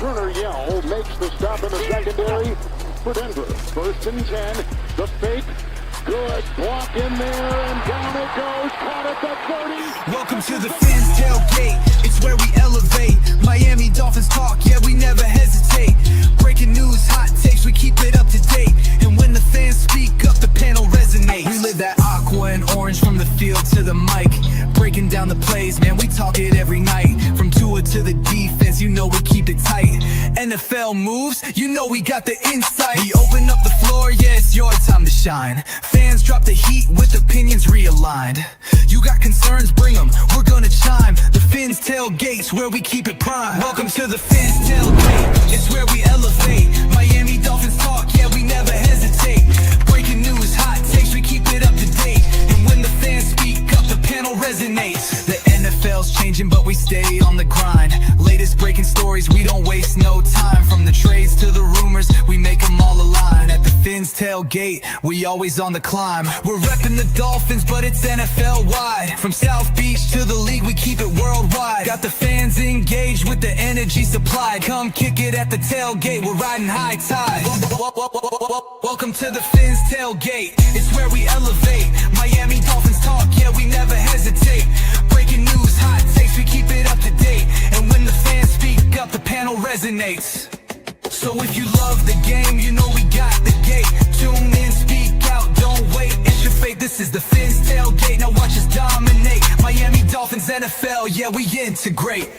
Turner Yell makes the stop in the secondary for Denver. 1st and 10. The fake. Good block in there, and down it goes. Caught at the 30. Welcome to the Fins Tailgate. It's where we elevate. Miami Dolphins talk, yeah, we never hesitate. Breaking news, hot takes, we keep it up to date. And when the fans speak up, the panel resonates. We live that aqua and orange from the field to the mic. Breaking down the plays, man, we talk it every night. From Tua to the defense, you know we keep it tight. NFL moves, you know we got the insight. We open up the floor, yeah, it's your time to shine. Fans drop the heat with opinions realigned. You got concerns, bring them, we're gonna chime. The Fins Tailgate's where we keep it prime. Welcome to the Fins Tailgate, it's where we elevate. Miami Dolphins talk, yeah, we never hesitate. Breaking news, hot takes, we keep it up to date. And when the fans speak up, the panel resonates. The NFL's changing, but we stay on the grind. Latest breaking stories, we don't waste no time. From the trades to the rumors, we make them all align. At the Fins Tailgate, we always on the climb. We're repping the Dolphins, but it's NFL-wide. From South Beach to the league, we keep it worldwide. Got the fans engaged with the energy supplied. Come kick it at the tailgate, we're riding high tide. Welcome to the Fins Tailgate, it's where we elevate. Miami Dolphins talk, yeah, we never hesitate. Breaking news, hot takes, we keep it up to date. And when the fans speak up, the panel resonates. So if you love the game, you know we got the gate. Tune in, speak out, don't wait. It's your fate, this is the Fins Tailgate. Now watch us dominate. Miami Dolphins, NFL, yeah, we integrate.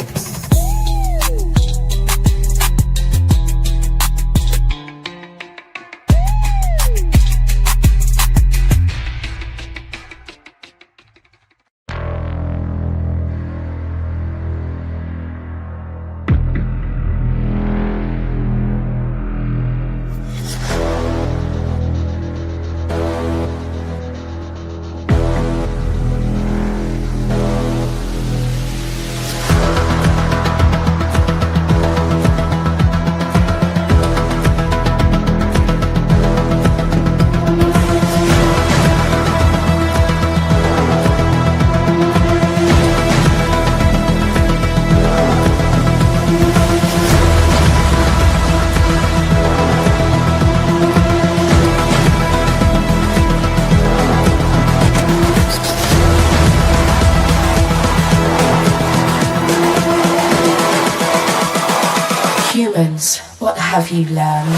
Humans, what have you learned?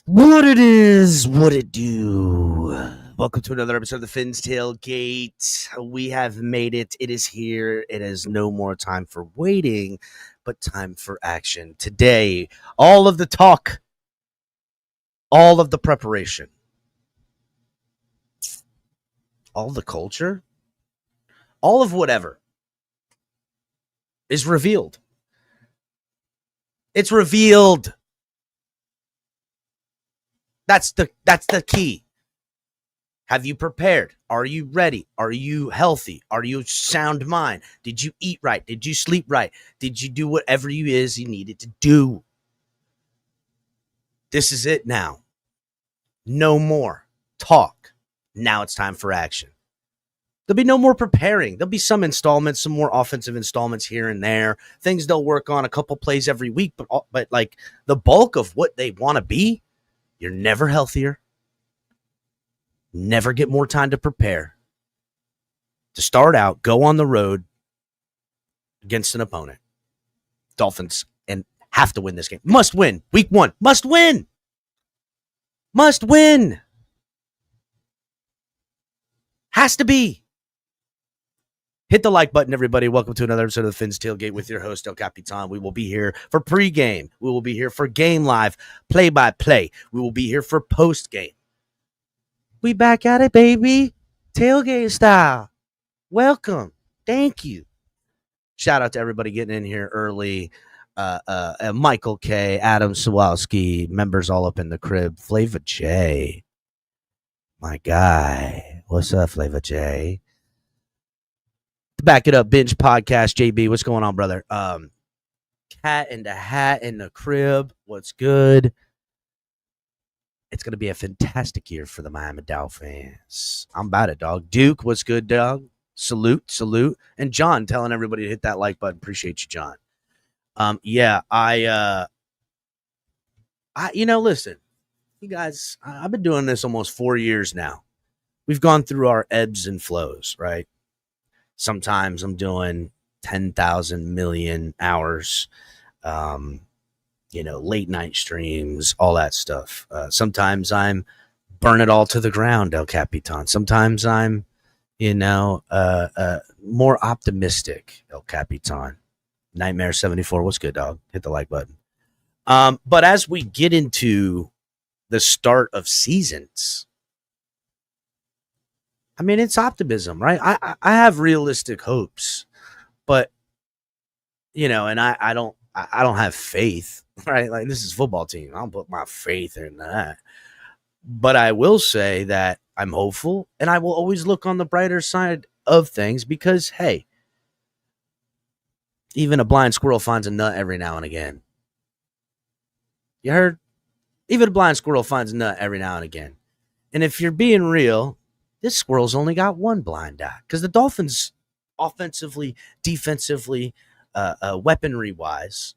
What it is, what it do. Welcome to another episode of the Fins Tailgate. We have made it. It is here. It is no more time for waiting, but time for action. Today, all of the talk, all of the preparation, all the culture, all of whatever is revealed. It's revealed. That's the key. Have you prepared? Are you ready? Are you healthy? Are you sound mind? Did you eat right? Did you sleep right? Did you do whatever you needed to do? This is it now. No more talk. Now it's time for action. There'll be no more preparing. There'll be some installments, some more offensive installments here and there. Things they'll work on, a couple plays every week, but like the bulk of what they want to be, you're never healthier. Never get more time to prepare. To start out, go on the road against an opponent. Dolphins and have to win this game. Must win. Week 1. Must win. Must win. Has to be. Hit the like button, everybody. Welcome to another episode of the Fins Tailgate with your host, El Capitan. We will be here for pregame. We will be here for game live, play-by-play. We will be here for postgame. We back at it, baby. Tailgate style. Welcome. Thank you. Shout out to everybody getting in here early. Michael K., Adam Sawalski, members all up in the crib. Flava J. My guy. What's up, Flava J? To back it up, Binge Podcast, JB. What's going on, brother? Cat in the hat in the crib. What's good? It's going to be a fantastic year for the Miami Dolphins. I'm about it, dog. Duke, what's good, dog? Salute, salute. And John telling everybody to hit that like button. Appreciate you, John. Listen, you guys, I've been doing this almost 4 years now. We've gone through our ebbs and flows, right? Sometimes I'm doing 10,000 million hours, late night streams, all that stuff. Sometimes I'm burn it all to the ground, El Capitan. Sometimes I'm, more optimistic, El Capitan. Nightmare 74, what's good, dog? Hit the like button. But as we get into the start of seasons, I mean, it's optimism, right? I have realistic hopes, but and I don't have faith, right? Like, this is a football team. I don't put my faith in that. But I will say that I'm hopeful, and I will always look on the brighter side of things because, hey, even a blind squirrel finds a nut every now and again. You heard? Even a blind squirrel finds a nut every now and again. And if you're being real, this squirrel's only got one blind eye because the Dolphins, offensively, defensively, weaponry-wise,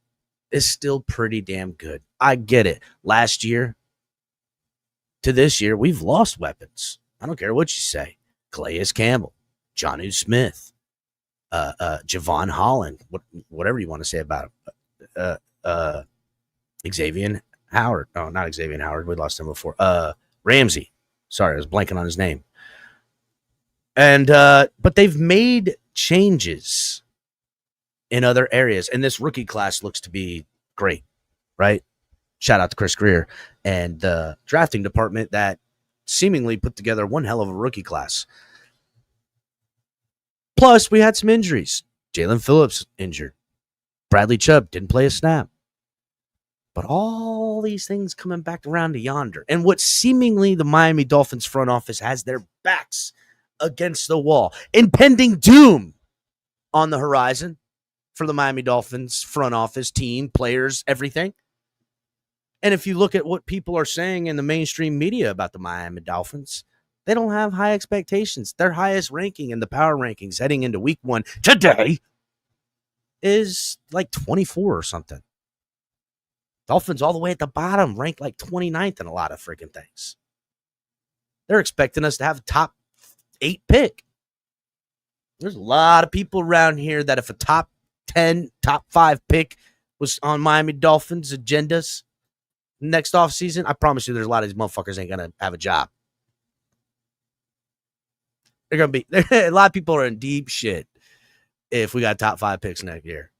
is still pretty damn good. I get it. Last year to this year, we've lost weapons. I don't care what you say. Calais Campbell, Jonnu Smith, Javon Holland, whatever you want to say about him. Xavier Howard. Oh, not Xavier Howard. We lost him before. Ramsey. Sorry, I was blanking on his name. And but they've made changes in other areas, and this rookie class looks to be great, right? Shout out to Chris Greer and the drafting department that seemingly put together one hell of a rookie class. Plus, we had some injuries. Jalen Phillips injured. Bradley Chubb didn't play a snap. But all these things coming back around to yonder. And what seemingly the Miami Dolphins front office has their backs against the wall. Impending doom on the horizon for the Miami Dolphins front office, team, players, everything. And if you look at what people are saying in the mainstream media about the Miami Dolphins, they don't have high expectations. Their highest ranking in the power rankings heading into week 1 today is like 24 or something. Dolphins all the way at the bottom, ranked like 29th in a lot of freaking things. They're expecting us to have a top 8 pick. There's a lot of people around here that if a top 10, top 5 pick was on Miami Dolphins agendas next offseason, I promise you there's a lot of these motherfuckers ain't going to have a job. They're going to be, a lot of people are in deep shit if we got top 5 picks next year.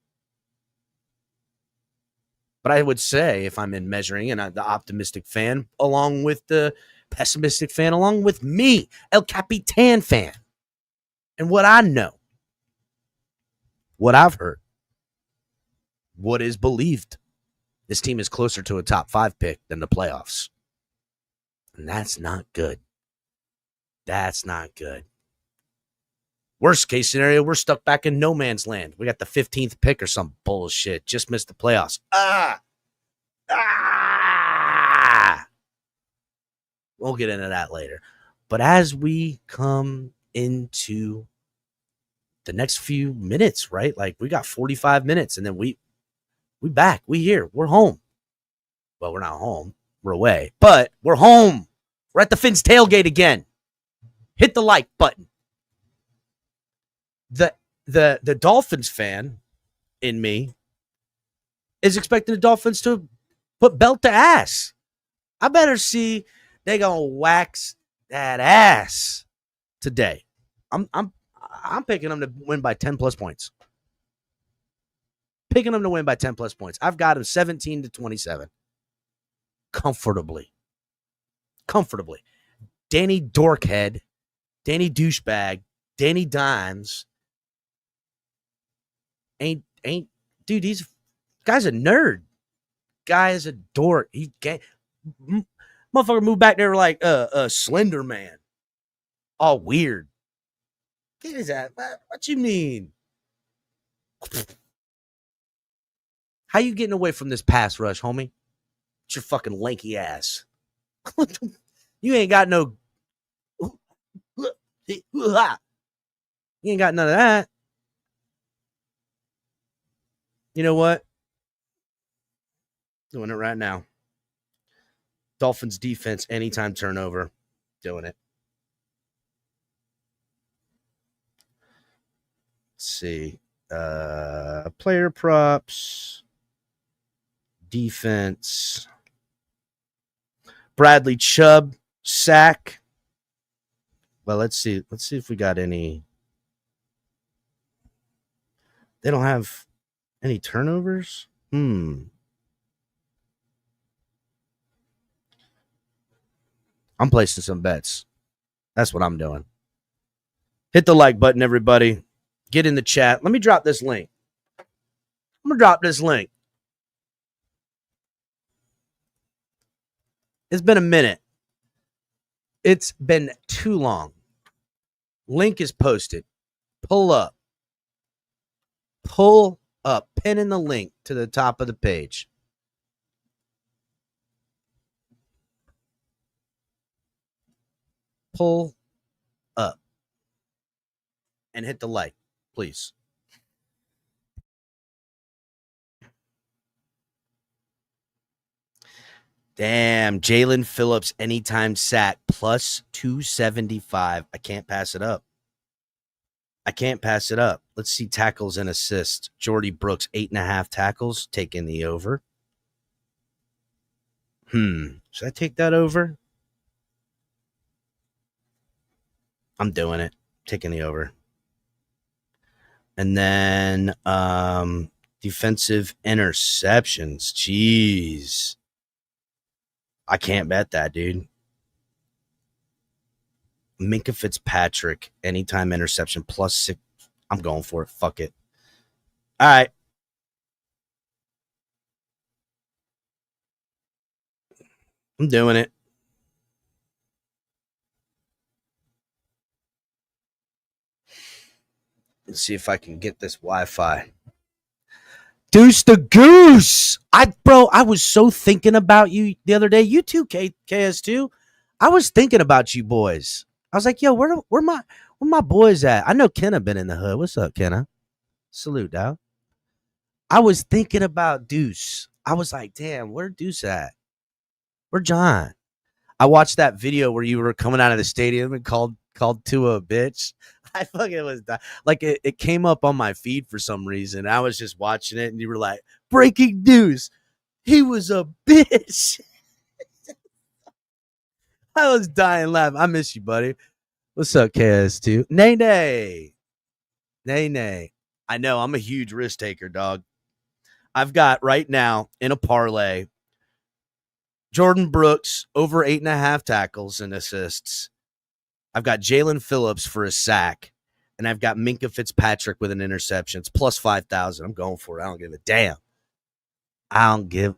But I would say if I'm in measuring and I'm the optimistic fan, along with the pessimistic fan, along with me, El Capitan fan, and what I know, what I've heard, what is believed, this team is closer to a top 5 pick than the playoffs. And that's not good. That's not good. Worst case scenario, we're stuck back in no man's land. We got the 15th pick or some bullshit. Just missed the playoffs. We'll get into that later. But as we come into the next few minutes, right? Like, we got 45 minutes and then we back. We here. We're home. Well, we're not home. We're away. But we're home. We're at the Fins tailgate again. Hit the like button. The Dolphins fan in me is expecting the Dolphins to put belt to ass. I better see they gonna wax that ass today. I'm picking them to win by 10 plus points. Picking them to win by 10 plus points. I've got them 17-27. Comfortably. Danny Dorkhead, Danny Douchebag, Danny Dimes. Ain't dude, he's guy's a nerd. Guy is a dork. Motherfucker moved back there like a Slender Man. All weird. Get his ass. What you mean? How you getting away from this pass rush, homie? It's your fucking lanky ass. You ain't got no. You ain't got none of that. You know what? Doing it right now. Dolphins defense, anytime turnover. Doing it. Let's see. Player props. Defense. Bradley Chubb, sack. Well, let's see. Let's see if we got any. They don't have any turnovers? I'm placing some bets. That's what I'm doing. Hit the like button, everybody. Get in the chat. Let me drop this link. I'm going to drop this link. It's been a minute. It's been too long. Link is posted. Pull up. Pull up. Pin in the link to the top of the page. Pull up. And hit the like, please. Damn, Jalen Phillips anytime sack plus 275. I can't pass it up. Let's see tackles and assists. Jordy Brooks, 8.5 tackles, taking the over. Should I take that over? I'm doing it. Taking the over. And then defensive interceptions. Jeez. I can't bet that, dude. Minkah Fitzpatrick, anytime interception, plus 6. I'm going for it. Fuck it. All right. I'm doing it. Let's see if I can get this Wi-Fi. Deuce the Goose. I was so thinking about you the other day. You too, KS2. I was thinking about you boys. I was like, yo, where my boys at? I know Kenna been in the hood. What's up, Kenna? Salute, dog. I was thinking about Deuce. I was like, damn, where Deuce at? Where John? I watched that video where you were coming out of the stadium and called Tua a bitch. I fucking was like it came up on my feed for some reason. I was just watching it and you were like, breaking news. He was a bitch. I was dying laughing. I miss you, buddy. What's up, KS2? Nay. I know I'm a huge risk taker, dog. I've got right now in a parlay Jordan Brooks over 8.5 tackles and assists. I've got Jalen Phillips for a sack, and I've got Minkah Fitzpatrick with an interception. It's plus 5,000. I'm going for it. I don't give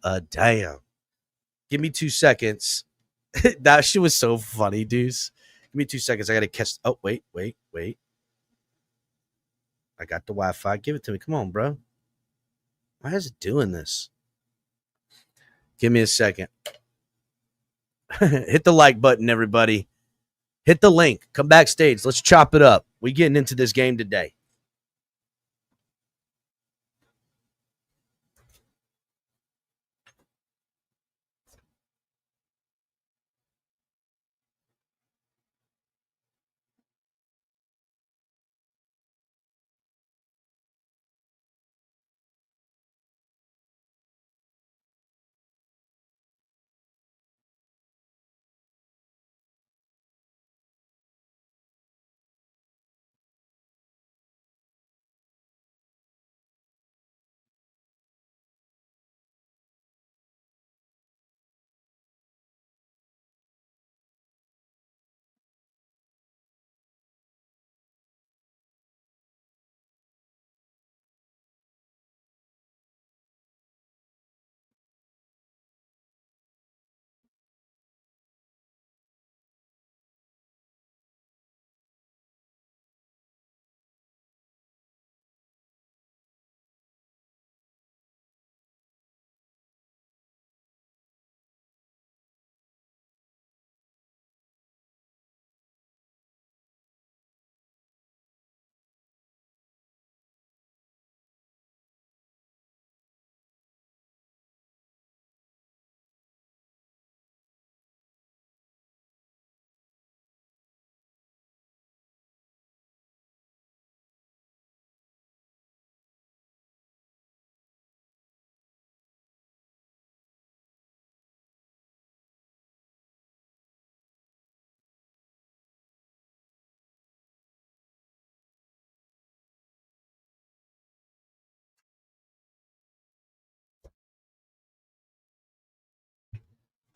a damn. Give me 2 seconds. That shit was so funny, dudes. Give me 2 seconds. I got to catch. Oh, wait. I got the Wi-Fi. Give it to me. Come on, bro. Why is it doing this? Give me a second. Hit the like button, everybody. Hit the link. Come backstage. Let's chop it up. We getting into this game today.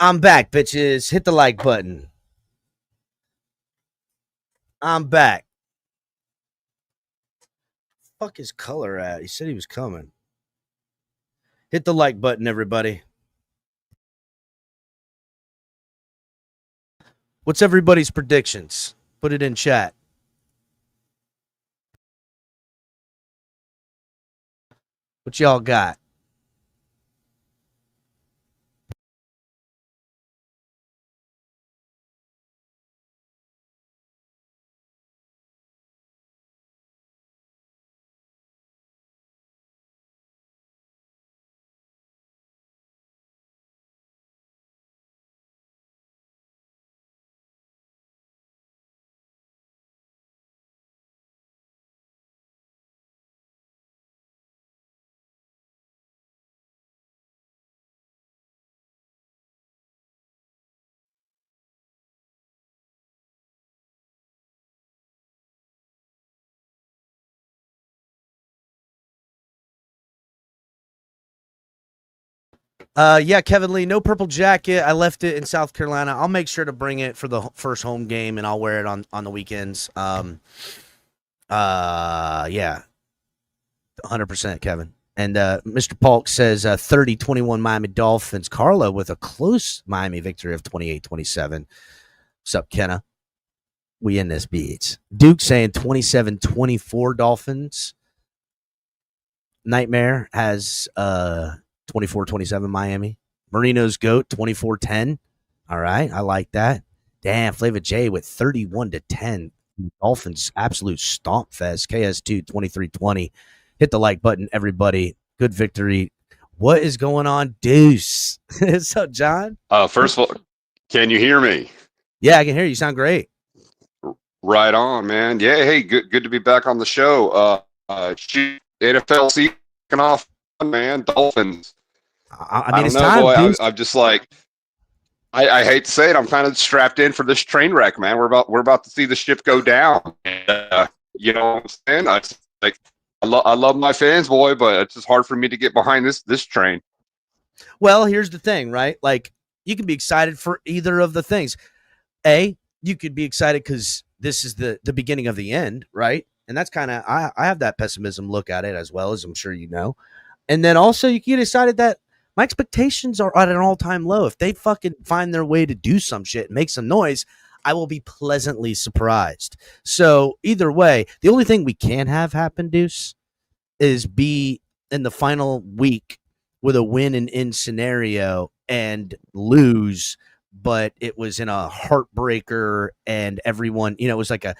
I'm back, bitches. Hit the like button. I'm back. Fuck his color at? He said he was coming. Hit the like button, everybody. What's everybody's predictions? Put it in chat. What y'all got? Yeah, Kevin Lee, no purple jacket. I left it in South Carolina. I'll make sure to bring it for the first home game, and I'll wear it on the weekends. Yeah, 100%, Kevin. And Mr. Polk says 30-21 Miami Dolphins. Carlo with a close Miami victory of 28-27. What's up, Kenna? We in this beats. Duke saying 27-24 Dolphins. Nightmare has 24-27 Miami. Marino's GOAT 24-10. All right, I like that. Damn, Flava J with 31-10. Dolphins absolute stomp fest. KS2 23-20. Hit the like button, everybody. Good victory. What is going on, Deuce? What's up, John? First of all, can you hear me? Yeah, I can hear you. You sound great. Right on, man. Yeah, hey, good to be back on the show. NFL season off, man. Dolphins. I mean, don't it's know, time, boy. Deuce. I'm just like, I hate to say it, I'm kind of strapped in for this train wreck, man. We're about to see the ship go down. And, you know what I'm saying? I love my fans, boy, but it's just hard for me to get behind this train. Well, here's the thing, right? Like, you can be excited for either of the things. You could be excited because this is the beginning of the end, right? And that's kind of, I have that pessimism look at it as well, as I'm sure you know. And then also you can get excited that my expectations are at an all-time low. If they fucking find their way to do some shit and make some noise, I will be pleasantly surprised. So either way, the only thing we can have happen, Deuce, is be in the final week with a win and in scenario and lose, but it was in a heartbreaker and everyone, it was like an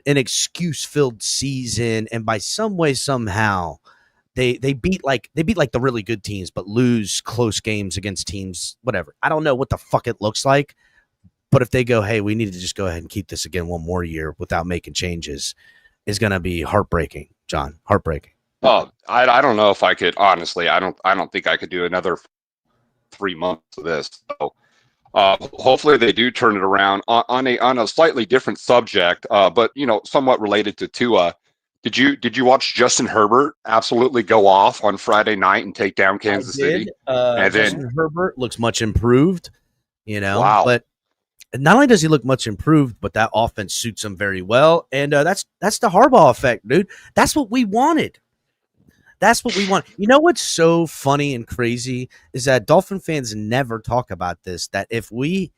excuse-filled season, and by some way, somehow, they beat the really good teams, but lose close games against teams, whatever. I don't know what the fuck it looks like, but if they go, hey, we need to just go ahead and keep this again one more year without making changes, is going to be heartbreaking, John. Heartbreaking. Oh, I don't know if I could, honestly. I don't think I could do another 3 months of this. So, hopefully they do turn it around on a slightly different subject, but somewhat related to Tua. Did you watch Justin Herbert absolutely go off on Friday night and take down Kansas City? And Justin Herbert looks much improved, Wow. But not only does he look much improved, but that offense suits him very well. And that's the Harbaugh effect, dude. That's what we wanted. That's what we want. You know what's so funny and crazy is that Dolphin fans never talk about this, that if we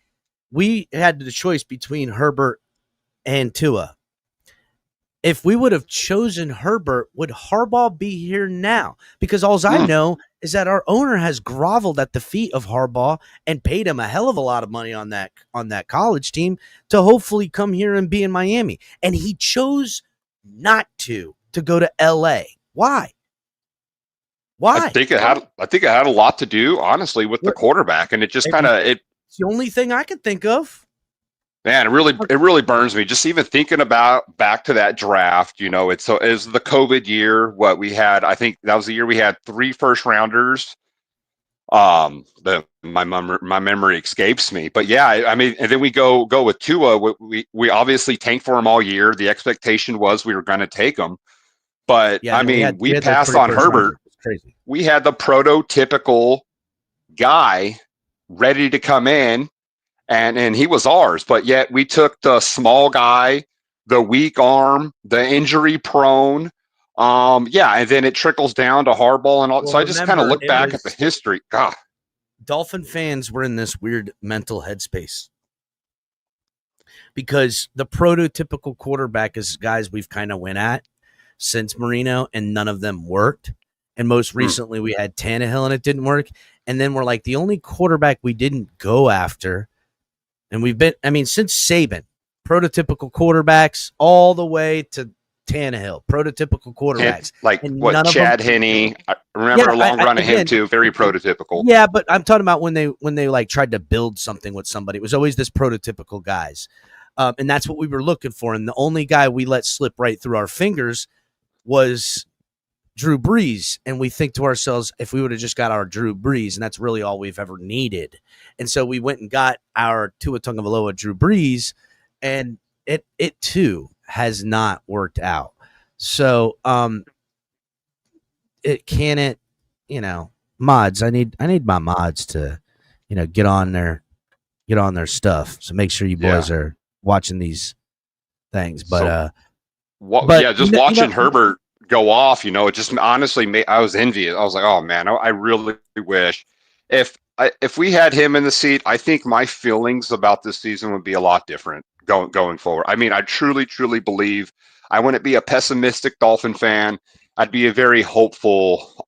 had the choice between Herbert and Tua, if we would have chosen Herbert, would Harbaugh be here now? Because all I know is that our owner has groveled at the feet of Harbaugh and paid him a hell of a lot of money on that college team to hopefully come here and be in Miami. And he chose not to go to LA. Why? I think it had a lot to do, honestly, with the quarterback, and it just it's the only thing I could think of. Man, it really burns me just even thinking about back to that draft. It was the COVID year. What we had, I think that was the year we had 3 first rounders. My memory escapes me, but yeah, I mean, and then we go with Tua. We obviously tanked for him all year. The expectation was we were going to take him, but yeah, I mean, we passed on Herbert. Crazy. We had the prototypical guy ready to come in, and he was ours. But yet we took the small guy, the weak arm, the injury prone. And then it trickles down to Harbaugh and all. Well, So I just kind of remember, look back at the history. God, Dolphin fans were in this weird mental headspace because the prototypical quarterback is guys we've kind of went at since Marino, and none of them worked. And most recently we had Tannehill and it didn't work. And then we're like, the only quarterback we didn't go after, and we've been, I mean, since Saban, prototypical quarterbacks all the way to Tannehill, prototypical quarterbacks. like and what, Chad Henne? I remember a long run of him too. Very prototypical. Yeah, but I'm talking about when they like tried to build something with somebody. It was always this prototypical guys. And that's what we were looking for. And the only guy we let slip right through our fingers was Drew Brees. And we think to ourselves, if we would have just got our Drew Brees, and that's really all we've ever needed. And so we went and got our Tua Tagovailoa Drew Brees, and it too has not worked out. So mods, I need my mods to, get on their stuff. So make sure you boys are watching these things. But watching Herbert go off, it just honestly made, I was envious. I was like, oh man, I really wish if we had him in the seat, I think my feelings about this season would be a lot different going forward. I mean, I truly believe I wouldn't be a pessimistic Dolphin fan. I'd be a very hopeful,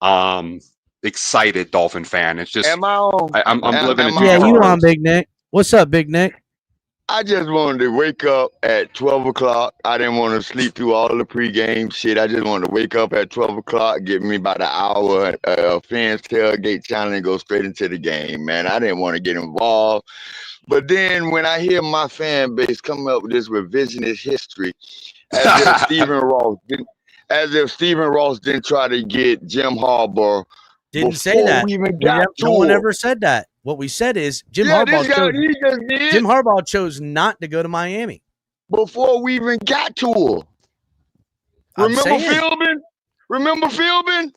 excited Dolphin fan. It's just, I'm living in. Yeah, you on, Big Nick? What's up, Big Nick? I just wanted to wake up at 12 o'clock. I didn't want to sleep through all the pregame shit. I just wanted to wake up at 12 o'clock, give me about an hour fans tailgate channel and go straight into the game, man. I didn't want to get involved. But then when I hear my fan base come up with this revisionist history, as if Stephen Ross didn't try to get Jim Harbaugh. Didn't say that. No one ever said that. What we said is Jim Harbaugh chose not to go to Miami before we even got to her. Remember Philbin?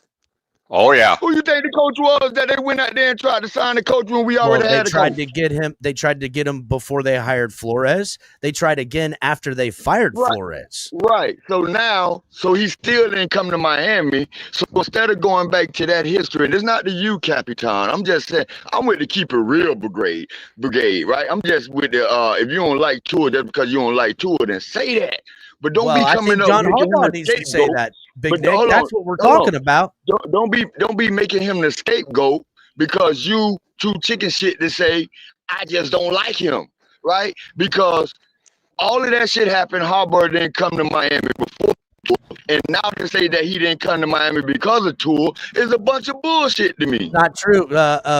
Oh yeah. Who you think the coach was that they went out there and tried to sign the coach when we already had a coach? They tried to get him before they hired Flores. They tried again after they fired Flores. Right. So he still didn't come to Miami. So instead of going back to that history, and it's not the you, Capitan. I'm just saying, I'm with the keep it real brigade, right? I'm just with the if you don't like Tua, that's because you don't like Tua, then say that. But don't be coming up. John Harbaugh needs to say that, Big Nick. That's what we're talking about. Don't be making him the scapegoat because you too chicken shit to say I just don't like him, right? Because all of that shit happened. Harbaugh didn't come to Miami before. And now to say that he didn't come to Miami because of Tua is a bunch of bullshit to me. Not true,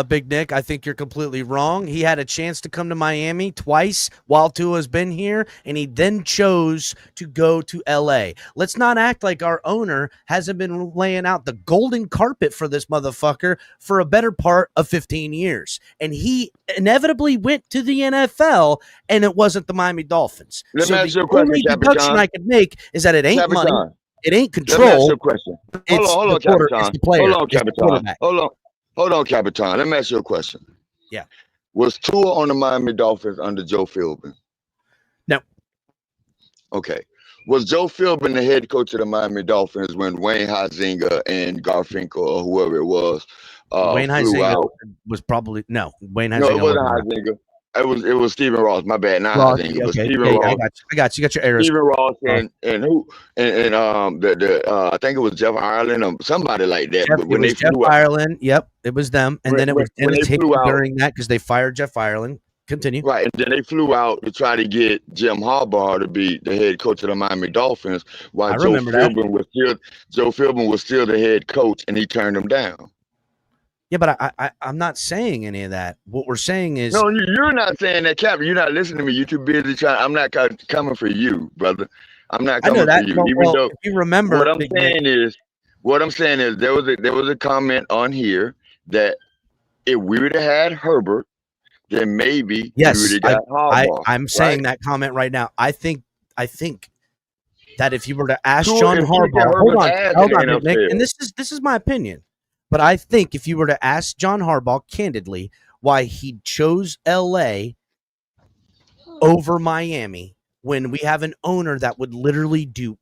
Big Nick. I think you're completely wrong. He had a chance to come to Miami twice while Tua's been here, and he then chose to go to L.A. Let's not act like our owner hasn't been laying out the golden carpet for this motherfucker for a better part of 15 years. And he inevitably went to the NFL, and it wasn't the Miami Dolphins. Let me ask you a question, only deduction I can make is that it ain't money. It ain't control. Let me ask you a question. Hold on, Capitan. Let me ask you a question. Yeah. Was Tua on the Miami Dolphins under Joe Philbin? No. Okay. Was Joe Philbin the head coach of the Miami Dolphins when Wayne Huizenga and Garfinkel or whoever it was Wayne Huizenga was probably no. Wayne Huizenga. No, it wasn't Huizenga. It was Stephen Ross. My bad. Not Huizenga. It was Stephen Ross. I got you. You got your errors. Stephen Ross and who and I think it was Jeff Ireland or somebody like that. But when Jeff Ireland, yep, it was them. And then it was Dennis Hickey during that because they fired Jeff Ireland. Continue. Right, and then they flew out to try to get Jim Harbaugh to be the head coach of the Miami Dolphins, while Joe Philbin was still the head coach, and he turned him down. Yeah, but I'm not saying any of that. What we're saying is no, you're not saying that, Captain. You're not listening to me. You're too busy trying. I'm not coming for you, brother. I'm not coming for you. Even though, if you remember, what I'm saying is there was a comment on here that if we would have had Herbert, then maybe yes, we would have got Harbaugh. I'm saying that comment right now. I think that if you were to ask John Harbaugh, hold on, Nick, and this is my opinion. But I think if you were to ask John Harbaugh candidly, why he chose LA over Miami when we have an owner that would literally do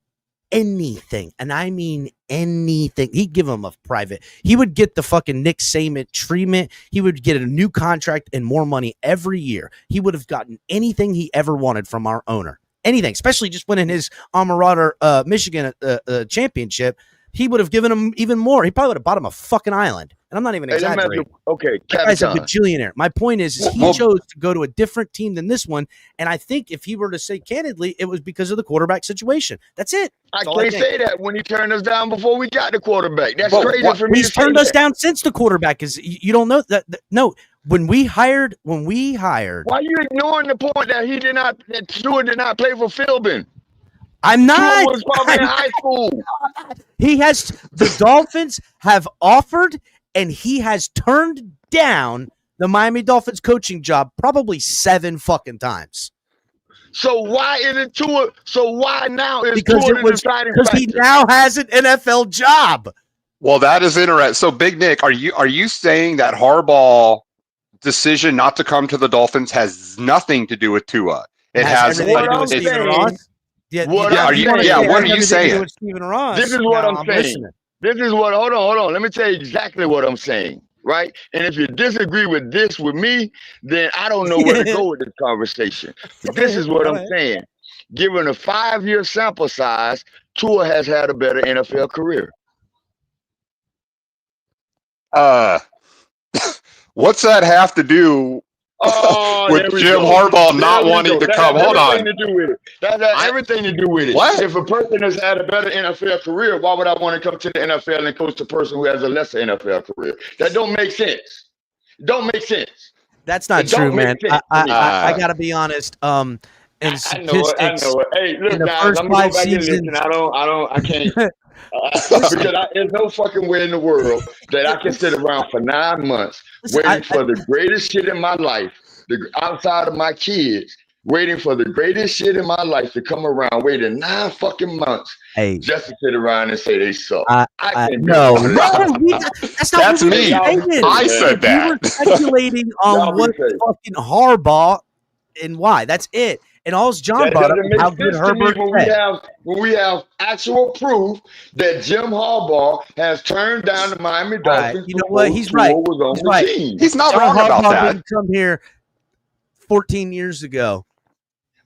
anything, and I mean anything. He'd give him a private. He would get the fucking Nick Saban treatment. He would get a new contract and more money every year. He would have gotten anything he ever wanted from our owner. Anything, especially just winning his Marauder Michigan championship. He would have given him even more. He probably would have bought him a fucking island. And I'm not even exaggerating. Okay, that guy's a bajillionaire. My point is he chose to go to a different team than this one. And I think if he were to say candidly, it was because of the quarterback situation. That's it. I can't say that when he turned us down before we got the quarterback. That's crazy for me. He's turned us down since the quarterback. Because you don't know that. No, when we hired. Why are you ignoring the point that Tua did not play for Philbin? I'm not. Tua was probably in high school. The Dolphins have offered, and he has turned down the Miami Dolphins coaching job probably 7 fucking times. So why isn't Tua? So why now is because Tua the deciding factor? Because he now has an NFL job. Well, that is interesting. So, Big Nick, are you saying that Harbaugh decision not to come to the Dolphins has nothing to do with Tua? It has everything to do with Stephen Ross. What are you saying? This is what I'm saying. This is what. Hold on. Let me tell you exactly what I'm saying. Right. And if you disagree with me, then I don't know where to go with this conversation. But this is what I'm saying. Given a 5-year sample size, Tua has had a better NFL career. What's that have to do with Jim Harbaugh not wanting to come? Hold on. That has everything to do with it. What? If a person has had a better NFL career, why would I want to come to the NFL and coach the person who has a lesser NFL career? That don't make sense. Don't make sense. That's not true, man. I gotta be honest. In statistics, I know it. Hey, look, guys, first I'm gonna 5 go back and seasons, listen. I can't. Because there's no fucking way in the world that I can sit around for 9 months waiting for the greatest shit in my life, outside of my kids, waiting for the greatest shit in my life to come around, waiting 9 fucking months just to sit around and say they suck. No, that's not that's me. I said that. We were speculating on what fucking Harbaugh and why. That's it. And all John brought up how good Herbert when we have actual proof that Jim Harbaugh has turned down the Miami Dolphins. You know what? He's right. He's not wrong about that. Didn't come here 14 years ago.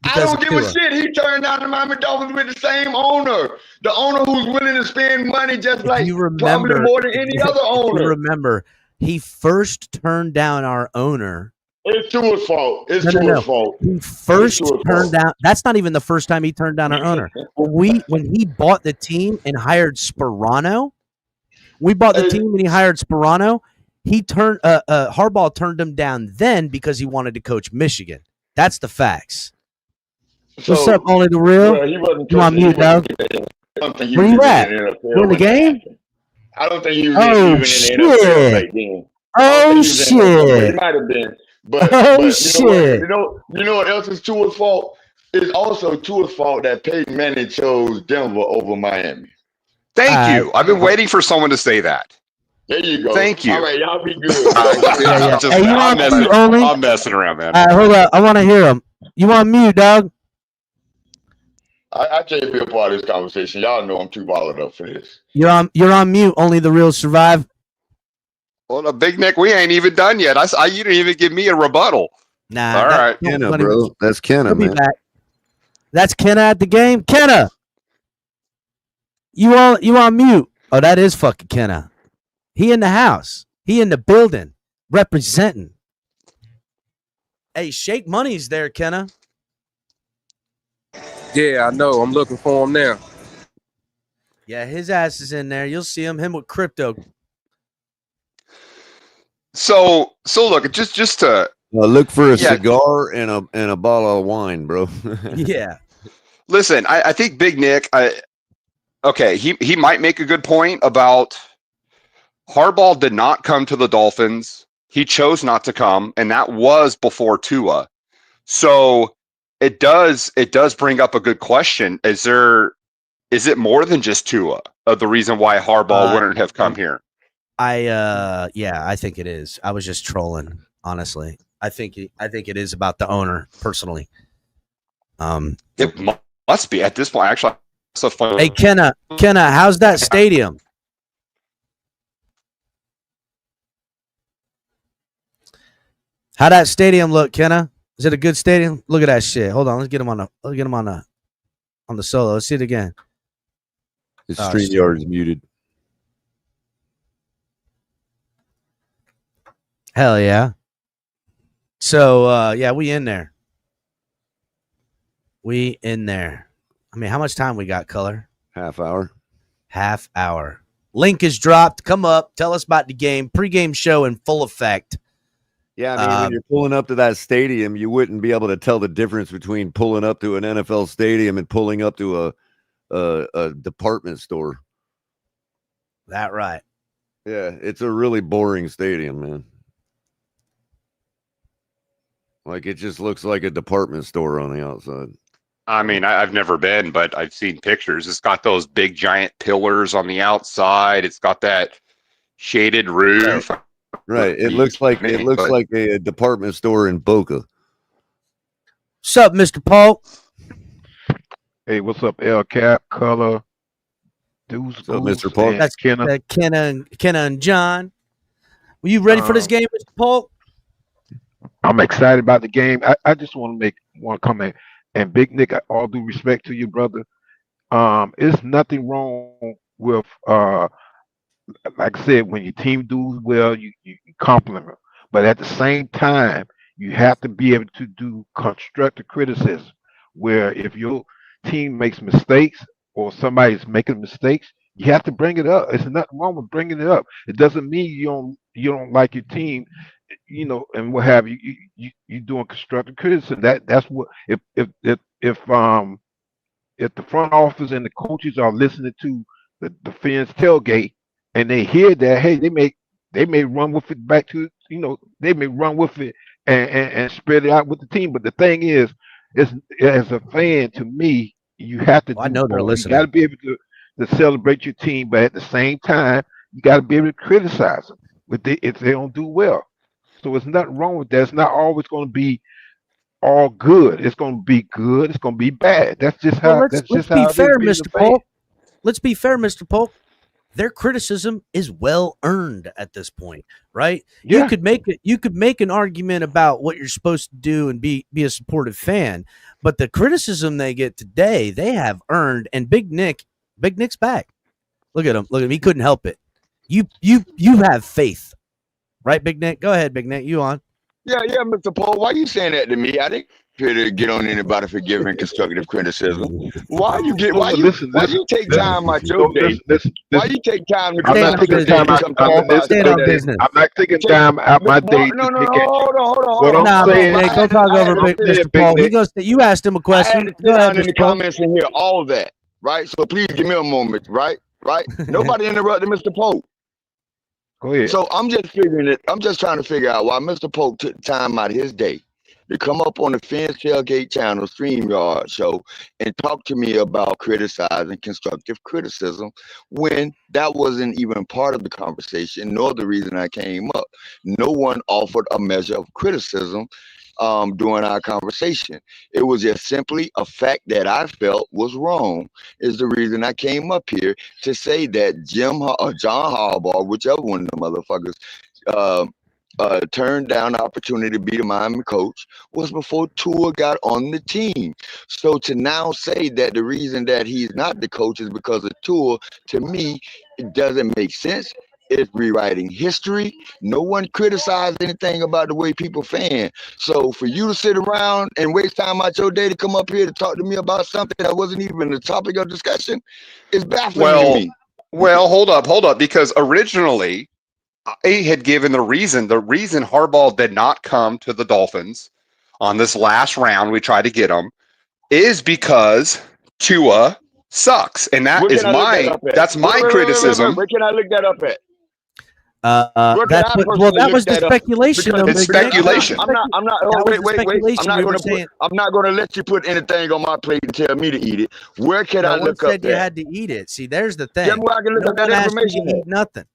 I don't give a shit. He turned down the Miami Dolphins with the same owner. The owner who's willing to spend money just like probably more than any other owner. You remember, he first turned down our owner. It's Tua's fault. It's Tua's fault. He first turned down. That's not even the first time he turned down our owner. When he bought the team and hired Sperano, Harbaugh turned him down then because he wanted to coach Michigan. That's the facts. What's up, Only the Real? Well, he wasn't. Come on, mute, dog. Where you at? In the game? I don't think he was even in the NFL back then. Oh shit! He might have been. But shit! You know what else is Tua's fault? It's also Tua's fault that Peyton Manning chose Denver over Miami. Thank you. I've been waiting for someone to say that. There you go. Thank you. All right, y'all be good. I'm messing around, man. Hold up. I want to hear him. You on mute, dog? I can't be a part of this conversation. Y'all know I'm too bothered up for this. You're on mute. Only the real survive. Well, Big Nick, we ain't even done yet. You didn't even give me a rebuttal. Nah. All right. Kenna, bro. That's Kenna, man. That's Kenna at the game. Kenna, you on mute. Oh, that is fucking Kenna. He in the house. He in the building representing. Hey, Shake Money's there, Kenna. Yeah, I know. I'm looking for him now. Yeah, his ass is in there. You'll see him with crypto. So look, just to look for a cigar and a bottle of wine, bro. Yeah. Listen, I think Big Nick, he might make a good point about Harbaugh did not come to the Dolphins. He chose not to come, and that was before Tua. So it does bring up a good question. Is it more than just Tua the reason why Harbaugh wouldn't have come here? I think it is. I was just trolling, honestly. I think it is about the owner personally. It must be at this point. Actually, so funny. Hey, Kenna, how's that stadium? How that stadium look, Kenna? Is it a good stadium? Look at that shit. Hold on, let's get him on the solo. Let's see it again. His StreamYard is muted. Hell yeah. So yeah, we in there. We in there. I mean, how much time we got, Color? Half hour. Half hour. Link is dropped. Come up. Tell us about the game. Pre-game show in full effect. Yeah, I mean, when you're pulling up to that stadium, you wouldn't be able to tell the difference between pulling up to an NFL stadium and pulling up to a department store. That right. Yeah, it's a really boring stadium, man. Like, it just looks like a department store on the outside. I mean, I've never been, but I've seen pictures. It's got those big giant pillars on the outside. It's got that shaded roof. Right. It looks like a department store in Boca. What's up, Mr. Polk? Hey, what's up, El Cap, Color, Deuce, What's up, Mr. Polk? That's Kenna. Kenna and John. Were you ready for this game, Mr. Polk? I'm excited about the game. I just want to make one comment. And Big Nick, all due respect to you, brother. There's nothing wrong with like I said, when your team does well, you compliment them. But at the same time, you have to be able to do constructive criticism, where if your team makes mistakes or somebody's making mistakes, you have to bring it up. There's nothing wrong with bringing it up. It doesn't mean you don't like your team, and what have you. You doing constructive criticism. That's what if the front office and the coaches are listening to the fans tailgate, and they hear that, hey, they may run with it back to, they may run with it and spread it out with the team. But the thing is as a fan, to me, you have to I know they're listening. You got to be able to celebrate your team, but at the same time, you got to be able to criticize them if they don't do well. So there's nothing wrong with that. It's not always going to be all good. It's going to be good. It's going to be bad. That's just how. Let's be fair, Mr. Polk. Let's be fair, Mr. Polk. Their criticism is well earned at this point, right? Yeah. You could make an argument about what you're supposed to do and be a supportive fan, but the criticism they get today, they have earned. And Big Nick's back. Look at him. He couldn't help it. You have faith, right, Big Nick? Go ahead, Big Nick. You on? Yeah, Mr. Paul. Why you saying that to me? I didn't here to get on anybody for giving constructive criticism. Why you take time out your day? Why you take time to I'm not taking time out my day. No, hold on. What I'm saying, don't talk over Mr. Paul. He goes. You asked him a question. Go ahead, in the comments and hear all of that, right? So please give me a moment, right? Nobody interrupted Mr. Pope. Go ahead. So I'm just trying to figure out why Mr. Pope took time out of his day to come up on the Fans Tailgate channel StreamYard show and talk to me about criticizing constructive criticism when that wasn't even part of the conversation, nor the reason I came up. No one offered a measure of criticism during our conversation. It was just simply a fact that I felt was wrong is the reason I came up here to say that John Harbaugh, whichever one of the motherfuckers, turned down the opportunity to be the Miami coach was before Tua got on the team. So to now say that the reason that he's not the coach is because of Tua, to me, it doesn't make sense. It's rewriting history. No one criticized anything about the way people fan. So for you to sit around and waste time out your day to come up here to talk to me about something that wasn't even the topic of discussion is baffling to me. Well, hold up, because originally I had given the reason Harbaugh did not come to the Dolphins on this last round. We tried to get him is because Tua sucks, and that's my criticism. Where can I look that up at? That was the speculation. It's speculation. I'm not going to let you put anything on my plate and tell me to eat it. Where can I look up that? You had to eat it. See, there's the thing. Where I can look up that information. Eat nothing.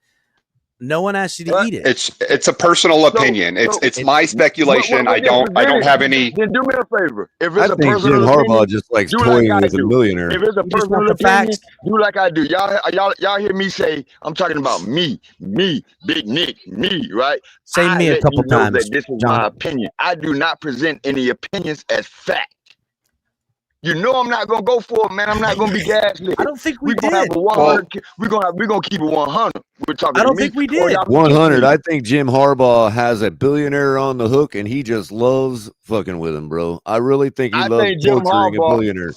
No one asked you to eat it. It's a personal opinion. It's my speculation. I don't have any. Then do me a favor. If I it's a think Jim personal Harbaugh opinion, just likes do toying like I with a do. millionaire. If it's a You just personal want the opinion, facts? do like I do. Y'all hear me say, I'm talking about me, Big Nick, me, right? Say me a let couple you know times, that this is John. my opinion. I do not present any opinions as fact. You know I'm not gonna go for it, man. I'm not gonna be gaslit. I don't think we We're gonna have did. a 100. We're gonna keep it 100. We're talking. I don't to me, think we or did. y'all can 100. keep me. I think Jim Harbaugh has a billionaire on the hook, and he just loves fucking with him, bro. I really think he loves Jim torturing a Harbaugh. billionaire.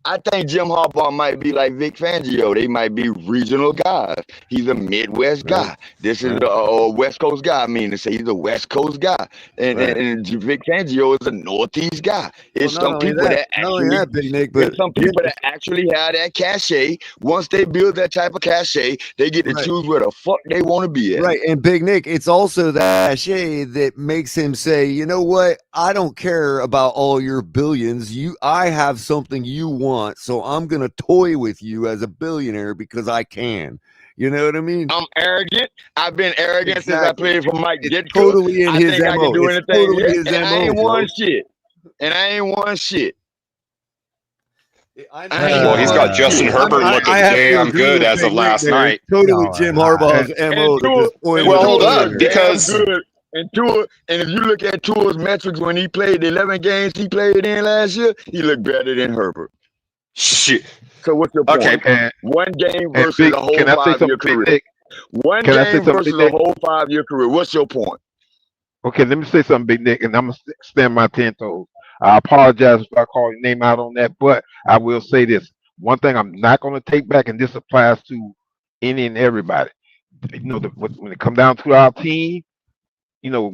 I think Jim Harbaugh might be like Vic Fangio. They might be regional guys. He's a Midwest guy. This is a West Coast guy. I mean to say he's a West Coast guy. And Vic Fangio is a Northeast guy. It's some people that actually Big Nick, but some people that actually have that cachet. Once they build that type of cachet, they get to choose where the fuck they want to be at. Right. And Big Nick, it's also that cachet that makes him say, you know what? I don't care about all your billions. I have something you want, so I'm gonna toy with you as a billionaire because I can. You know what I mean? I'm arrogant. I've been arrogant since I played for Mike Ditka. Totally in I his think I MO. can do It's anything. totally his and I MO, ain't bro. won shit. And I ain't won shit. Well, he's got Justin Herbert looking damn good as of last night. Totally Jim Harbaugh's MO. Well, hold on, because and if you look at Tua's metrics when he played the 11 games he played in last year, he looked better than Herbert. Shit. So what's your point? Okay. One game versus a whole 5-year career. One game versus a whole 5-year career. What's your point? Okay, let me say something, Big Nick, and I'm gonna stand my 10 toes. I apologize if I call your name out on that, but I will say this. One thing I'm not going to take back, and this applies to any and everybody. You know, when it comes down to our team, you know,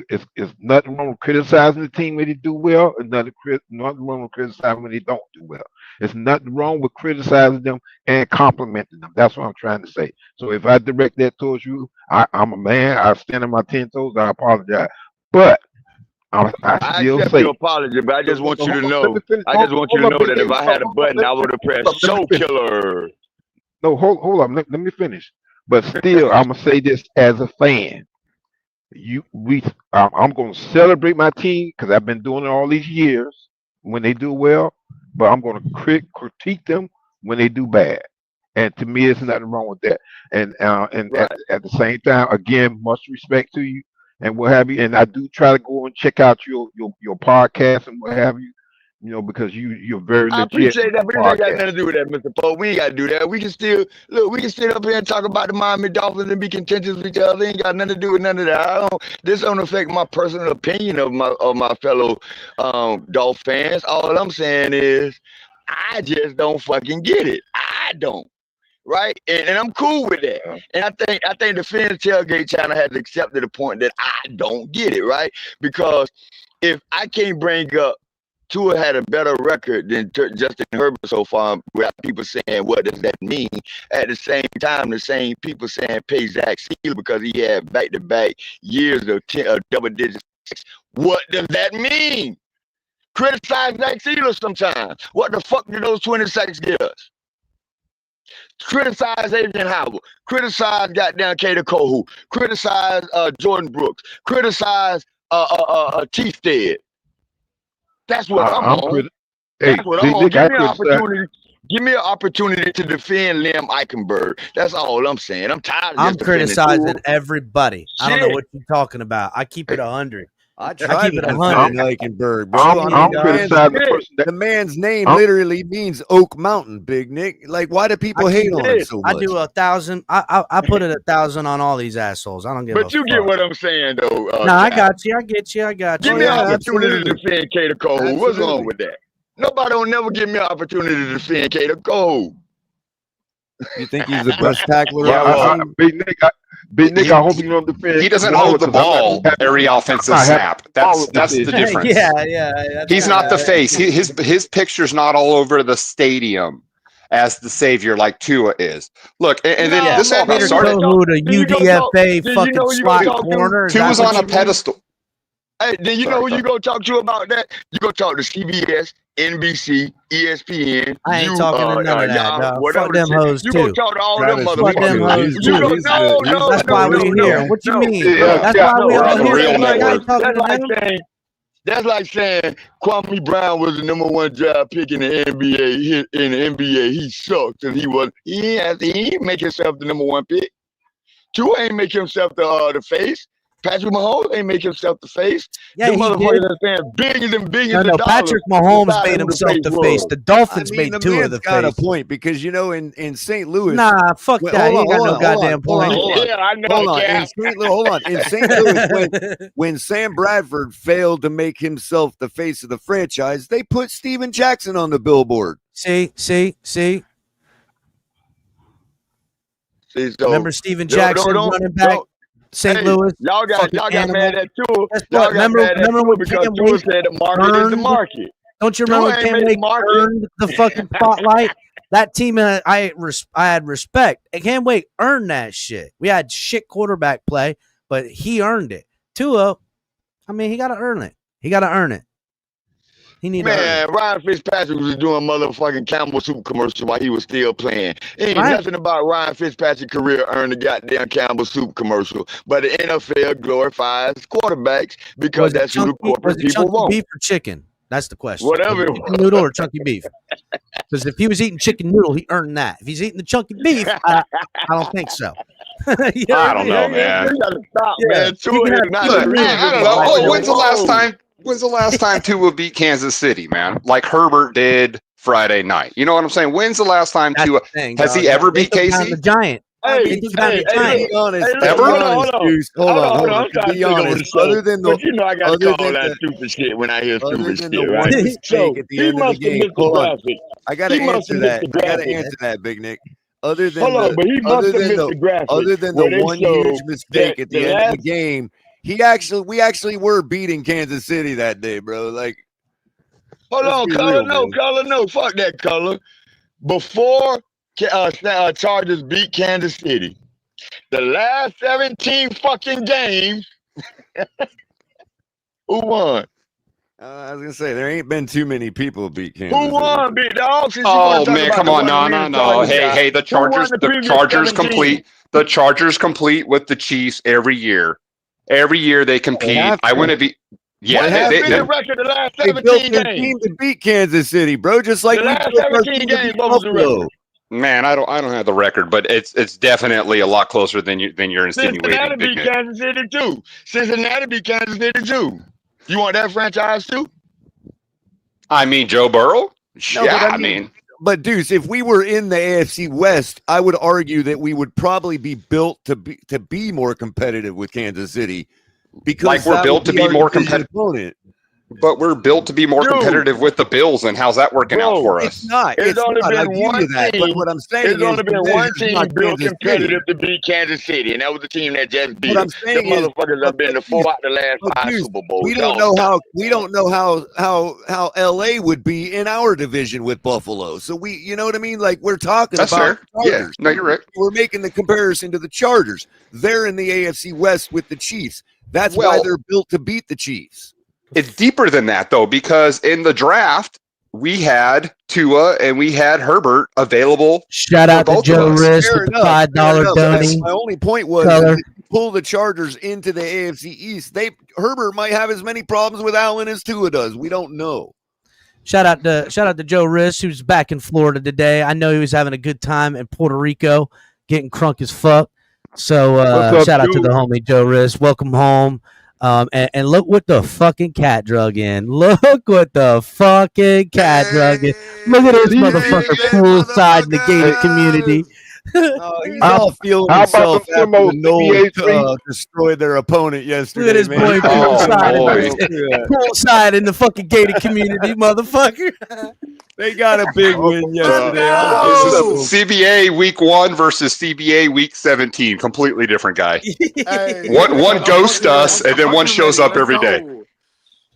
it's nothing wrong with criticizing the team when they do well, and nothing wrong with criticizing when they don't do well. There's nothing wrong with criticizing them and complimenting them. That's what I'm trying to say. So if I direct that towards you, I'm a man. I stand on my 10 toes. I apologize, but I still accept say your apology, but I just want you to know. I just want you to know that if I had a button, I would have pressed show killer. No, hold on. Let me finish. But still, I'm gonna say this as a fan. I'm gonna celebrate my team because I've been doing it all these years when they do well. But I'm gonna critique them when they do bad. And to me, there's nothing wrong with that. And at the same time, again, much respect to you and what have you. And I do try to go and check out your podcast and what have you. You know, because you're very legit. I appreciate that, but it ain't got nothing to do with that, Mr. Poe. We ain't got to do that. We can still we can sit up here and talk about the Miami Dolphins and be contentious with each other. It ain't got nothing to do with none of that. This don't affect my personal opinion of my fellow Dolph fans. All I'm saying is, I just don't fucking get it. I don't. Right, and I'm cool with that. And I think the Fins Tailgate channel has accepted the point that I don't get it. Right, because if I can't bring up Tua had a better record than Justin Herbert so far, without people saying, what does that mean? At the same time, the same people saying pay Zach Sealer because he had back-to-back years of double digits. What does that mean? Criticize Zach Sealer sometimes. What the fuck did those 20 sacks get us? Criticize Adrian Howard. Criticize goddamn Kato Kohu. Criticize Jordan Brooks. Criticize Teefstead. That's what I'm on. That's what I'm on. Give me an opportunity to defend Liam Eichenberg. That's all I'm saying. I'm tired of I'm criticizing everybody. Shit. I don't know what you're talking about. I keep it 100. I tried to defend Eichenberg, bro. I'm criticizing the person the man's name literally means Oak Mountain, Big Nick. Like, why do people hate on him so much? I do 1,000. I put it 1,000 on all these assholes. I don't give a fuck. But you get what I'm saying, though. No, I got you. I get you. Give me an opportunity to defend Kato Kohu. What's wrong with that? Nobody will never give me an opportunity to defend Kato Kohu. You think he's the best tackler? Big Nick, I hope you don't defend. He doesn't hold the ball every offensive snap. That's the difference. Yeah. He's not the face. His picture's not all over the stadium as the savior like Tua is. Look, and then this all got started. The UDFA fucking slot corner. Tua's on a pedestal. Hey, then you know who you gonna talk to about that? You gonna talk to CBS, NBC, ESPN. I ain't talking to none of that, dog. Whatever Fuck them the shit. hoes, You too. gonna talk to all them Travis, Fuck them motherfuckers. hoes, he's too. You don't know. That's why we here. What you mean? That's why we we're all on the here. real I network. ain't talking to them. That's like saying Kwame Brown was the #1 draft pick in the NBA. In the NBA, he sucked and he ain't make himself the #1 pick. Tua ain't make himself the face. Patrick Mahomes ain't make himself the face. Yeah, the he motherfuckers did. that spend billions and billions No, of dollars. Patrick Mahomes decided made who himself the was. face. The Dolphins made the Tua man's the got face. a point because in St. Louis. Nah, fuck Wait, that. He ain't got hold no on, goddamn point. Yeah, I know. Hold on. Cap. In St. Louis, hold on. In St. Louis, when Sam Bradford failed to make himself the face of the franchise, they put Steven Jackson on the billboard. See. See, so Remember Steven Jackson running back, St. Hey, Louis? y'all got mad at Tua. Guess Y'all what? got mad at Remember Tua when because Cam Tua Wake said the market is the earned- market. Don't you Tua remember ain't Cam made the Wake market. earned the fucking spotlight? That team, I had respect. And Cam Wake earned that shit. We had shit quarterback play, but he earned it. Tua, I mean, he got to earn it. He got to earn it. He need to earn it. Man, Ryan Fitzpatrick was doing motherfucking Campbell Soup commercial while he was still playing. Ain't Right. nothing about Ryan Fitzpatrick's career earned the goddamn Campbell Soup commercial. But the NFL glorifies quarterbacks because that's who the corporate people chunky want. beef or chicken? That's the question. Whatever it Chicken noodle or chunky beef? Because if he was eating chicken noodle, he earned that. If he's eating the chunky beef, I don't think so. You know I what don't know, man. You gotta stop, Yeah. man. Tua is not Look, the reason. I don't know. Oh, when's the last time Tua beat Kansas City, man? Like Herbert did Friday night. You know what I'm saying? When's the last time That's Tua the thing, has dog. he ever They beat took down Casey? the Giant. Hey, They took down the To Giant. be honest, Hey, to look, be hold honest, on. Deuce, hold on. I'm To trying be to think over honest, the show. other than But you know I gotta other call than that the- stupid shit when I hear other stupid than shit, the right? one mistake at the he end of the must have game. missed the Hold on, graphic. I gotta He must answer have that. missed the I gotta graphic. answer that, Big Nick. Other than Hold on, but he must have missed the graphic. other than where the they one showed huge mistake that at the end of the game, we actually were beating Kansas City that day, bro. Like, Hold let's on, be color, real, no, man. color, no, fuck that color. Before Chargers beat Kansas City, the last 17 fucking games, who won? I was gonna say there ain't been too many people beat Kansas Who City. won, big dog? Since you Oh want to talk man, about come the on, one no. reason Chargers got, Hey, the who won Chargers, the the previous Chargers 17? complete. The Chargers complete with the Chiefs every year. Every year they compete. have I to. wouldn't be. Yeah, What They has have been to. the record the last They built 17 their games? team to beat Kansas City, bro. Just like The we last built our 17 team to games, beat what was the Buffalo. record? man, I don't have the record, but it's definitely a lot closer than you're Cincinnati insinuating, Big beat Nick. Kansas City too. Cincinnati beat Kansas City too. You want that franchise too? I mean, Joe Burrow. No, Yeah, but I mean, But Deuce, if we were in the AFC West, I would argue that we would probably be built to be more competitive with Kansas City, because like we're that built would to be our more division competitive. opponent. But we're built to be more Dude. competitive with the Bills, and how's that working out Bro, for It's us? not. It's It's only not. I been give you one that. But team. what I'm saying There's is only been the one measure's team not built Kansas competitive City. to beat Kansas City, and that was the team that just beat What I'm them. The saying is, motherfuckers have been to 4 out the last but 5 Deuce, Super Bowls. we don't know how LA would be in our division with Buffalo. So you know what I mean? Like, we're talking That's about fair. the Yeah, Chargers. no, you're right. We're making the comparison to the Chargers. They're in the AFC West with the Chiefs. That's why Well- they're built to beat the Chiefs. It's deeper than that, though, because in the draft, we had Tua and we had Herbert available. Shout out to both of Joe us. Riss Fair with the enough, fair $5 enough. donation. My only point was, Color. if you pull the Chargers into the AFC East, Herbert might have as many problems with Allen as Tua does. We don't know. Shout out to Joe Riss, who's back in Florida today. I know he was having a good time in Puerto Rico, getting crunk as fuck. So What's up, shout out to dude? the homie Joe Riss. Welcome home. And look what the fucking cat drug in. Look what the fucking cat drug in. Look at this motherfucker poolside in the gated community. He's all feeling how about himself them after Timos, the Knowles CBA3? destroyed their opponent yesterday. Look at this man. boy Oh, poolside, boy. poolside in the fucking gated community, motherfucker. They got a big win yesterday. This is a CBA week 1 versus CBA week 17. Completely different guy. Hey, One I'm ghosts fucking us, ready. and then I'm one fucking shows ready. up every Let's day. go.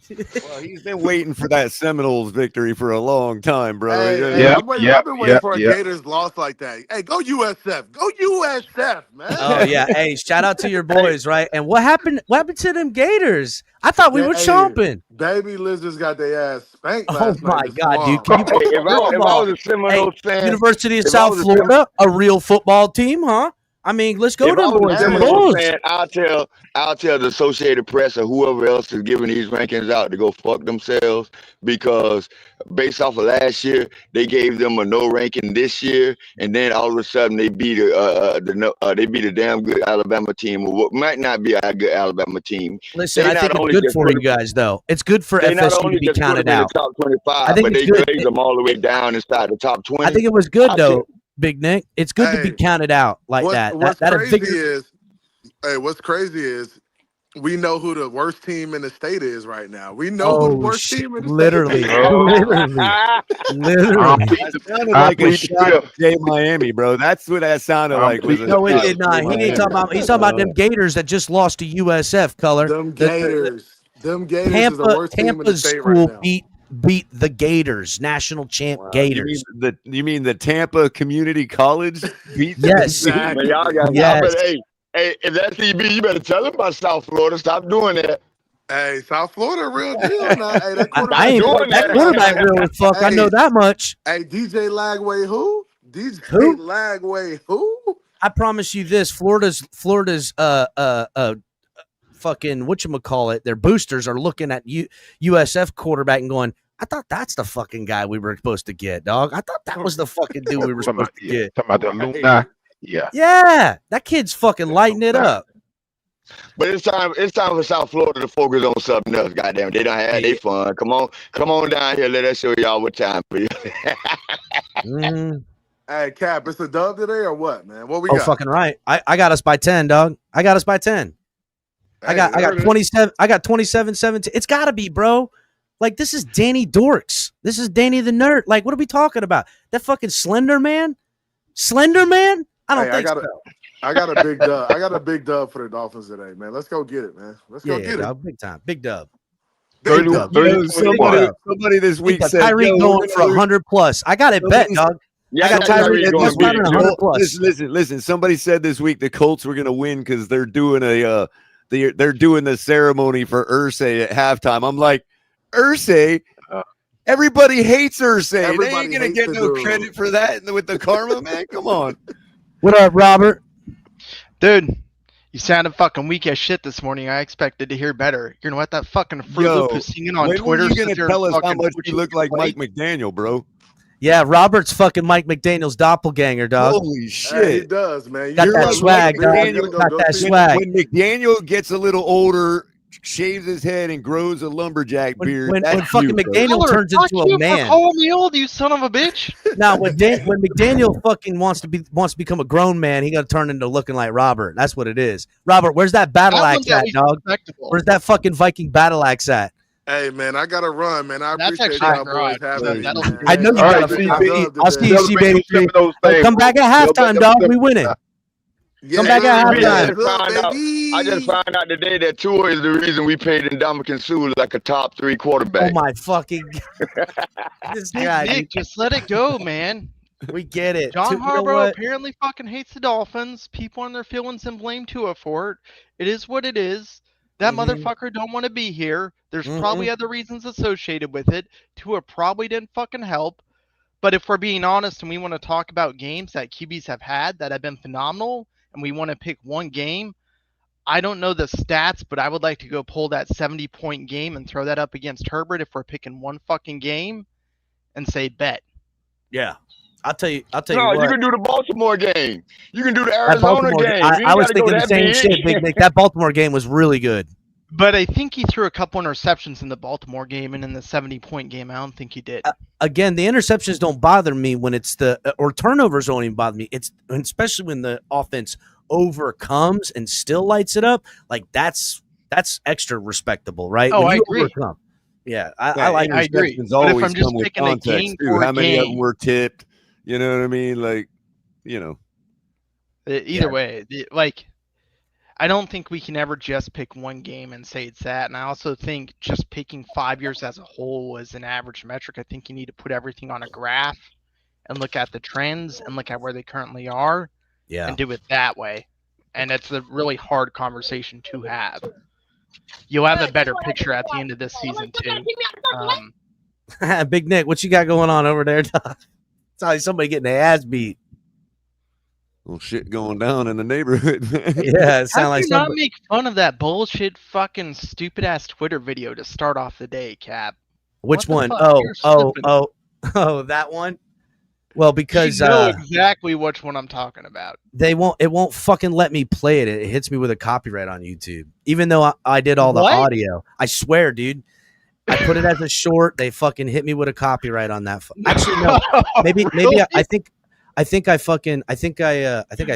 Well, he's been waiting for that Seminoles victory for a long time, brother. Hey, I've been waiting for a Gators loss like that. Hey, go USF. Go USF, man. Oh yeah. Hey, shout out to your boys, right? And what happened? What happened to them Gators? I thought we were chomping. Baby Lizards got their ass spanked Oh last my night. God, dude! Can you if I was a Seminoles fan, University of South Florida, a real football team, huh? I mean, let's go if to I was boys. a Seminoles fan, I'll tell the Associated Press or whoever else is giving these rankings out to go fuck themselves, because based off of last year, they gave them a no ranking this year, and then all of a sudden they beat a damn good Alabama team, or what might not be a good Alabama team. Listen, I think it's good for you guys, though. It's good for FSU to be counted out. The top 25, I think but it's they good. glazed them all the way down inside the top 20. I think it was good though, Big Nick. It's good to be counted out like that. What's crazy is we know who the worst team in the state is right now. We know who the worst team in the literally, state is. literally. That sounded like a shot at Jay Miami, bro. That's what that sounded like. No, it did not. He ain't talking about. He's talking about them Gators that just lost to USF. Color. Them Gators is the worst team in the Tampa's state school right now. beat the Gators, national champ Gators. You mean the Tampa Community College beat? Yes. Man, y'all got hey, if that's EB, you better tell him about South Florida. Stop doing that. Hey, South Florida, real deal now. Hey, that I ain't doing that. Quarterback real as fuck. I know that much. Hey, DJ Lagway, who? Who? Lagway, who? I promise you this: Florida's fucking whatchamacallit, their boosters are looking at USF quarterback and going, I thought that's the fucking guy we were supposed to get, dog. I thought that was the fucking dude we were supposed to get. Talking about the alumni. Yeah. Yeah. That kid's fucking lighting it up. But it's time for South Florida to focus on something else. Goddamn, they don't have their fun. Come on down here. Let us show y'all what time for you. Hey, Cap, it's a dub today or what, man? What we got? Oh, fucking right. I got us by 10, dog. I got us by 10. Hey, I got 27. I got 27-17. It's got to be, bro. Like, this is Danny Dorks. This is Danny the Nerd. Like, what are we talking about? That fucking Slender Man? Slender Man? I don't think so. I got a big dub. I got a big dub for the Dolphins today, man. Let's go get it, man. Let's go get it. Big time. Big dub. Big dub. Somebody this week said Tyreek going for 100 plus. I got it bet, dog. Yeah, I got Tyreek going for 100 plus. Listen. Somebody said this week the Colts were going to win because they're doing they're doing the ceremony for Irsay at halftime. I'm like, Irsay? Everybody hates Irsay. They ain't going to get no credit for that with the karma, man. Come on. What up, Robert? Dude, you sounded fucking weak as shit this morning. I expected to hear better. You know what? That fucking Fruit Loop who's singing on Twitter. When are you going to tell us how much you look like Mike McDaniel, bro? Yeah, Robert's fucking Mike McDaniel's doppelganger, dog. Holy shit. Hey, he does, man. Got that swag, dog. Got that swag. When McDaniel gets a little older, shaves his head and grows a lumberjack beard. When fucking McDaniel turns into a man. Call me old, you son of a bitch. Now, when McDaniel fucking wants to become a grown man, he got to turn into looking like Robert. That's what it is. Robert, where's that battle axe at, dog? Where's that fucking Viking battle axe at? Hey, man, I got to run, man. I appreciate y'all boys having me. I know you got to. I'll see you, baby. Come back at halftime, dog. We winning. Come back at halftime. I just found out today that Tua is the reason we paid Ndamukong Suh like a top 3 quarterback. Oh, my fucking this guy. Nick, just let it go, man. We get it. John Harbaugh apparently fucking hates the Dolphins. People on their feelings and blame Tua for it. It is what it is. That motherfucker don't want to be here. There's probably other reasons associated with it. Tua probably didn't fucking help. But if we're being honest and we want to talk about games that QBs have had that have been phenomenal, and we want to pick one game, I don't know the stats, but I would like to go pull that 70-point game and throw that up against Herbert if we're picking one fucking game and say bet. Yeah. I'll tell you what. You can do the Baltimore game. You can do the Arizona game. I was thinking the same shit, Big Nick. That Baltimore game was really good. But I think he threw a couple interceptions in the Baltimore game, and in the 70-point game, I don't think he did. Again, the interceptions don't bother me when it's or turnovers don't even bother me. It's especially when the offense overcomes and still lights it up. Like that's extra respectable, right? Oh, when I you agree. Overcome. Yeah, I like. I agree. But if I'm just picking a game too. How many of them were tipped? You know what I mean? Like, Either way, like, I don't think we can ever just pick one game and say it's that. And I also think just picking 5 years as a whole is an average metric. I think you need to put everything on a graph and look at the trends and look at where they currently are and do it that way. And it's a really hard conversation to have. You'll have a better picture at the end of this season, too. Big Nick, what you got going on over there? It's like somebody getting their ass beat. Well, shit going down in the neighborhood, man. Yeah, it sounds like not make fun of that bullshit fucking stupid ass Twitter video to start off the day, Cap. Which one? Oh, that one. Well, because you know exactly which one I'm talking about. It won't fucking let me play it. It hits me with a copyright on YouTube, even though I did all the audio. I swear, dude. I put it as a short. They fucking hit me with a copyright on that. Actually, no. Maybe I think I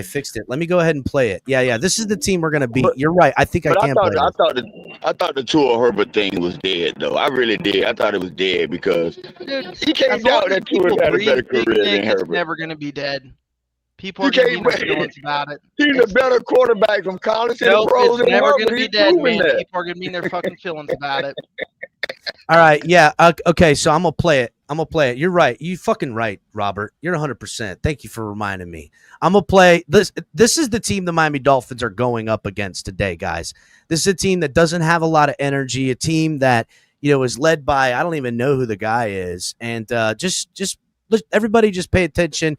fixed it. Let me go ahead and play it. Yeah. This is the team we're gonna beat. You're right. I think I can play it. I thought the Tua Herbert thing was dead, though. I really did. I thought it was dead because he came down that Tua had a better career than Herbert. It's never gonna be dead. People are gonna be feelings about it. He's a better quarterback from college and nope, pros. It's never gonna be dead, man. People are gonna be in their fucking feelings about it. All right, yeah, okay. So I'm gonna play it. You're right. You fucking right, Robert. You're 100%. Thank you for reminding me. I'm gonna play this. This is the team the Miami Dolphins are going up against today, guys. This is a team that doesn't have a lot of energy. A team that is led by I don't even know who the guy is. And just everybody, just pay attention.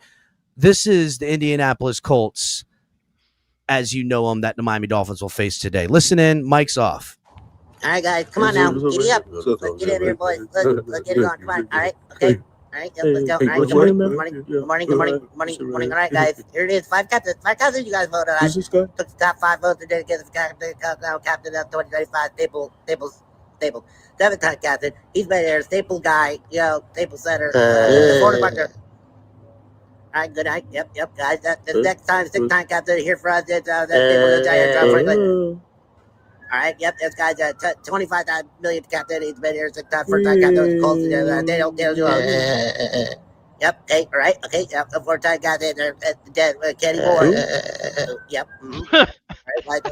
This is the Indianapolis Colts, as you know them, that the Miami Dolphins will face today. Listen in. Mic's off. All right, guys, come on now. Giddy up. Let's get in here, boys. Let's get it going. Come on. All right, okay. All right, let's go. All right, good morning. All right, guys, here it is. Five captains. You guys voted on. Took the top 5 votes today to get this captain of 2035. Staple. 7-time captain. He's been there. Staple guy. Staple center. Quarterback. All right, good night. Yep, guys. The next time, 6-time captain here for us. It's Staple, John Franklin. All right, yep, this guy's a 25 million captain. He's been here 6 times, 4-time captain. Colts. They don't do it. Yep, okay, all right, okay, yep, a 4-time captain. Dead, Kenny Moore. Yep. All right,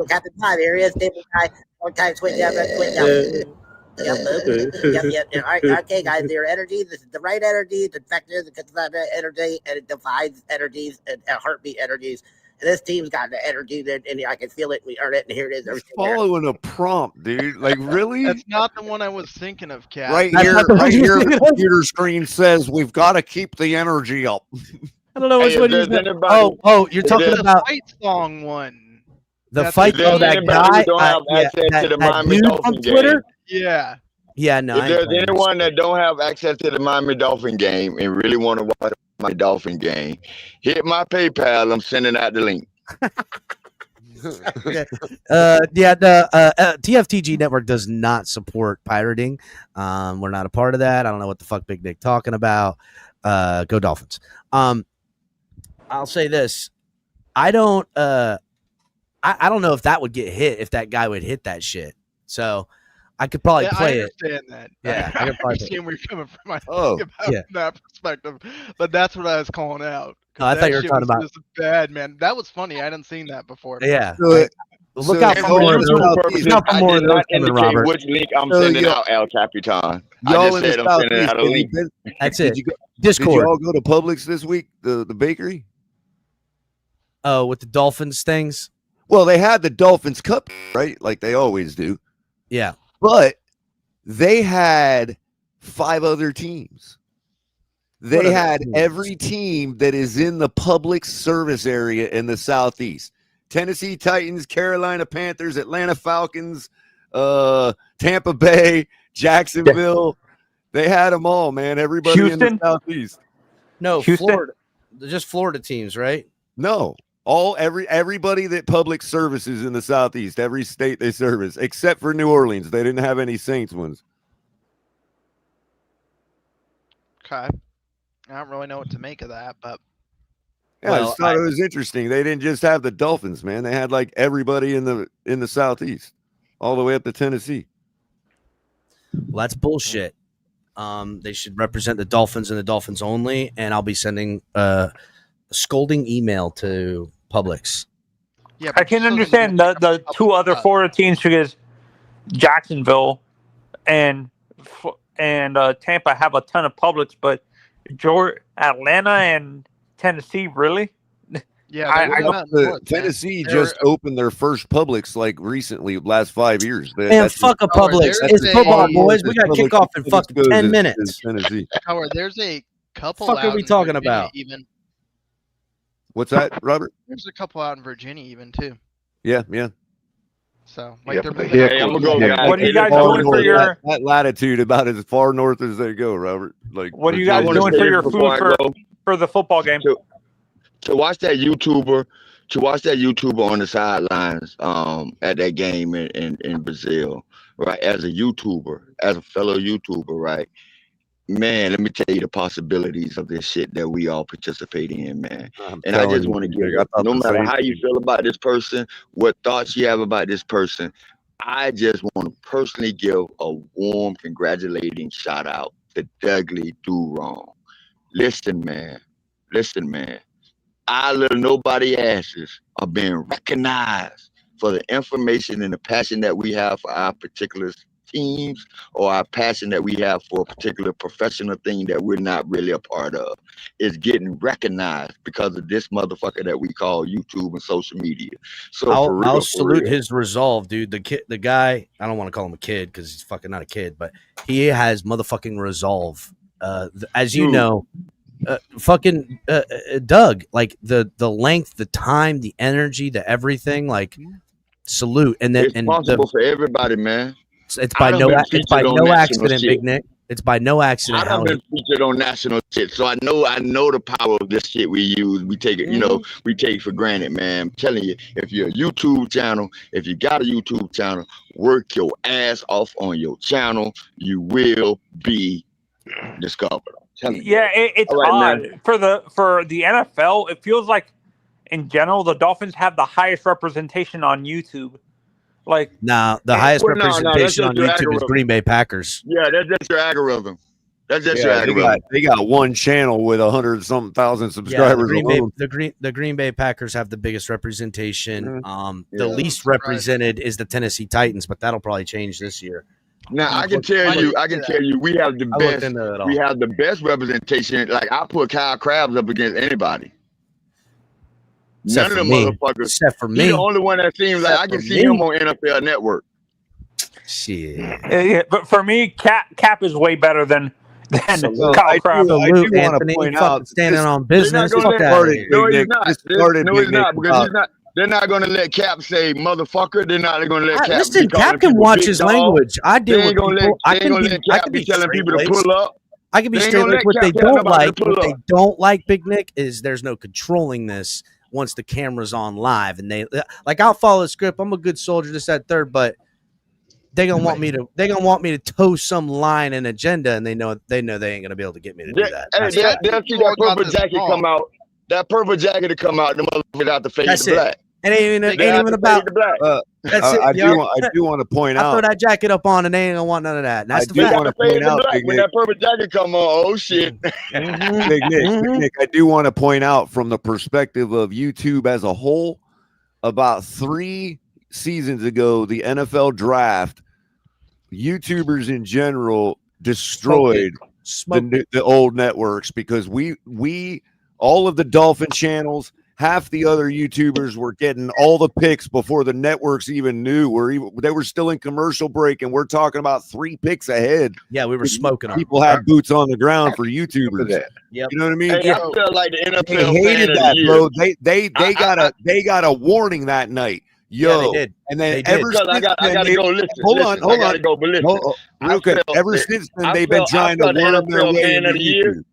captain 5. Here he is, stable guy. 4-time switch up. Yep. All right, okay, guys. Your energy. This is the right energy. It's effective. It's energy, and it divides energies and heartbeat energies. And this team's got the energy, and I can feel it. We earned it, and here it is. You're following a prompt, dude. Like, really? That's not the one I was thinking of, Cap. Right here, the computer screen says we've got to keep the energy up. I don't know which one you're talking about. Oh, you're talking about the fight song one. The fight song, that guy that dude from Twitter? Yeah. Yeah, no. If there's anyone that don't have access to the Miami Dolphin game and really want to watch my Dolphin game, hit my PayPal. I'm sending out the link. The TFTG network does not support pirating. We're not a part of that. I don't know what the fuck Big Nick talking about. Go Dolphins. I'll say this. I don't know if that would get hit, if that guy would hit that shit. So I could probably play it. I understand that. Yeah, I understand where you're coming from. That perspective, but that's what I was calling out. No, I thought you were talking about bad, man. That was funny. I hadn't seen that before. Yeah. Look out for more of those coming, Robert. Which link I'm sending out, El Capitan? I just said I'm sending out a link. That's it. Discord. Did you all go to Publix this week, the bakery? Oh, with the Dolphins things? Well, they had the Dolphins Cup, right? Like they always do. Yeah. But they had 5 other teams. They had every team that is in the public service area in the Southeast. Tennessee Titans, Carolina Panthers, Atlanta Falcons, Tampa Bay, Jacksonville. They had them all, man. Everybody in the Southeast. No, Florida. Just Florida teams, right? No. Everybody that public services in the Southeast, every state they service, except for New Orleans. They didn't have any Saints ones. Okay. I don't really know what to make of that, but yeah, I just thought it was interesting. They didn't just have the Dolphins, man. They had like everybody in the Southeast, all the way up to Tennessee. Well, that's bullshit. They should represent the Dolphins and the Dolphins only, and I'll be sending a scolding email to Publix. Yeah, I can understand the two other Florida teams because Jacksonville and Tampa have a ton of Publix, but Atlanta and Tennessee, really? Yeah, I don't. Tennessee just opened their first Publix like recently, last 5 years. Man, fuck a Publix. It's football, boys. We got kickoff in fucking 10 minutes. Tennessee. Howard, there's a couple. Fuck are we talking about? Even what's that, Robert? There's a couple out in Virginia, even too. Yeah. So, like, they're moving. Hey, I'm gonna go, guys. What are you guys doing for your that latitude? About as far north as they go, Robert. Like, what are you guys doing for your food for the football game? To watch that YouTuber, on the sidelines, at that game in Brazil, right? As a YouTuber, as a fellow YouTuber, right? Man, let me tell you the possibilities of this shit that we all participate in, man. And I just want to give, no matter how you feel about this person, what thoughts you have about this person, I just want to personally give a warm congratulating shout out to Dougley Do Wrong. Listen, man. Our little nobody asses are being recognized for the information and the passion that we have for our particular teams, or our passion that we have for a particular professional thing that we're not really a part of. Is getting recognized because of this motherfucker that we call YouTube and social media. So I'll salute his resolve, dude. The guy, I don't want to call him a kid because he's fucking not a kid, but he has motherfucking resolve. As you know, Doug, like the length, the time, the energy, the everything, like salute. And then it's possible for everybody, man. It's by no accident, Big Nick. It's by no accident. I've been featured on national shit, so I know the power of this shit we use. We take it, we take it for granted, man. I'm telling you, if you're a YouTube channel, if you got a YouTube channel, work your ass off on your channel. You will be discovered. Yeah, it's odd man. for the NFL. It feels like, in general, the Dolphins have the highest representation on YouTube. Like, the highest representation on YouTube is Green Bay Packers. Yeah, that's just your algorithm. That's just your algorithm. They got one channel with 100-something thousand subscribers. The Green Bay Packers have the biggest representation. The least represented is the Tennessee Titans, but that'll probably change this year. Now I can tell you, we have the best. We have the best representation. Like, I put Kyle Krabs up against anybody. None of them motherfuckers. Except for me. He's the only one that seems like I can see him on NFL Network. Shit. Yeah, but for me, Cap is way better than Kyle Krabs. Salute, Anthony. Point out, standing on business. No, he's not. Because they're not going to let Cap say motherfucker. They're not going to let Cap. Listen, Cap can watch his language. I deal with people. I can be telling people to pull up. I can be straight like what they don't like. What they don't like, Big Nick, is there's no controlling this. Once the camera's on live, and they like, I'll follow the script. I'm a good soldier, this, that, third, but they're gonna want me to toe some line and agenda, and they know they ain't gonna be able to get me to do that. They'll see that purple jacket come out. That purple jacket to come out, the motherfucker without the fade to black. It ain't even about that's it. I do want to point out. I throw that jacket up on, and they ain't gonna want none of that. And that's the fact. Want to point out, when that purple jacket come on, oh shit. Big Nick, I do want to point out from the perspective of YouTube as a whole. About 3 seasons ago, the NFL draft, YouTubers in general destroyed the old networks because we all of the Dolphin channels. Half the other YouTubers were getting all the picks before the networks even knew. They were still in commercial break, and we're talking about 3 picks ahead. Yeah, we were smoking. People had boots on the ground for YouTubers. Yep. You know what I mean? Hey, I feel like the NFL they hated that, bro. They got a warning that night. Yo, yeah, they did. And then ever since I gotta go listen. Hold on. Okay. Ever since then, they've been trying to worm their way into YouTube.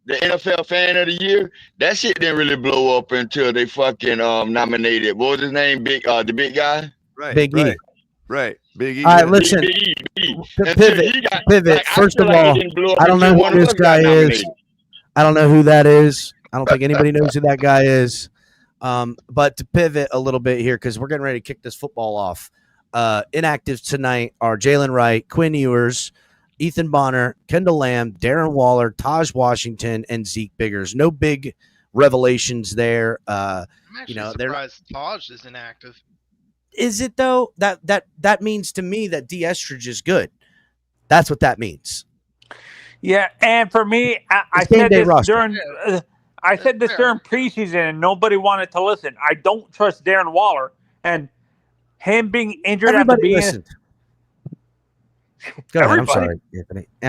The NFL Fan of the Year, that shit didn't really blow up until they fucking nominated. What was his name? The big guy? Right. Big E. Right. Big E. All right, listen. Big E. Pivot. Like, First of all, I don't know who this guy is. I don't know who that is. I don't think anybody knows who that guy is. But to pivot a little bit here, because we're getting ready to kick this football off. Inactive tonight are Jalen Wright, Quinn Ewers, Ethan Bonner, Kendall Lamb, Darren Waller, Taj Washington, and Zeke Biggers. No big revelations there. I'm actually they're surprised Taj is inactive. Is it though? That means to me that de-estrage is good. That's what that means. Yeah, and for me, I It's game said day this roster. during during preseason, and nobody wanted to listen. I don't trust Darren Waller, and him being injured at the Everybody beginning. listened. Go ahead. I'm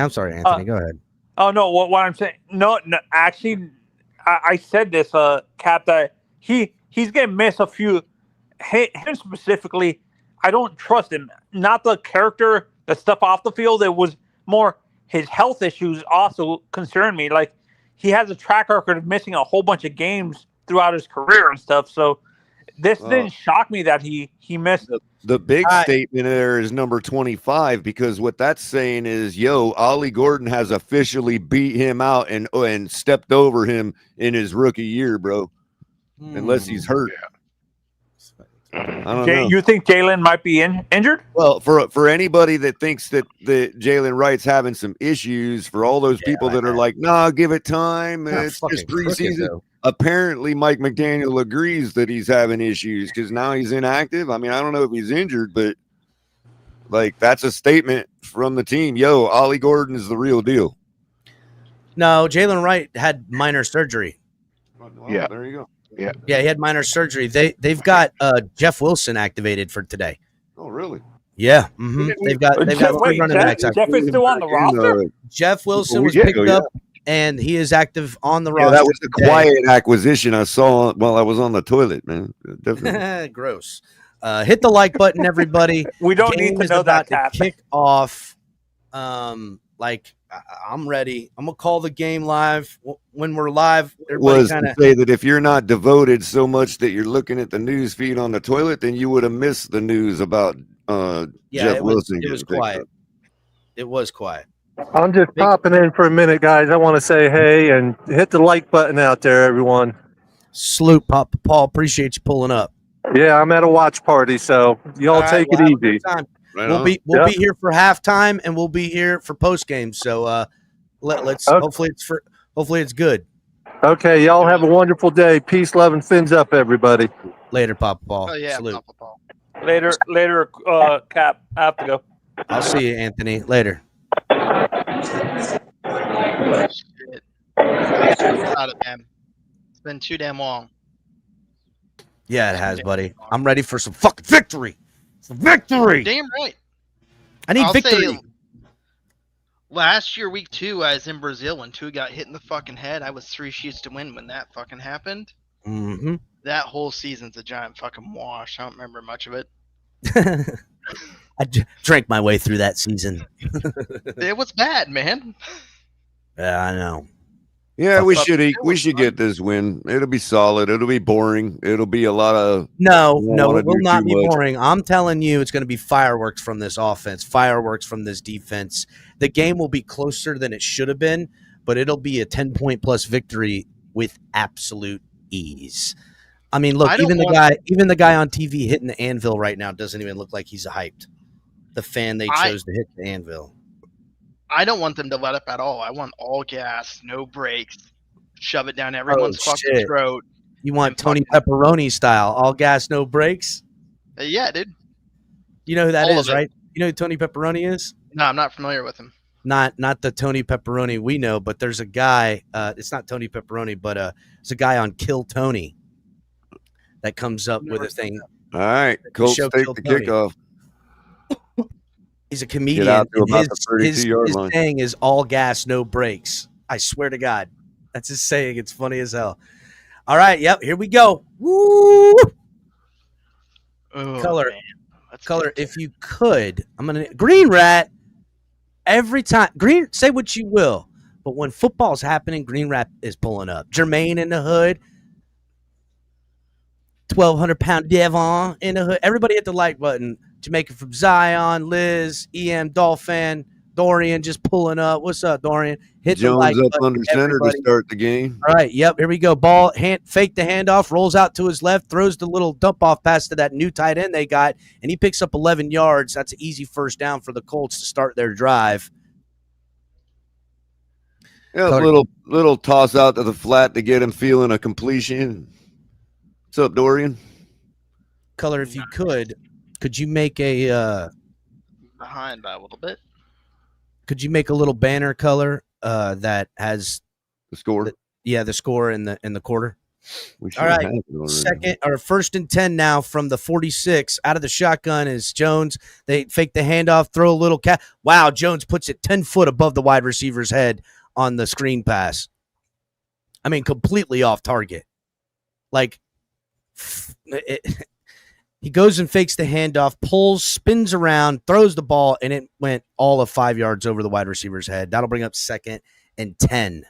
sorry, Anthony. Go ahead. Oh no, what I'm saying? No, actually, I said this, Cap, that he's gonna miss a few. Him specifically, I don't trust him. Not the character, the stuff off the field. It was more his health issues also concern me. Like, he has a track record of missing a whole bunch of games throughout his career and stuff. So this didn't shock me that he missed. The big statement there is number 25, because what that's saying is, Ollie Gordon has officially beat him out and stepped over him in his rookie year, bro. Unless he's hurt. I don't know. You think Jalen might be injured? Well, for anybody that thinks that Jalen Wright's having some issues, for all those people that are like, nah, give it time. It's just preseason. Apparently, Mike McDaniel agrees that he's having issues because now he's inactive. I mean, I don't know if he's injured, but like, that's a statement from the team. Ollie Gordon is the real deal. No, Jalen Wright had minor surgery. Yeah, there you go. Yeah, he had minor surgery. They've got Jeff Wilson activated for today. Oh, really? Yeah. Mm-hmm. They've got three running backs. Jeff is still on the roster? Jeff Wilson was picked up, and he is active on the roster. That was the quiet acquisition I saw while I was on the toilet, man. Definitely. Gross. Hit the like button, everybody. We don't need to know that. To kick off. I'm ready. I'm gonna call the game live when we're live. Was to say that if you're not devoted so much that you're looking at the news feed on the toilet, then you would have missed the news about Jeff Wilson. It was quiet. It was quiet. I'm just popping in for a minute, guys. I want to say hey and hit the like button out there, everyone. Salute, Papa Paul. Appreciate you pulling up. Yeah, I'm at a watch party, so y'all take it easy. We'll be here for halftime, and we'll be here for postgame. So let's hopefully it's good. Okay, y'all have a wonderful day. Peace, love, and fins up, everybody. Later, Papa Paul. Oh yeah, Salute. Papa Paul. Later, Cap. I have to go. I'll see you, Anthony. Later. Shit. Out of them. It's been too damn long. Yeah, it has, buddy. I'm ready for some fucking victory. Some victory. Damn right. I need victory. Say, last year, week 2, I was in Brazil when Tua got hit in the fucking head. I was 3 sheets to win when that fucking happened. Mm-hmm. That whole season's a giant fucking wash. I don't remember much of it. I drank my way through that season. It was bad, man. Yeah, I know. Yeah, we should get this win. It'll be solid. It'll be boring. It'll be a lot of no, it will not be boring. I'm telling you, it's going to be fireworks from this offense, fireworks from this defense. The game will be closer than it should have been, but it'll be a 10-point plus victory with absolute ease. I mean, look, even the guy on TV hitting the anvil right now doesn't even look like he's hyped. The fan they chose to hit the anvil. I don't want them to let up at all. I want all gas, no brakes, shove it down everyone's fucking throat. You want Tony Pepperoni style, all gas, no brakes? Yeah, dude. You know who that is, right? You know who Tony Pepperoni is? No, I'm not familiar with him. Not the Tony Pepperoni we know, but there's a guy. It's not Tony Pepperoni, but there's a guy on Kill Tony that comes up with a thing. All right, Colts take the kickoff. He's a comedian. Get out to about his, the 32-yard line. His saying is all gas, no brakes. I swear to God. That's his saying. It's funny as hell. All right. Yep. Here we go. Woo! Oh, Color. If you could, I'm going to. Green Rat. Every time. Green, say what you will. But when football's happening, Green Rat is pulling up. Jermaine in the hood. 1,200-pound Devon in the hood. Everybody hit the like button. Jamaican from Zion, Liz, EM, Dolphin, Dorian just pulling up. What's up, Dorian? Hit Jones the like up button, under center everybody. to start the game. All right, yep, here we go. Ball, fake the handoff, rolls out to his left, throws the little dump-off pass to that new tight end they got, and he picks up 11 yards. That's an easy first down for the Colts to start their drive. Yeah, Color, little toss out to the flat to get him feeling a completion. What's up, Dorian? Color, if you could you make a Behind by a little bit. could you make a little banner color that has the score? The score in the quarter. We All right, second or 1st and 10 now from the 46. Out of the shotgun is Jones. They fake the handoff, throw a little cat. Wow, Jones puts it 10 foot above the wide receiver's head on the screen pass. I mean, completely off target. Like, he goes and fakes the handoff, pulls, spins around, throws the ball, and it went all of 5 yards over the wide receiver's head. That'll bring up 2nd and 10.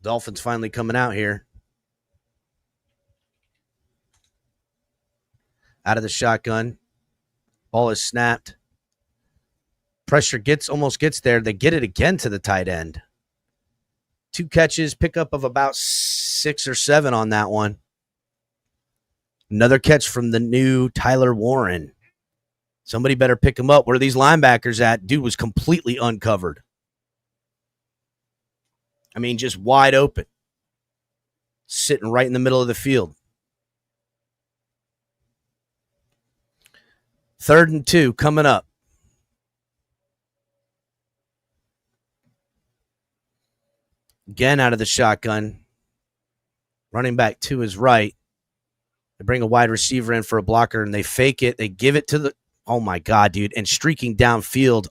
Dolphins finally coming out here. Out of the shotgun. Ball is snapped. Pressure almost gets there. They get it again to the tight end. 2 catches, pickup of about 6 or 7 on that one. Another catch from the new Tyler Warren. Somebody better pick him up. Where are these linebackers at? Dude was completely uncovered. I mean, just wide open. Sitting right in the middle of the field. 3rd and 2 coming up. Again out of the shotgun. Running back to his right. They bring a wide receiver in for a blocker, and they fake it. They give it to the – oh, my God, dude. And streaking downfield.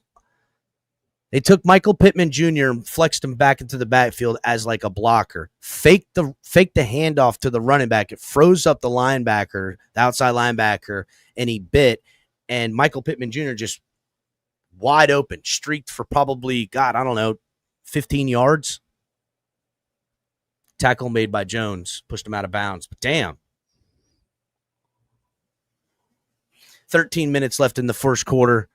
They took Michael Pittman Jr. and flexed him back into the backfield as like a blocker. Faked the handoff to the running back. It froze up the linebacker, the outside linebacker, and he bit. And Michael Pittman Jr. just wide open, streaked for probably, God, I don't know, 15 yards. Tackle made by Jones. Pushed him out of bounds. But damn. 13 minutes left in the first quarter.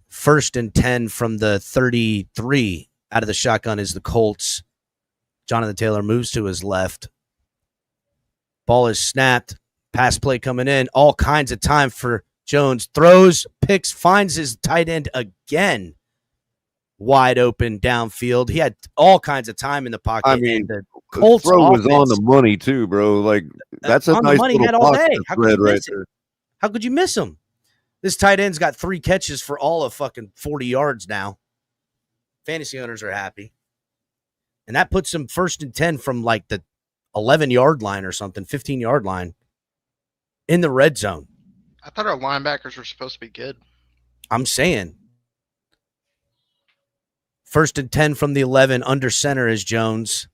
1st and 10 from the 33. Out of the shotgun is the Colts. Jonathan Taylor moves to his left. Ball is snapped. Pass play coming in. All kinds of time for Jones. Throws, picks, finds his tight end again. Wide open downfield. He had all kinds of time in the pocket. I mean, the Colts throw was on the money too, bro. Like that's a nice little all day. How could you miss it? How could you miss him? This tight end's got 3 catches for all of fucking 40 yards now. Fantasy owners are happy. And that puts him 1st and 10 from like the 11-yard line or something, 15-yard line in the red zone. I thought our linebackers were supposed to be good. I'm saying. 1st and 10 from the 11. Under center is Jones.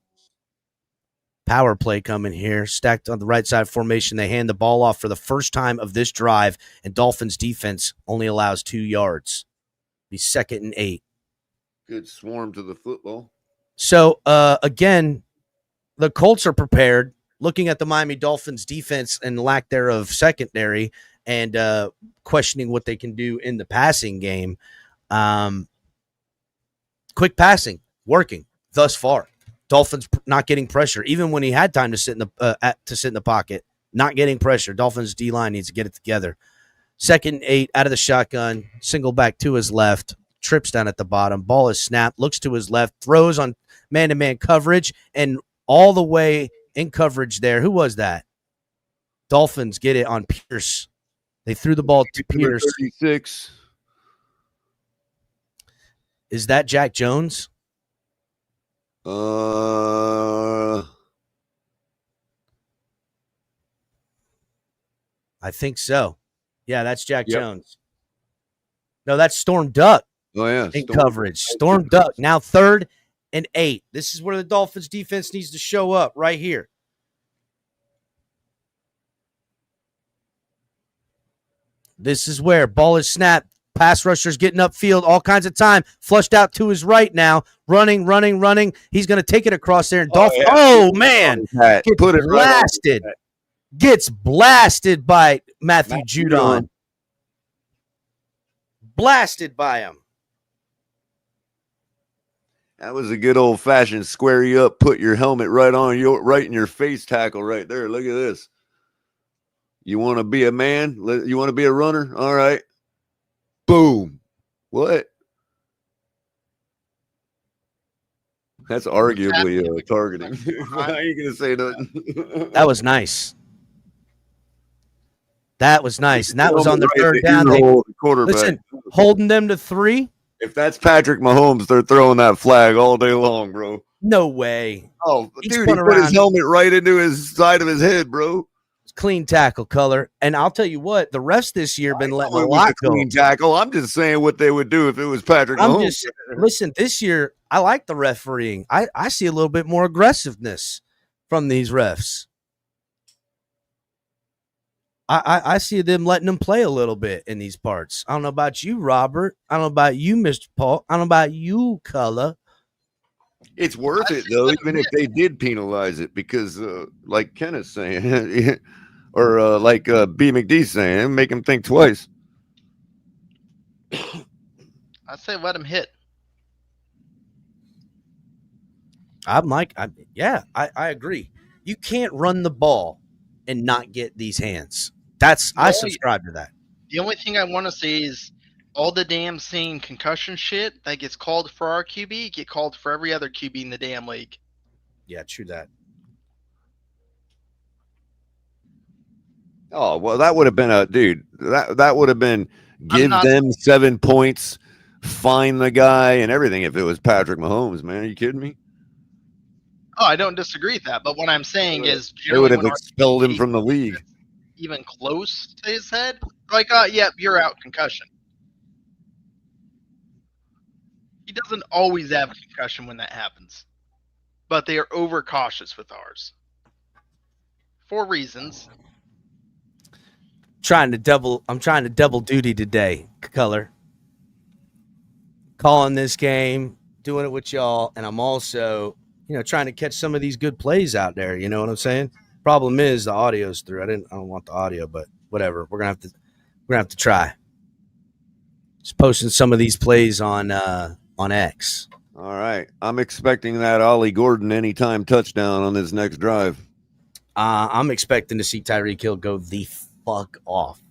Power play coming here. Stacked on the right side formation. They hand the ball off for the first time of this drive, and Dolphins defense only allows 2 yards. Be 2nd and 8. Good swarm to the football. So, again, the Colts are prepared, looking at the Miami Dolphins defense and lack thereof secondary and questioning what they can do in the passing game. Quick passing, working thus far. Dolphins not getting pressure, even when he had time to sit in the pocket. Not getting pressure. Dolphins D-line needs to get it together. 2nd and 8 out of the shotgun. Single back to his left. Trips down at the bottom. Ball is snapped. Looks to his left. Throws on man-to-man coverage. And all the way in coverage there. Who was that? Dolphins get it on Pierce. They threw the ball to Pierce. 36. Is that Jack Jones? I think so. Yeah, that's Jack Jones. No, that's Storm Duck. Oh, yeah. In coverage. Storm Duck. Now 3rd and 8. This is where the Dolphins defense needs to show up right here. This is where ball is snapped. Pass rushers getting upfield, all kinds of time. Flushed out to his right now. Running. He's going to take it across there. And man. Gets blasted. Gets blasted by Matthew Judon. Blasted by him. That was a good old-fashioned square you up, put your helmet right in your face tackle right there. Look at this. You want to be a man? You want to be a runner? All right. Boom. What? That's arguably targeting. I ain't gonna say nothing. That was nice. That was nice, and that was on the third down. Listen, holding them to 3. If that's Patrick Mahomes, they're throwing that flag all day long, bro. No way. Oh, dude, he put his helmet right into his side of his head, bro. Clean tackle, Color. And I'll tell you what, the refs this year have been letting a lot go. Clean tackle. I'm just saying what they would do if it was Patrick Mahomes. Listen, this year, I like the refereeing. I see a little bit more aggressiveness from these refs. I see them letting them play a little bit in these parts. I don't know about you, Robert. I don't know about you, Mr. Paul. I don't know about you, Color. It's worth it, though, even if they did penalize it, because like Kenneth's saying, or like B. McDee's saying, make him think twice. I say let him hit. I agree. You can't run the ball and not get these hands. I subscribe to that. The only thing I want to say is all the damn same concussion shit that gets called for our QB get called for every other QB in the damn league. Yeah, true that. Oh, well, that would have been that would have been them 7 points, fine the guy and everything if it was Patrick Mahomes, man. Are you kidding me? Oh, I don't disagree with that. But what I'm saying is they would have expelled him from the league. Even close to his head? Like, yep, you're out, concussion. He doesn't always have a concussion when that happens. But they are overcautious with ours. For reasons. I'm trying to double duty today, Color. Calling this game, doing it with y'all, and I'm also, trying to catch some of these good plays out there. You know what I'm saying? Problem is the audio's through. I don't want the audio, but whatever. We're gonna have to try. Just posting some of these plays on X. All right. I'm expecting that Ollie Gordon anytime touchdown on this next drive. I'm expecting to see Tyreek Hill go the fuck off,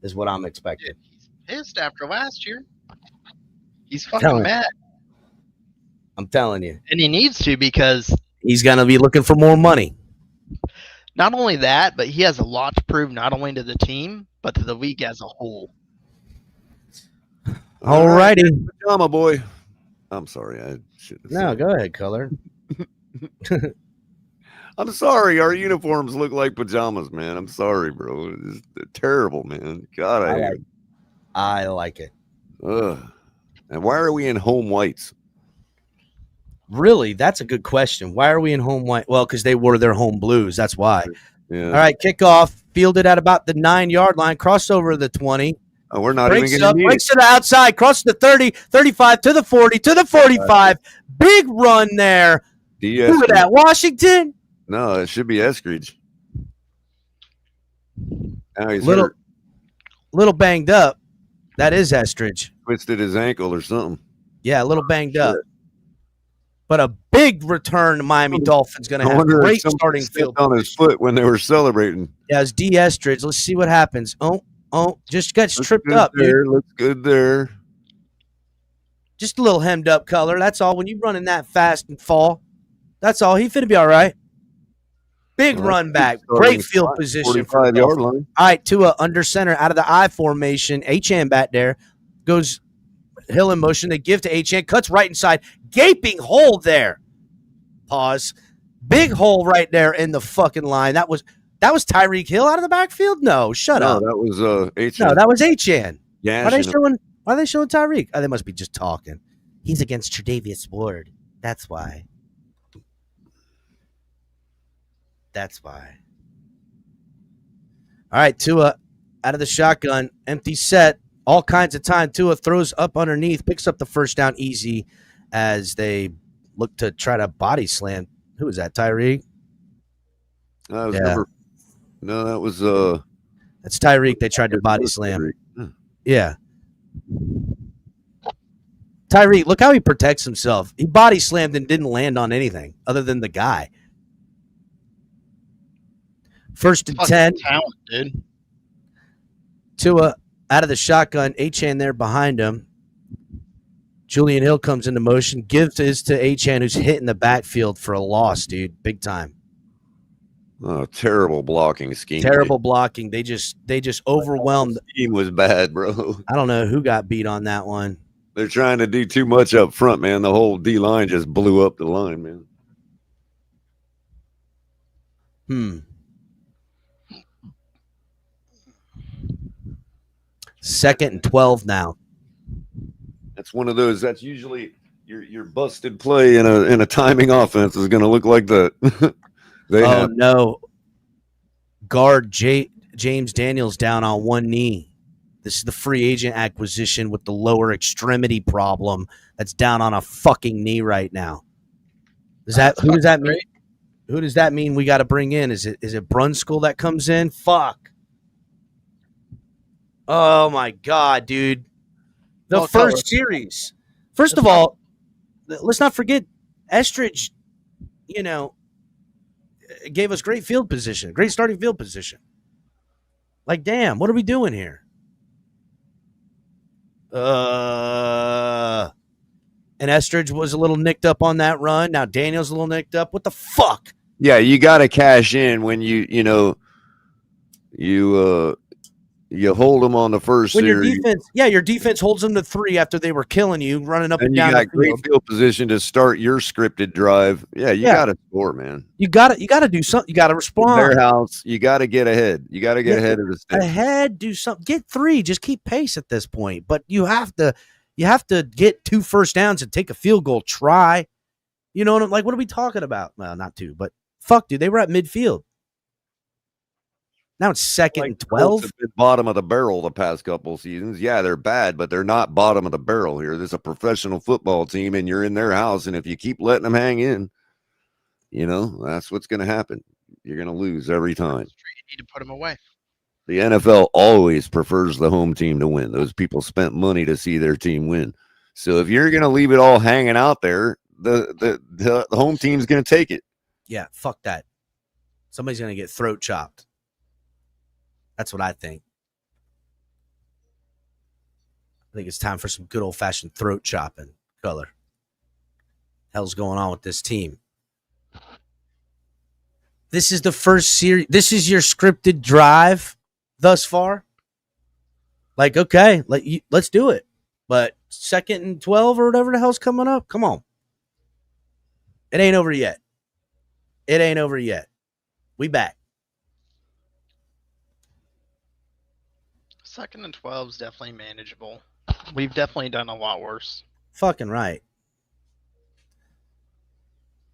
is what I'm expecting. He's pissed after last year. He's fucking mad. I'm telling you. And he needs to, because he's going to be looking for more money. Not only that, but he has a lot to prove, not only to the team, but to the league as a whole. All righty. Pajama boy. I'm sorry. I should have No, go ahead, Color. I'm sorry. Our uniforms look like pajamas, man. I'm sorry, bro. It's terrible, man. God, I like it. Ugh. And why are we in home whites? Really? That's a good question. Why are we in home white? Well, because they wore their home blues. That's why. Yeah. All right, kickoff. Fielded at about the 9-yard line. Crossover the 20. Oh, we're not breaks even going to need breaks to the outside. Crosses the 30, 35, to the 40, to the 45. Big run there. Who was that? Washington? No, it should be Eskridge. Now he's little banged up. That is Eskridge. Twisted his ankle or something. Yeah, a little banged up. But a big return to Miami Dolphins going to have great starting field on his foot when they were celebrating. Yeah, it's D. Estridge. Let's see what happens. Oh, just got tripped up, dude. Looks good there. Just a little hemmed up, Color. That's all. When you running that fast and fall, that's all. He finna be all right. Big run back. Great field position. 45-yard line. All right, Tua under center out of the I formation. Achane back there. Goes Hill in motion. They give to Achane. Cuts right inside. Gaping hole there. Pause. Big hole right there in the fucking line. That was Tyreek Hill out of the backfield? No, shut up. No, that was Achane. No, that was Achane. Yeah. Why are they showing Tyreek? Oh, they must be just talking. He's against Tre'Davious Ward. That's why. All right, Tua out of the shotgun. Empty set. All kinds of time. Tua throws up underneath. Picks up the first down easy as they look to try to body slam. Who was that, Tyreek? That was that was that's Tyreek. They tried to body slam. Yeah. Tyreek, look how he protects himself. He body slammed and didn't land on anything other than the guy. First and 10. Talent, dude. Tua Out of the shotgun, Achane there behind him. Julian Hill comes into motion, gives his to Achane, who's hitting the backfield for a loss, dude. Big time. Oh, terrible blocking scheme. Terrible blocking. They just overwhelmed. The scheme was bad, bro. I don't know who got beat on that one. They're trying to do too much up front, man. The whole D line just blew up the line, man. Second and 12 now. That's one of those. That's usually your busted play in a timing offense is going to look like that. No. Guard James Daniels down on one knee. This is the free agent acquisition with the lower extremity problem that's down on a fucking knee right now. Who does that mean? Who does that mean we got to bring in? Is it Brunskill that comes in? Fuck. Oh my God, dude. The first series. First of all, let's not forget Estridge, gave us great field position, great starting field position. Like, damn, what are we doing here? And Estridge was a little nicked up on that run. Now Daniel's a little nicked up. What the fuck? Yeah, you got to cash in when you hold them on the first when series. Your defense holds them to 3 after they were killing you, running up and down. You got great field position to start your scripted drive. Yeah, you got to score, man. You got to do something. You got to respond. Their house. You got to get ahead. You got to get ahead of the state. Ahead, do something. Get 3. Just keep pace at this point. But you have to get 2 first downs and take a field goal. Try. You know what I'm like? What are we talking about? Well, not 2, but fuck, dude. They were at midfield. Now it's second and 12. Bottom of the barrel the past couple seasons. Yeah, they're bad, but they're not bottom of the barrel here. This is a professional football team, and you're in their house. And if you keep letting them hang in, that's what's going to happen. You're going to lose every time. You need to put them away. The NFL always prefers the home team to win. Those people spent money to see their team win. So if you're going to leave it all hanging out there, the home team's going to take it. Yeah, fuck that. Somebody's going to get throat chopped. That's what I think. I think it's time for some good old-fashioned throat chopping. Color. Hell's going on with this team? This is the first series. This is your scripted drive thus far. Like, okay, let's do it. But second and 12 or whatever the hell's coming up, come on. It ain't over yet. It ain't over yet. We back. Second and 12 is definitely manageable. We've definitely done a lot worse. Fucking right.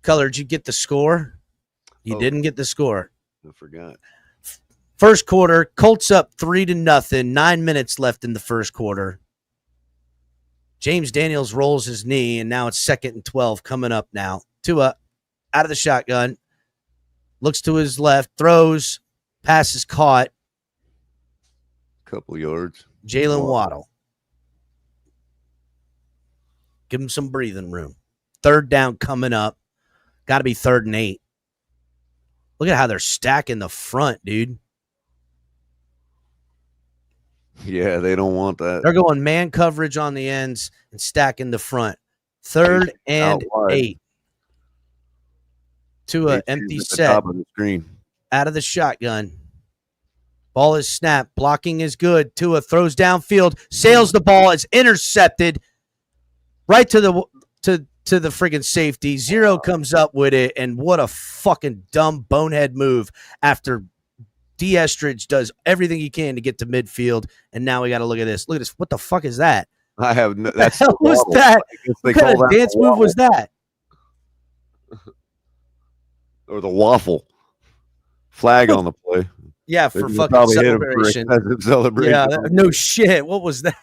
Color, did you get the score? You didn't get the score. I forgot. First quarter, Colts up 3-0. 9 minutes left in the first quarter. James Daniels rolls his knee, and now it's second and 12 coming up now. Tua out of the shotgun. Looks to his left, throws, pass is caught. Couple yards. Jalen Waddle. Give him some breathing room. Third down coming up. Got to be 3rd and 8. Look at how they're stacking the front, dude. Yeah, they don't want that. They're going man coverage on the ends and stacking the front. 3rd and 8. To an empty set. Top of the screen. Out of the shotgun. Ball is snapped. Blocking is good. Tua throws downfield. Sails the ball. It's intercepted. Right to the friggin' safety. Zero comes up with it. And what a fucking dumb bonehead move after D. Estridge does everything he can to get to midfield. And now we got to look at this. Look at this. What the fuck is that? I have no. That's what the hell was that? What kind of dance move was that? Or the waffle. Flag on the play. Yeah, for fucking celebration. Yeah, no shit. What was that?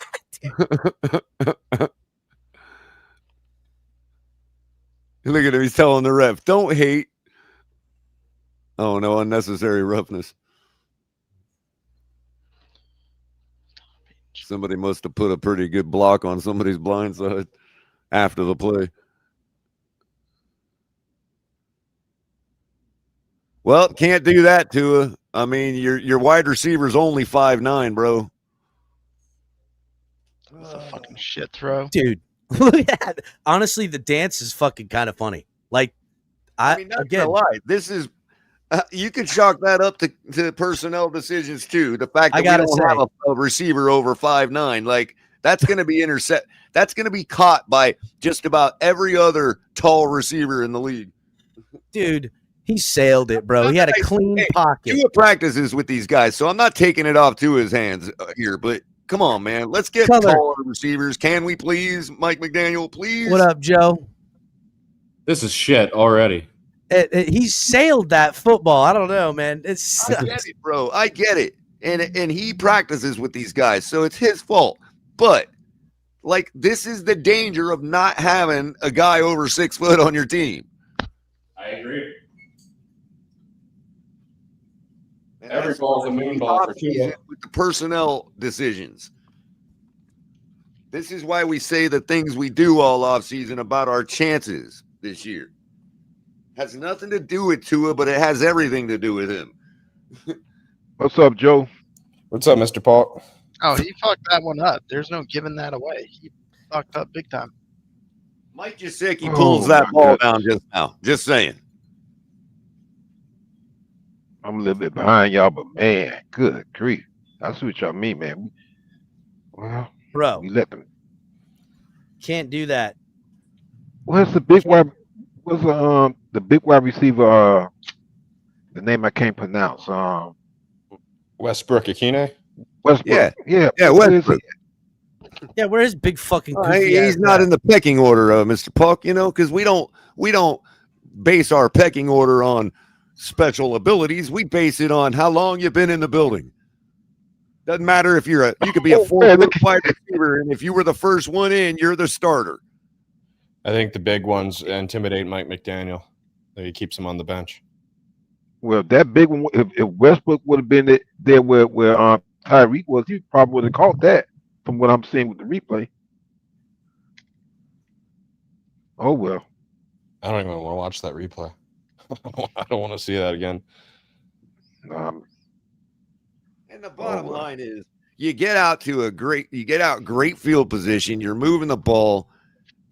Look at him. He's telling the ref, don't hate. Oh, no, unnecessary roughness. Somebody must have put a pretty good block on somebody's blind side after the play. Well, can't do that, Tua. I mean, your wide receiver's only 5'9", bro. It's a fucking shit throw. Dude, look at honestly, the dance is fucking kind of funny. Like, I mean, not gonna lie. This is you could chalk that up to personnel decisions too. The fact that we don't have a receiver over 5'9", like that's going to be That's going to be caught by just about every other tall receiver in the league. Dude, he sailed it, bro. He had a clean pocket. Tua practices with these guys, so I'm not taking it off Tua's hands here. But come on, man, let's get taller receivers. Can we please, Mike McDaniel? Please. What up, Joe? This is shit already. He sailed that football. I don't know, man. I get it, bro. I get it. And he practices with these guys, so it's his fault. But like, this is the danger of not having a guy over 6 foot on your team. I agree. Every ball's a moon ball for Tua. With the personnel decisions. This is why we say the things we do all offseason about our chances this year. Has nothing to do with Tua, but it has everything to do with him. What's up, Joe? What's up, Mr. Paul? Oh, he fucked that one up. There's no giving that away. He fucked up big time. Mike Gesicki pulls that ball down just now. Just saying. I'm a little bit behind y'all, but man, good grief. I see what y'all mean, man. Well, bro, we let them. Can't do that. What's the big wide? What's the big wide receiver? The name I can't pronounce. Westbrook Akine. Westbrook. Yeah. Westbrook. Yeah, where is big fucking? He's not in the pecking order, Mr. Puck. You know, because we don't base our pecking order on special abilities. We base it on how long you've been in the building. Doesn't matter if you could be a 4-foot wide receiver, and if you were the first one in, you're the starter. I think the big ones intimidate Mike McDaniel. He keeps him on the bench. Well, that big one, if Westbrook would have been there where Tyreek was, he probably would have caught that from what I'm seeing with the replay. Oh, well. I don't even want to watch that replay. I don't want to see that again. And the bottom line is you get out great field position, you're moving the ball,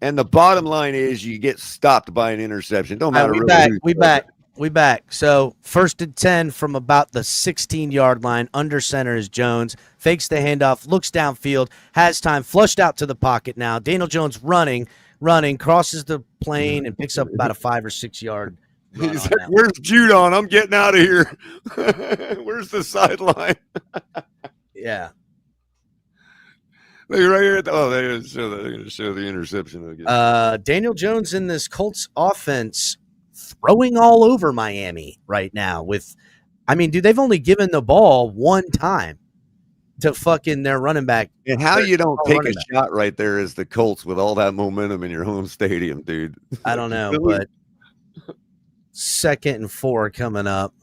and the bottom line is you get stopped by an interception. Don't matter. We back. So 1st and 10 from about the 16-yard line. Under center is Jones. Fakes the handoff, looks downfield, has time, flushed out to the pocket now. Daniel Jones running, crosses the plane and picks up about a 5 or 6 yard. He's like, where's Judon? I'm getting out of here. Where's the sideline? Yeah. Look right here. They're going to show the interception again. Daniel Jones in this Colts offense throwing all over Miami right now dude, they've only given the ball one time to fucking their running back. And how you don't take a shot right there as the Colts with all that momentum in your home stadium, dude. I don't know, but 2nd and 4 coming up.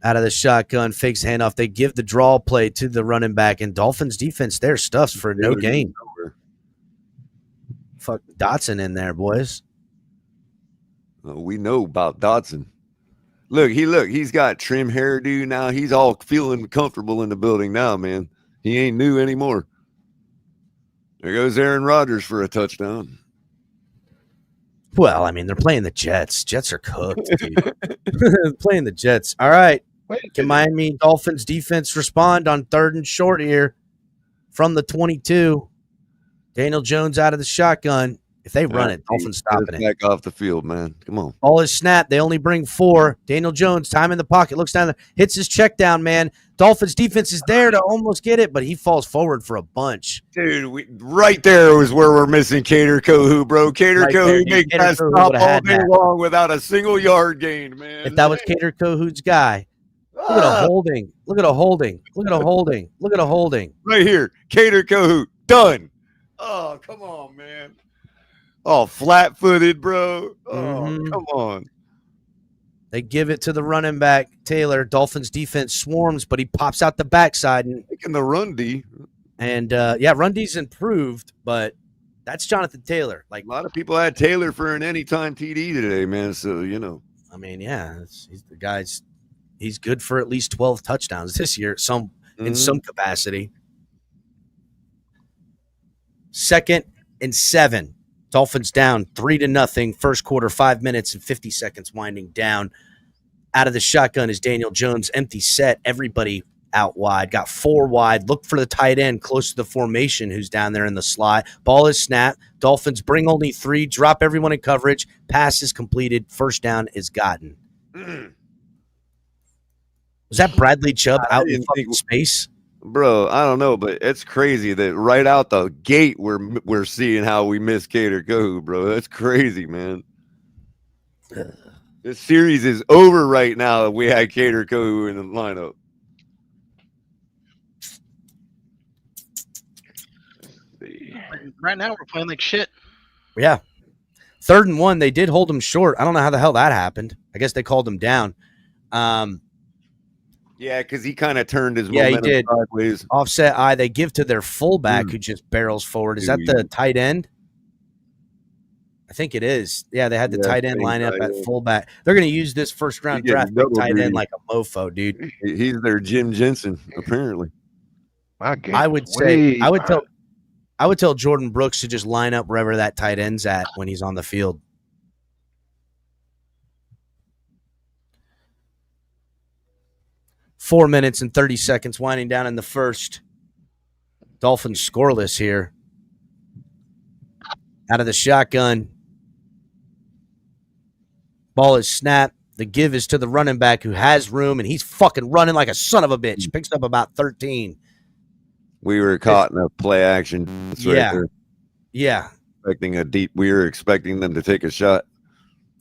Out of the shotgun, fakes handoff. They give the draw play to the running back, and Dolphins defense there stuffs for no gain. Fuck Dotson in there, boys. We know about Dotson. He's got trim hairdo now. He's all feeling comfortable in the building now, man. He ain't new anymore. There goes Aaron Rodgers for a touchdown. Well, I mean, they're playing the Jets. Jets are cooked, dude. Playing the Jets. All right. Can Miami Dolphins defense respond on 3rd and short here from the 22? Daniel Jones out of the shotgun. If they run it, Dolphins stopping it. Back off the field, man. Come on. Ball is snapped. They only bring 4. Daniel Jones, time in the pocket, looks down there, hits his check down, man. Dolphins defense is there to almost get it, but he falls forward for a bunch. Dude, right there was where we're missing Cater Kohu, bro. Cater Kohu makes that stop all day long without a single yard gain, man. If that was Cater Kohu's guy. Look at a holding. Look at a holding. Look at a holding. Look at a holding. Right here. Cater Kohu. Done. Oh, come on, man. Oh, flat-footed, bro. Oh, come on. They give it to the running back, Taylor. Dolphins defense swarms, but he pops out the backside. And taking the run D. And, run D's improved, but that's Jonathan Taylor. Like, a lot of people had Taylor for an anytime TD today, man. So, you know. I mean, yeah, he's the guy's – he's good for at least 12 touchdowns this year in some capacity. 2nd and 7. Dolphins down 3-0. First quarter, 5 minutes and 50 seconds winding down. Out of the shotgun is Daniel Jones. Empty set. Everybody out wide. Got 4 wide. Look for the tight end close to the formation who's down there in the slot. Ball is snapped. Dolphins bring only 3. Drop everyone in coverage. Pass is completed. First down is gotten. Was that Bradley Chubb out in fucking space? Bro, I don't know, but it's crazy that right out the gate we're seeing how we miss Cater Go, bro. That's crazy, man. This series is over right now. We had Cater Go in the lineup. Right now we're playing like shit. Yeah. 3rd and 1. They did hold him short. I don't know how the hell that happened. I guess they called him down. Yeah, because he kind of turned his Yeah, he momentum did. sideways. Offset eye. They give to their fullback who just barrels forward. Is that the tight end? I think it is. Yeah, they had the tight end line up at fullback. They're going to use this first round draft tight end like a mofo, dude. He's their Jim Jensen, apparently. I would say I would tell Jordan Brooks to just line up wherever that tight end's at when he's on the field. Four minutes and 30 seconds winding down in the first. Dolphins scoreless here. Out of the shotgun. Ball is snapped. The give is to the running back who has room, and he's fucking running like a son of a bitch. Picks up about 13. We were caught in a play action. That's right there. Yeah. Expecting a deep. We were expecting them to take a shot.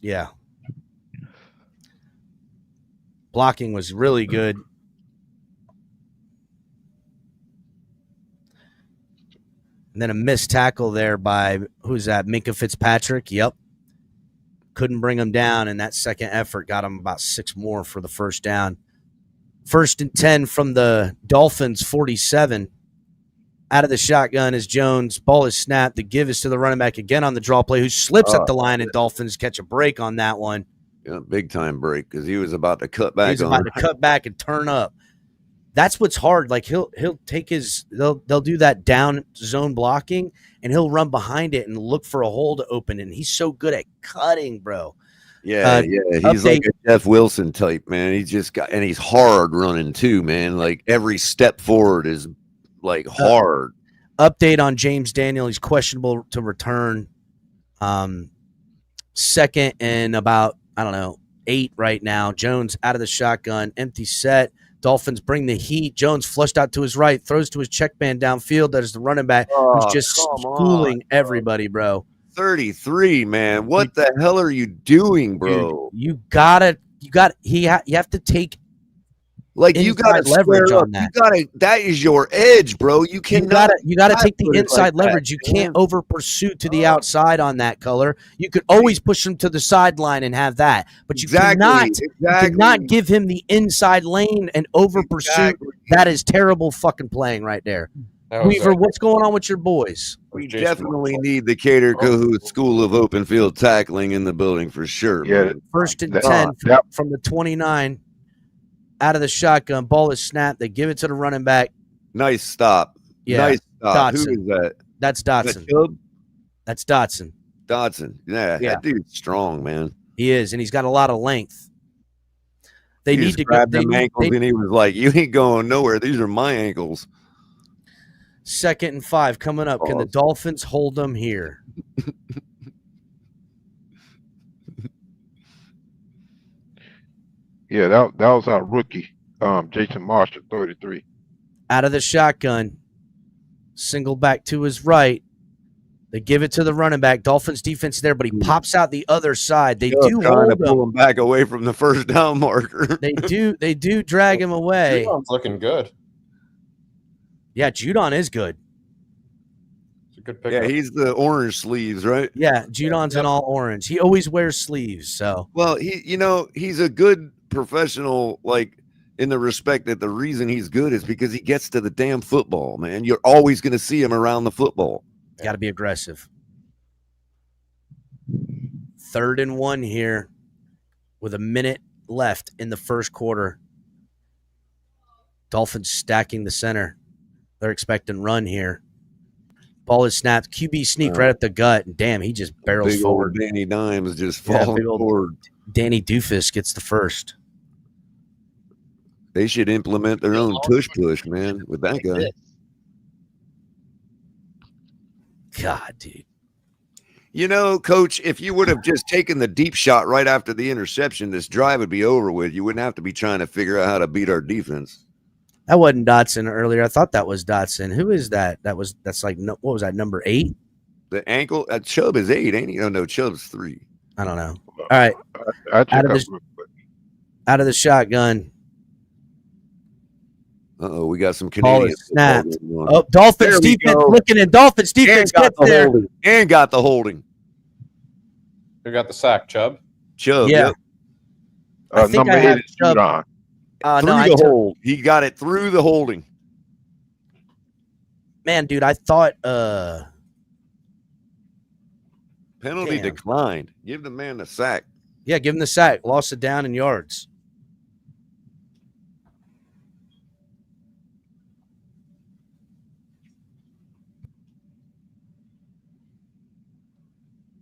Yeah. Blocking was really good. And then a missed tackle there by, who's that, Minka Fitzpatrick? Yep. Couldn't bring him down, and that second effort got him about 6 more for the first down. 1st and 10 from the Dolphins, 47. Out of the shotgun is Jones. Ball is snapped. The give is to the running back again on the draw play, who slips at the line, and Dolphins catch a break on that one. Yeah, big time break because he was about to cut back. He's about to cut back and turn up. That's what's hard. Like he'll take his they'll do that down zone blocking and he'll run behind it and look for a hole to open. And he's so good at cutting, bro. Yeah, he's like a Jeff Wilson type, man. He's just got, and he's hard running too, man. Like every step forward is like hard. Update on James Daniel. He's questionable to return. 2nd and about, 8 right now. Jones out of the shotgun, empty set. Dolphins bring the heat. Jones flushed out to his right, throws to his check man downfield. That is the running back who's just schooling everybody, bro. 33, man. What the hell are you doing, bro? Dude, you have to take like you got leverage on that. That is your edge, bro. You cannot. You got to take the inside leverage. You can't over pursue to the outside on that color. You could always push him to the sideline and have that, but you cannot give him the inside lane and over pursue. That is terrible fucking playing right there. Weaver, what's going on with your boys? We definitely need the Cater Kahoot School of Open Field Tackling in the building for sure. Yeah, man. 1st and 10 from the 29. Out of the shotgun, ball is snapped. They give it to the running back. Nice stop. Yeah, nice stop. Dotson. Who is that? That's Dotson. That's Dotson. Dotson. Yeah, that dude's strong, man. He is, and he's got a lot of length. They need to grab them ankles, and he was like, "You ain't going nowhere. These are my ankles." 2nd and 5 coming up. Can the Dolphins hold them here? Yeah, that was our rookie, Jason Marshall, 33. Out of the shotgun, single back to his right. They give it to the running back. Dolphins defense there, but he pops out the other side. They do trying to pull him back away from the first down marker. They do drag him away. Judon's looking good. Yeah, Judon is good. It's a good pickup. Yeah, he's the orange sleeves, right? Yeah, Judon's in all orange. He always wears sleeves. So well, he's a good professional, like in the respect that the reason he's good is because he gets to the damn football, man. You're always going to see him around the football. Got to be aggressive. 3rd and 1 here with a minute left in the first quarter. Dolphins stacking the center. They're expecting run here. Ball is snapped. QB sneak right at the gut. And damn, he just barrels Big forward. old Danny Dimes just Yeah, falling big old forward. Danny Doofus gets the first. They should implement their own tush push, man, with that guy. God, dude. You know, Coach, if you would have just taken the deep shot right after the interception, this drive would be over with. You wouldn't have to be trying to figure out how to beat our defense. That wasn't Dotson earlier. I thought that was Dotson. Who is that? That's like, what was that, number 8? The ankle, Chubb is 8, ain't he? Oh, no, Chubb's 3. I don't know. All right. Out of the shotgun. Uh-oh, we got some Ball Canadian. is snapped. Oh, Dolphins defense looking in. Dolphins defense gets there. And got the holding. Who got the sack, Chubb? Chubb, yeah. yep. I think number I 8 have is Chubb. Judon. Through the hold. He got it through the holding. Man, dude, I thought penalty declined. Give the man the sack. Yeah, give him the sack. Lost it down in yards.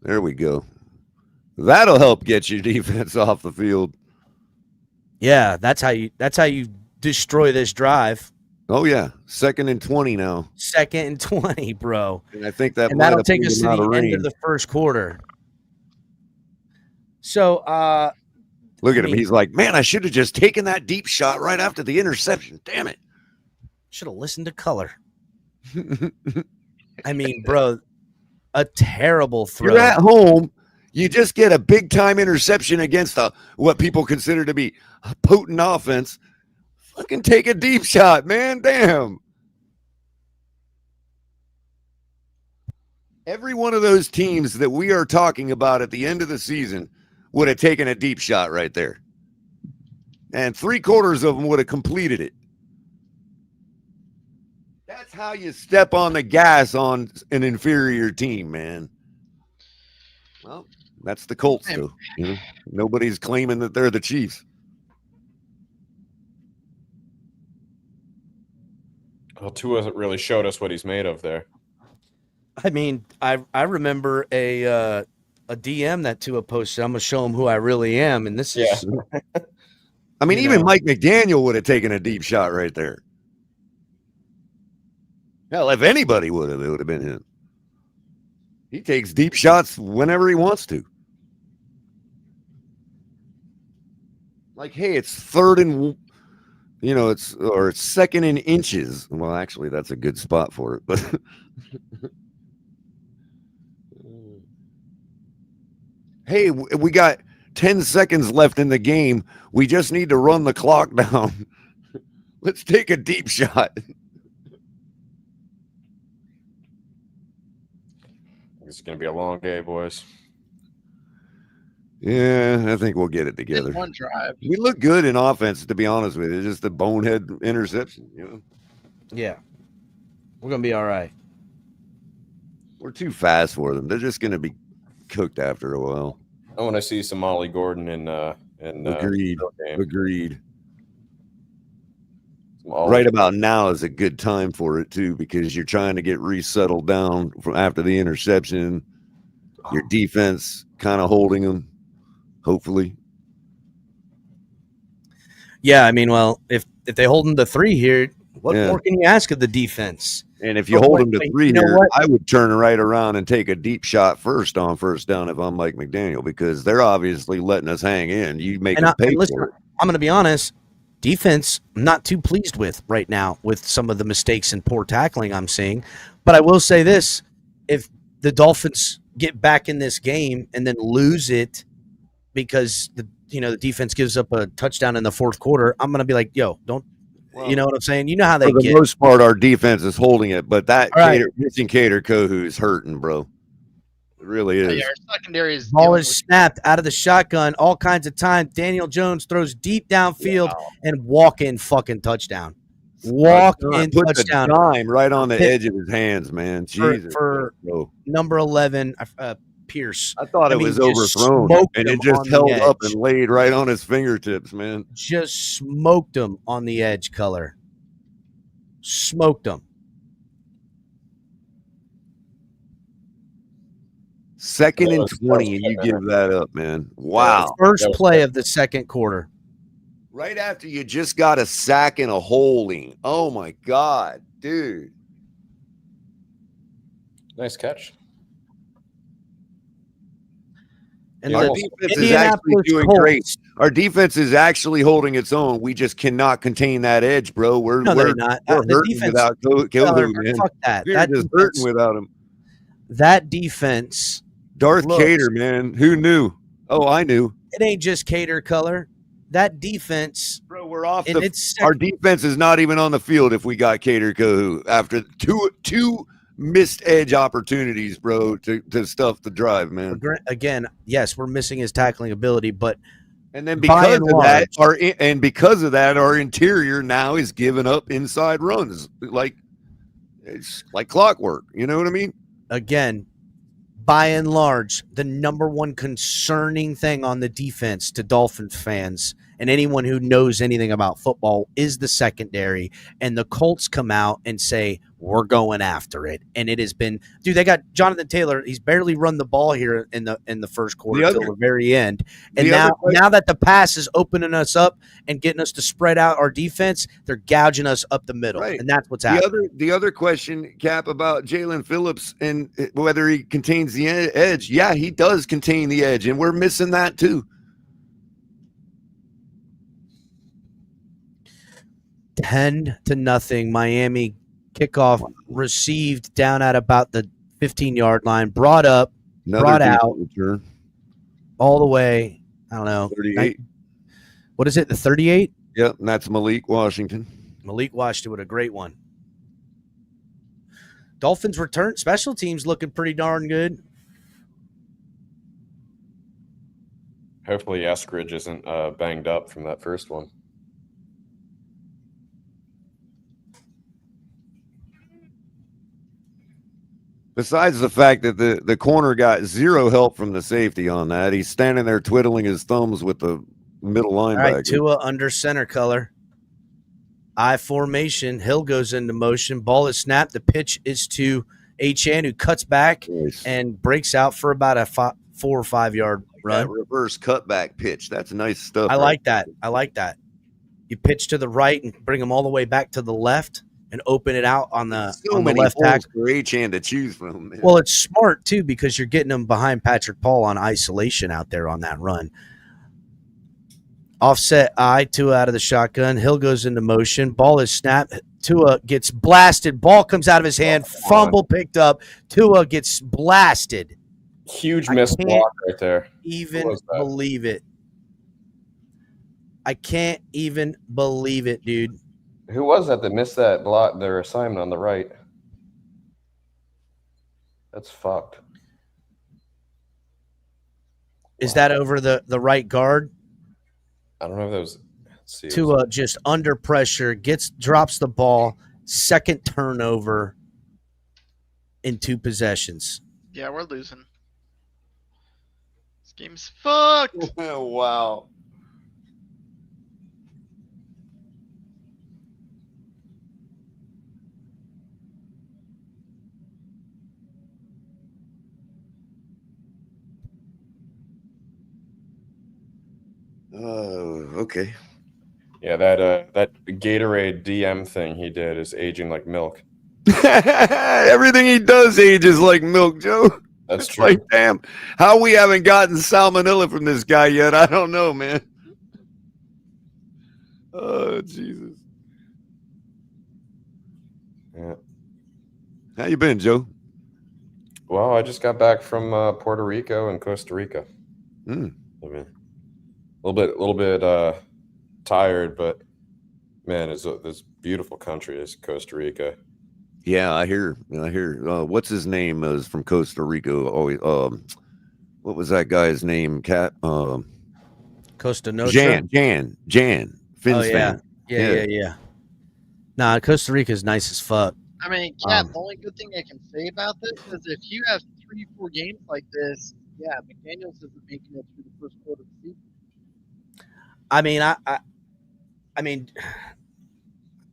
There we go. That'll help get your defense off the field. Yeah, that's how you destroy this drive. Oh yeah, 2nd and 20 now. 2nd and 20, bro. And I think that that'll take us to the end of the first quarter. So look at him. He's like, man, I should have just taken that deep shot right after the interception. Damn it. Should have listened to color. I mean, bro, a terrible throw. You're at home. You just get a big time interception against what people consider to be a potent offense. Fucking take a deep shot, man. Damn. Every one of those teams that we are talking about at the end of the season would have taken a deep shot right there. And 3/4 of them would have completed it. That's how you step on the gas on an inferior team, man. Well, that's the Colts, though. You know, nobody's claiming that they're the Chiefs. Well, Tua really showed us what he's made of there. I mean, I remember a DM that Tua posted. I'm gonna show him who I really am, and this is. I mean, even Mike McDaniel would have taken a deep shot right there. Hell, if anybody would have, it would have been him. He takes deep shots whenever he wants to. Like, hey, it's 3rd and, it's 2nd in inches. Well, actually, that's a good spot for it, but. Hey, we got 10 seconds left in the game. We just need to run the clock down. Let's take a deep shot. It's going to be a long day, boys. Yeah, I think we'll get it together. One drive. We look good in offense, to be honest with you. It's just a bonehead interception, Yeah. We're going to be all right. We're too fast for them. They're just going to be cooked after a while. I want to see some Molly Gordon in Agreed. Game. Agreed. Right about now is a good time for it too, because you're trying to get resettled down from after the interception. Your defense kind of holding them, hopefully. Yeah, I mean, well, if they hold them to 3 here, what more can you ask of the defense? And if you hold them to 3 here, I would turn right around and take a deep shot first on first down if I'm Mike McDaniel, because they're obviously letting us hang in. You make them pay for it. I'm going to be honest. Defense, I'm not too pleased with right now with some of the mistakes and poor tackling I'm seeing. But I will say this. If the Dolphins get back in this game and then lose it because the defense gives up a touchdown in the 4th quarter, I'm going to be like, yo, don't. You know what I'm saying? You know how they get. For the most part, our defense is holding it, but that missing Cater Kohu is hurting, bro. It really is. Yeah, our secondary is ball is snapped out of the shotgun all kinds of time. Daniel Jones throws deep downfield and walk-in fucking touchdown. Walk-in touchdown. The dime right on the edge of his hands, man. Jesus. For number 11, Pierce. I thought it was overthrown, and it just held up and laid right on his fingertips, man. Just smoked him on the edge, color. Smoked him. 2nd and 20, and you give that up, man. Wow. First play of the second quarter. Right after you just got a sack and a holding. Oh, my God, dude. Nice catch. And our the defense is actually doing great. Our defense is actually holding its own. We just cannot contain that edge, bro. We're they're not. We're The hurting defense, without Kohou, man. fuck that. We're That just defense, hurting without him. That defense. Darth Cater, man. Who knew? Oh, I knew. It ain't just Cater color. That defense, bro. We're off our defense is not even on the field if we got Cater Kohou after two missed edge opportunities, bro, to stuff the drive, man. Again, yes, we're missing his tackling ability, but and then because of that, our interior now is giving up inside runs like it's like clockwork. You know what I mean? Again, by and large, the number one concerning thing on the defense to Dolphins fans and anyone who knows anything about football is the secondary. And the Colts come out and say, we're going after it. And it has been, dude, they got Jonathan Taylor. He's barely run the ball here in the first quarter till the very end. And now that the pass is opening us up and getting us to spread out our defense, they're gouging us up the middle. Right. And that's what's happening. The other question, Cap, about Jalen Phillips and whether he contains the edge. Yeah, he does contain the edge, and we're missing that too. 10-0 Miami kickoff received down at about the 15-yard line, brought out return. All the way. I don't know. 38. What is it? The 38? Yep, and that's Malik Washington. Malik Washington with a great one. Dolphins return. Special teams looking pretty darn good. Hopefully Eskridge isn't banged up from that first one. Besides the fact that the corner got zero help from the safety on that, he's standing there twiddling his thumbs with the middle linebacker. All right, Tua under center color. I formation. Hill goes into motion. Ball is snapped. The pitch is to Achane, who cuts back and breaks out for about a 4 or 5 yard run. Reverse cutback pitch. That's nice stuff. I like that. You pitch to the right and bring them all the way back to the left and open it out on the left tackle for Achane to choose from. Man. Well, it's smart too because you're getting them behind Patrick Paul on isolation out there on that run. Offset Tua out of the shotgun. Hill goes into motion. Ball is snapped. Tua gets blasted. Ball comes out of his hand. Fumble picked up. Tua gets blasted. Huge missed block right there. Even believe it. I can't even believe it, dude. Who was that missed that block, their assignment on the right? That's fucked. Is that over the right guard? I don't know if that was. Tua just under pressure, drops the ball, second turnover in 2 possessions. Yeah, we're losing. This game's fucked. Wow. Oh, okay. Yeah, that Gatorade DM thing he did is aging like milk. Everything he does ages like milk, Joe. That's it's true. Like, damn, how we haven't gotten salmonella from this guy yet, I don't know, man. Oh, Jesus. Yeah. How you been, Joe? Well, I just got back from Puerto Rico and Costa Rica. I mean, a little bit tired, but man, it's this beautiful country is Costa Rica. Yeah, I hear. What's his name? Is from Costa Rica. Always. What was that guy's name? Cat. Costa Nostra. Jan. Finn's fan. Yeah. Nah, Costa Rica is nice as fuck. I mean, Cap, the only good thing I can say about this is if you have 3-4 games like this, yeah, McDaniels isn't making it through the first quarter of the season. I mean,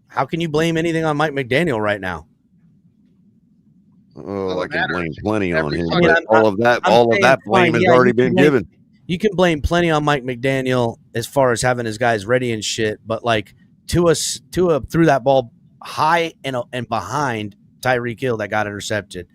how can you blame anything on Mike McDaniel right now? Oh, I can blame plenty on him. I mean, But all of that blame has already been given. You can blame plenty on Mike McDaniel as far as having his guys ready and shit, but like Tua threw that ball high and behind Tyreek Hill that got intercepted.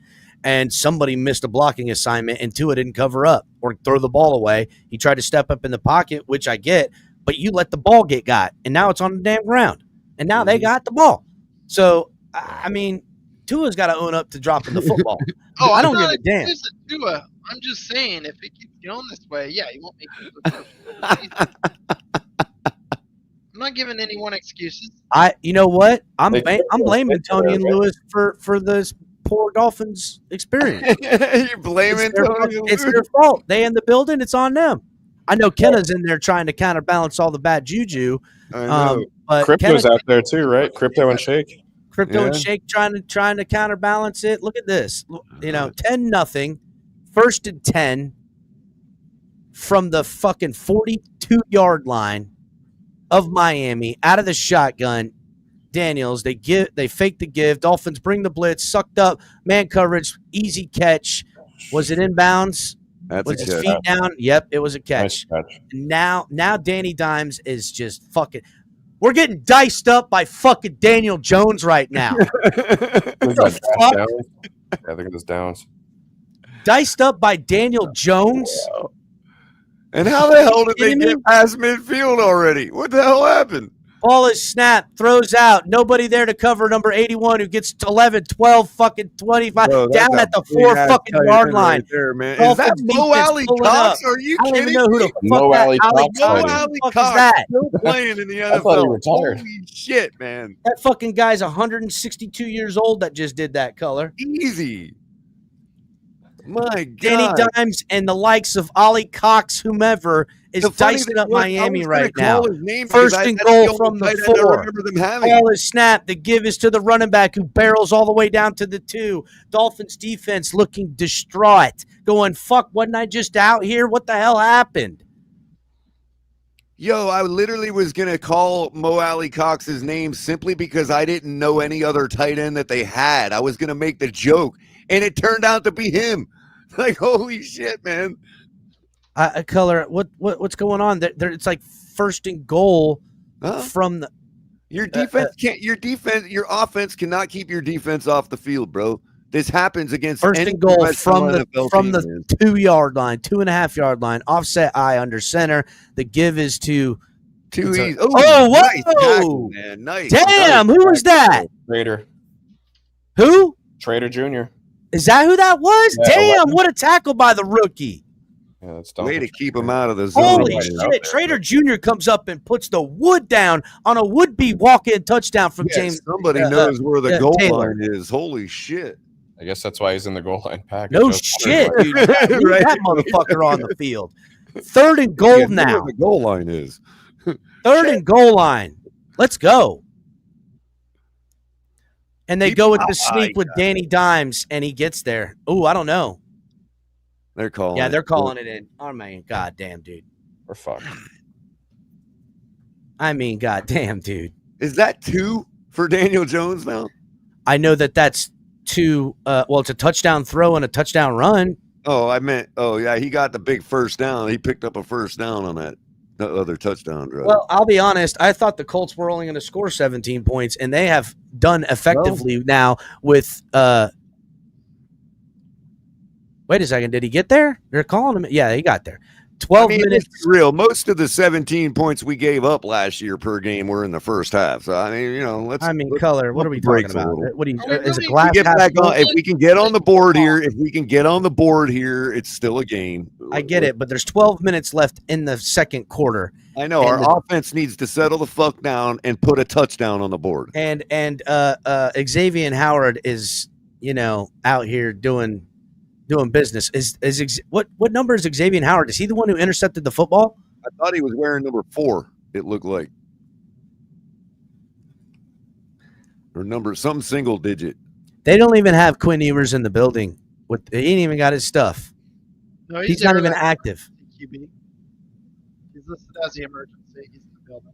And somebody missed a blocking assignment, and Tua didn't cover up or throw the ball away. He tried to step up in the pocket, which I get, but you let the ball get got, and now it's on the damn ground. And now they got the ball. So, I mean, Tua's got to own up to dropping the football. I don't give a damn. Tua. I'm just saying, if it keeps going this way, yeah, he won't make it. I'm not giving anyone excuses. You know what? I'm blaming Tony and Lewis for this poor Dolphins experience. You're blaming Tony. It's their fault. They in the building. It's on them. I know Kenna's in there trying to counterbalance all the bad juju. But Crypto's out there too, right? Crypto and Shake. And Shake trying to counterbalance it. Look at this. 10-0, 1st and 10 from the fucking 42-yard line of Miami out of the shotgun. Daniels, they fake the give. Dolphins bring the blitz, sucked up, man coverage, easy catch. Was it inbounds? Was his feet down? Yep, it was a catch. Nice catch. Now Danny Dimes is just fucking. We're getting diced up by fucking Daniel Jones right now. I think it was Downs. Diced up by Daniel Jones. And how the hell did they get past midfield already? What the hell happened? Ball is snapped, throws out. Nobody there to cover number 81 who gets 11, 12, fucking 25 down at the 4 fucking yard line. Right there, man. Is that Mo Alley Cox? Are you kidding me? I don't even know who the fuck Mo Alley Cox. Mo Alley Cox is that? Still playing in the NFL. I thought he retired. Holy shit, man. That fucking guy's 162 years old that just did that color. Easy. My God. Danny Dimes and the likes of Ollie Cox, whomever, is dicing up Miami right now. 1st and goal from the 4. Ball is snapped. The give is to the running back who barrels all the way down to the 2. Dolphins defense looking distraught, going, fuck, wasn't I just out here? What the hell happened? Yo, I literally was going to call Mo Alley Cox's name simply because I didn't know any other tight end that they had. I was going to make the joke, and it turned out to be him. Like, holy shit, man. Color, what's going on? It's like 1st and goal from the your defense your offense cannot keep your defense off the field, bro. This happens against 1st and goal from the 2-yard line, 2.5-yard line, offset eye under center. The give is to easy. Whoa! Nice tackle, man. Nice. Damn, who was that? Trader. Who? Trader Jr. Is that who that was? Yeah, Damn, what a tackle by the rookie. Yeah, that's way to keep him out of the zone. Holy shit. Trader Jr. comes up and puts the wood down on a would-be walk-in touchdown from James. Somebody knows where the goal line is. Holy shit. I guess that's why he's in the goal line package. No shit, dude. Leave that motherfucker on the field. 3rd and goal now. Where the goal line is. 3rd and goal line. Let's go. And they go with the sneak with Danny Dimes, and he gets there. Oh, I don't know. They're calling. Yeah, they're calling it in. Oh man, goddamn, dude. We're fucked. I mean, goddamn, dude. Is that 2 for Daniel Jones now? I know that's 2. Well, it's a touchdown throw and a touchdown run. Oh, I meant. Oh, yeah, he got the big first down. He picked up a first down on that other touchdown drive. Well, I'll be honest. I thought the Colts were only going to score 17 points, and they have done effectively now with. Wait a second. Did he get there? They're calling him. Yeah, he got there. 12 minutes. Real. Most of the 17 points we gave up last year per game were in the first half. So I mean, let's. Color. What are we talking about? What do you? Is it glass? If we can get on the board here, it's still a game. I get it, but there's 12 minutes left in the second quarter. I know our offense needs to settle the fuck down and put a touchdown on the board. And Xavier Howard is out here doing business. What number is Xavier Howard? Is he the one who intercepted the football? I thought he was wearing number 4. It looked like, or some single digit. They don't even have Quinn Ewers in the building. He ain't even got his stuff. No, he's not even active. QB. He's listed as the emergency. He's in the building.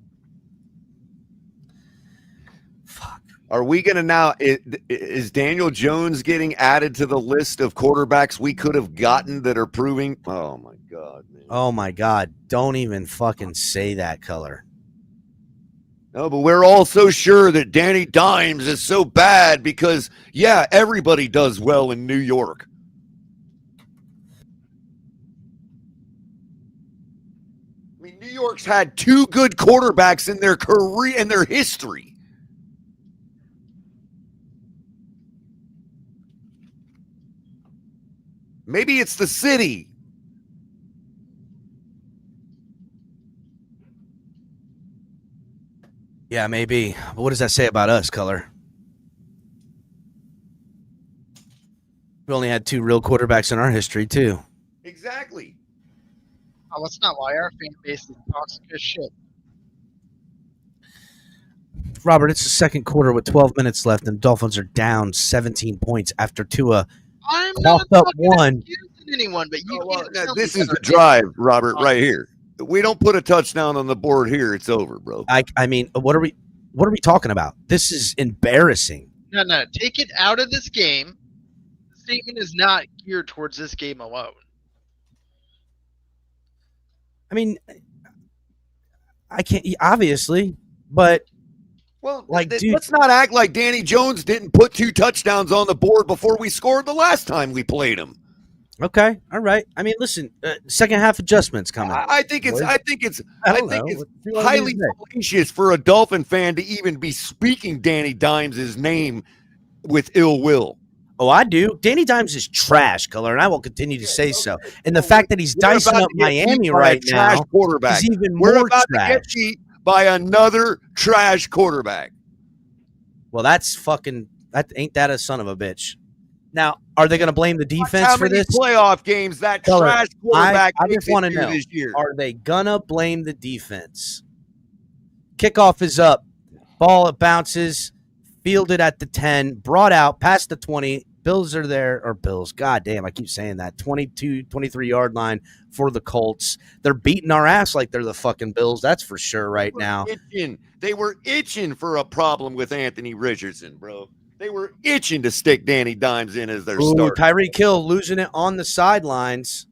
Fuck. Are we going to now? Is Daniel Jones getting added to the list of quarterbacks we could have gotten that are proving? Oh my God, man. Oh my God. Don't even fucking say that, Color. No, but we're all so sure that Danny Dimes is so bad because, yeah, everybody does well in New York. I mean, New York's had 2 good quarterbacks in their career, in their history. Maybe it's the city. Yeah, maybe. But what does that say about us, Color? We only had 2 real quarterbacks in our history, too. Exactly. Oh, let's not lie. Our fan base is toxic as shit. Robert, it's the second quarter with 12 minutes left, and Dolphins are down 17 points after Tua I'm coughed not up one. accusing anyone, but you can't tell This me is that the drive, Robert, right here. We don't put a touchdown on the board here. It's over, bro. I mean, what are we talking about? This is embarrassing. No. Take it out of this game. The statement is not geared towards this game alone. I mean, I can't, obviously, but well, like, dude, let's not act like Danny Jones didn't put 2 touchdowns on the board before we scored the last time we played him. Okay, all right. I mean, listen, second half adjustments coming. I think it's highly fallacious for a Dolphin fan to even be speaking Danny Dimes' name with ill will. Oh, I do. Danny Dimes is trash, Color, and I will continue to say so. And the fact that he's dicing up Miami right now is even more We're about trash. to get beat by another trash quarterback. Well, ain't that a son of a bitch? Now, are they going to blame the defense for this? Playoff games that Color, trash quarterback I just want to know, this year. Are they going to blame the defense? Kickoff is up. Ball bounces, fielded at the 10, brought out past the 20. Bills are there, or Bills. God damn, I keep saying that. 22, 23-yard line for the Colts. They're beating our ass like they're the fucking Bills. That's for sure right now. They were itching for a problem with Anthony Richardson, bro. They were itching to stick Danny Dimes in as their starter. Tyreek Hill losing it on the sidelines.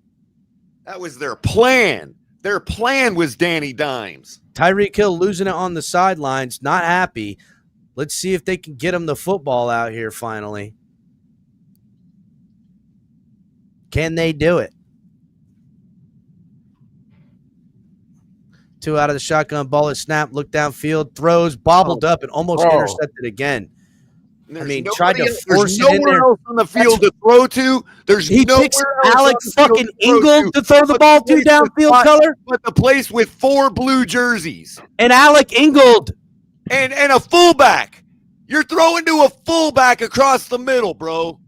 That was their plan. Their plan was Danny Dimes. Tyreek Hill losing it on the sidelines, not happy. Let's see if they can get him the football out here finally. Can they do it? 2 out of the shotgun, ball is snapped, look downfield, throws, bobbled up, and almost intercepted again. I mean, tried to force it in there. Else on the field to throw to. He picks Alex fucking Ingold to throw the ball to downfield, Color. But the place with 4 blue jerseys. And Alec Ingold. And a fullback. You're throwing to a fullback across the middle, bro.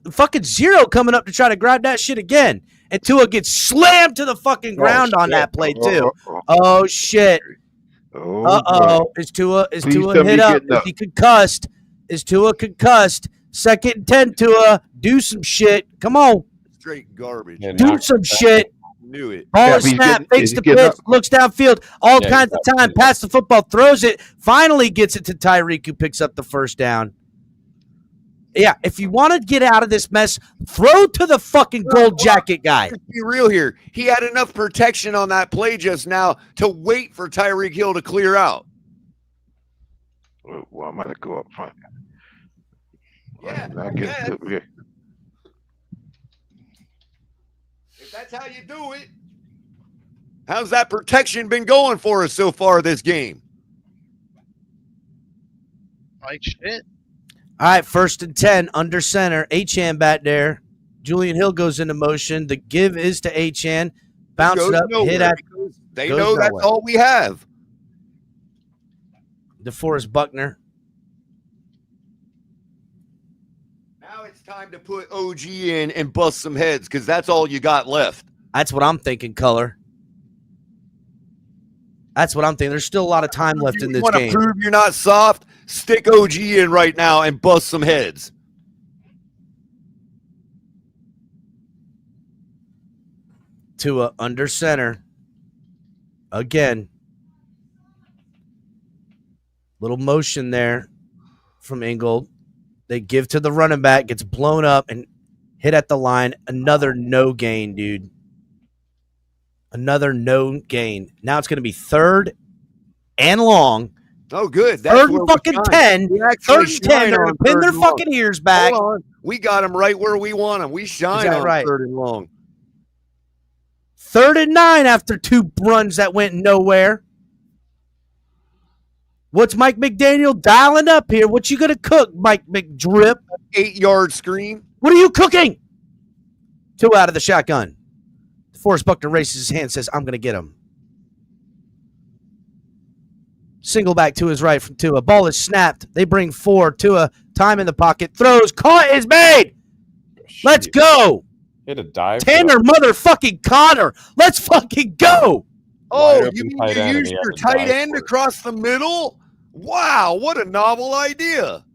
Fucking Zero coming up to try to grab that shit again. And Tua gets slammed to the fucking ground on that play, too. Oh, shit. Uh-oh. Is Tua hit up? Is he concussed? Is Tua concussed? 2nd and 10, Tua. Do some shit. Come on. Straight garbage. Do some shit. Knew it. Ball is snap, fakes the pitch, looks downfield, all kinds of time, pass the football, throws it, finally gets it to Tyreek, who picks up the first down. Yeah, if you want to get out of this mess, throw to the fucking gold jacket guy. Let's be real here. He had enough protection on that play just now to wait for Tyreek Hill to clear out. Well, I'm going to go up front. Yeah. If that's how you do it, how's that protection been going for us so far this game? Like shit. All right, 1st and 10, under center. Achane back there. Julian Hill goes into motion. The give is to Achane. Bounce it up, hit at. They know that's all we have. DeForest Buckner. Now it's time to put OG in and bust some heads because that's all you got left. That's what I'm thinking, Color. That's what I'm thinking. There's still a lot of time left in this game. You want to prove you're not soft? Stick OG in right now and bust some heads. Tua under center. Again. Little motion there from Ingold. They give to the running back, gets blown up and hit at the line. Another no gain, dude. Another no gain. Now it's going to be 3rd and long. Oh, good. That's 3rd and fucking 10. 3rd and 10. They're going to pin their fucking ears back. Hold on. We got them right where we want them. We shine on right? 3rd and long. 3rd and 9 after 2 runs that went nowhere. What's Mike McDaniel dialing up here? What you going to cook, Mike McDrip? 8-yard screen. What are you cooking? 2 out of the shotgun. Forrest Buckner raises his hand, says, I'm going to get him. Single back to his right from Tua. Ball is snapped. They bring 4. Tua, time in the pocket. Throws. Caught is made. Let's go. Hit a dive. Tanner motherfucking Connor. Let's fucking go. Oh, you mean you used your tight end across the middle? Wow, what a novel idea.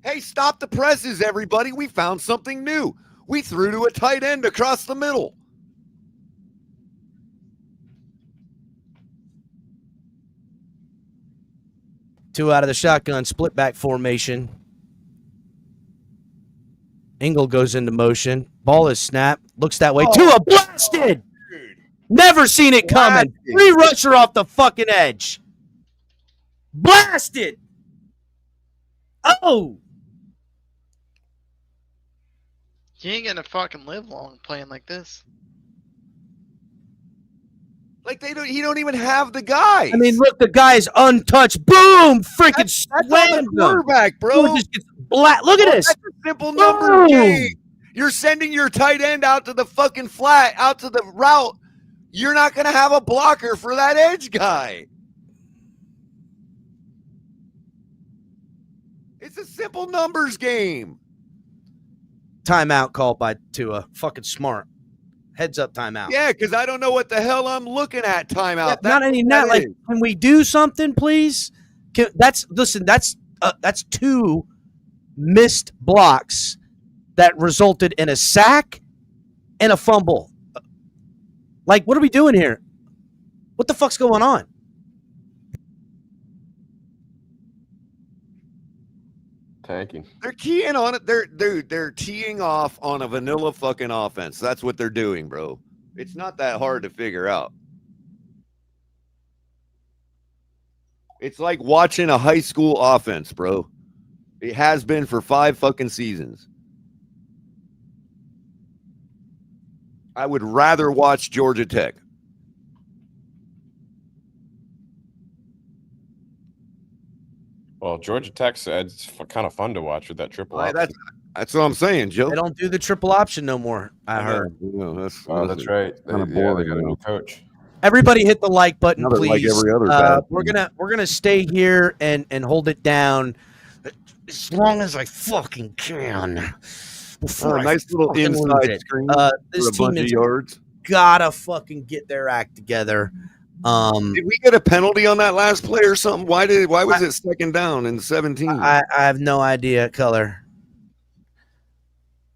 Hey, stop the presses, everybody. We found something new. We threw to a tight end across the middle. Two out of the shotgun, split back formation. Ingle goes into motion. Ball is snapped. Looks that way. Tua blasted. Never seen it coming. Free rusher off the fucking edge. Blasted. Oh. You ain't gonna fucking live long playing like this. Like he don't even have the guy. I mean, look, the guy's untouched. Boom! Freaking that's on the quarterback, bro. Just gets look at this. That's a simple number game. You're sending your tight end out to the fucking flat, out to the route. You're not going to have a blocker for that edge guy. It's a simple numbers game. Timeout called by Tua. Fucking smart. Heads up timeout. Yeah, because I don't know what the hell I'm looking at. Timeout. Yeah, not like, can we do something, please? That's 2 missed blocks that resulted in a sack and a fumble. Like, what are we doing here? What the fuck's going on? Tanking. They're keying on it. They're teeing off on a vanilla fucking offense. That's what they're doing, bro. It's not that hard to figure out. It's like watching a high school offense, bro. It has been for 5 fucking seasons. I would rather watch Georgia Tech. Well, Georgia Tech said it's kind of fun to watch with that triple option. That's what I'm saying, Joe. They don't do the triple option no more, I heard. That's right. They got a new coach. Everybody hit the like button, Another please. like every other we're gonna stay here and hold it down as long as I fucking can. Before nice little inside screen. This team has yards. Gotta fucking get their act together. Did we get a penalty on that last play or something? Why was it second down in 17? I have no idea, Color.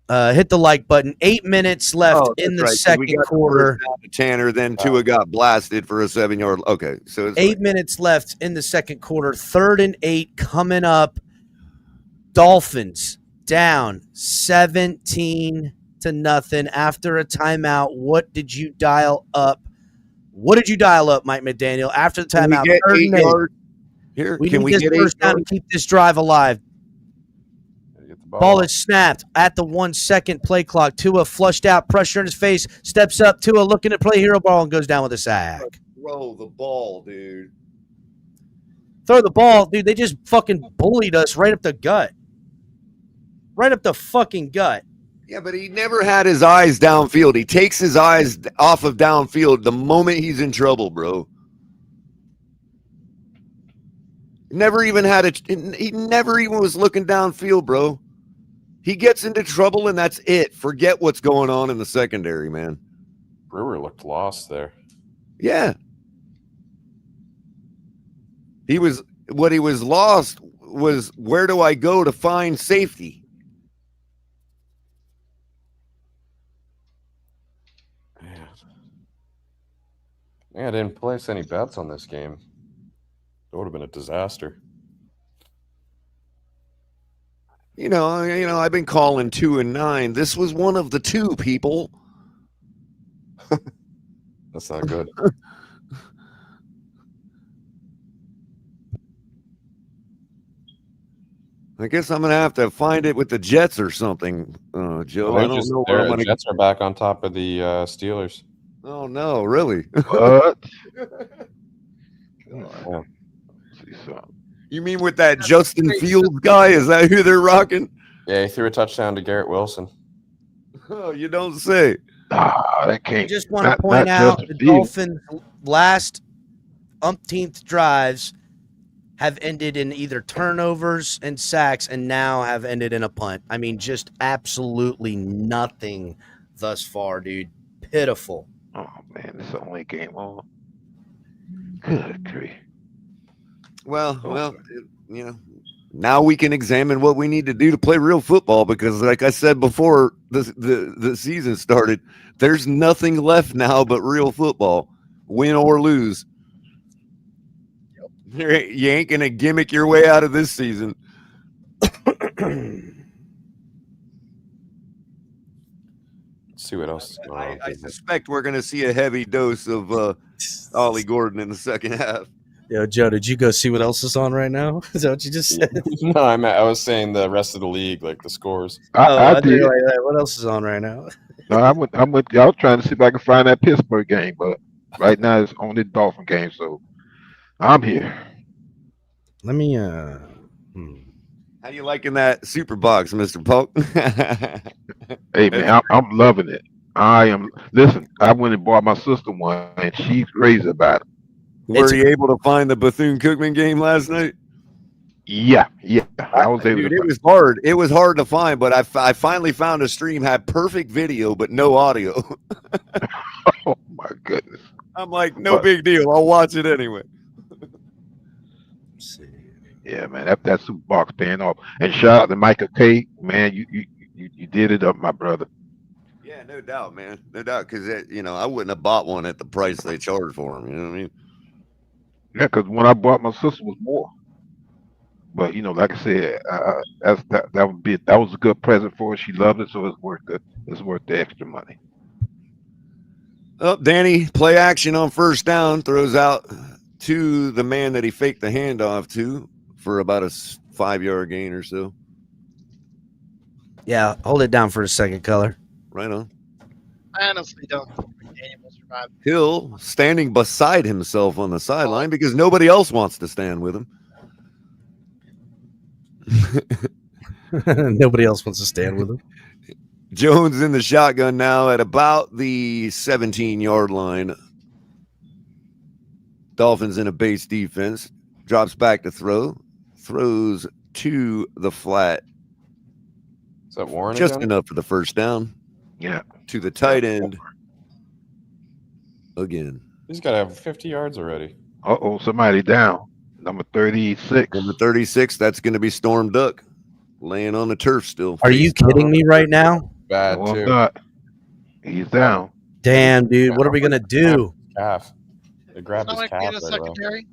Hit the like button. 8 minutes left in the second quarter. Tanner, then Tua got blasted for a 7-yard. Okay, so it's 8 minutes left in the second quarter. 3rd and 8 coming up. Dolphins down 17-0 after a timeout. What did you dial up? Mike McDaniel, after the timeout? Can we get 8 yards? Here, can we get first down to keep this drive alive? Ball is snapped at the 1 second play clock. Tua flushed out, pressure in his face, steps up. Tua looking to play hero ball and goes down with a sack. Throw the ball, dude. Throw the ball, dude. They just fucking bullied us right up the gut. Right up the fucking gut. Yeah, but he never had his eyes downfield. He takes his eyes off of downfield the moment he's in trouble, bro. Never even he never even was looking downfield, bro. He gets into trouble and that's it. Forget what's going on in the secondary, man. Brewer looked lost there. Yeah. What he was lost was, where do I go to find safety? Yeah, I didn't place any bets on this game. It would have been a disaster. You know, I've been calling 2 and 9. This was one of the two, people. That's not good. I guess I'm gonna have to find it with the Jets or something, Joe. I don't know where I'm gonna. Jets are back on top of the Steelers. Oh no, really? What? Yeah. See something. You mean with that Justin Fields guy? Is that who they're rocking? Yeah, he threw a touchdown to Garrett Wilson. Oh, you don't say. That can't. I just want to point out the Dolphins' last umpteenth drives have ended in either turnovers and sacks and now have ended in a punt. I mean, just absolutely nothing thus far, dude. Pitiful. Oh, man, it's the only game on. Good grief. Well, you know, now we can examine what we need to do to play real football because, like I said before the season started, there's nothing left now but real football, win or lose. You ain't going to gimmick your way out of this season. See what else is going on. I suspect we're going to see a heavy dose of Ollie Gordon in the second half. Yo, Joe, did you go see what else is on right now? Is that what you just said? No, I was saying the rest of the league, like the scores. I did. Like that. What else is on right now? No, I was trying to see if I can find that Pittsburgh game, but right now it's only the Dolphin game, so I'm here. Let me. How you liking that super box, Mr. Polk? Hey man, I'm loving it. I am. Listen, I went and bought my sister one, and she's crazy about it. Were you able to find the Bethune-Cookman game last night? Yeah, I was able. Dude, it was hard. It was hard to find, but I finally found a stream had perfect video but no audio. Oh my goodness! I'm like, no big deal. I'll watch it anyway. Yeah, man, that super box paying off. And shout out to Micah K, man, you did it up, my brother. Yeah, no doubt, man, no doubt. Because I wouldn't have bought one at the price they charged for them. You know what I mean? Yeah, because when I bought my sister was more. But like I said, that was a good present for her. She loved it, so it's worth the extra money. Oh, Danny, play action on first down, throws out to the man that he faked the handoff to for about a 5-yard gain or so. Yeah, hold it down for a second, Color. Right on. I honestly don't think Daniel will survive. Hill standing beside himself on the sideline because nobody else wants to stand with him. Nobody else wants to stand with him. Jones in the shotgun now at about the 17-yard line. Dolphins in a base defense. Drops back to throw. Throws to the flat. Is that Warren Just again? enough for the first down. Yeah. To the tight end. Again. He's got to have 50 yards already. Uh-oh, somebody down. Number 36. Number 36, that's going to be Storm Duck. Laying on the turf still. Are you kidding me right now? Bad, No, I'm too. not. He's down. Damn, dude. What are we going to do? Calf. They grabbed his Someone calf get a right away. secondary.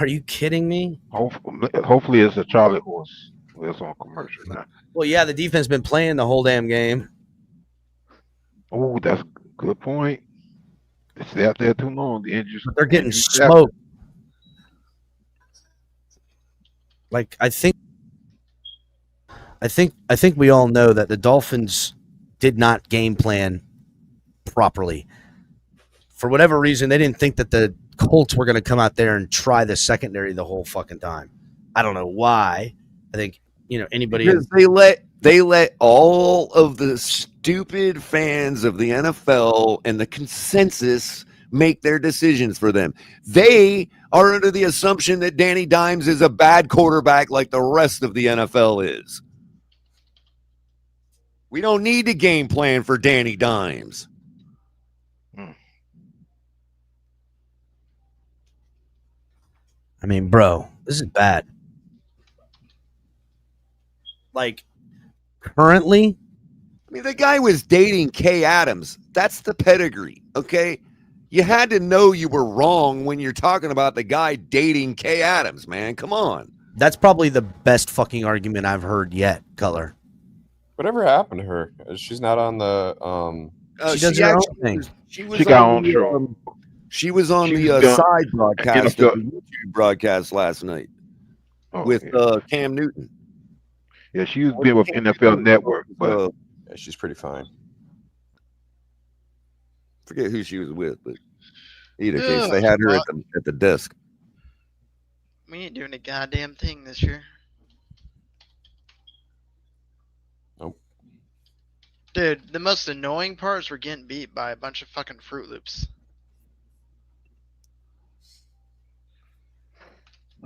Are you kidding me? Hopefully it's a Charlie horse. It's on commercial now. Well, yeah, the defense been playing the whole damn game. Oh, that's a good point. They stay out there too long. The injuries. They're getting smoked. Like I think we all know that the Dolphins did not game plan properly. For whatever reason, they didn't think that the Colts were going to come out there and try the secondary the whole fucking time. I don't know why. I think anybody. Because they let all of the stupid fans of the NFL and the consensus make their decisions for them. They are under the assumption that Danny Dimes is a bad quarterback like the rest of the NFL is. We don't need to game plan for Danny Dimes. I mean, bro, this is bad. Like, currently, I mean, the guy was dating Kay Adams. That's the pedigree, okay? You had to know you were wrong when you're talking about the guy dating Kay Adams, man. Come on. That's probably the best fucking argument I've heard yet, Color. Whatever happened to her? She's not on the. She does her own thing. She was She got on on the, show. she was on She's the done- side broadcast NFL of the YouTube broadcast last night with Cam Newton. Yeah, she was being with NFL Network, but Yeah, she's pretty fine. Forget who she was with, but either case, they had her at the desk. We ain't doing a goddamn thing this year. Nope. Dude, the most annoying part is we're getting beat by a bunch of fucking Fruit Loops.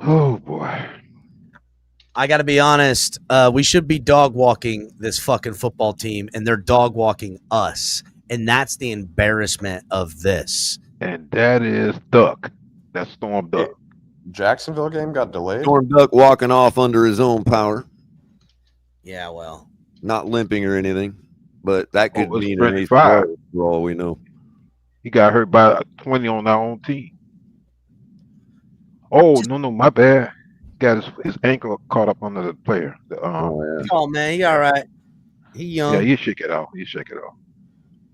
oh boy. I got to be honest. We should be dog walking this fucking football team, and they're dog walking us. And that's the embarrassment of this. And that is Duck. That's Storm Duck. Jacksonville game got delayed. Storm Duck walking off under his own power, Yeah, well. not limping or anything, but that could it's mean an 25. ACL for all we know. He got hurt by 20 on our own team. Oh, no, my bad. Got his ankle caught up under the player. Oh, man, he all right. He young. Yeah, you shake it off.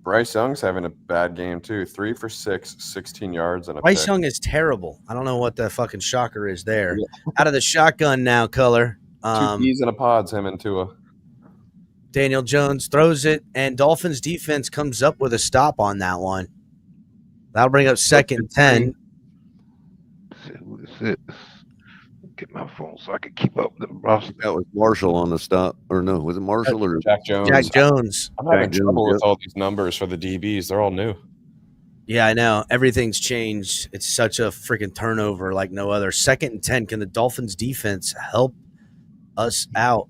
Bryce Young's having a bad game too. 3 for 6, 16 yards and a Bryce pick. Young is terrible. I don't know what the fucking shocker is there. Out of the shotgun now, Color. 2 P's and a pods, him and Tua. Daniel Jones throws it, and Dolphins defense comes up with a stop on that one. That'll bring up 2nd and 10. Who is it? Get my phone so I can keep up with the roster. That was Marshall on the stop, or no? Was it Marshall or Jack Jones? Jack Jones. I'm having Jack trouble Jones, with all these numbers for the DBs. They're all new. Yeah, I know. Everything's changed. It's such a freaking turnover like no other. 2nd and 10. Can the Dolphins defense help us out?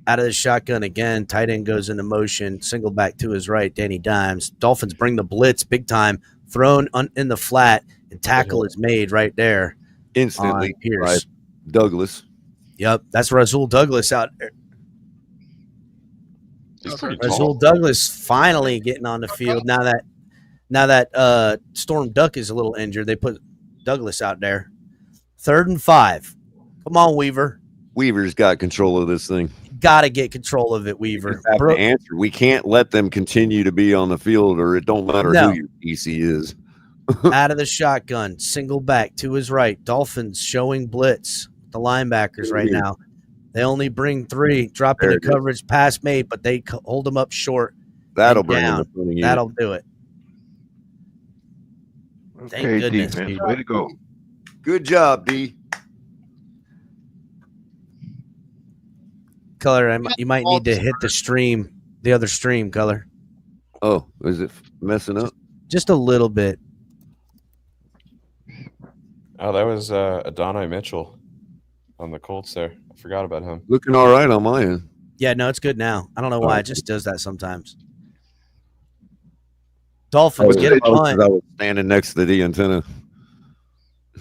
Out of the shotgun again. Tight end goes into motion. Single back to his right. Danny Dimes. Dolphins bring the blitz big time. Thrown in the flat. And tackle is made right there. instantly Pierce. by Douglas? Yep. That's Rasul Douglas out there. He's pretty Rasul tall. Douglas finally getting on the field now that Storm Duck is a little injured. They put Douglas out there. 3rd and 5. Come on, Weaver. Weaver's got control of this thing. Got to get control of it, Weaver. Have to answer. We can't let them continue to be on the field, or it don't matter No. who your DC is. Out of the shotgun, single back to his right. Dolphins showing blitz. The linebackers right now. They only bring 3. Dropping the coverage, pass made, but they hold them up short. That'll and bring down. them to front of you. That'll do it. Thank Okay, goodness, defense. dude. Way to go. Good job, D. Color, you might need to hit the stream, the other stream, Color. Oh, is it messing up? Just a little bit. Oh, that was Adonai Mitchell on the Colts there. I forgot about him. Looking all right on my end. Yeah, no, it's good now. I don't know why. It just does that sometimes. Dolphins get a punt. I was standing next to the antenna.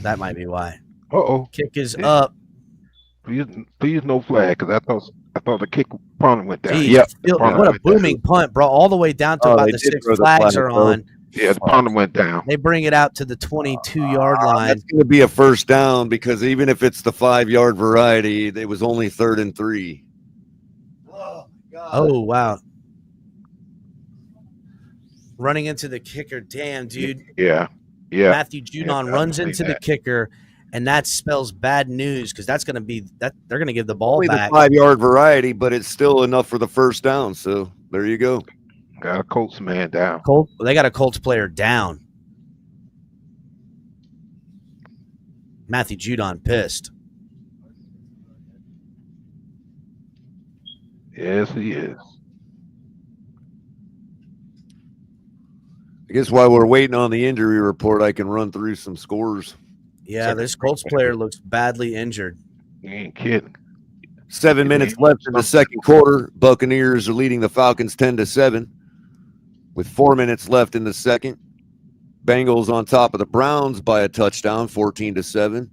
That might be why. Uh-oh. Kick is up. Please no flag, because I thought the kick punt went down. Jeez, Yep. what a booming punt, bro. All the way down to about they the did 6 throw the flags flag, are bro. on. Yeah, the punt went down. They bring it out to the 22-yard line. That's going to be a first down because even if it's the 5-yard variety, it was only 3rd and 3. Oh, wow. Running into the kicker. Damn, dude. Yeah. Yeah. Matthew Judon runs into the kicker, and that spells bad news because that's going to be that they're going to give the ball Only back. the 5-yard variety, but it's still enough for the first down. So there you go. Got a Colts man down. They got a Colts player down. Matthew Judon pissed. Yes, he is. I guess while we're waiting on the injury report, I can run through some scores. Yeah, this Colts player looks badly injured. You ain't kidding. 7 minutes left in the second quarter. Buccaneers are leading the Falcons 10-7 with 4 minutes left in the second. Bengals on top of the Browns by a touchdown, 14-7.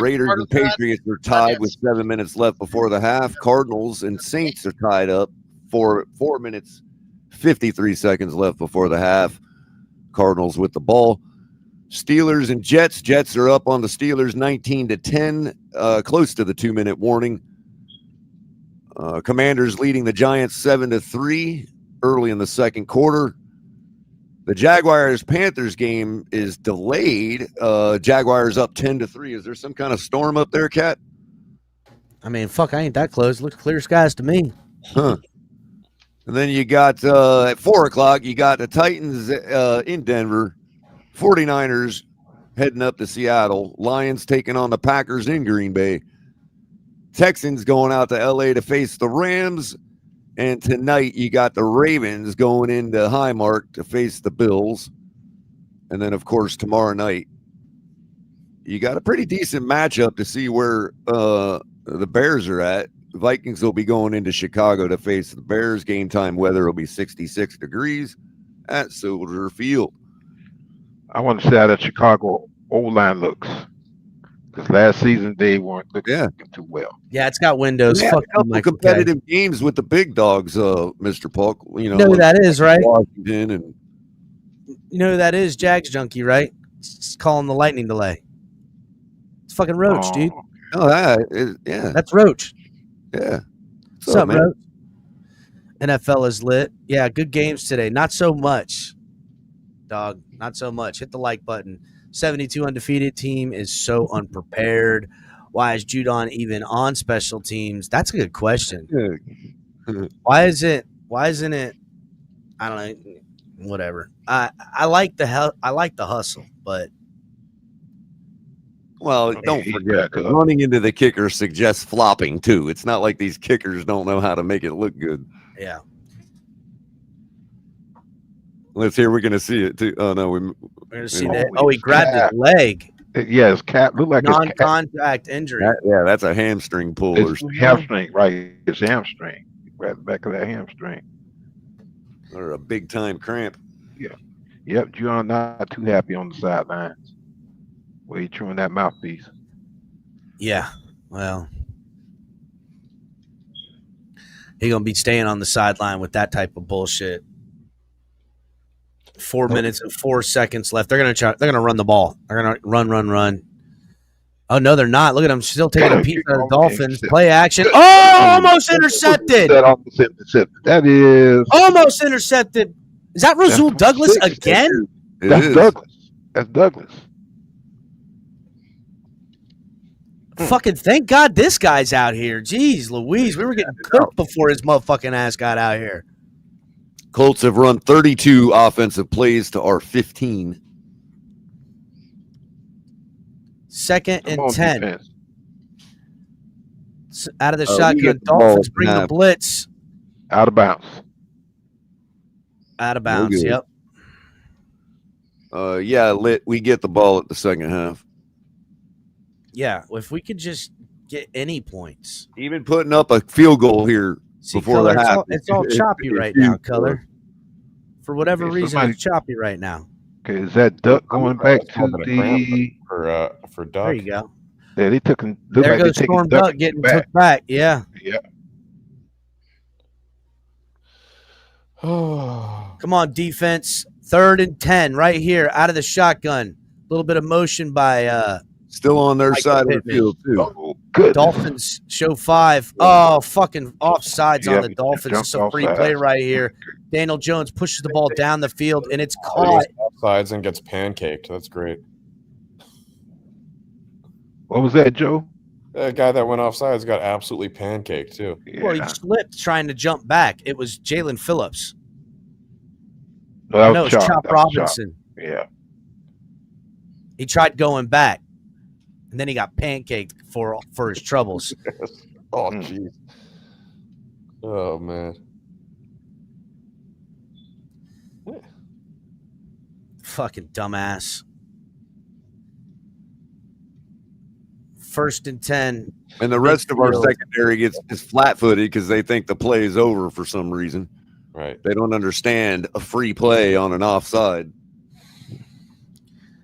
Raiders and Patriots are tied with 7 minutes left before the half. Cardinals and Saints are tied up 4 minutes 53 seconds left before the half. Cardinals with the ball. Steelers and Jets. Jets are up on the Steelers 19-10, close to the 2-minute warning. Commanders leading the Giants 7-3 early in the second quarter. The Jaguars-Panthers game is delayed. Jaguars up 10-3. Is there some kind of storm up there, Cat? I mean, fuck, I ain't that close. Looks clear skies to me. Huh. And then you got at 4 o'clock, you got the Titans in Denver, 49ers heading up to Seattle, Lions taking on the Packers in Green Bay, Texans going out to LA to face the Rams, and tonight you got the Ravens going into Highmark to face the Bills. And then, of course, tomorrow night, you got a pretty decent matchup to see where the Bears are at. The Vikings will be going into Chicago to face the Bears. Game time weather will be 66 degrees at Soldier Field. I want to see how that Chicago O-line looks. Because last season they weren't looking too well. Yeah, it's got windows. Yeah, Fuck a couple competitive games with the big dogs, Mr. Polk. You know who that is, right? Washington and you know who that is? Jags Junkie, right? It's calling the lightning delay. It's fucking Roach, dude. Oh, yeah. That's Roach. Yeah. What's up, man? Roach? NFL is lit. Yeah, good games today. Not so much, dog. Not so much. Hit the like button. 72 undefeated team is so unprepared. Why is Judon even on special teams? That's a good question. Why isn't it? I don't know. Whatever. I like the hustle, but don't forget running into the kicker suggests flopping too. It's not like these kickers don't know how to make it look good. Yeah. Let's hear. We're gonna see it too. Oh no, we're gonna see that. Oh, he grabbed his leg. Yeah, his cat looked like non-contact injury. That's a hamstring pull. It's hamstring, right? It's hamstring. Right back of that hamstring. Or a big time cramp. Yeah. Yep. John not too happy on the sidelines. Where he chewing that mouthpiece. Yeah. Well, he gonna be staying on the sideline with that type of bullshit. 4 minutes and 4 seconds left. They're gonna run the ball. They're gonna run. Oh no, they're not. Look at them still taking a piece of the Dolphins. Play action. Oh, almost intercepted. That is almost intercepted. Is that Rasul Douglas again? That's Douglas. That's Douglas. Fucking thank God this guy's out here. Jeez Louise, we were getting cooked before his motherfucking ass got out here. Colts have run 32 offensive plays to our 15. Second and 10. Out of the shotgun. Dolphins bring the blitz. Out of bounds. Out of bounds, yep. We get the ball at the second half. Yeah, if we could just get any points. Even putting up a field goal here before the half. It's all choppy right now, Color. For whatever reason, it's choppy right now. Okay, is that Duck going back to the for Duck? There you go. Yeah, they took him. There goes Storm Duck getting took back. Yeah. Yeah. Come on, defense. 3rd and 10 right here out of the shotgun. A little bit of motion by still on their side of the field too. Oh, good. Dolphins show 5. Oh, fucking offsides on the Dolphins. It's a free play right here. Daniel Jones pushes the ball down the field and it's caught. Offsides and gets pancaked. That's great. What was that, Joe? That guy that went offsides got absolutely pancaked too. Yeah. Well, he slipped trying to jump back. It was Jalen Phillips. No, it was Chop Robinson. Yeah. He tried going back, and then he got pancaked for his troubles. Oh, jeez. Oh, man. Fucking dumbass. 1st and 10. And the rest of our secondary is flat-footed because they think the play is over for some reason. Right. They don't understand a free play on an offside.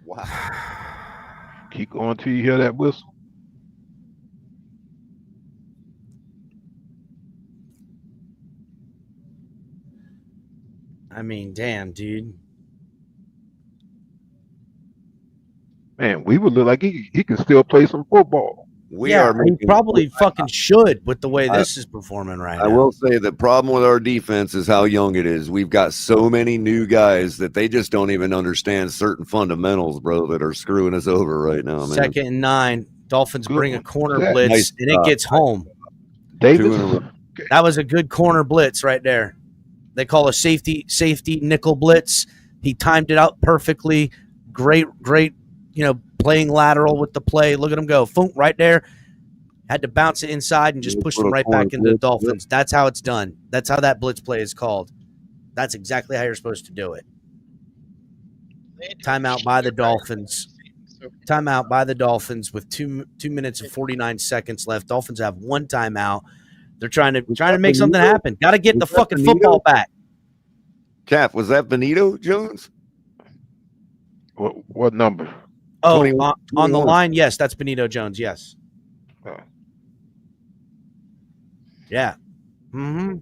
Wow. Keep going till you hear that whistle. I mean, damn, dude. Man, we would look like he can still play some football. We are he making, probably fucking should with the way this is performing right now. I will say the problem with our defense is how young it is. We've got so many new guys that they just don't even understand certain fundamentals, bro, that are screwing us over right now, man. 2nd and 9. Dolphins bring a corner blitz, Nice and it gets home. Davis. That was a good corner blitz right there. They call a safety nickel blitz. He timed it out perfectly. Great, playing lateral with the play. Look at him go. Boom, right there. Had to bounce it inside and just push him right back into the Dolphins. That's how it's done. That's how that blitz play is called. That's exactly how you're supposed to do it. Timeout by the Dolphins. Timeout by the Dolphins with 2 minutes and 49 seconds left. Dolphins have 1 timeout. They're trying to make something happen. Got to get the fucking football back. Cap, was that Benito Jones? What number? Oh, on the line, yes, that's Benito Jones. Yes. Yeah. Mm-hmm.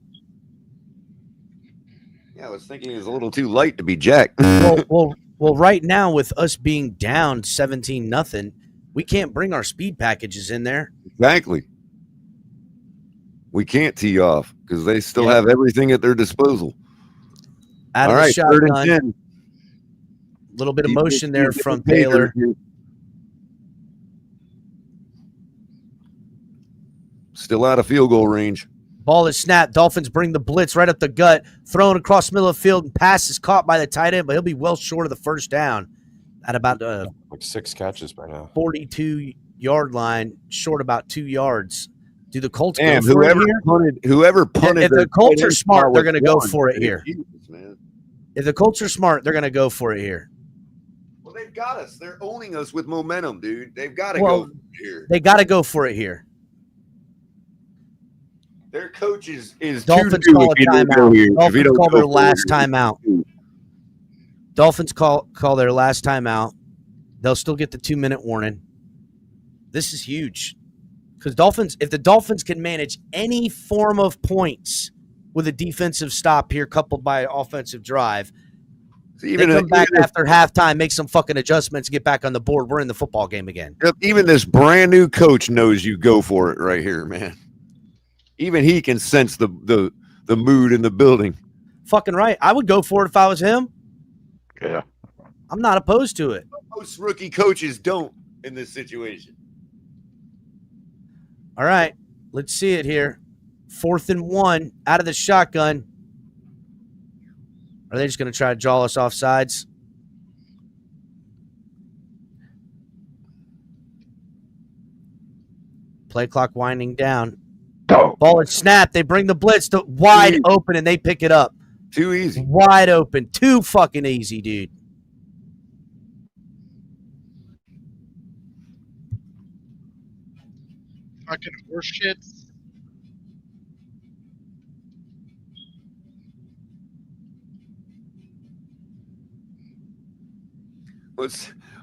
Yeah, I was thinking he was a little too light to be Jack. Well, right now with us being down 17-0, we can't bring our speed packages in there. Exactly. We can't tee off because they still have everything at their disposal. Out of All the right, shotgun. 3rd and 10. Little bit of motion there from Taylor. Still out of field goal range. Ball is snapped. Dolphins bring the blitz right up the gut. Thrown across the middle of the field. And pass is caught by the tight end, but he'll be well short of the first down at about like 6 catches by now. 42-yard line, short about 2 yards. Do the Colts Damn, go for it here? Whoever punted. If the Colts are smart, they're going to go one. for it here. Jesus, man. If the Colts are smart, they're going to go for it here. Well, they've got us. They're owning us with momentum, dude. They've got to go here. They got to go for it here. Their coach is Dolphins too call a timeout. Dolphins call their last here. timeout. Dolphins call their last timeout. They'll still get the 2-minute warning. This is huge. Because if the Dolphins can manage any form of points with a defensive stop here coupled by an offensive drive, they come back after halftime, make some fucking adjustments, get back on the board. We're in the football game again. Even this brand new coach knows you go for it right here, man. Even he can sense the mood in the building. Fucking right. I would go for it if I was him. Yeah. I'm not opposed to it. Most rookie coaches don't in this situation. All right. Let's see it here. 4th and 1 out of the shotgun. Are they just going to try to draw us off sides? Play clock winding down. Ball is snapped. They bring the blitz to wide open, and they pick it up. Too easy. Wide open. Too fucking easy, dude. Fucking horseshits.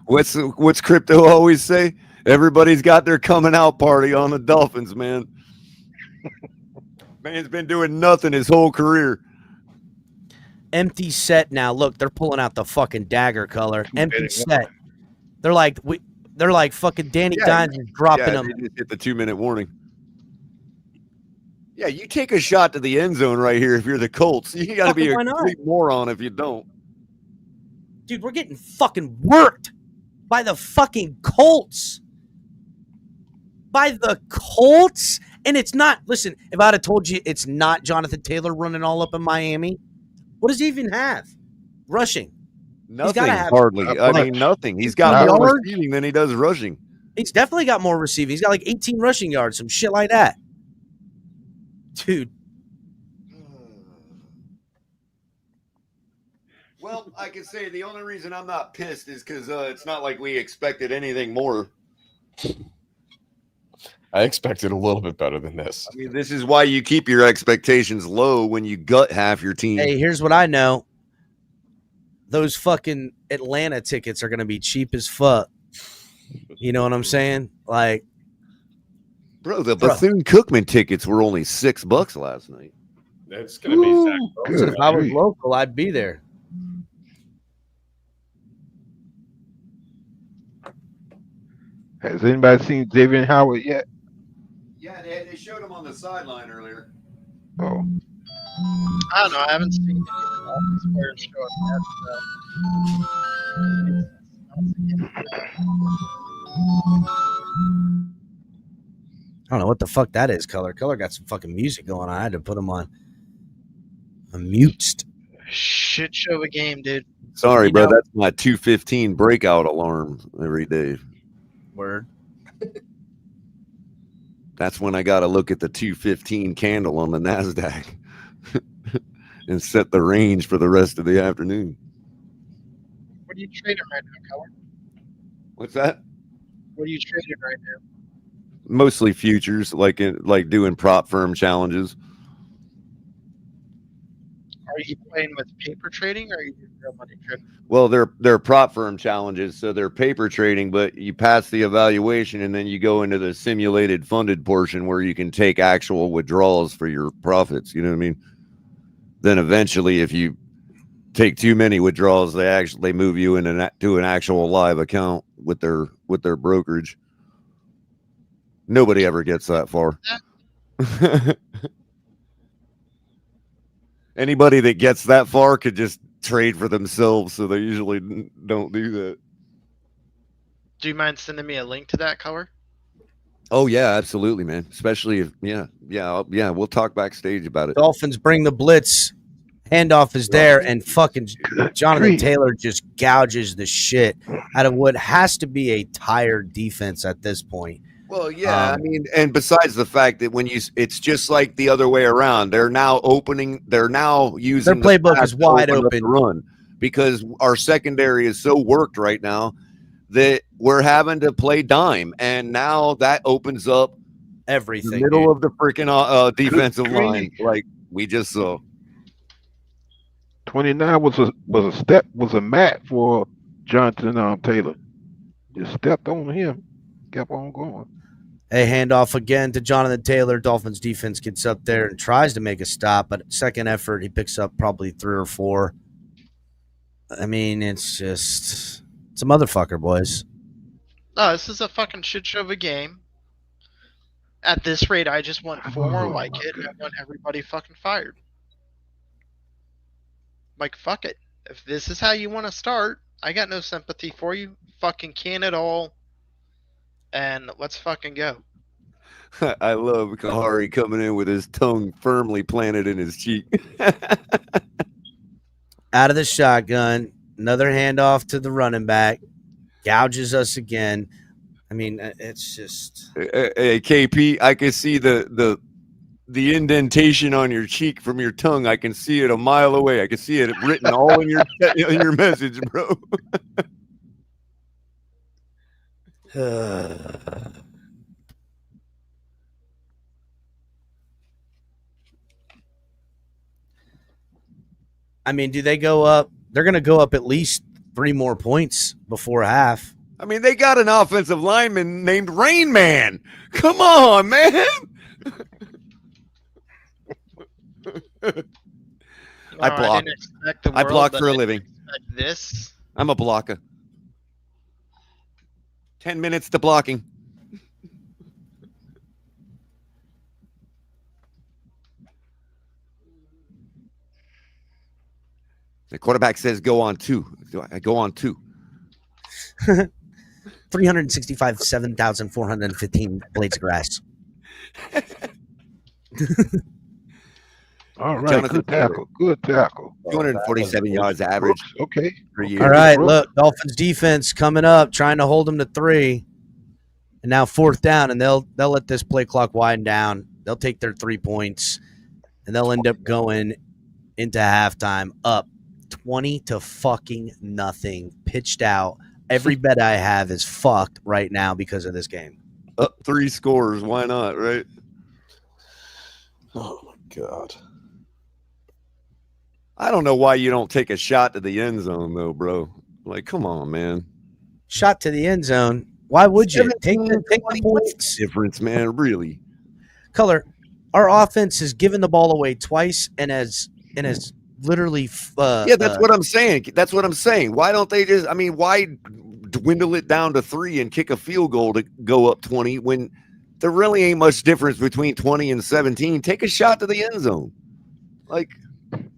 What's Crypto always say? Everybody's got their coming out party on the Dolphins, man. Man's been doing nothing his whole career. Empty set now. Look, they're pulling out the fucking dagger color. Empty set. They're like fucking Danny Dimes is dropping them. They just hit the 2-minute warning. Yeah, you take a shot to the end zone right here if you're the Colts. You got to be a complete moron if you don't. Dude, we're getting fucking worked by the fucking Colts. By the Colts? And it's not, listen, if I'd have told you it's not Jonathan Taylor running all up in Miami, what does he even have? Rushing. Nothing, hardly. I mean, nothing. He's got more receiving than he does rushing. He's definitely got more receiving. He's got like 18 rushing yards, some shit like that. Dude. Well, I can say the only reason I'm not pissed is because it's not like we expected anything more. I expected a little bit better than this. I mean, this is why you keep your expectations low when you gut half your team. Hey, here's what I know. Those fucking Atlanta tickets are going to be cheap as fuck. You know what I'm saying? Like, bro, the Bethune-Cookman tickets were only $6 last night. It's going to be Zach Listen, if I was local, I'd be there. Has anybody seen Xavier Howard yet? Yeah, they showed him on the sideline earlier. Oh. I don't know. I haven't seen any of the Dolphins players show up I don't know what the fuck that is, Color. Color got some fucking music going on. I had to put him on mute. Shit show of a game, dude. Sorry, bro. That's my 2:15 breakout alarm every day. Word. That's when I got to look at the 2:15 candle on the NASDAQ and set the range for the rest of the afternoon. What are you trading right now, Color? What's that? What are you trading right now? Mostly futures, like doing prop firm challenges. Are you playing with paper trading or are you doing real money trading? Well, they're prop firm challenges, so they're paper trading, but you pass the evaluation and then you go into the simulated funded portion where you can take actual withdrawals for your profits. You know what I mean? Then eventually, if you take too many withdrawals, they move you to an actual live account with their brokerage. Nobody ever gets that far. Anybody that gets that far could just trade for themselves, so they usually don't do that. Do you mind sending me a link to that, Color? Oh yeah, absolutely, man. Especially if we'll talk backstage about it. Dolphins bring the blitz. Handoff is there, and fucking Jonathan Taylor just gouges the shit out of what has to be a tired defense at this point. Well, yeah, I mean, and besides the fact that it's just like the other way around. They're now using their playbook is wide open run because our secondary is so worked right now that we're having to play dime, and now that opens up everything. The middle of the freaking defensive line, like we just saw. 29 was a mat for Jonathan Taylor. Just stepped on him, kept on going. A handoff again to Jonathan Taylor. Dolphins defense gets up there and tries to make a stop, but second effort, he picks up probably 3 or 4. I mean, it's a motherfucker, boys. No, this is a fucking shit show of a game. At this rate, I just want 4 more like it, and I want everybody fucking fired. Like, fuck it. If this is how you want to start, I got no sympathy for you. Fucking can it all. And let's fucking go. I love Kahari coming in with his tongue firmly planted in his cheek. Out of the shotgun, another handoff to the running back, gouges us again. I mean, it's just. Hey, KP, I can see the indentation on your cheek from your tongue. I can see it a mile away. I can see it written all in your message, bro. I mean, do they go up? They're going to go up at least 3 more points before half. I mean, they got an offensive lineman named Rain Man. Come on, man. I block. I block for a living. This. I'm a blocker. 10 minutes to blocking. The quarterback says go on 2. I go on 2. 365, 7,415 blades of grass. All right, good tackle. Good tackle. 247 yards average. Okay. Per year. All right, look, Dolphins defense coming up, trying to hold them to 3. And now 4th down, and they'll let this play clock wind down. They'll take their 3 points, and they'll end up going into halftime up 20-0, pitched out. Every bet I have is fucked right now because of this game. Up 3 scores. Why not, right? Oh, my God. I don't know why you don't take a shot to the end zone, though, bro. Like, come on, man. Shot to the end zone. Why would you? Take the points. Difference, man, really. Color, Our offense has given the ball away twice and has literally. That's what I'm saying. That's what I'm saying. Why don't they just? I mean, why dwindle it down to 3 and kick a field goal to go up 20 when there really ain't much difference between 20 and 17? Take a shot to the end zone. Like,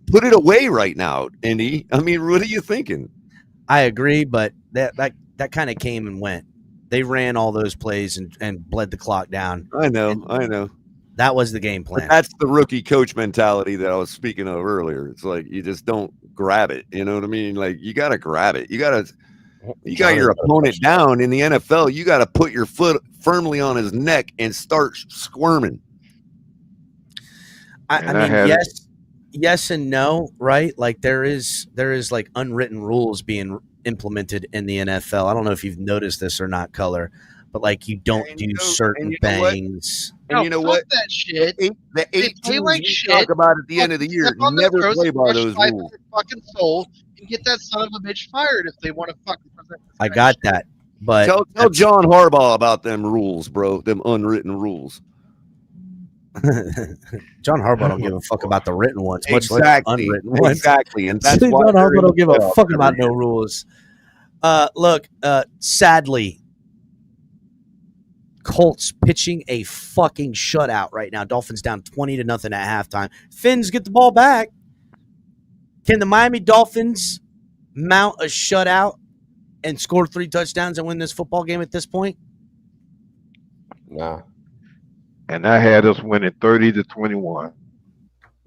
put it away right now, Indy. I mean, what are you thinking? I agree, but that kind of came and went. They ran all those plays and bled the clock down. I know. That was the game plan. But that's the rookie coach mentality that I was speaking of earlier. It's like you just don't grab it. You know what I mean? Like, you got to grab it. You got your opponent down in the NFL. You got to put your foot firmly on his neck and start squirming. I mean, yes and no, right? Like there is like unwritten rules being implemented in the NFL. I don't know if you've noticed this or not, Color, but like you don't do certain things. And you know what? That shit. The 8 teams like we shit. talk about at the end of the year never play by those rules. Fucking soul and get that son of a bitch fired if they want to fucking present. I got that, but tell John Harbaugh about them rules, bro. Them unwritten rules. John Harbaugh don't give a fuck about the written ones, much less unwritten ones. Exactly, and that's why John Harbaugh don't give a fuck about no rules. Look, sadly, Colts pitching a fucking shutout right now. Dolphins down 20-0 at halftime. Fins get the ball back. Can the Miami Dolphins mount a shutout and score 3 touchdowns and win this football game at this point? Nah. And I had us winning 30-21.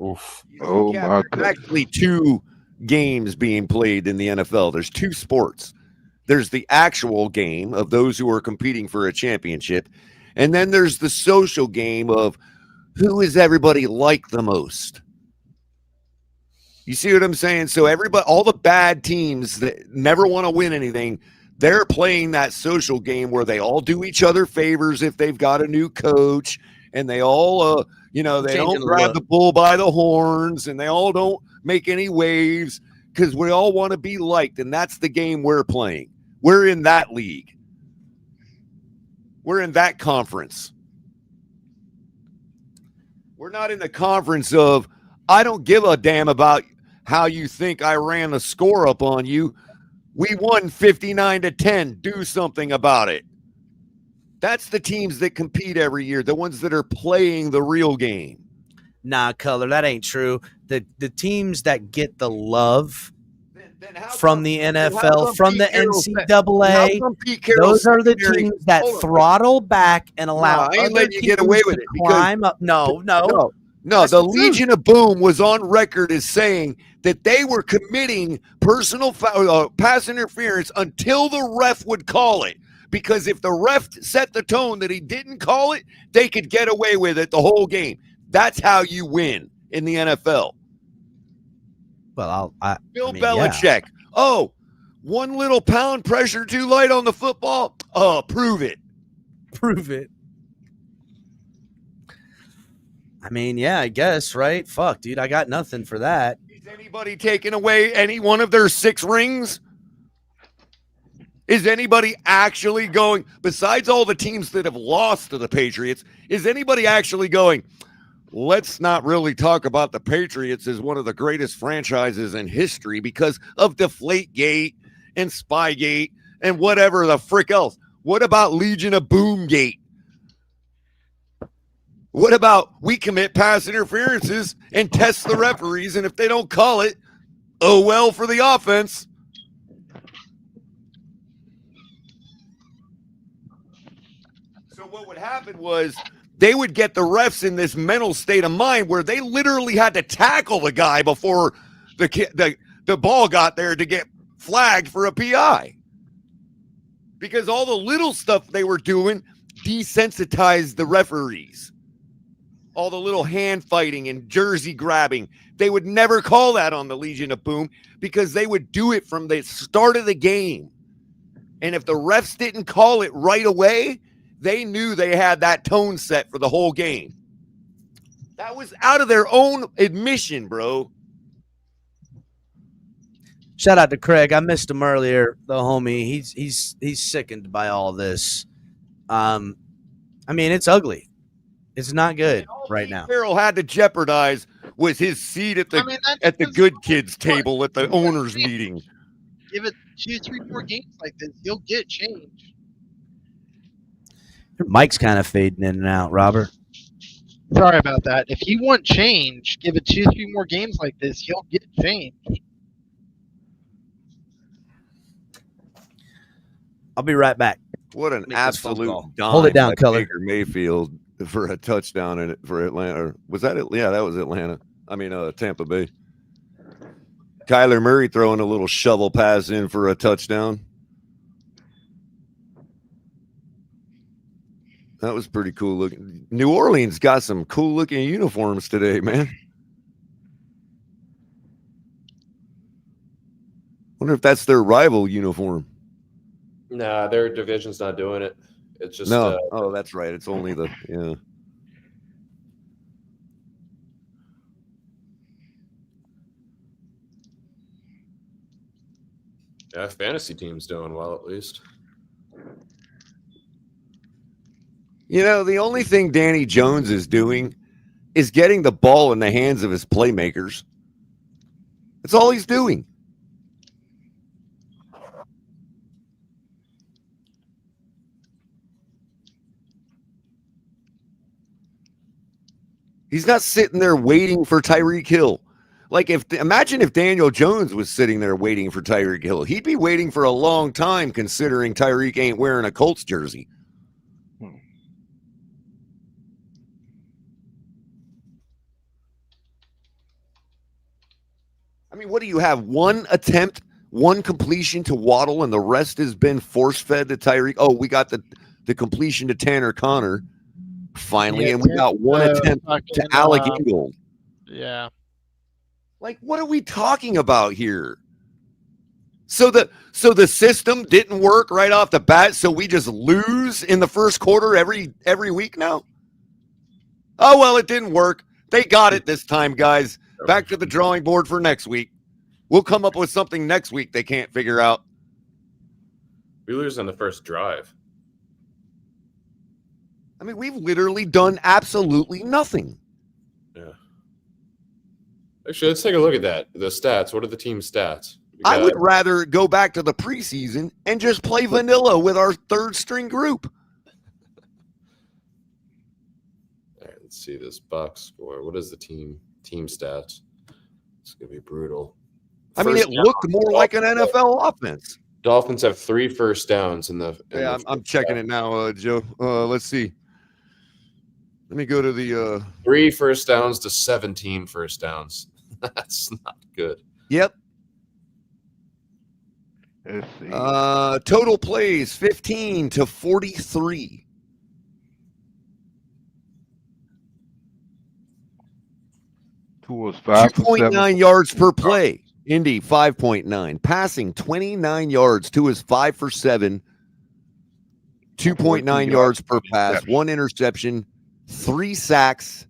Oof. Oh my There's actually 2 games being played in the NFL. There's 2 sports. There's the actual game of those who are competing for a championship, and then there's the social game of who is everybody like the most. You see what I'm saying? So everybody, all the bad teams that never want to win anything, they're playing that social game where they all do each other favors if they've got a new coach, and they all, they don't grab the bull by the horns, and they all don't make any waves because we all want to be liked, and that's the game we're playing. We're in that league. We're in that conference. We're not in the conference of, I don't give a damn about how you think I ran the score up on you. We won 59-10. Do something about it. That's the teams that compete every year, the ones that are playing the real game. Nah, Color, that ain't true. The teams that get the love from the NFL, from the NCAA, those are the teams that throttle back and allow other teams get away with to it climb up. No. The Legion of Boom was on record as saying that they were committing personal pass interference until the ref would call it. Because if the ref set the tone that he didn't call it, they could get away with it the whole game. That's how you win in the NFL. Well, Bill Belichick. Yeah. Oh, 1 little pound pressure too light on the football. Oh, prove it. Prove it. I mean, yeah, I guess, right? Fuck, dude, I got nothing for that. Is anybody taking away any one of their 6 rings? Is anybody actually going, besides all the teams that have lost to the Patriots, is anybody actually going, let's not really talk about the Patriots as one of the greatest franchises in history because of Deflategate and Spygate and whatever the frick else? What about Legion of Boomgate? What about we commit pass interferences and test the referees, and if they don't call it, oh well for the offense. So what would happen was they would get the refs in this mental state of mind where they literally had to tackle the guy before the ball got there to get flagged for a PI. Because all the little stuff they were doing desensitized the referees. All the little hand fighting and jersey grabbing. They would never call that on the Legion of Boom because they would do it from the start of the game. And if the refs didn't call it right away, they knew they had that tone set for the whole game. That was out of their own admission, bro. Shout out to Craig. I missed him earlier, the homie. He's sickened by all this. I mean, it's ugly. It's not good. right now. Farrell had to jeopardize was his seat at the good kids table at the owners meeting. Give it 2-3 more games like this, you'll get change. Your mic's kind of fading in and out, Robert. Sorry about that. If you want change, give it 2-3 more games like this, you'll get change. I'll be right back. What an absolute dime Hold it down, by Color. Baker Mayfield for a touchdown in it for Atlanta. Or was that it? Yeah, that was Atlanta. I mean, Tampa Bay. Kyler Murray throwing a little shovel pass in for a touchdown. That was pretty cool looking. New Orleans got some cool looking uniforms today, man. Wonder if that's their rival uniform. Nah, their division's not doing it. It's just no. Oh, that's right. It's only the Yeah, fantasy team's doing well at least. You know, the only thing Danny Jones is doing is getting the ball in the hands of his playmakers. That's all he's doing. He's not sitting there waiting for Tyreek Hill. Like, imagine if Daniel Jones was sitting there waiting for Tyreek Hill. He'd be waiting for a long time considering Tyreek ain't wearing a Colts jersey. I mean, what do you have? One attempt, one completion to Waddle, and the rest has been force-fed to Tyreek. Oh, we got the completion to Tanner Connor finally, and we got one attempt to Alec Ingold. Yeah. Like, what are we talking about here? So the system didn't work right off the bat, so we just lose in the first quarter every week now? Oh, well, it didn't work. They got it this time, guys. Back to the drawing board for next week. We'll come up with something next week they can't figure out. We lose on the first drive. I mean, we've literally done absolutely nothing. Yeah. Actually, let's take a look at that. The stats. What are the team's stats? I would rather go back to the preseason and just play vanilla with our third string group. All right, let's see this box score. What is the team stats? It's gonna be brutal. I mean, it looked more like an NFL offense. Dolphins have 3 first downs in the. Yeah, I'm checking it now, Joe. Let's see. Let me go to the 3 first downs to 17 first downs. That's not good. Yep. Let's see. Total plays 15 to 43. Tua's 5 for 7. 2.9 yards per play. Indy 5.9. Passing 29 yards. Tua's 5 for 7. 2.9 yards per pass. 1 interception. 3 sacks.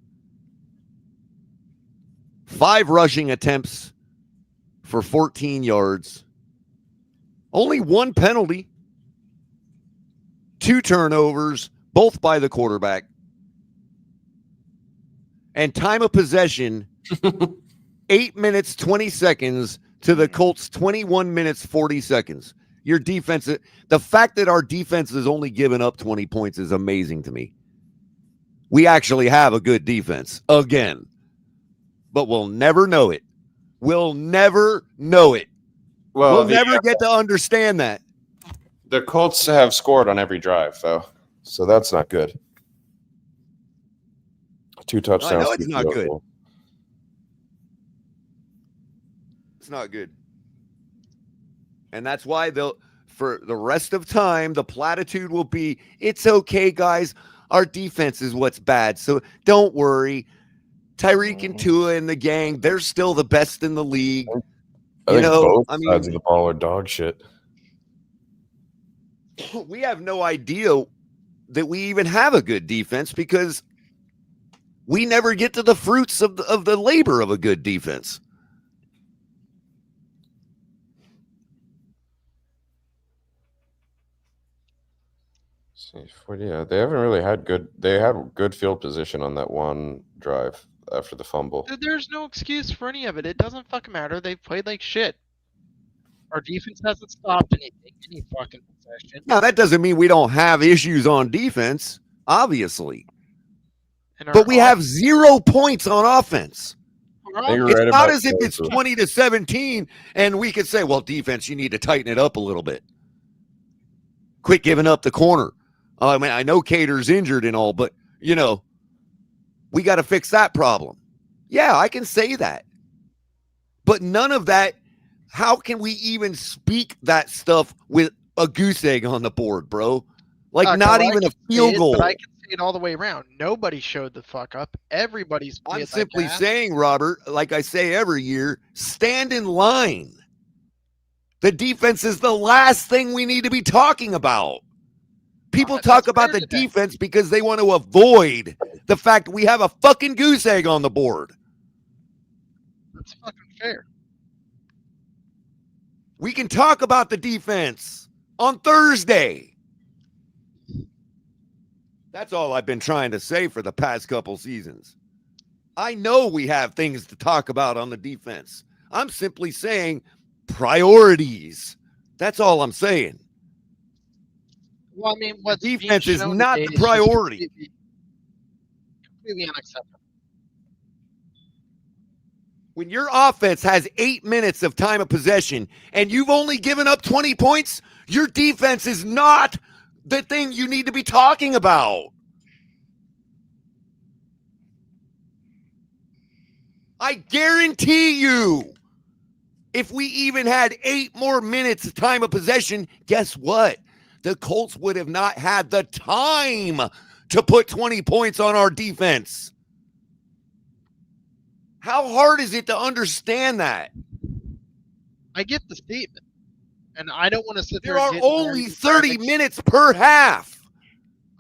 5 rushing attempts for 14 yards. Only 1 penalty. 2 turnovers, both by the quarterback. And time of possession, 8 minutes, 20 seconds to the Colts, 21 minutes, 40 seconds. Your defense, the fact that our defense has only given up 20 points is amazing to me. We actually have a good defense again, but we'll never know it. We'll never know it. Well, we'll never get to understand that. The Colts have scored on every drive, though, so that's not good. 2 touchdowns. I know it's not good. It's not good. And that's why for the rest of time, the platitude will be, it's okay, guys. Our defense is what's bad, so don't worry. Tyreek and Tua and the gang, they're still the best in the league. I think both sides of the ball are dog shit. We have no idea that we even have a good defense because we never get to the fruits of the labor of a good defense. Yeah, they haven't really had good. They had good field position on that one drive after the fumble. There's no excuse for any of it. It doesn't fucking matter. They've played like shit. Our defense hasn't stopped anything, any fucking possession. Now, that doesn't mean we don't have issues on defense, obviously. And But we have 0 points on offense. It's not as if it's 20-17 and we could say, well, defense, you need to tighten it up a little bit. Quit giving up the corner. I mean, I know Cater's injured and all, but, you know, we got to fix that problem. Yeah, I can say that. But none of that, how can we even speak that stuff with a goose egg on the board, bro? Like, not even a field goal. But I can say it all the way around. Nobody showed the fuck up. Everybody's I'm simply saying, Robert, like I say every year, stand in line. The defense is the last thing we need to be talking about. People talk about the defense because they want to avoid the fact we have a fucking goose egg on the board. That's fucking fair. We can talk about the defense on Thursday. That's all I've been trying to say for the past couple seasons. I know we have things to talk about on the defense. I'm simply saying priorities. That's all I'm saying. Well, I mean, what's defense is not the priority. Completely unacceptable. When your offense has 8 minutes of time of possession and you've only given up 20 points, your defense is not the thing you need to be talking about. I guarantee you, if we even had 8 more minutes of time of possession, guess what? The Colts would have not had the time to put 20 points on our defense. How hard is it to understand that? I get the statement. And I don't want to sit there. There are only 30 minutes per half.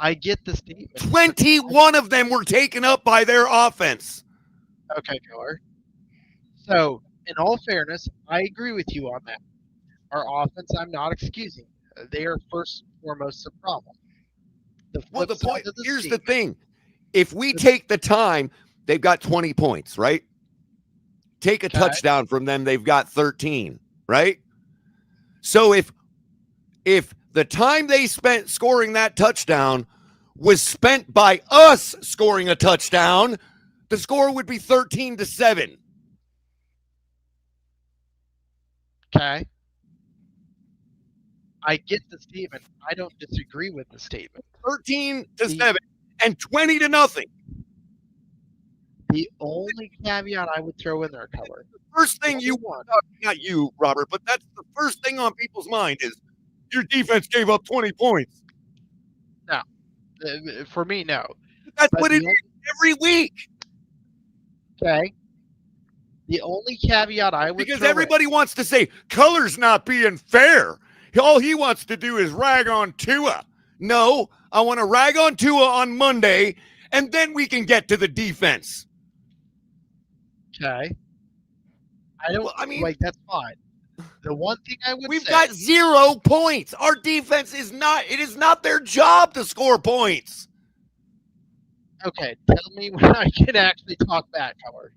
I get the statement. 21 of them were taken up by their offense. Okay, Miller. So, in all fairness, I agree with you on that. Our offense, I'm not excusing. They are first and foremost the problem. Well, the point, here's the thing. If we take the time, they've got 20 points, right? Take a touchdown from them, they've got 13, right? So if the time they spent scoring that touchdown was spent by us scoring a touchdown, the score would be 13-7. Okay. I get the statement. I don't disagree with the statement. 13-7 and 20-0. The only caveat I would throw in there, Color. The first thing you want, not you, Robert, but that's the first thing on people's mind is your defense gave up 20 points. No. For me, no. That's what it is every week. Okay. The only caveat I would because everybody wants to say Color's not being fair. All he wants to do is rag on Tua. No, I want to rag on Tua on Monday, and then we can get to the defense. Okay. I mean, like, that's fine. The one thing I would We've got 0 points. Our defense is not their job to score points. Okay, tell me when I can actually talk back, Howard.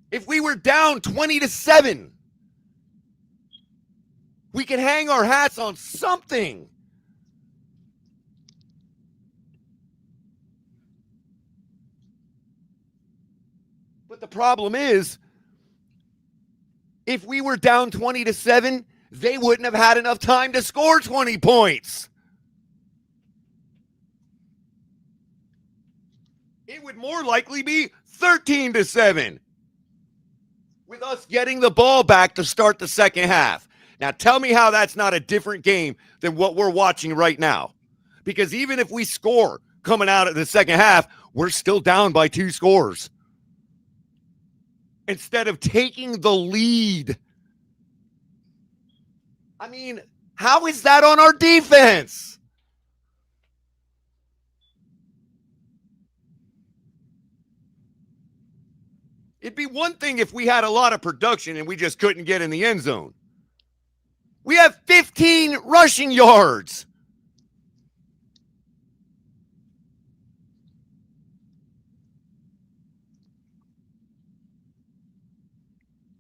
If we were down 20-7, we can hang our hats on something. But the problem is, if we were down 20-7, they wouldn't have had enough time to score 20 points. It would more likely be 13-7. With us getting the ball back to start the second half. Now, tell me how that's not a different game than what we're watching right now. Because even if we score coming out of the second half, we're still down by 2 scores. Instead of taking the lead. I mean, how is that on our defense? It'd be one thing if we had a lot of production and we just couldn't get in the end zone. We have 15 rushing yards.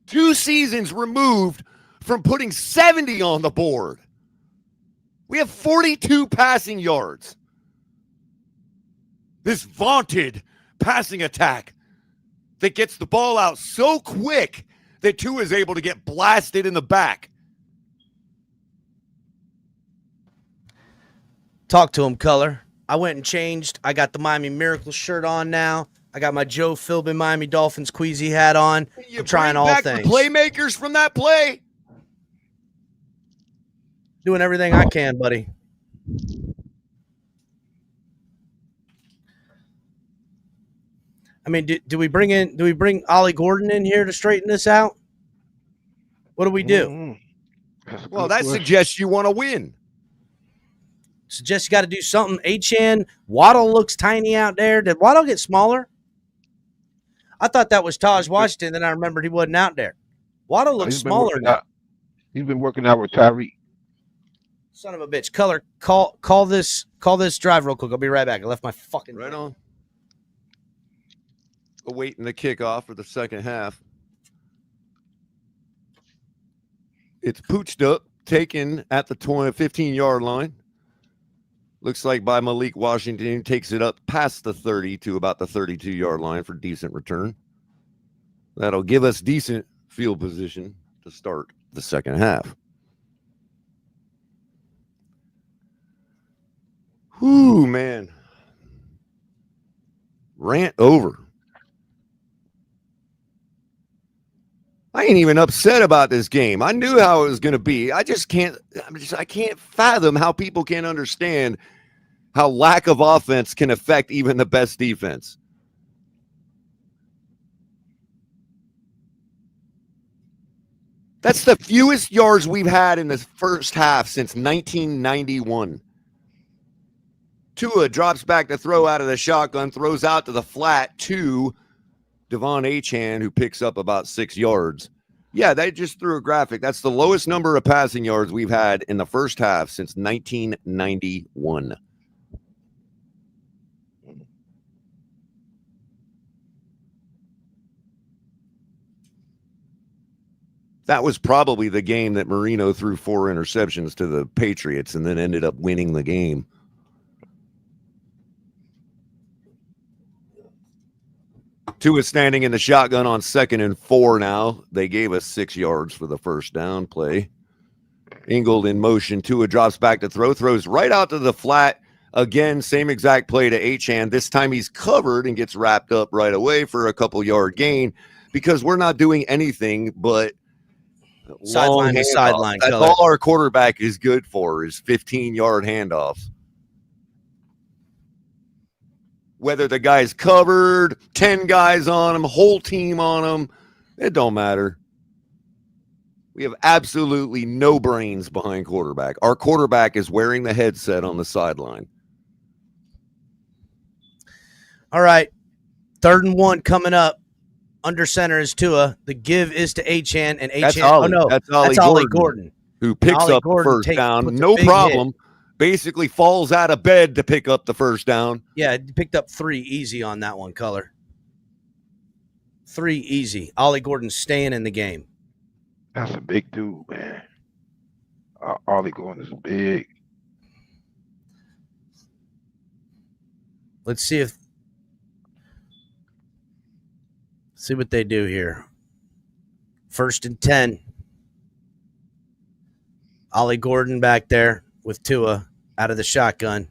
Two seasons removed from putting 70 on the board. We have 42 passing yards. This vaunted passing attack that gets the ball out so quick that Tua is able to get blasted in the back. Talk to him, Color. I went and changed. I got the Miami Miracle shirt on now. I got my Joe Philbin Miami Dolphins Queasy hat on. I'm trying all back things. The playmakers from that play. Doing everything I can, buddy. I mean, do we bring Ollie Gordon in here to straighten this out? What do we do? Well, that suggests you want to win. Suggest you got to do something. Achane, Waddle looks tiny out there. Did Waddle get smaller? I thought that was Taj Washington. Then I remembered he wasn't out there. Waddle looks smaller now. He's been working out with Tyreek. Son of a bitch. Color, call this drive real quick. I'll be right back. I left my fucking right on. Awaiting the kickoff for the second half. It's pooched up, taken at the 15-yard line. Looks like by Malik Washington, takes it up past the 30 to about the 32-yard line for decent return. That'll give us decent field position to start the second half. Whoo, man. Rant over. I ain't even upset about this game. I knew how it was going to be. I can't fathom how people can't understand how lack of offense can affect even the best defense. That's the fewest yards we've had in the first half since 1991. Tua drops back to throw out of the shotgun, throws out to the flat to Devon Achane, who picks up about 6 yards. Yeah, they just threw a graphic. That's the lowest number of passing yards we've had in the first half since 1991. That was probably the game that Marino threw 4 interceptions to the Patriots and then ended up winning the game. Tua standing in the shotgun on 2nd and 4 now. They gave us 6 yards for the first down play. Ingold in motion. Tua drops back to throw. Throws right out to the flat. Again, same exact play to Achane. This time he's covered and gets wrapped up right away for a couple-yard gain because we're not doing anything but sideline to sideline. That's all our quarterback is good for is 15-yard handoffs. Whether the guy's covered, 10 guys on him, whole team on him, it don't matter. We have absolutely no brains behind quarterback. Our quarterback is wearing the headset on the sideline. All right. 3rd and 1 coming up. Under center is Tua. The give is to Achane, and Achane. That's Ollie Gordon, who picks up the first down. No problem. Basically falls out of bed to pick up the first down. Yeah, he picked up 3 easy on that one, Color. 3 easy. Ollie Gordon staying in the game. That's a big dude, man. Ollie Gordon is big. Let's see what they do here. 1st and 10. Ollie Gordon back there with Tua out of the shotgun.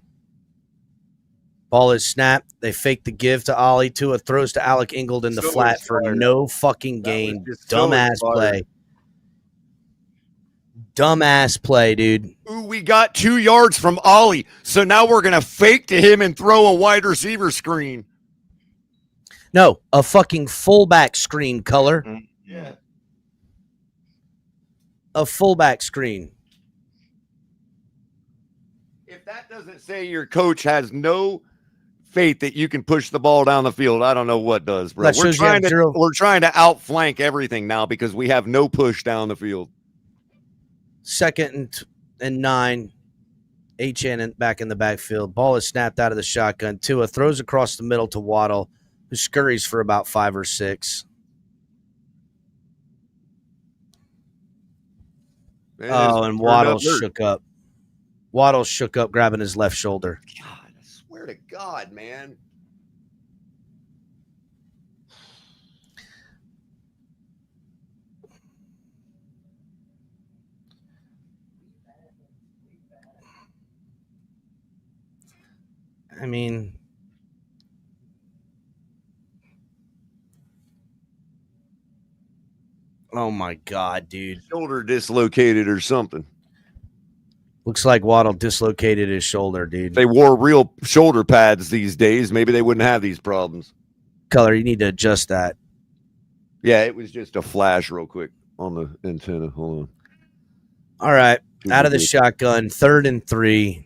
Ball is snapped. They fake the give to Ollie. Tua throws to Alec Ingold in the flat for no fucking gain. Dumbass play. Dumbass play, dude. Ooh, we got 2 yards from Ollie. So now we're going to fake to him and throw a wide receiver screen. No, a fucking fullback screen, Color. Yeah. A fullback screen. If that doesn't say your coach has no faith that you can push the ball down the field, I don't know what does, bro. We're trying to outflank everything now because we have no push down the field. 2nd and 9. HN back in the backfield. Ball is snapped out of the shotgun. Tua throws across the middle to Waddle, who scurries for about 5 or 6. And Waddle shook up. Waddle shook up, grabbing his left shoulder. God, I swear to God, man. I mean, oh my God, dude. Shoulder dislocated or something. Looks like Waddle dislocated his shoulder, dude. If they wore real shoulder pads these days, maybe they wouldn't have these problems. Color, you need to adjust that. Yeah, it was just a flash real quick on the antenna. Hold on. All right. Out of the shotgun, 3rd and 3.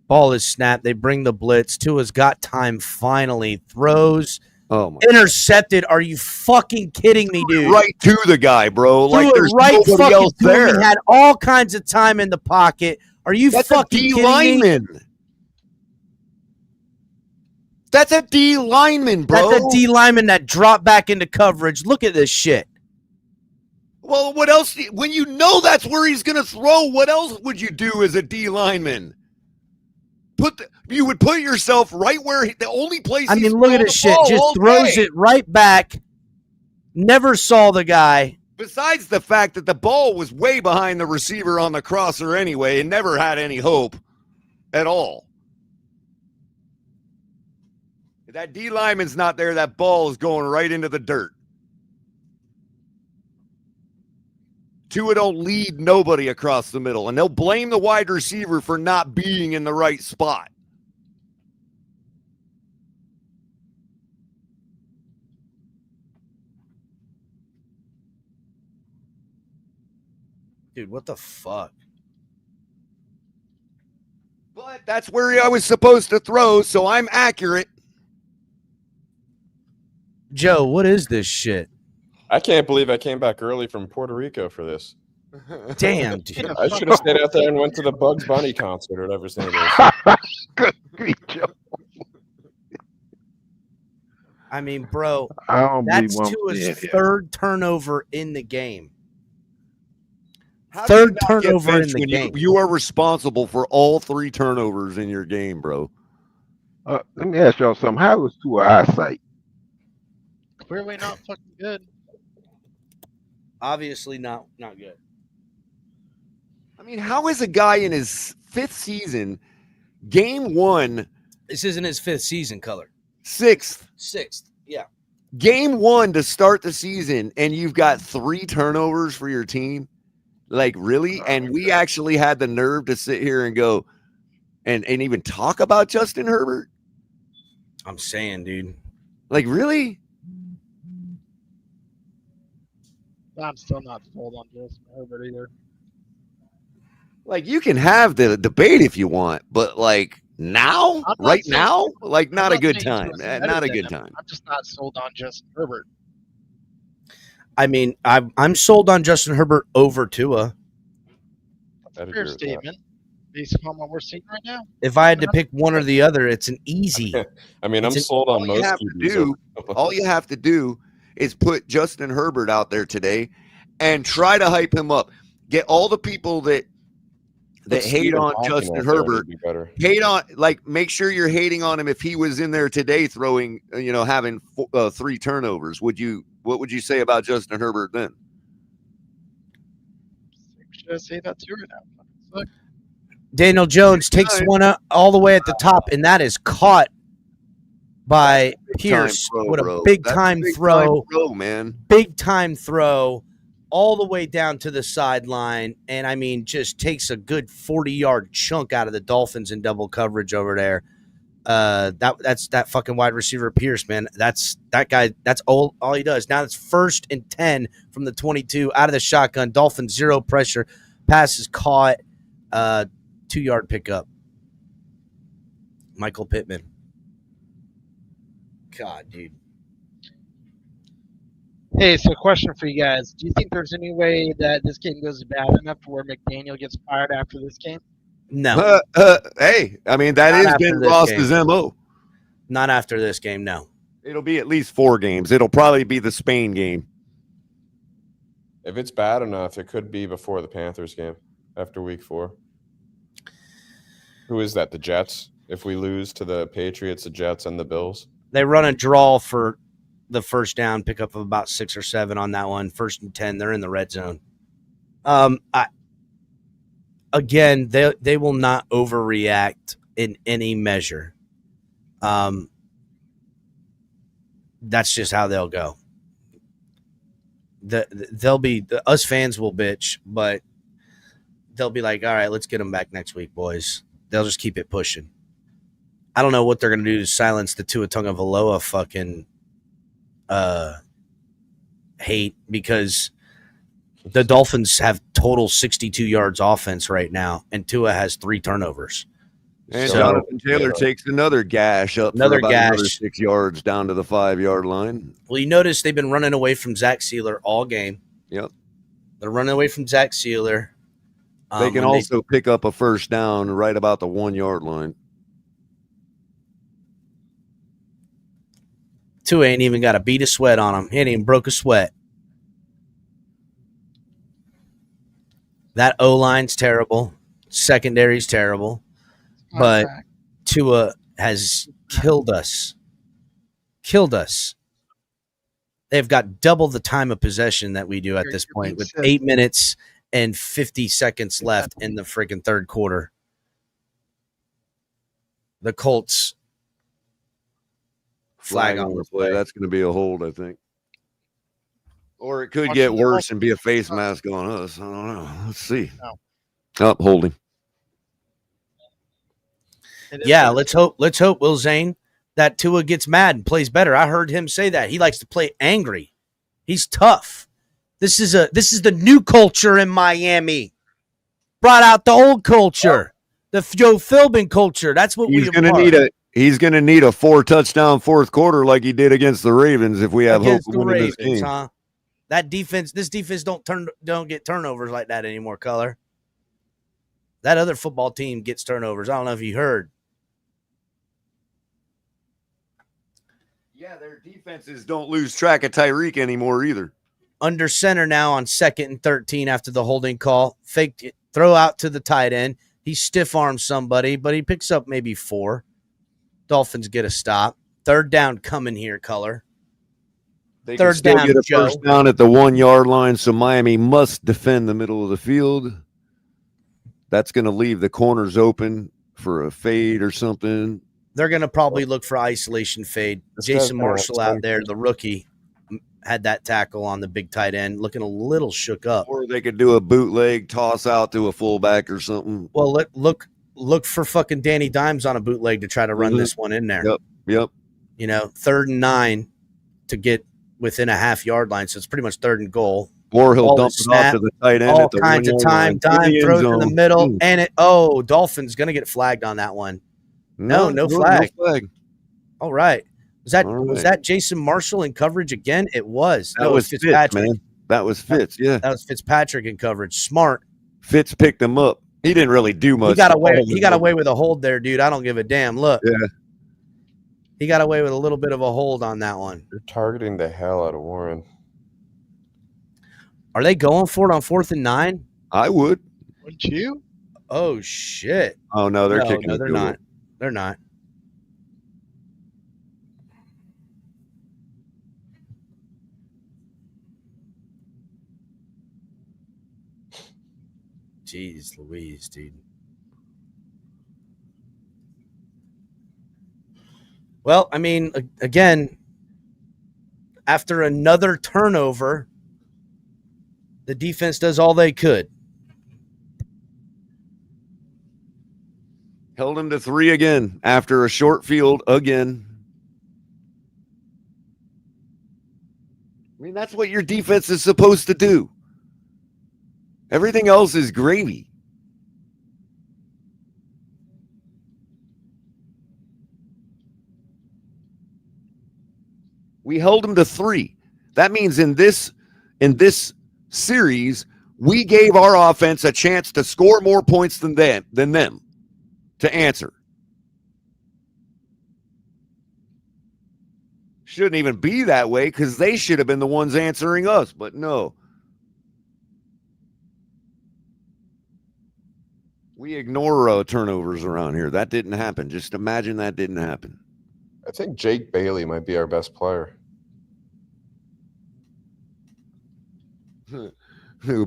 Ball is snapped. They bring the blitz. Tua's got time finally. Throws. Oh my. Intercepted. Are you fucking kidding me, dude? Right to the guy, bro. Like there's nobody else there. He had all kinds of time in the pocket. Are you fucking kidding me? That's a D lineman, bro. That's a D lineman that dropped back into coverage. Look at this shit. Well, what else? When you know that's where he's going to throw, what else would you do as a D lineman? You would put yourself right where the only place. I mean, look at this shit. Just throws it right back. Never saw the guy. Besides the fact that the ball was way behind the receiver on the crosser anyway, and never had any hope at all. If that D lineman's not there, that ball is going right into the dirt. Tua don't lead nobody across the middle, and they'll blame the wide receiver for not being in the right spot. Dude, what the fuck? But that's where I was supposed to throw, so I'm accurate. Joe, what is this shit? I can't believe I came back early from Puerto Rico for this. Damn, dude. I should have stayed out there and went to the Bugs Bunny concert or whatever his name is. Good grief, Joe. I mean, bro, I don't that's believe Tua's yeah. 3rd turnover in the game. How do you 3rd not get turnover in benched the when game. You are responsible for all 3 turnovers in your game, bro. Let me ask y'all something. How was Tua eyesight? Clearly not fucking good. Obviously not good. I mean, how is a guy in his 5th season, game 1? This isn't his 5th season, Color. 6th. 6th, yeah. Game 1 to start the season, and you've got 3 turnovers for your team? Like, really? And we actually had the nerve to sit here and go and even talk about Justin Herbert? I'm saying, dude. Like, really? I'm still not sold on Justin Herbert either. Like, you can have the debate if you want, but like now, right now, like not a good time. Not a good time. I'm just not sold on Justin Herbert. I mean, I'm sold on Justin Herbert over Tua. That's a fair statement. Based upon what we're seeing right now. If I had to pick one or the other, it's an easy. I mean, I'm sold on most QBs. All you have to do is put Justin Herbert out there today and try to hype him up. Get all the people that hate on Justin Herbert, make sure you're hating on him if he was in there today throwing, having 3 turnovers. What would you say about Justin Herbert then? Should I say that too or not? Daniel Jones takes one up all the way at the top, and that is caught by Pierce. What a big time throw, man. Big time throw all the way down to the sideline. And I mean, just takes a good 40-yard chunk out of the Dolphins in double coverage over there. That's that fucking wide receiver Pierce, man. That's that guy. That's all he does. Now it's 1st and 10 from the 22 out of the shotgun. Dolphins 0 pressure. Pass is caught. 2-yard pickup. Michael Pittman. God, dude. Hey, so question for you guys. Do you think there's any way that this game goes bad enough to where McDaniel gets fired after this game? No. Hey, I mean, that Not has after been this Ross's game. MO. Not after this game, no. It'll be at least 4 games. It'll probably be the Spain game. If it's bad enough, it could be before the Panthers game after week 4. Who is that? The Jets? If we lose to the Patriots, the Jets, and the Bills? They run a draw for the first down, pick up about 6 or 7 on that one. 1st and 10, they're in the red zone. Again, they will not overreact in any measure. That's just how they'll go. They'll be us fans will bitch, but they'll be like, all right, let's get them back next week, boys. They'll just keep it pushing. I don't know what they're going to do to silence the Tua Tagovailoa fucking hate, because the Dolphins have total 62 yards offense right now, and Tua has 3 turnovers. And Jonathan Taylor takes another gash up Another for about gash. another 6 yards down to the 5-yard line. Well, you notice they've been running away from Zach Sealer all game. Yep. They're running away from Zach Sealer. They can also pick up a first down right about the 1-yard line. Tua ain't even got a beat of sweat on him. He ain't even broke a sweat. That O-line's terrible. Secondary's terrible. But Tua has killed us. Killed us. They've got double the time of possession that we do at this point, with 8 minutes and 50 seconds left in the freaking third quarter. The Colts flag on the play. That's going to be a hold, I think. Or it could get worse and be a face mask on us. I don't know. Let's see. Up, holding. Yeah, let's hope, Will Zane, that Tua gets mad and plays better. I heard him say that. He likes to play angry. He's tough. This is the new culture in Miami. Brought out the old culture. The Joe Philbin culture. That's what He's going to need He's going to need a 4-touchdown fourth quarter like he did against the Ravens if we have hope of winning this game. Huh? That defense, this defense don't get turnovers like that anymore, Color. That other football team gets turnovers. I don't know if you heard. Yeah, their defenses don't lose track of Tyreek anymore either. Under center now on 2nd and 13 after the holding call. Faked it, throw out to the tight end. He stiff arms somebody, but he picks up maybe 4. Dolphins get a stop. 3rd down coming here, Color. They can still get a first down at the 1-yard line, so Miami must defend the middle of the field. That's going to leave the corners open for a fade or something. They're going to probably look for isolation fade. Jason Marshall out there, the rookie, had that tackle on the big tight end, looking a little shook up. Or they could do a bootleg toss out to a fullback or something. Well, look for fucking Danny Dimes on a bootleg to try to run this one in there. Yep. You know, 3rd and 9 to get within a half-yard line, so it's pretty much 3rd and goal. Or he'll dump it off to the tight end. All kinds of time. Dime throws in the middle, and Dolphins going to get flagged on that one. No flag. No flag. All right. Was that Jason Marshall in coverage again? It was. That was Fitzpatrick, man. That was Fitz, yeah. That was Fitzpatrick in coverage. Smart. Fitz picked him up. He didn't really do much. He got away with a hold there, dude. I don't give a damn. Look. Yeah. He got away with a little bit of a hold on that one. You're targeting the hell out of Warren. Are they going for it on 4th and 9? I would. Wouldn't you? Oh, shit. Oh, no, they're kicking No, it. they're not. They're not. Jeez Louise, dude. Well, I mean, again, after another turnover, the defense does all they could. Held him to 3 again after a short field again. I mean, that's what your defense is supposed to do. Everything else is gravy. We held him to 3. That means in this series, we gave our offense a chance to score more points than them to answer. Shouldn't even be that way because they should have been the ones answering us, but no. We ignore turnovers around here. That didn't happen. Just imagine that didn't happen. I think Jake Bailey might be our best player.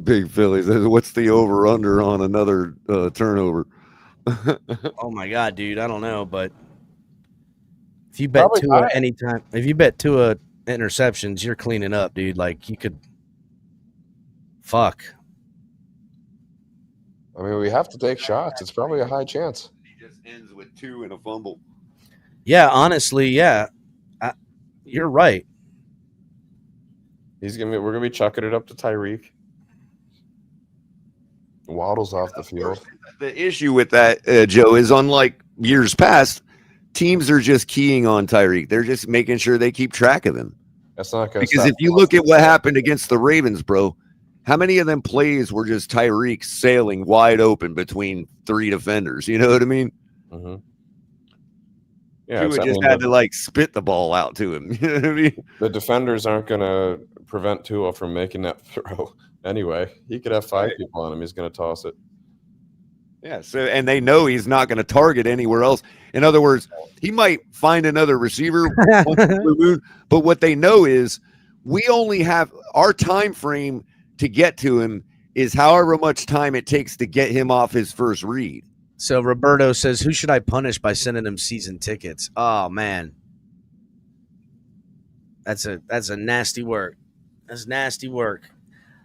Big Philly says, what's the over-under on another turnover? Oh, my God, dude. I don't know, but if you bet Tua anytime, if you bet Tua interceptions, you're cleaning up, dude. Like, you could – fuck. I mean, we have to take shots. It's probably a high chance. He just ends with 2 and a fumble. Yeah, honestly, yeah. You're right. We're gonna be chucking it up to Tyreek. Waddle's off the field. The issue with that, Joe, is unlike years past, teams are just keying on Tyreek. They're just making sure they keep track of him. That's not going to because if you look at what happened against the Ravens, bro, how many of them plays were just Tyreek sailing wide open between 3 defenders? You know what I mean? Mm-hmm. Yeah, Tua just had to like spit the ball out to him. You know what I mean? The defenders aren't going to prevent Tua from making that throw anyway. He could have 5 people on him. He's going to toss it. Yeah. So, and they know he's not going to target anywhere else. In other words, he might find another receiver, but what they know is we only have our time frame to get to him is however much time it takes to get him off his first read. So Roberto says, who should I punish by sending him season tickets? Oh, man. That's a nasty work. That's nasty work.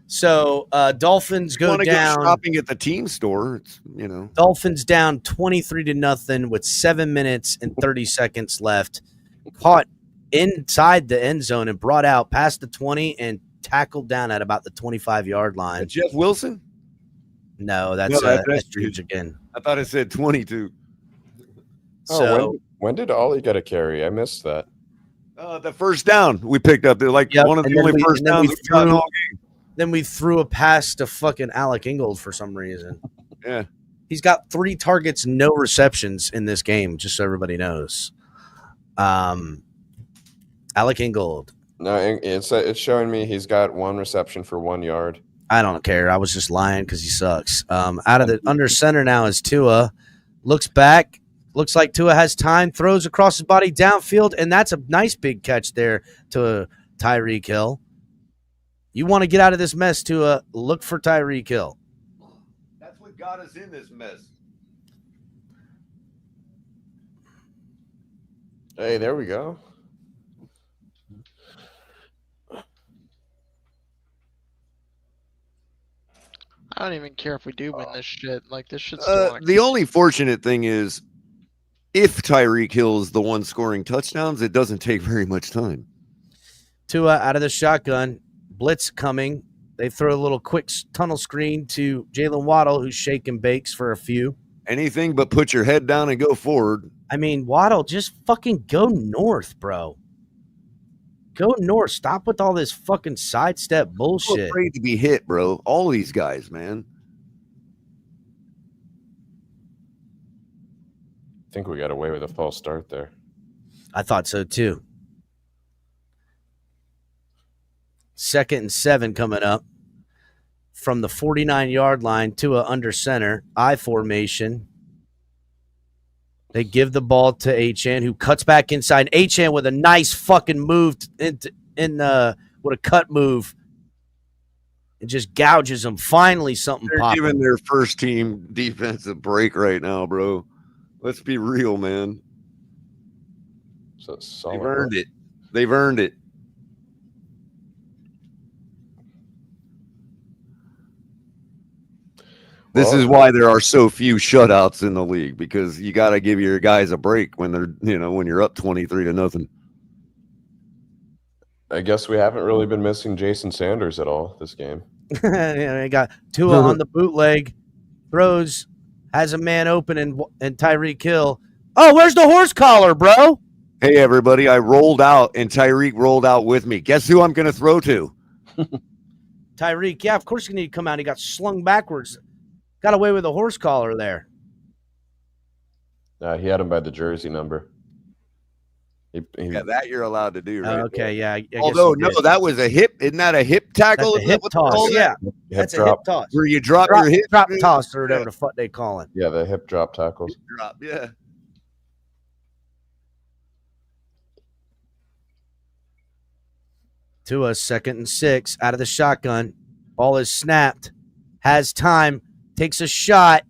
So Dolphins go down. Go shopping at the team store. It's, you know. Dolphins down 23-0 with 7 minutes and 30 seconds left. Caught inside the end zone and brought out past the 20 and tackled down at about the 25-yard line. Jeff Wilson? No, that's huge again. I thought it said 22. So when did Ollie get a carry? I missed that. The first down we picked up. They're like one of the only first downs we got in all game. Then we threw a pass to fucking Alec Ingold for some reason. Yeah. He's got 3 targets, no receptions in this game, just so everybody knows. Alec Ingold. No, it's showing me he's got 1 reception for 1 yard. I don't care. I was just lying because he sucks. Out of the under center now is Tua. Looks back. Looks like Tua has time. Throws across his body downfield, and that's a nice big catch there to Tyreek Hill. You want to get out of this mess, Tua, look for Tyreek Hill. That's what got us in this mess. Hey, there we go. I don't even care if we do win this shit. Like, this shit's still the only fortunate thing is if Tyreek Hill is the one scoring touchdowns, it doesn't take very much time. Tua out of the shotgun. Blitz coming. They throw a little quick tunnel screen to Jalen Waddle, who's shaking bakes for a few. Anything but put your head down and go forward. I mean, Waddle, just fucking go north, bro. Go north. Stop with all this fucking sidestep bullshit. I'm afraid to be hit, bro. All these guys, man. I think we got away with a false start there. I thought so too. 2nd and 7 coming up from the 49-yard line to a under center I formation. They give the ball to Achane, who cuts back inside. Achane with a nice fucking move with a cut move. It just gouges them. Finally, something They're popping. giving their first team defensive break right now, bro. Let's be real, man. So they've earned it. They've earned it. This is why there are so few shutouts in the league, because you got to give your guys a break when they're, when you're up 23-0. I guess we haven't really been missing Jason Sanders at all this game. Yeah, they got Tua on the bootleg, throws, has a man open and Tyreek Hill. Oh, where's the horse collar, bro? Hey, everybody, I rolled out, and Tyreek rolled out with me. Guess who I'm going to throw to? Tyreek, yeah, of course you need to come out. He got slung backwards. Got away with a horse collar there. He had him by the jersey number. Yeah, that you're allowed to do, right? Okay, yeah. I guess Although, you did. no, that was a hip. Isn't that a hip tackle? That's a hip toss. Yeah, that's a hip toss. Where you drop your hip. Drop toss or whatever the fuck they call it. Yeah, the hip drop tackles. Hip drop, yeah. Tua, 2nd and 6, out of the shotgun. Ball is snapped. Has time. Takes a shot.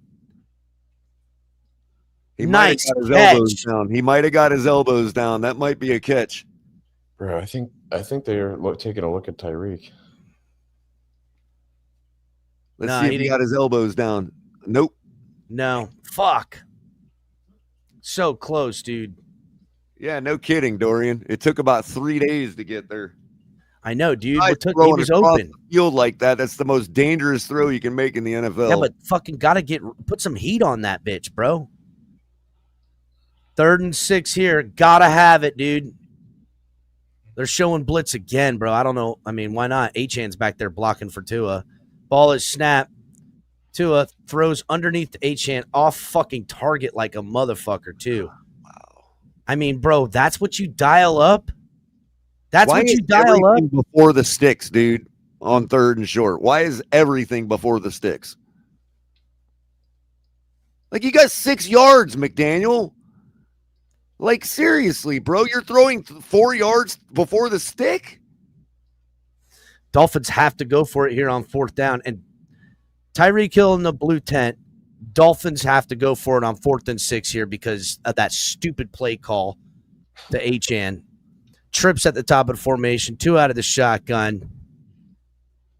He Nice might have got his catch. elbows down. He might have got his elbows down. That might be a catch. Bro, I think they're taking a look at Tyreek. Let's Nah, see if he he didn't- got his elbows down. Nope. No. Fuck. So close, dude. Yeah, no kidding, Dorian. It took about 3 days to get there. I know, dude. Guys He throwing was across open. the field like that. That's the most dangerous throw you can make in the NFL. Yeah, but fucking gotta put some heat on that bitch, bro. 3rd and 6 here. Gotta have it, dude. They're showing blitz again, bro. I don't know. I mean, why not? Achan's back there blocking for Tua. Ball is snapped. Tua throws underneath Achan off fucking target like a motherfucker, too. Wow. I mean, bro, that's what you dial up? That's Why what you is dial up? everything before the sticks, dude, on 3rd and short? Why is everything before the sticks? Like, you got 6 yards, McDaniel. Like, seriously, bro, you're throwing 4 yards before the stick? Dolphins have to go for it here on 4th down. And Tyreek Hill in the blue tent. Dolphins have to go for it on 4th and 6 here because of that stupid play call to Achan. Trips at the top of the formation. 2 out of the shotgun.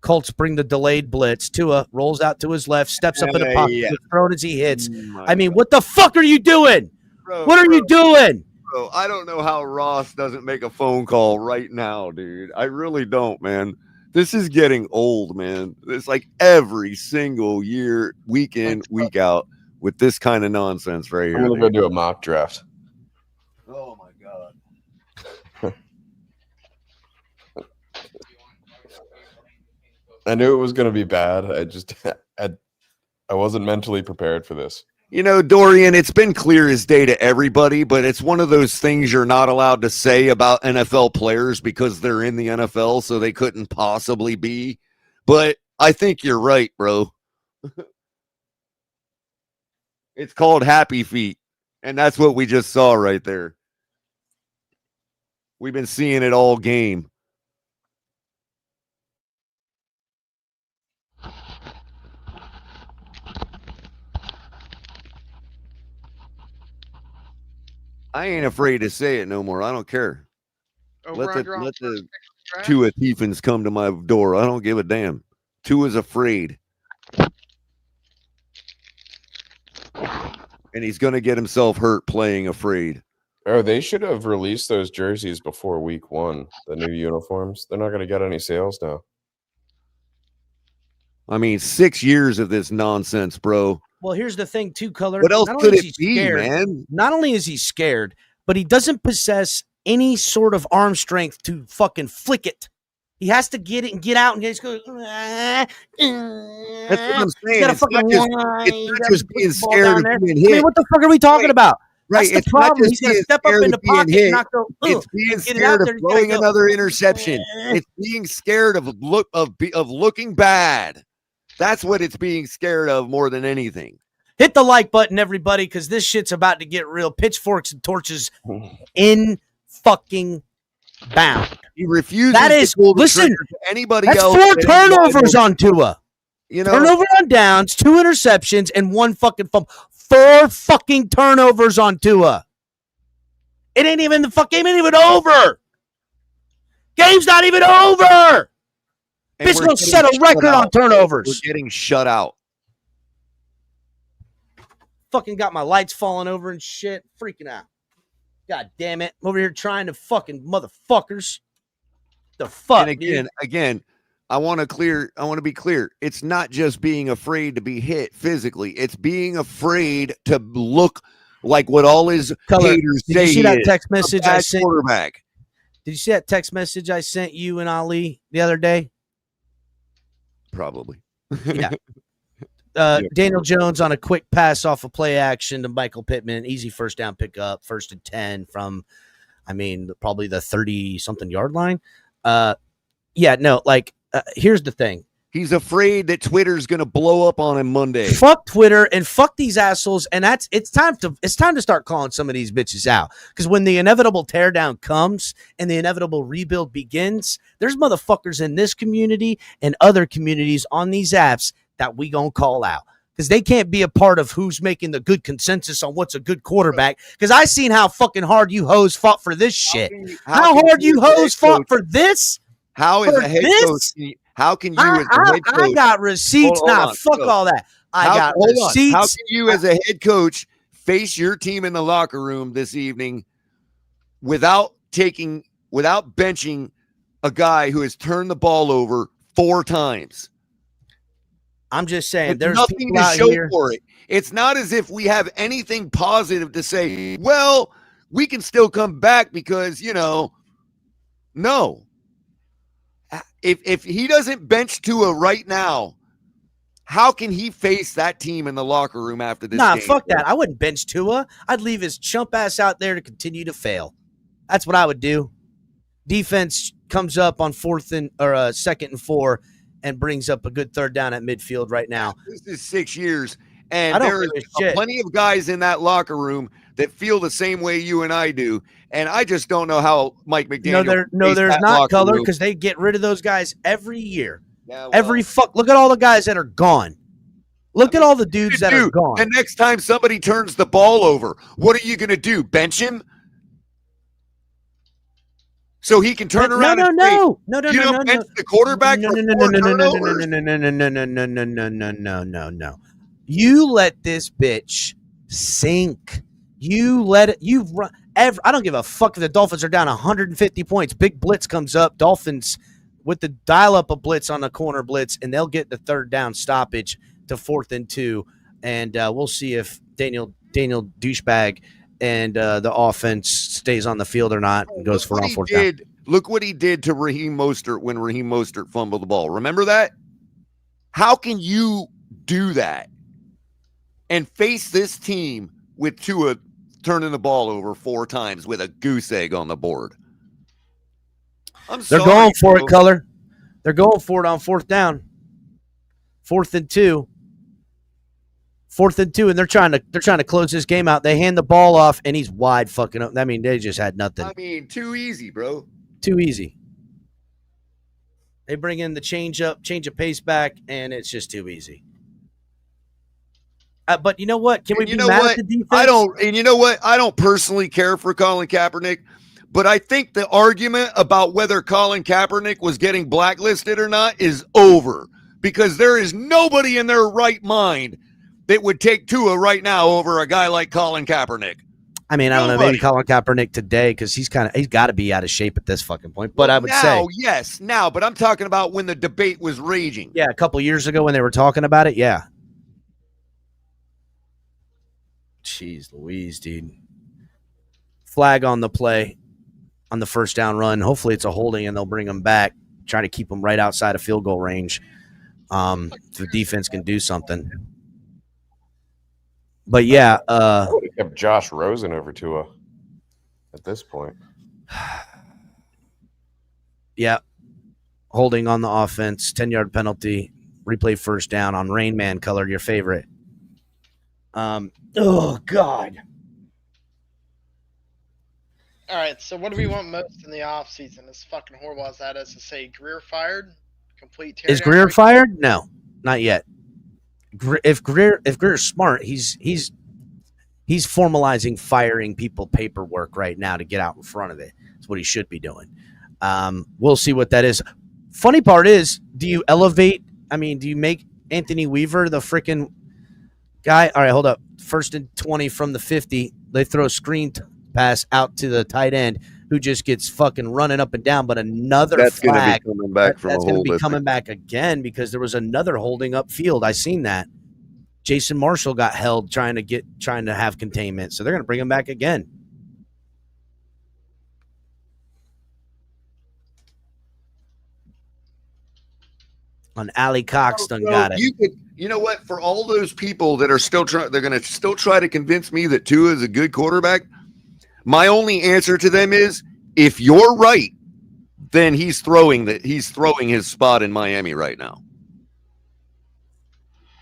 Colts bring the delayed blitz. Tua rolls out to his left, steps up in the pocket, gets thrown as he hits. I mean, what the fuck are you doing? What are you doing? Bro, I don't know how Ross doesn't make a phone call right now, dude. I really don't, man. This is getting old, man. It's like every single year, week in, week out, with this kind of nonsense right here. I'm going to go do a mock draft. Oh, my God. I knew it was going to be bad. I wasn't mentally prepared for this. You know, Dorian, it's been clear as day to everybody, but it's one of those things you're not allowed to say about NFL players because they're in the NFL, so they couldn't possibly be. But I think you're right, bro. It's called happy feet, and that's what we just saw right there. We've been seeing it all game. I ain't afraid to say it no more. I don't care. Let the Tua Tiefens come to my door. I don't give a damn. Tua's afraid. And he's going to get himself hurt playing afraid. Oh, they should have released those jerseys before week 1, the new uniforms. They're not going to get any sales now. I mean, 6 years of this nonsense, bro. Well, here's the thing, too, Color. What else Not could only is it he be, scared, man? Not only is he scared, but he doesn't possess any sort of arm strength to fucking flick it. He has to get it and get out and just go. That's what I'm saying. It's not just being scared of being hit. I mean, what the fuck are we talking about? Right, That's the it's not problem. just He's gonna being step up scared in the of being pocket hit. and not go. It's being Get it scared out of there, you throwing gotta go. another interception. It's being scared of looking bad. That's what it's being scared of more than anything. Hit the like button, everybody, because this shit's about to get real. Pitchforks and torches in fucking bound. He refuses That is, to pull the listen, trigger to anybody that's else. 4 turnovers on Tua. You know, Turnover on downs, 2 interceptions, and 1 fucking fumble. 4 fucking turnovers on Tua. It ain't even the fuck game ain't even over. Game's not even over. and Bitch we're gonna getting set a shut record on out. turnovers. We're getting shut out. Fucking got my lights falling over and shit. Freaking out. God damn it. I'm over here trying to fucking motherfuckers. The fuck, And dude? again, I want to be clear. It's not just being afraid to be hit physically. It's being afraid to look like what all his haters did say. You see he that is. text message I sent? Quarterback. Did you see that text message I sent you and Ali the other day? Probably. Yeah. Daniel Jones on a quick pass off a play action to Michael Pittman, easy first down pickup, 1st and 10 from, probably the 30-something yard line. Here's the thing. He's afraid that Twitter's going to blow up on him Monday. Fuck Twitter and fuck these assholes. And it's time to start calling some of these bitches out. Because when the inevitable teardown comes and the inevitable rebuild begins, there's motherfuckers in this community and other communities on these apps that we gonna call out. Because they can't be a part of who's making the good consensus on what's a good quarterback. Because I seen how fucking hard you hoes fought for this shit. How hard you hoes fought for this? How is a head coach? How can you as a head coach? I got receipts. Fuck all that. I got receipts. How can you as a head coach face your team in the locker room this evening without benching a guy who has turned the ball over 4 times? I'm just saying, there's nothing to show for it. It's not as if we have anything positive to say. Well, we can still come back because, no. If he doesn't bench Tua right now, how can he face that team in the locker room after this game? Fuck that. I wouldn't bench Tua. I'd leave his chump ass out there to continue to fail. That's what I would do. Defense comes up on 2nd and 4 and brings up a good 3rd down at midfield right now. This is 6 years, and there is plenty of guys in that locker room that feel the same way you and I do. And I just don't know how Mike McDaniel. No, there's not, Color, because they get rid of those guys every year. Yeah, look at all the guys that are gone. Look at all the dudes that are gone. And next time somebody turns the ball over, what are you going to do? Bench him? So he can turn around and say, you don't bench the quarterback for 4 turnovers? No. You let this bitch sink. You've run. I don't give a fuck if the Dolphins are down 150 points. Big blitz comes up. Dolphins with the dial up a blitz on the corner blitz, and they'll get the 3rd down stoppage to 4th and 2. And we'll see if Daniel douchebag and the offense stays on the field or not and goes for on 4th down. Look what he did to Raheem Mostert when Raheem Mostert fumbled the ball. Remember that? How can you do that and face this team with Tua turning the ball over 4 times with a goose egg on the board? They're going for it, Color. They're going for it on 4th down. 4th and 2. 4th and 2, and they're trying to close this game out. They hand the ball off, and he's wide fucking up. They just had nothing. Too easy, bro. Too easy. They bring in the change of pace back, and it's just too easy. But you know what? Can we be mad at the defense? I don't personally care for Colin Kaepernick, but I think the argument about whether Colin Kaepernick was getting blacklisted or not is over, because there is nobody in their right mind that would take Tua right now over a guy like Colin Kaepernick. I don't know, maybe Colin Kaepernick today, because he's got to be out of shape at this fucking point. But I would say now, but I'm talking about when the debate was raging. Yeah, a couple years ago when they were talking about it, yeah. Jeez Louise, dude. Flag on the play on the 1st down run. Hopefully it's a holding and they'll bring them back, try to keep them right outside of field goal range. So the defense can do something. But yeah, I would have kept Josh Rosen over Tua at this point. Yeah. Holding on the offense, 10-yard penalty, replay 1st down on Rain Man, Color, your favorite. Oh God. All right, so what do we want most in the offseason? As fucking horrible as that is to say, Greer fired? Complete teardown? Is Greer fired? No, not yet. If Greer's smart, he's formalizing firing people paperwork right now to get out in front of it. That's what he should be doing. We'll see what that is. Funny part is, do you make Anthony Weaver the freaking guy? All right, hold up. 1st and 20 from the 50. They throw a screen pass out to the tight end, who just gets fucking running up and down. But another flag. That's going to be coming back coming back again, because there was another holding up field. I seen that. Jason Marshall got held trying to have containment, so they're going to bring him back again. On Ali Cox done got it. You know what? For all those people that are still trying, they're going to still try to convince me that Tua is a good quarterback. My only answer to them is, if you're right, then he's throwing his spot in Miami right now.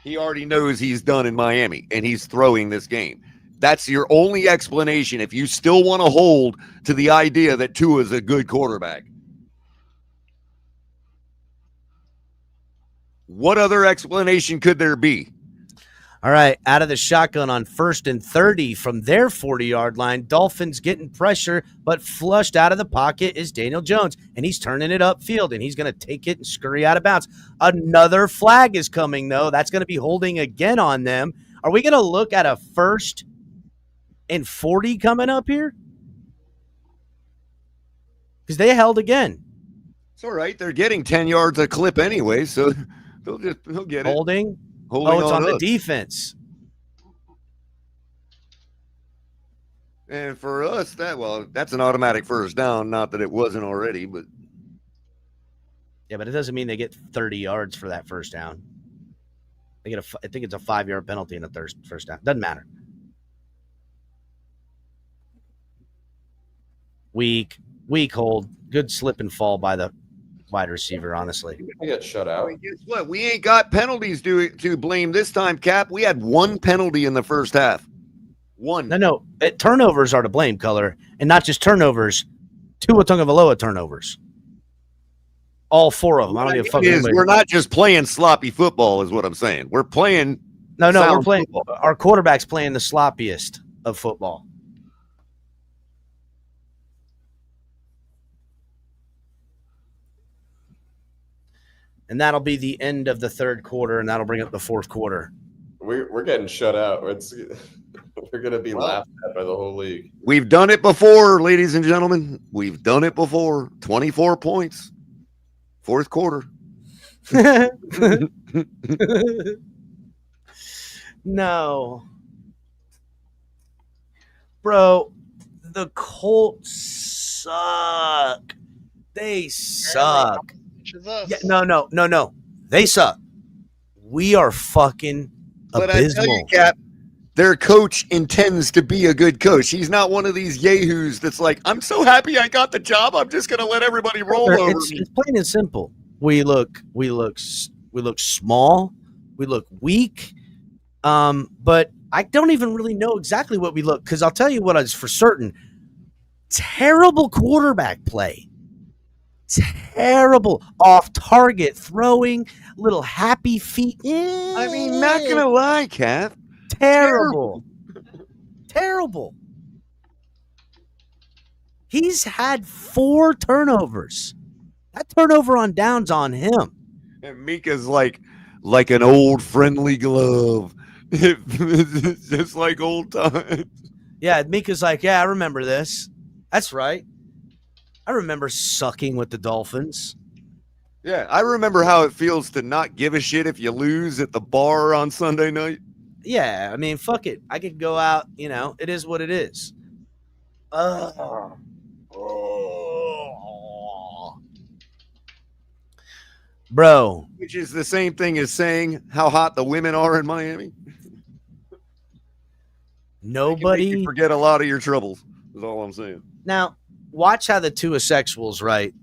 He already knows he's done in Miami, and he's throwing this game. That's your only explanation if you still want to hold to the idea that Tua is a good quarterback. What other explanation could there be? All right, out of the shotgun on 1st and 30 from their 40-yard line. Dolphins getting pressure, but flushed out of the pocket is Daniel Jones, and he's turning it upfield, and he's going to take it and scurry out of bounds. Another flag is coming, though. That's going to be holding again on them. Are we going to look at a 1st and 40 coming up here? Because they held again. It's all right. They're getting 10 yards a clip anyway, so they'll get it. Holding it's on the defense. And for us, that's an automatic first down. Not that it wasn't already, but yeah, but it doesn't mean they get 30 yards for that first down. They get I think it's a 5-yard penalty in the first down. Doesn't matter. Weak hold. Good slip and fall by the wide receiver, honestly. I get shut out. Guess what? We ain't got penalties to blame this time, Cap. We had one penalty in the first half. One. No. Turnovers are to blame, Color. And not just turnovers. Tua Tagovailoa turnovers. All 4 of them. I don't give a fuck. We're not just playing sloppy football is what I'm saying. We're playing we're playing football. Our quarterback's playing the sloppiest of football. And that'll be the end of the third quarter, and that'll bring up the fourth quarter. We're getting shut out. We're going to be laughed at by the whole league. We've done it before, ladies and gentlemen. We've done it before. 24 points. Fourth quarter. No. Bro, the Colts suck. They suck. Yeah, no. They suck. We are fucking abysmal. But I tell you, Cap, their coach intends to be a good coach. He's not one of these yahoos that's like, I'm so happy I got the job. I'm just going to let everybody roll over me. It's plain and simple. We look small. We look weak. But I don't even really know exactly what we look, because I'll tell you what is for certain. Terrible quarterback play. Terrible off target throwing, little happy feet. I mean, not gonna lie, Cap. Terrible. He's had 4 turnovers. That turnover on downs on him. And Mika's like an old friendly glove. It's just like old times. Yeah, Mika's like, yeah, I remember this. That's right. I remember sucking with the Dolphins. Yeah, I remember how it feels to not give a shit if you lose at the bar on Sunday night. Yeah, I mean, fuck it. I could go out, it is what it is. Bro. Which is the same thing as saying how hot the women are in Miami. Nobody. You forget a lot of your troubles, is all I'm saying. Now, watch how the two asexuals, right?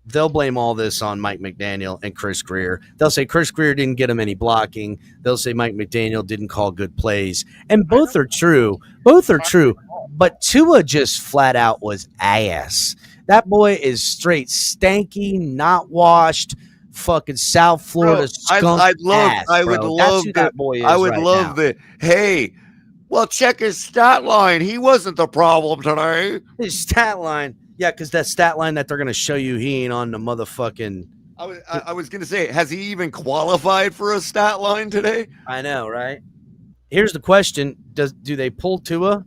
They'll blame all this on Mike McDaniel and Chris Greer. They'll say Chris Greer didn't get him any blocking. They'll say Mike McDaniel didn't call good plays. And both are true. But Tua just flat out was ass. That boy is straight stanky, not washed, fucking South Florida skunk I would love the hey, well, check his stat line. He wasn't the problem today. His stat line. Yeah, because that stat line that they're going to show you, he ain't on the motherfucking. I was going to say, has he even qualified for a stat line today? I know, right? Here's the question. Do they pull Tua?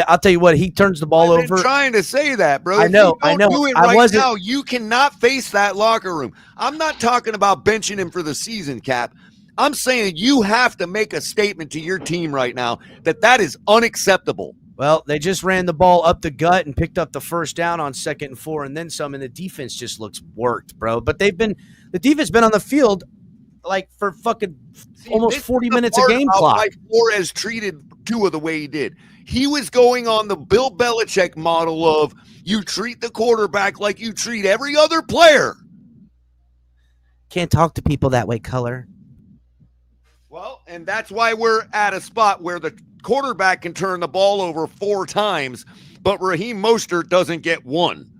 I'll tell you what, he turns the ball over. I'm trying to say that, bro. I know. Do it right now, you cannot face that locker room. I'm not talking about benching him for the season, Cap. I'm saying you have to make a statement to your team right now that is unacceptable. Well, they just ran the ball up the gut and picked up the first down on 2nd and 4 and then some, and the defense just looks worked, bro. But the defense been on the field like for fucking almost 40 minutes of game clock. Why Flores treated Tua the way he did. He was going on the Bill Belichick model of you treat the quarterback like you treat every other player. Can't talk to people that way, Color. Well, and that's why we're at a spot where the quarterback can turn the ball over 4 times, but Raheem Mostert doesn't get 1.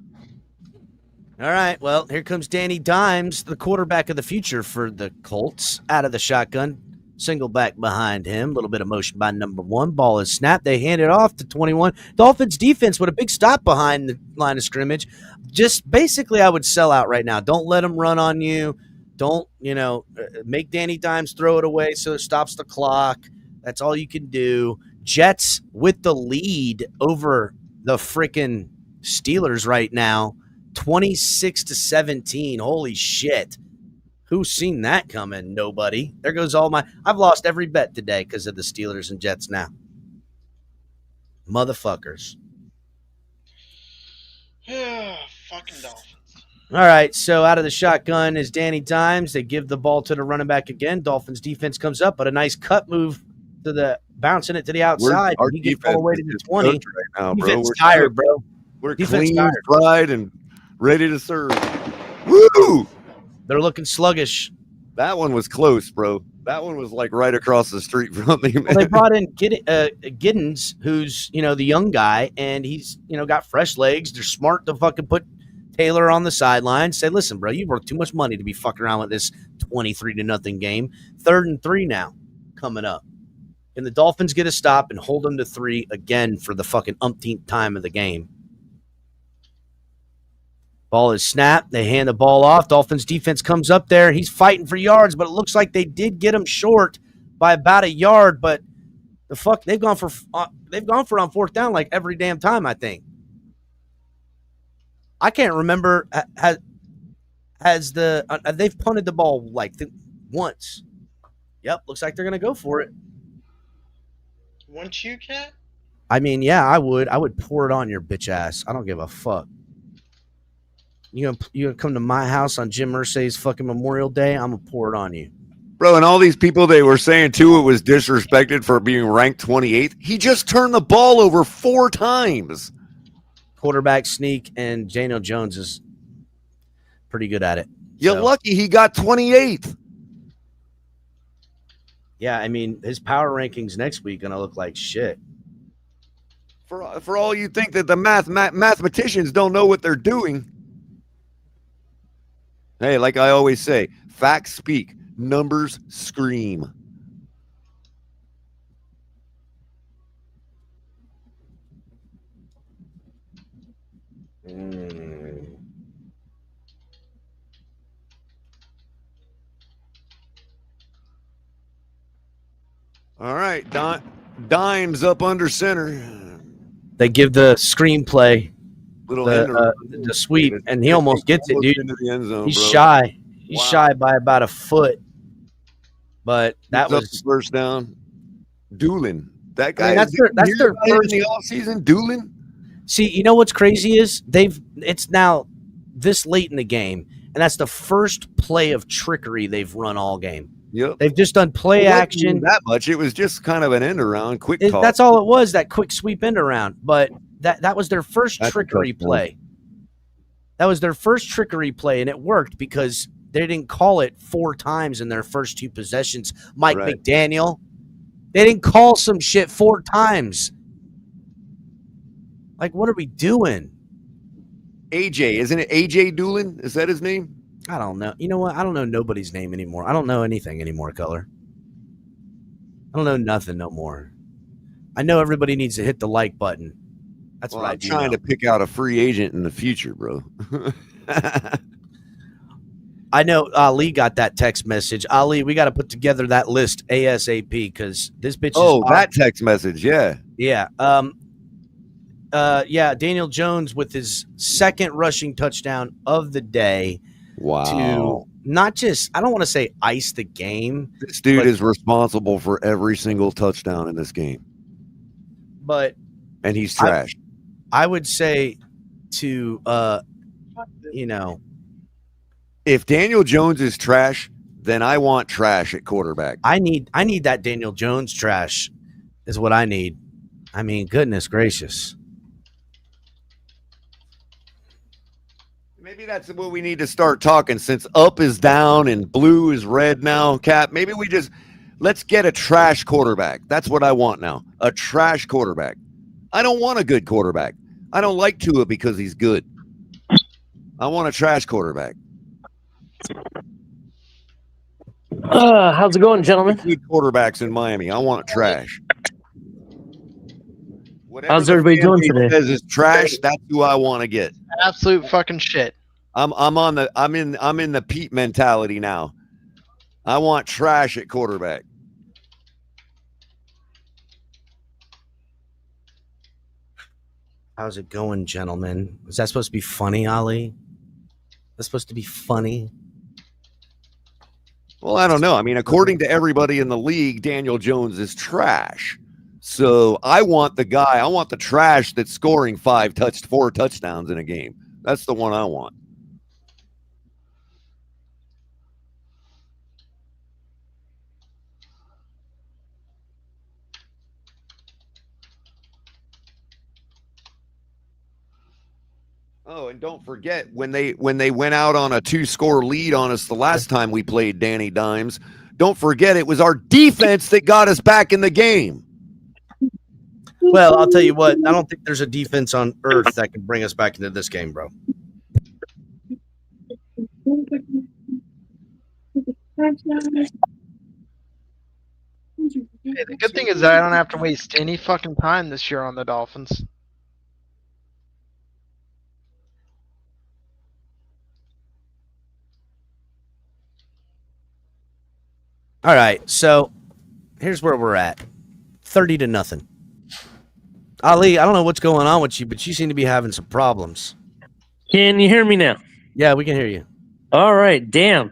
All right, well, here comes Danny Dimes, the quarterback of the future for the Colts, out of the shotgun. Single back behind him. A little bit of motion by number 1. Ball is snapped. They hand it off to 21. Dolphins defense with a big stop behind the line of scrimmage. Just basically, I would sell out right now. Don't let them run on you. Don't, make Danny Dimes throw it away so it stops the clock. That's all you can do. Jets with the lead over the freaking Steelers right now, 26-17. Holy shit. Who's seen that coming? Nobody. There goes I've lost every bet today because of the Steelers and Jets now. Motherfuckers. Fucking Dolphins. All right, so out of the shotgun is Danny Dimes. They give the ball to the running back again. Dolphins defense comes up, but a nice cut move to bouncing it to the outside. Our he gets all defense the way to the is 20. right now, bro. Defense We're tired, bro. We're Defense clean, tired. fried, and ready to serve. Woo! They're looking sluggish. That one was close, bro. That one was like right across the street from me, man. Well, they brought in Giddens, who's, the young guy, and he's, got fresh legs. They're smart to fucking put Taylor on the sideline. Say, listen, bro, you work too much money to be fucking around with this 23-0 game. 3rd and 3 now coming up. And the Dolphins get a stop and hold them to 3 again for the fucking umpteenth time of the game. Ball is snapped. They hand the ball off. Dolphins defense comes up there. He's fighting for yards, but it looks like they did get him short by about a yard. But they've gone for on 4th down like every damn time. I think. I can't remember they've punted the ball like once. Yep, looks like they're gonna go for it. Wouldn't you, Cat? I mean, yeah, I would. I would pour it on your bitch ass. I don't give a fuck. You gonna come to my house on Jim Irsay's fucking Memorial Day? I'm gonna pour it on you, bro. And all these people, they were saying too, it was disrespected for being ranked 28th. He just turned the ball over 4 times. Quarterback sneak, and Daniel Jones is pretty good at it. You're lucky he got 28th. Yeah, I mean, his power rankings next week gonna look like shit. For all you think that the mathematicians don't know what they're doing. Hey, like I always say, facts speak, numbers scream. All right, Dimes up under center. They give the screenplay, the sweep, and he almost gets it, dude. Into the end zone, He's bro. shy. He's shy by about a foot. But that was the first down. Doolin. That guy. I mean, that's their first in the offseason. Doolin. See, you know what's crazy is it's now this late in the game, and that's the first play of trickery they've run all game. Yep. They've just done play action. That much. It was just kind of an end around, quick toss. That's all it was, that quick sweep end around. But that was their first trickery play. That was their first trickery play, and it worked because they didn't call it 4 times in their first 2 possessions. Mike McDaniel. They didn't call some shit 4 times. Like, what are we doing? AJ, isn't it AJ Doolin? Is that his name? I don't know. You know what? I don't know nobody's name anymore. I don't know anything anymore, Color. I don't know nothing no more. I know everybody needs to hit the like button. That's what I'm trying to pick out a free agent in the future, bro. I know Ali got that text message. Ali, we got to put together that list ASAP because this bitch is that text message, yeah. Yeah. Daniel Jones with his 2nd rushing touchdown of the day. Wow. not just, I don't want to say ice the game. This dude is responsible for every single touchdown in this game. And he's trash. I would say to, if Daniel Jones is trash, then I want trash at quarterback. I need that Daniel Jones trash is what I need. I mean, goodness gracious. Maybe that's what we need to start talking, since up is down and blue is red now, Cap. Maybe let's get a trash quarterback. That's what I want now, a trash quarterback. I don't want a good quarterback. I don't like Tua because he's good. I want a trash quarterback. How's it going, gentlemen? Good quarterbacks in Miami. I want trash. Whatever how's everybody doing today? Says is trash. That's who I want to get. Absolute fucking shit. I'm in the Pete mentality now. I want trash at quarterback. How's it going, gentlemen? Is that supposed to be funny, Ali? That's supposed to be funny. Well, I don't know. I mean, according to everybody in the league, Daniel Jones is trash. So I want the trash that's scoring 4 touchdowns in a game. That's the one I want. Oh, and don't forget when they went out on a 2-score lead on us the last time we played Danny Dimes, don't forget it was our defense that got us back in the game. Well, I'll tell you what, I don't think there's a defense on earth that can bring us back into this game, bro. Hey, the good thing is that I don't have to waste any fucking time this year on the Dolphins. All right, so here's where we're at. 30-0. Ali, I don't know what's going on with you, but you seem to be having some problems. Can you hear me now? Yeah, we can hear you. All right, damn.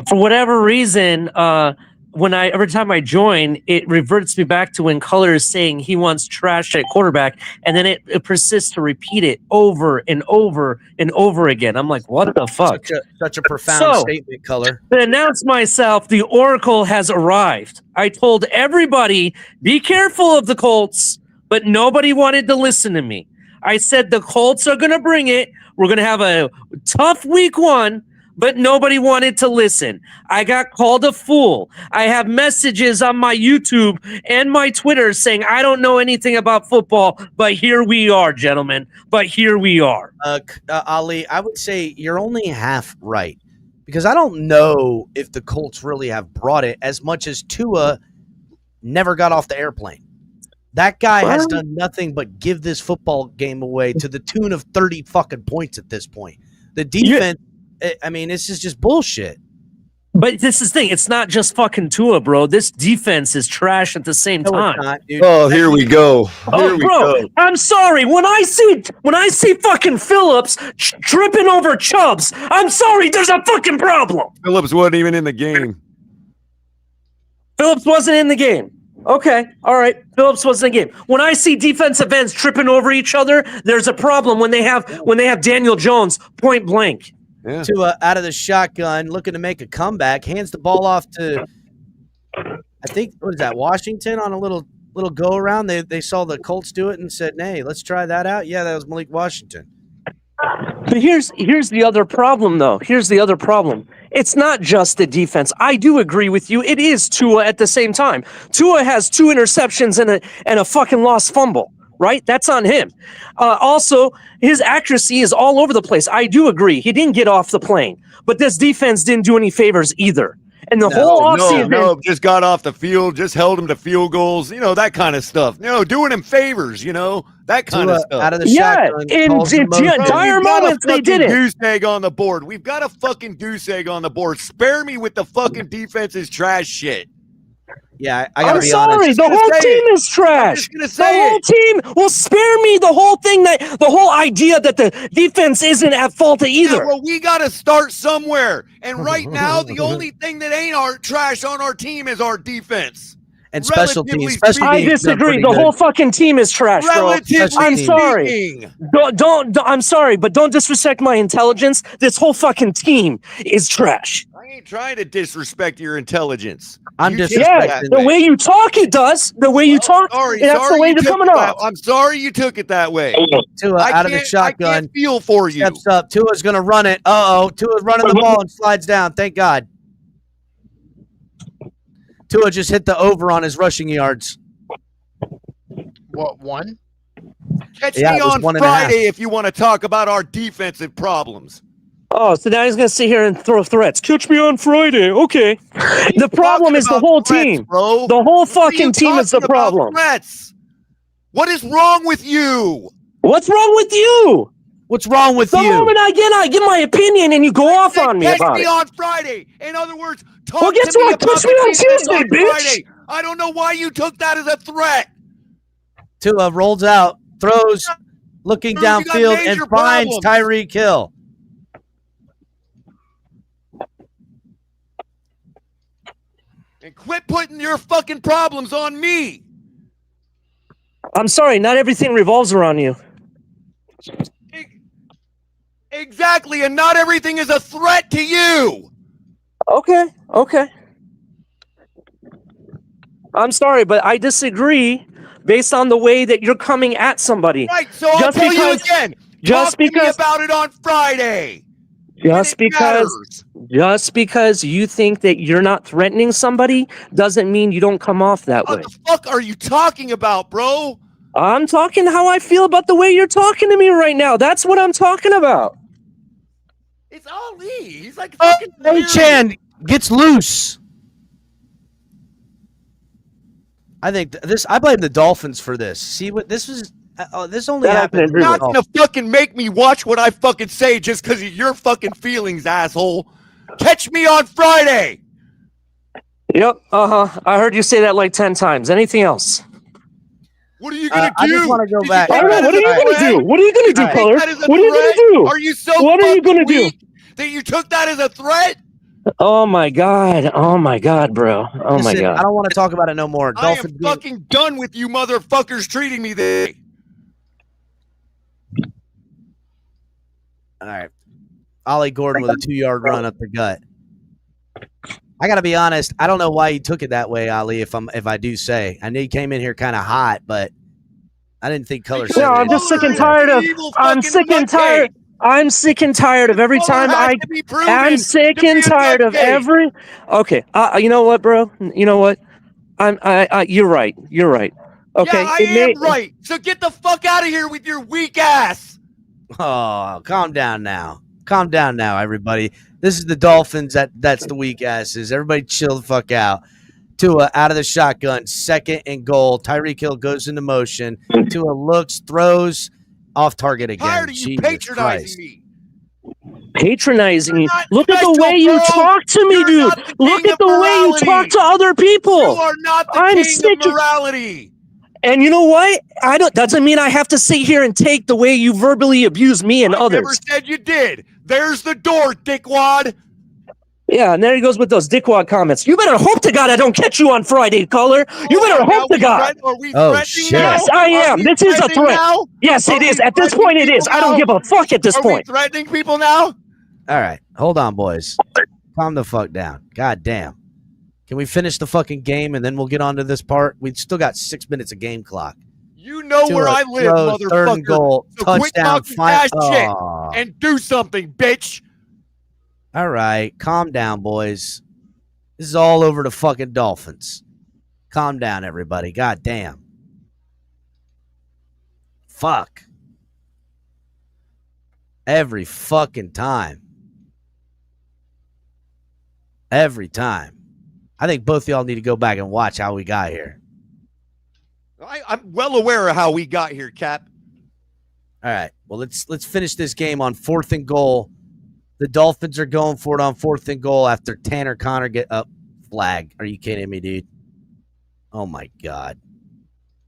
For whatever reason, every time I join, it reverts me back to when Color is saying he wants trash at quarterback, and then it persists to repeat it over and over and over again. I'm like, what the fuck? Such a profound statement, Color. To announce myself, the Oracle has arrived. I told everybody, be careful of the Colts, but nobody wanted to listen to me. I said the Colts are going to bring it. We're going to have a tough week 1. But nobody wanted to listen. I got called a fool. I have messages on my YouTube and my Twitter saying I don't know anything about football, but here we are, gentlemen. But here we are. Ali, I would say you're only half right, because I don't know if the Colts really have brought it as much as Tua never got off the airplane. That guy has done nothing but give this football game away to the tune of 30 fucking points at this point. The defense... I mean, this is just bullshit. But this is the thing. It's not just fucking Tua, bro. This defense is trash at the same time. Not, oh, here we go. Here we go. I'm sorry. When I see fucking Phillips tripping over Chubbs, I'm sorry. There's a fucking problem. Phillips wasn't even in the game. Phillips wasn't in the game. Okay. All right. Phillips wasn't in the game. When I see defensive ends tripping over each other, there's a problem when they have Daniel Jones point blank. Yeah. Tua out of the shotgun, looking to make a comeback, hands the ball off to, I think, what is that, Washington on a little go around. They saw the Colts do it and said, "Hey, let's try that out." Yeah, that was Malik Washington. But here's the other problem, though. Here's the other problem. It's not just the defense. I do agree with you. It is Tua at the same time. Tua has 2 interceptions and a fucking lost fumble. Right? That's on him. Also, his accuracy is all over the place. I do agree. He didn't get off the plane. But this defense didn't do any favors either. And the whole offseason... No, just got off the field, just held him to field goals, that kind of stuff. Doing him favors, that kind of stuff. Out of the shotgun. In dire moments, they did it. Goose egg on the board. We've got a fucking goose egg on the board. Spare me with the fucking defense's trash shit. Yeah, I gotta I'm be sorry. honest. The whole team is I'm trash. just gonna The say whole team will spare me the whole thing the whole idea that the defense isn't at fault Yeah, either. well, we got to start somewhere. And right now, the only thing that ain't our trash on our team is our defense. And special Relatively teams. Special I teams done disagree. pretty The good. whole fucking team is trash, bro. Relatively I'm sorry. speaking. Don't. I'm sorry, but don't disrespect my intelligence. This whole fucking team is trash. I ain't trying to disrespect your intelligence. I'm You disrespecting. take it that The way. way you talk, it does. The way you talk, that's the way you you're took coming it off. I'm sorry you took it that way. Tua out of the I shotgun. can't feel for you. Steps up. Tua's going to run it. Uh-oh. Tua's running the ball and slides down. Thank God. Tua just hit the over on his rushing yards. What, 1? Catch Yeah, me it was on 1.5. Friday if you want to talk about our defensive problems. Oh, so now he's gonna sit here and throw threats. Catch me on Friday. Okay. The problem is the whole team, bro. The whole fucking team is the problem. Threats. What is wrong with you? What's wrong with you? What's wrong with the you? The moment I give my opinion and you go off on me Catch about me it. on Friday. In other words, talk Well, guess to me what? about Catch me the on defense Tuesday, bitch. Friday. I don't know why you took that as a threat. Tua rolls out, throws, looking Dude, you got downfield, and major finds problems. Tyreek Hill. And quit putting your fucking problems on me. I'm sorry, not everything revolves around you. Exactly, and not everything is a threat to you. Okay. I'm sorry, but I disagree based on the way that you're coming at somebody. Right, so I'll tell you again. Talk to me about it on Friday. Just because you think that you're not threatening somebody doesn't mean you don't come off that way. What the fuck are you talking about, bro? I'm talking how I feel about the way you're talking to me right now. That's what I'm talking about. It's Ali. He's like fucking Chan gets loose. I think I blame the Dolphins for this. See what this was? This only happened. You're not gonna fucking make me watch what I fucking say just because of your fucking feelings, asshole. Catch me on Friday. Yep. I heard you say that like 10 times. Anything else? What are you gonna do? I just want to go back. I don't know. What are you gonna do? What are you gonna do, Color? What are you gonna do? Are you so What are you gonna do? That you took that as a threat? Oh my god, bro. Oh my Listen, god. I don't want to talk about it no more. I am fucking done with you motherfuckers treating me this way. All right. Ollie Gordon with a 2-yard run up the gut. I got to be honest. I don't know why he took it that way, Ali, if I do say. I know he came in here kind of hot, but I didn't think color. No, I'm just sick and tired of I'm sick and tired of every time I'm sick and tired of every. Okay, you know what, bro? You know what? You're right. Okay, yeah, I am right. So get the fuck out of here with your weak ass. Oh, calm down now. Calm down now, everybody. This is the Dolphins. That's the weak asses. Everybody chill the fuck out. Tua out of the shotgun, 2nd and goal. Tyreek Hill goes into motion. Tua looks, throws, off target again. Tired of you patronizing me. Patronizing you. Look at the way you talk to me, dude. Look at the way you talk to other people. You are not the king of morality. And you know what? Doesn't mean I have to sit here and take the way you verbally abuse me and others. I never said you did. There's the door, dickwad. Yeah, and there he goes with those dickwad comments. You better hope to God I don't catch you on Friday, Color. You better hope to God. Are we threatening now? Yes, I am. This is a threat. Now? Yes, it is. At this point, it is. I don't give a fuck at this point. Are we threatening people now? All right. Hold on, boys. Calm the fuck down. God damn. Can we finish the fucking game and then we'll get on to this part? We've still got 6 minutes of game clock. You know where I live, motherfucker. 3rd and goal, so touchdown, quit talking shit and do something, bitch. All right. Calm down, boys. This is all over the fucking Dolphins. Calm down, everybody. God damn. Fuck. Every fucking time. Every time. I think both of y'all need to go back and watch how we got here. I'm well aware of how we got here, Cap. All right. Well, let's finish this game on 4th and goal. The Dolphins are going for it on 4th and goal after Tanner Connor get up. Flag. Are you kidding me, dude? Oh, my God.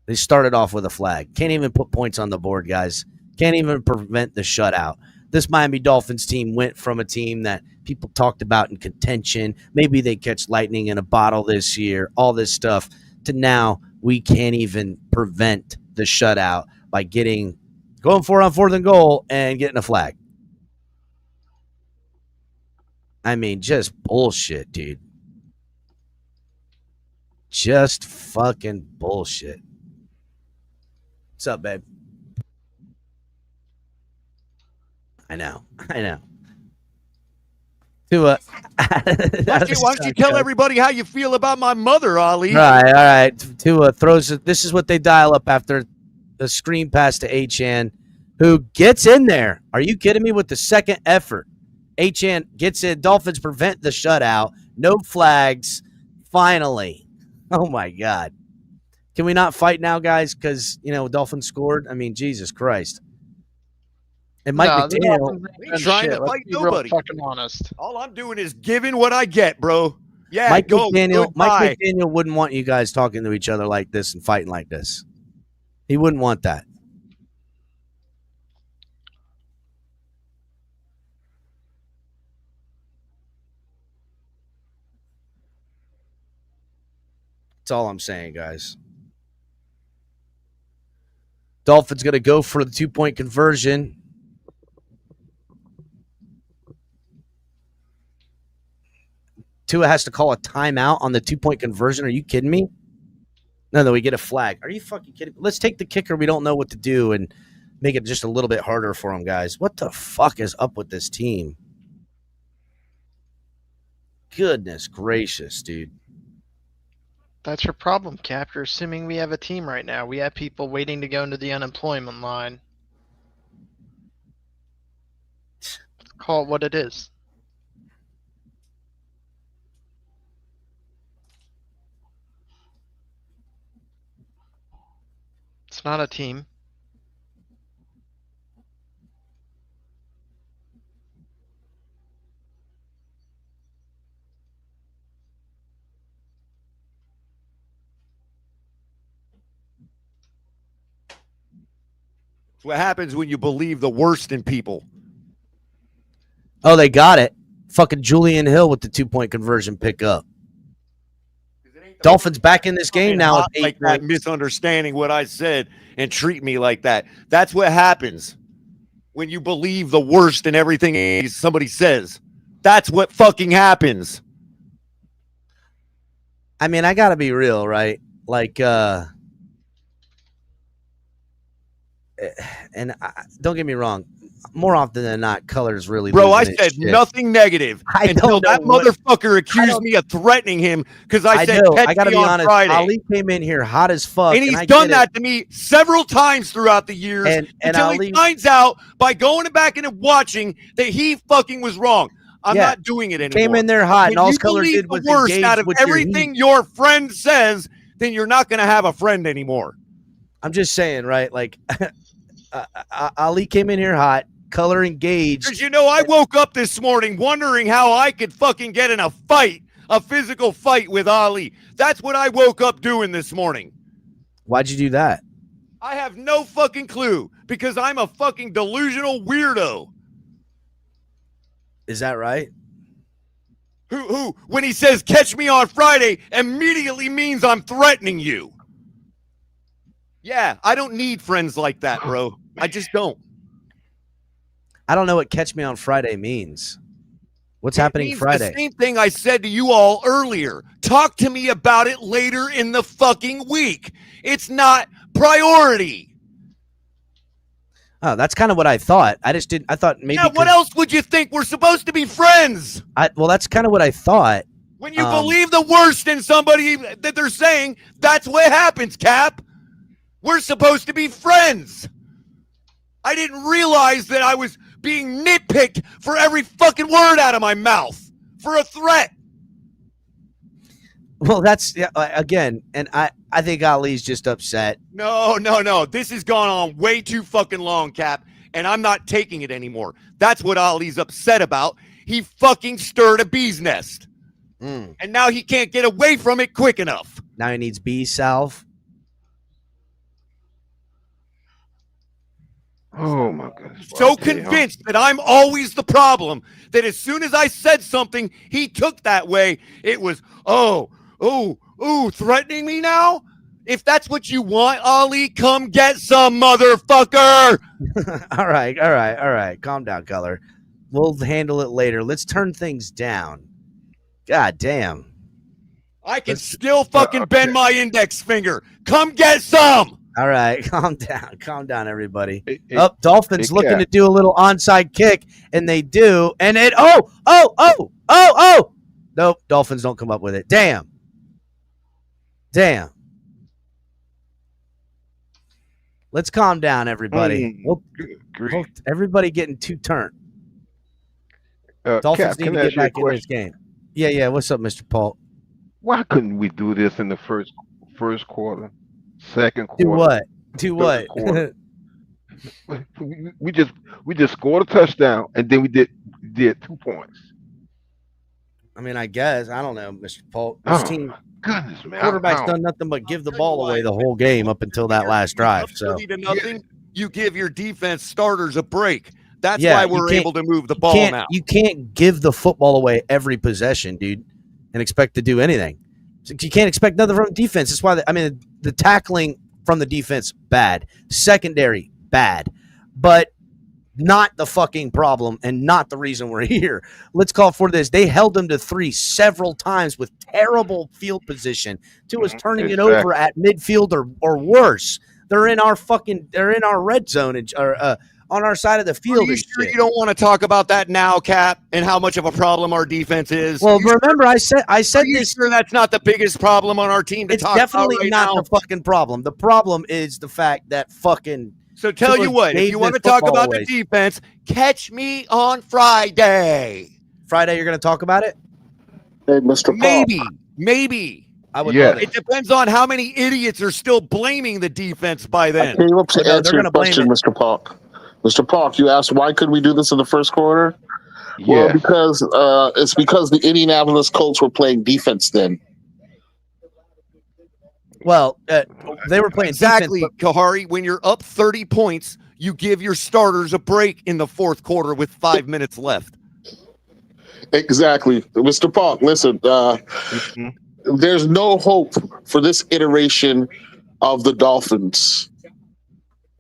They started off with a flag. Can't even put points on the board, guys. Can't even prevent the shutout. This Miami Dolphins team went from a team that people talked about in contention. Maybe they catch lightning in a bottle this year, all this stuff, to now we can't even prevent the shutout by going for it on 4th and goal and getting a flag. I mean, just bullshit, dude. Just fucking bullshit. What's up, babe? I know. Tua. Why don't you tell everybody how you feel about my mother, Ali? All right. Tua throws it. This is what they dial up after the screen pass to Achane, who gets in there. Are you kidding me? With the second effort, Achane gets in. Dolphins prevent the shutout. No flags. Finally. Oh, my God. Can we not fight now, guys? Because, Dolphins scored. I mean, Jesus Christ. And Mike McDaniel ain't trying to fight nobody. Fucking honest. All I'm doing is giving what I get, bro. Yeah, Mike McDaniel wouldn't want you guys talking to each other like this and fighting like this. He wouldn't want that. That's all I'm saying, guys. Dolphins going to go for the 2-point conversion. Tua has to call a timeout on the 2-point conversion. Are you kidding me? No, we get a flag. Are you fucking kidding me? Let's take the kicker. We don't know what to do and make it just a little bit harder for him, guys. What the fuck is up with this team? Goodness gracious, dude. That's your problem, Cap. You're assuming we have a team right now. We have people waiting to go into the unemployment line. Let's call it what it is. It's not a team. It's what happens when you believe the worst in people. Oh, they got it. Fucking Julian Hill with the 2-point conversion pickup. Dolphins back in this game now. Like that, misunderstanding what I said and treat me like that. That's what happens when you believe the worst in everything somebody says. That's what fucking happens. I mean, I gotta be real, right? Like, and don't get me wrong. More often than not, colors really. Bro, I said nothing negative until that motherfucker accused me of threatening him because I said I gotta be honest. Friday. Ali came in here hot as fuck, and he's done that to me several times throughout the years until he finds out by going back and watching that he fucking was wrong. I'm not doing it anymore. Came in there hot, and all Color did was the worst out of everything your friend says. Then you're not going to have a friend anymore. I'm just saying, right? Like, Ali came in here hot. Color engaged. Because I woke up this morning wondering how I could fucking get in a fight, a physical fight with Ali. That's what I woke up doing this morning. Why'd you do that? I have no fucking clue because I'm a fucking delusional weirdo. Is that right? Who, when he says catch me on Friday, immediately means I'm threatening you. Yeah, I don't need friends like that, bro. I just don't. I don't know what catch me on Friday means. What's happening Friday? The same thing I said to you all earlier. Talk to me about it later in the fucking week. It's not priority. Oh, that's kind of what I thought. I just didn't. I thought maybe. Yeah, what else would you think? We're supposed to be friends. Well, that's kind of what I thought. When you believe the worst in somebody that they're saying, that's what happens, Cap. We're supposed to be friends. I didn't realize that I was being nitpicked for every fucking word out of my mouth for a threat. Well, that's again, and I think Ali's just upset. No. This has gone on way too fucking long, Cap, and I'm not taking it anymore. That's what Ali's upset about. He fucking stirred a bee's nest. And now he can't get away from it quick enough. Now he needs B salve. Oh my goodness. So convinced that I'm always the problem that as soon as I said something, he took that way. It was, threatening me now? If that's what you want, Ali, come get some, motherfucker. All right. Calm down, Color. We'll handle it later. Let's turn things down. God damn. I can still fucking bend my index finger. Come get some. All right, calm down, everybody. Dolphins looking to do a little onside kick, and they do, and it. Nope, Dolphins don't come up with it. Damn. Let's calm down, everybody. Everybody getting too turned. Dolphins need to get back in this game. Yeah. What's up, Mr. Paul? Why couldn't we do this in the first quarter? Second quarter. Do what? we just scored a touchdown and then we did 2 points. I mean, I guess I don't know, Mr. Paul. This team, goodness, man, quarterback's done nothing but give the ball away the whole game up until that last drive. So you give your defense starters a break. That's why we're able to move the ball now. You can't give the football away every possession, dude, and expect to do anything. You can't expect nothing from defense. That's why the tackling from the defense, bad. Secondary, bad. But not the fucking problem and not the reason we're here. Let's call for this. They held them to 3 several times with terrible field position. To us turning it over at midfield or worse. They're in our red zone or on our side of the field. Are you sure you don't want to talk about that now, Cap, and how much of a problem our defense is? Well, remember, I said this. Sure that's not the biggest problem on our team to it's talk definitely about right not now? the fucking problem. The problem is the fact that fucking. So tell you what, if you want to talk about the defense, catch me on Friday. Friday, you're going to talk about it? Hey, Mr. Paul. Maybe. I would love it. It depends on how many idiots are still blaming the defense by then. I came up to answer your question, Mr. Park. Mr. Park, you asked why couldn't we do this in the first quarter? Yeah. Well, because it's because the Indianapolis Colts were playing defense then. Well, they were playing exactly, defense, Kahari. When you're up 30 points, you give your starters a break in the fourth quarter with 5 minutes left. Exactly. Mr. Park, listen, there's no hope for this iteration of the Dolphins.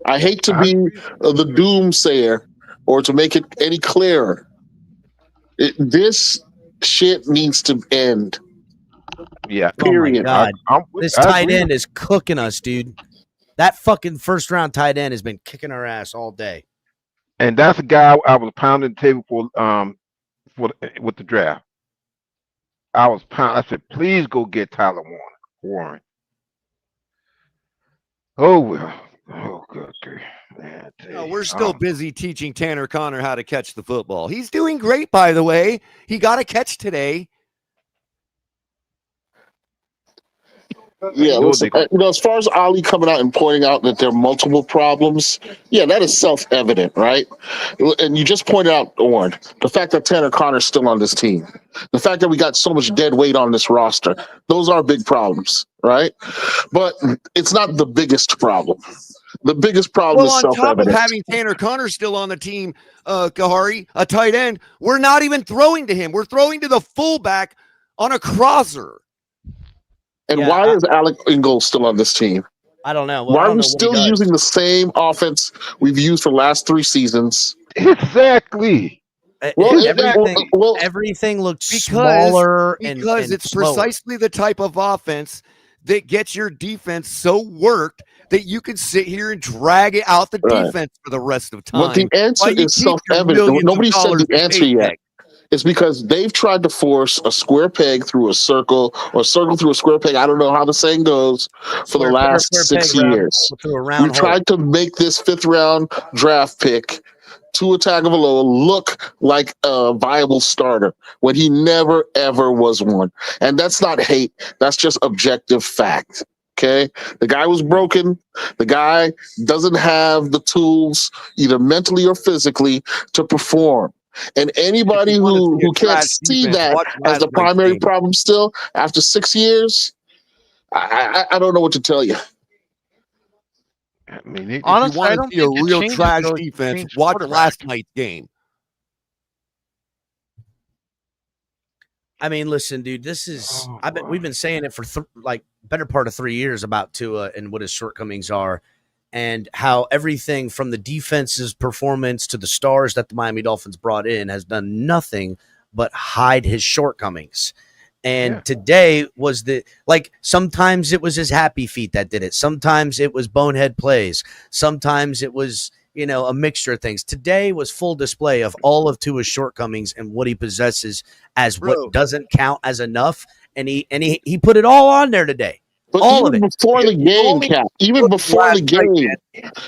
I hate to be the doomsayer or to make it any clearer. This shit needs to end. Yeah. Period. Oh my God. This tight end is cooking us, dude. That fucking first round tight end has been kicking our ass all day. And that's a guy I was pounding the table for with the draft. I said, please go get Tyler Warren. Oh well. Oh good. Man, we're still busy teaching Tanner Connor how to catch the football. He's doing great, by the way. He got a catch today. Yeah, listen, as far as Ali coming out and pointing out that there are multiple problems, yeah, that is self-evident, right? And you just pointed out, Owen, the fact that Tanner Connor's still on this team, the fact that we got so much dead weight on this roster, those are big problems, right? But it's not the biggest problem. The biggest problem is self-evident. On top of having Tanner Connor still on the team, Kahari, a tight end, we're not even throwing to him. We're throwing to the fullback on a crosser. And why is Alec Ingold still on this team? I don't know. Why are we still using the same offense we've used for the last 3 seasons? Exactly. Well, everything looks smaller because and it's slower. precisely the type of offense that gets your defense so worked that you can sit here and drag it out the defense for the rest of time. Well, the answer is self-evident. Nobody said the answer yet. It's because they've tried to force a square peg through a circle or a circle through a square peg. I don't know how the saying goes for the last 6 years. We've tried to make this 5th round draft pick Tua Tagovailoa look like a viable starter when he never, ever was one. And that's not hate. That's just objective fact. Okay. The guy was broken. The guy doesn't have the tools, either mentally or physically, to perform. And anybody who can't see that as the primary problem still after 6 years, I don't know what to tell you. I mean, Honestly, if you want I to don't see a think it real changes, trash though, if you defense, change watch quarterback. last night's game. I mean, listen, dude, this is we've been saying it for better part of 3 years about Tua and what his shortcomings are, and how everything from the defense's performance to the stars that the Miami Dolphins brought in has done nothing but hide his shortcomings. And today was sometimes it was his happy feet that did it. Sometimes it was bonehead plays. Sometimes it was, a mixture of things. Today was full display of all of Tua's shortcomings and what he possesses as what doesn't count as enough. And he put it all on there today. But all even of it. before the game, Cap, even before the game,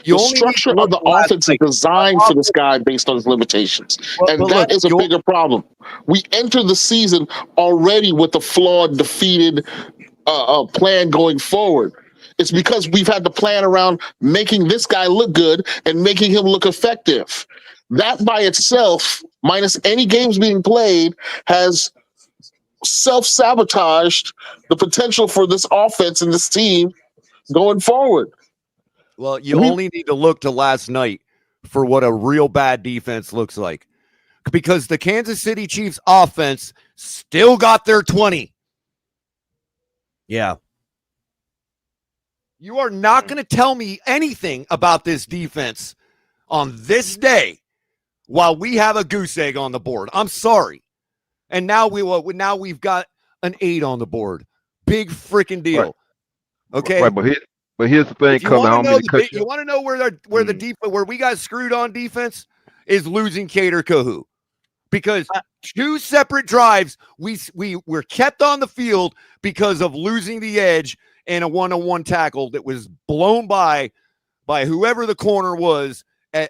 the structure of the offense is designed for this guy based on his limitations. And that is a bigger problem. We enter the season already with a flawed, defeated plan going forward. It's because we've had to plan around making this guy look good and making him look effective. That by itself, minus any games being played, has self-sabotaged the potential for this offense and this team going forward. Well, you only need to look to last night for what a real bad defense looks like, because the Kansas City Chiefs offense still got their 20. Yeah. You are not going to tell me anything about this defense on this day while we have a goose egg on the board. I'm sorry. And now we've got an 8 on the board. Big freaking deal. Right. Okay. Right, but here's the thing, You want to know where we got screwed on defense is losing Cater Kahu, because 2 separate drives we were kept on the field because of losing the edge and a 1-on-1 tackle that was blown by whoever the corner was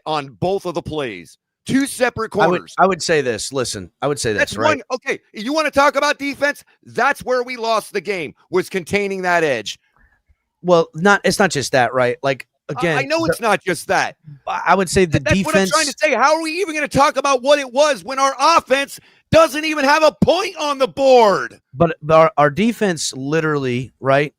on both of the plays. 2 separate corners. I would say this. Listen, I would say this. That's right? Okay, you want to talk about defense? That's where we lost the game, was containing that edge. Well, it's not just that, right? Like, again, I know it's not just that. I would say the defense. That's what I'm trying to say. How are we even going to talk about what it was when our offense doesn't even have a point on the board? But our defense, literally, right?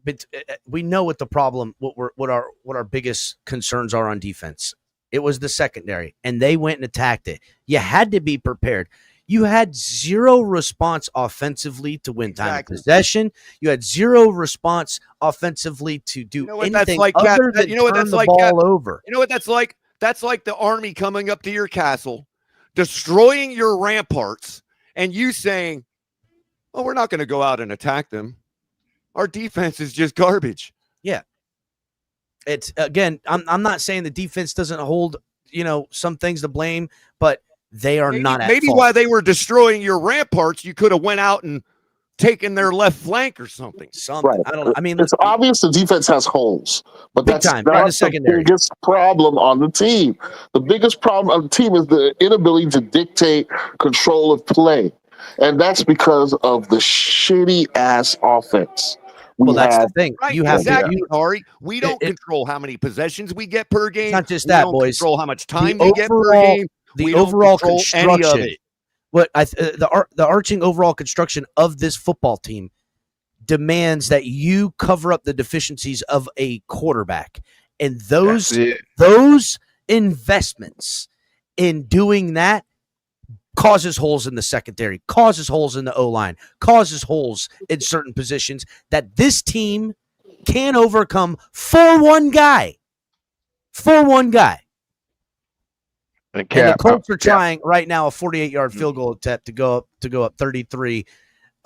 But we know what the problem, what our biggest concerns are on defense. It was the secondary, and they went and attacked it. You had to be prepared. You had zero response offensively to win time of possession. You had zero response offensively to do anything other than turn the ball over. You know what that's like? That's like the army coming up to your castle, destroying your ramparts, and you saying, "Oh, we're not going to go out and attack them. Our defense is just garbage." Yeah. It's, again, I'm not saying the defense doesn't hold, some things to blame, but they are not at fault. While they were destroying your ramparts, you could have went out and taken their left flank or something. Right. I don't know. I mean, it's obvious the defense has holes, but that's time, not the secondary. biggest problem on the team. The biggest problem of the team is the inability to dictate control of play, and that's because of the shitty ass offense. That's the thing. Right, you have exactly, Ari. We don't control how many possessions we get per game. It's not just that, boys. Control how much time we get per game. The overall construction, the arching overall construction of this football team demands that you cover up the deficiencies of a quarterback, and those investments in doing that causes holes in the secondary, causes holes in the O-line, causes holes in certain positions that this team can overcome for one guy. And the Colts are trying right now a 48-yard field goal attempt to go up 33.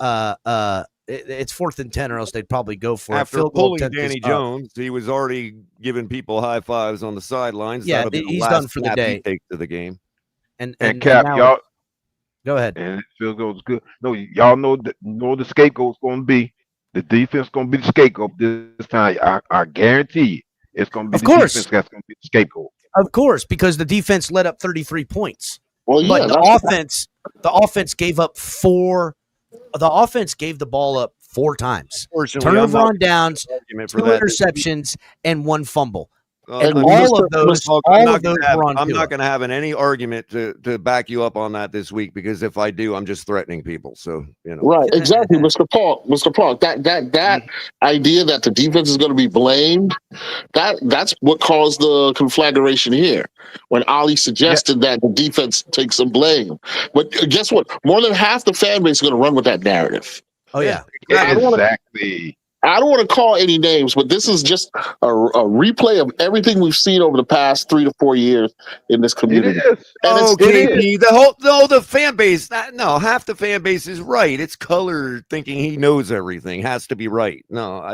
It's 4th and 10, or else they'd probably go for after it. Field pulling Danny Jones. He was already giving people high fives on the sidelines. Yeah, he's done for the day. He takes to the game. And Cap, y'all. Go ahead. And field goal's good. No, y'all know the scapegoat's going to be. The defense going to be the scapegoat this time. I guarantee you, it's going to be defense that's going to be the scapegoat. Of course, because the defense let up 33 points. Well, yeah, but the offense gave up 4. The offense gave the ball up 4 times. Turnover on downs, 2 interceptions, and 1 fumble. And I'm all of those were on I'm Tua. not going to have any argument to back you up on that this week, because if I do, I'm just threatening people. So, Right, exactly, Mr. Paul. That idea that the defense is going to be blamed, that's what caused the conflagration here when Ali suggested that the defense takes some blame. But guess what? More than half the fan base is going to run with that narrative. Oh yeah, exactly. I don't want to call any names, but this is just a replay of everything we've seen over the past 3 to 4 years in this community. It is. The fan base. Half the fan base is right. It's Color thinking he knows everything has to be right. No,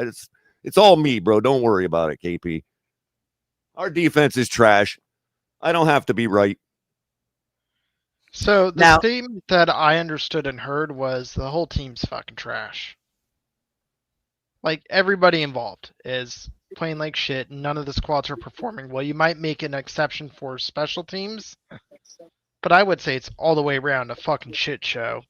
it's all me, bro. Don't worry about it, KP. Our defense is trash. I don't have to be right. So the statement that I understood and heard was the whole team's fucking trash. Like, everybody involved is playing like shit. None of the squads are performing well. You might make an exception for special teams, but I would say it's all the way around a fucking shit show.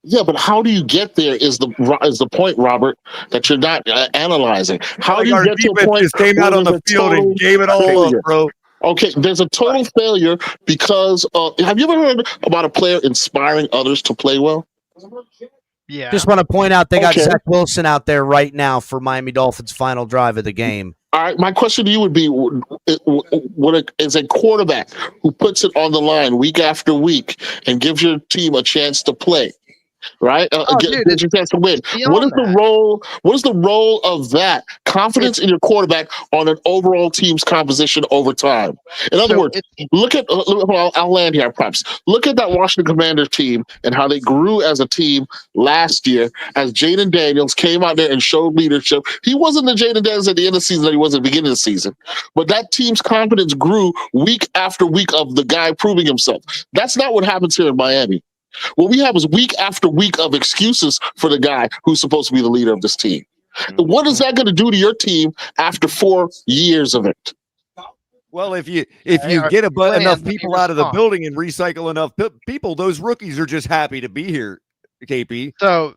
Yeah, but how do you get there is the point, Robert, that you're not analyzing. How do you get to a point just came out on the field and gave it all up, bro? Okay, there's a total failure because have you ever heard about a player inspiring others to play well? Yeah. Just want to point out they got Zach Wilson out there right now for Miami Dolphins' final drive of the game. All right, my question to you would be: is a quarterback who puts it on the line week after week and gives your team a chance to play, right? Gives you a chance to win. What is the role? What is the role of that confidence in your quarterback on an overall team's composition over time? In other words, look at. I'll land here, perhaps. Look at that Washington Commander team and how they grew as a team last year as Jaden Daniels came out there and showed leadership. He wasn't the Jaden Daniels at the end of the season that he was at the beginning of the season, but that team's confidence grew week after week of the guy proving himself. That's not what happens here in Miami. What we have is week after week of excuses for the guy who's supposed to be the leader of this team. What is that going to do to your team after 4 years of it? Well, if you get enough people out of the building and recycle enough people, those rookies are just happy to be here, KP. So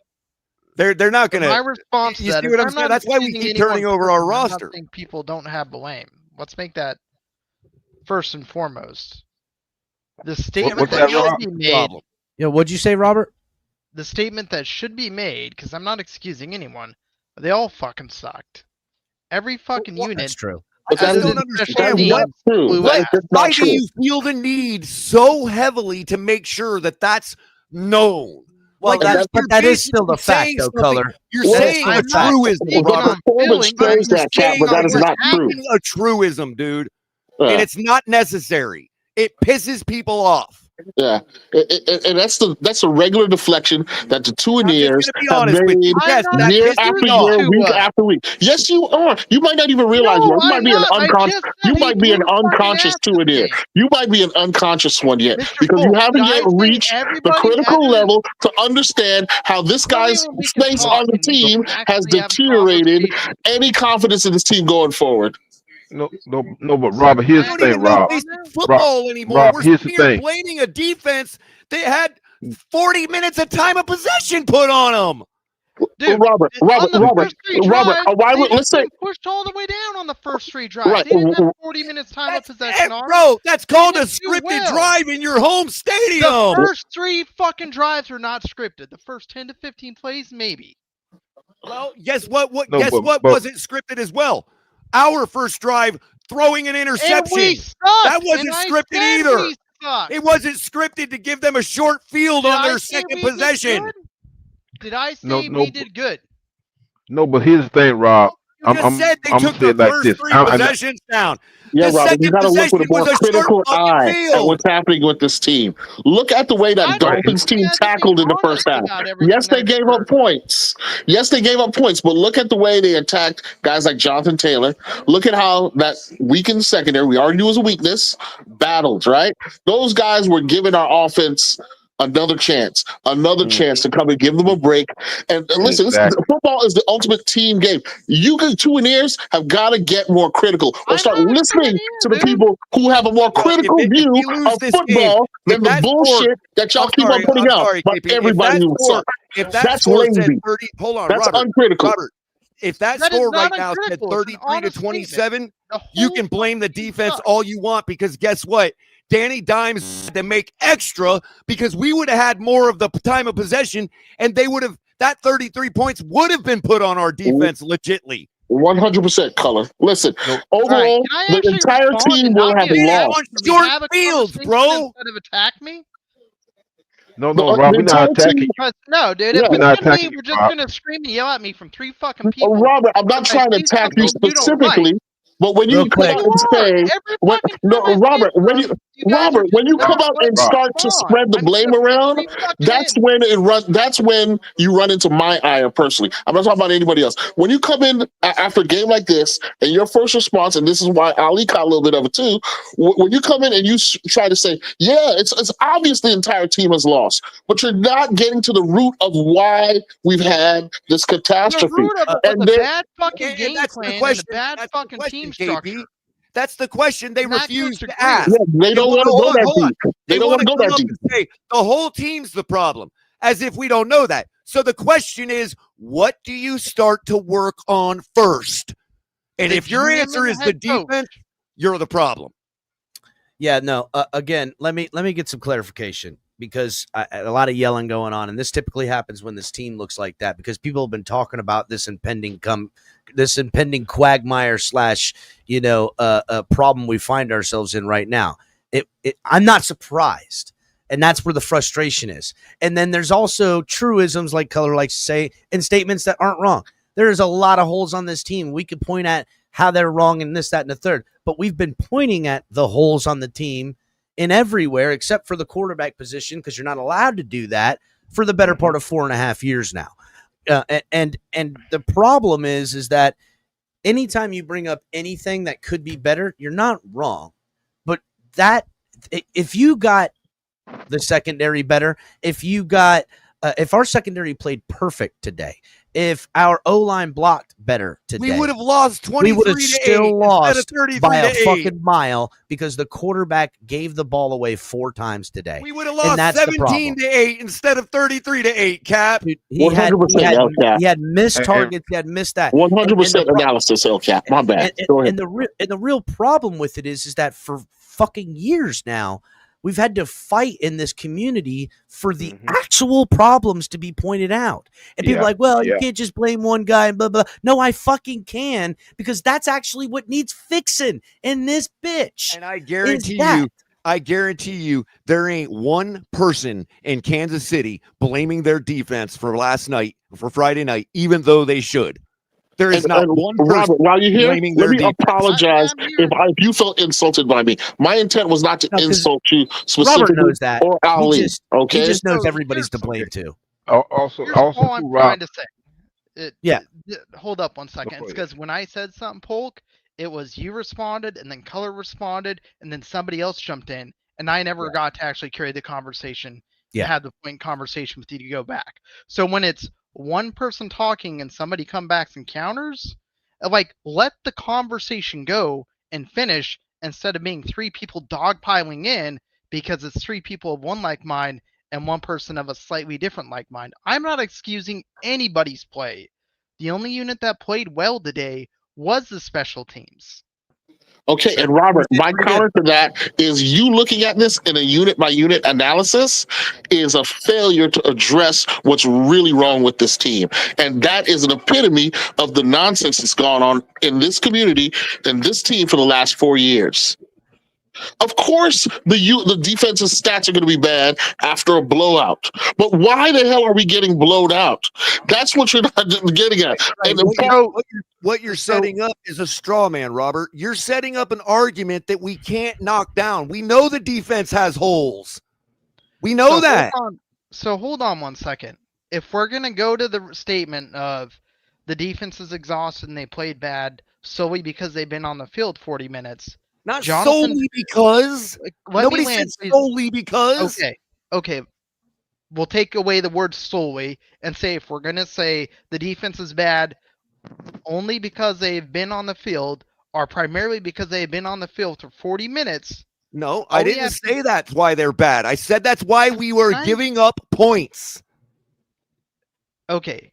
they're not going to. My response to that is, I'm saying? That's why we keep turning over our roster. I think people don't have blame. Let's make that first and foremost. The statement that should be made. Yeah, what'd you say, Robert? The statement that should be made, because I'm not excusing anyone, they all fucking sucked. Every fucking unit. That's true. I don't understand why do you feel the need so heavily to make sure that that's known? Well, that is still the fact, though, Color. You're saying a truism, Robert. That is not true. A truism, dude, and it's not necessary. It pisses people off. Yeah, and that's a regular deflection that the Tuaneers have made year after year, week after week. Yes, you are. You might not even realize it. You might be an unconscious Tuaneer. You might be an unconscious one yet because you haven't yet reached the critical level to understand how this guy's space on the team has deteriorated any confidence in this team going forward. No, but Robert, here's the thing, Rob. Football anymore. Rob, We're here's the thing. blaming a defense that had 40 minutes of time of possession put on them. Dude, Robert, let's say pushed all the way down on the first 3 drives. Right. They didn't have 40 minutes time of possession. Bro, that's called a scripted drive in your home stadium. The first 3 fucking drives are not scripted. The first 10 to 15 plays, maybe. Well, guess what? What wasn't scripted as well? Our first drive, throwing an interception. That wasn't scripted either. It wasn't scripted to give them a short field on their second possession. Did I say we did good? No, but here's the thing, Rob. I'm said they took the first 3 possessions down. Yeah, Robert, you got to look with a more critical eye at what's happening with this team. Look at the way that Dolphins team tackled in the first half. Yes, they gave up points. But look at the way they attacked guys like Jonathan Taylor. Look at how that weakened secondary, we already knew was a weakness, battled, right? Those guys were giving our offense another chance to come and give them a break. And listen, football is the ultimate team game. You Tuaneers have got to get more critical or start listening to the people who have a more critical view of football than the bullshit that y'all keep on putting out. But everybody who sucks. That's lazy. Hold on, that's Robert, uncritical. Robert, if that That is score right not now said uncritical. It's an 33 to honest 27, The you whole can blame the fucking defense sucks. all you want, because guess what? Danny Dimes had to make extra because we would have had more of the time of possession, and they would have, that 33 points would have been put on our defense legitly. 100% color. Listen, overall, Right, can I the actually entire respond team and will not have be attacked? lost. Can we Short have a fields, conversation bro. instead of attack me? No, The Rob, we're entire not attacking team. you. Because, no, dude, Yeah. if We're it's not gonna be, attacking you, we're just Rob. gonna scream and yell at me from 3 fucking people. Robert, I'm not from my trying to attack you Facebook you don't like. specifically, but when Real you come quick. out and say, Every when, fucking no, time I say Robert, when you, something, you guys are Robert, when you just come not out and letting me start to respond. spread the I'm blame gonna around, scream that's fucking- when it run. That's when you run into my ire personally. I'm not talking about anybody else. When you come in after a game like this, and your first response, and this is why Ali caught a little bit of it too. When you come in and you try to say, "Yeah, it's obvious the entire team has lost," but you're not getting to the root of why we've had this The catastrophe. root of it was And a then, bad fucking game that's the plan and a question. bad That's the fucking team question, KP. structure. That's the question they And that refuse goes to to ask. yeah, they don't want to go that hold on. deep. They They don't want want to to go come that up deep. and say the whole team's the problem, as if we don't know that. So the question is, what do you start to work on first? And The if your GM answer and is the the head coach. defense, you're the problem. Yeah, no. Again, let me get some clarification, because a lot of yelling going on, and this typically happens when this team looks like that, because people have been talking about this impending quagmire / problem we find ourselves in right now. I'm not surprised, and that's where the frustration is. And then there's also truisms, like Color likes to say, and statements that aren't wrong. There's a lot of holes on this team. We could point at how they're wrong in this, that, and the third. But we've been pointing at the holes on the team in everywhere except for the quarterback position, because you're not allowed to do that for the better part of 4.5 years now. And the problem is that anytime you bring up anything that could be better, you're not wrong. But that if you got the secondary better, if our secondary played perfect today, if our O-line blocked better today, We would have lost 23 we would have to 8 still instead of lost 33 by to a 8. fucking mile, because the quarterback gave the ball away 4 times today. We would have And lost that's the 17 to 8 instead of 33 to 8, Cap. Dude, he 100% Hellcat. had missed targets. He had missed that. 100% analysis, Hellcat. My bad. Go ahead. And the real problem with it is that for fucking years now, we've had to fight in this community for the actual problems to be pointed out. And people are like, well, you can't just blame one guy and blah, blah. No, I fucking can, because that's actually what needs fixing in this bitch. And I guarantee you, there ain't one person in Kansas City blaming their defense for Friday night, even though they should. There is not one person. Robert, while you're here, blaming let their me defense. apologize if you felt insulted by me. My intent was not to insult you specifically, Robert knows that. or Ali. He just knows everybody's to blame too. Also, Here's all I'm Rob, trying to say. Yeah. Hold up 1 second. It's because when I said something, Polk, it was you responded, and then Color responded, and then somebody else jumped in, and I never got to actually carry the conversation. Yeah. Had the point conversation with you to go back. So when it's one person talking and somebody come back and counters, let the conversation go and finish, instead of being 3 people dogpiling in because it's 3 people of one like mind and 1 person of a slightly different like mind. I'm not excusing anybody's play. The only unit that played well today was the special teams. Okay, and Robert, my counter to that is you looking at this in a unit by unit analysis is a failure to address what's really wrong with this team. And that is an epitome of the nonsense that's gone on in this community and this team for the last 4 years. Of course, the defensive stats are going to be bad after a blowout. But why the hell are we getting blowed out? That's what you're not getting at. Right. What you're setting up is a straw man, Robert. You're setting up an argument that we can't knock down. We know the defense has holes. We know that. Hold on 1 second. If we're going to go to the statement of the defense is exhausted and they played bad solely because they've been on the field 40 minutes, Not solely because. Nobody said solely because. Okay. We'll take away the word solely and say, if we're going to say the defense is bad only because they've been on the field, or primarily because they've been on the field for 40 minutes. No, I didn't say that's why they're bad. I said that's why we were giving up points. Okay.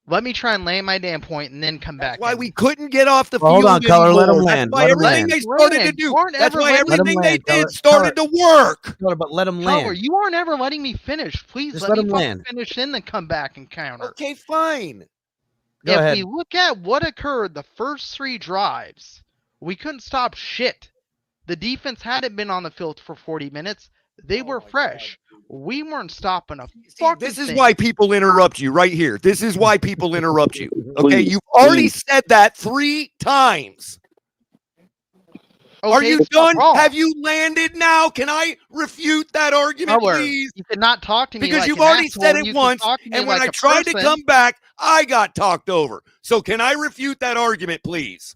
Let me try and land my damn point and then come back. Why we couldn't get off the Well, field hold on, Color. Let him land. That's why Let him everything land. they started to do. That's why everything they did started to work. Color, but let him Color, land. you aren't ever letting me finish. Please Just let let me him fucking land. finish and then come back and counter. Okay, fine. Go if ahead. we look at what occurred the first 3 drives, we couldn't stop shit. The defense hadn't been on the field for 40 minutes. They were fresh. We weren't stopping a fucking This is thing. why people interrupt you right here. This is why people interrupt you. Okay, you've already said that 3 times. Are you done? Have you landed now? Can I refute that argument, please? You cannot talk to me because like you've an already asshole. said You it can once, talk to me and when like I a tried to person. come back, I got talked over. So can I refute that argument, please?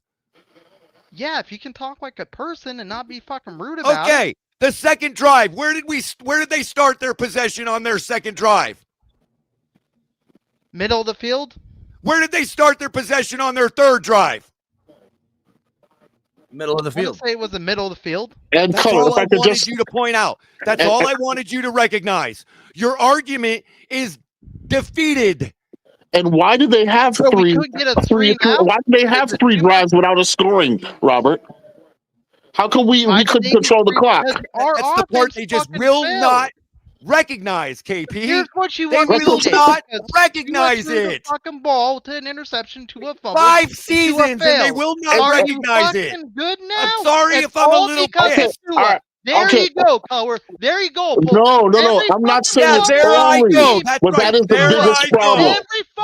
Yeah, if you can talk like a person and not be fucking rude about it. Okay, the second drive. Where did they start their possession on their second drive? Middle of the field. Where did they start their possession on their third drive? Middle of the I want to say it was the middle of the field. And That's all I wanted you to point out. That's all I wanted you to recognize. Your argument is defeated. And why do they have So we three? couldn't get a three and out? Why do they have 3 drives without a scoring, Robert? How come we couldn't control the clock? That's the part they just will not recognize, KP. Here's what you They want me will to say, not because recognize you threw it. the fucking ball to an interception to a fumble. 5 to a seasons, and they fail. will not Are recognize you it. fucking good now? I'm sorry It's if I'm a all little because pissed. of Tua. There you go, Color. There you go. No. I'm not saying it's there I only, go. That's but right. that is the There biggest I go. problem.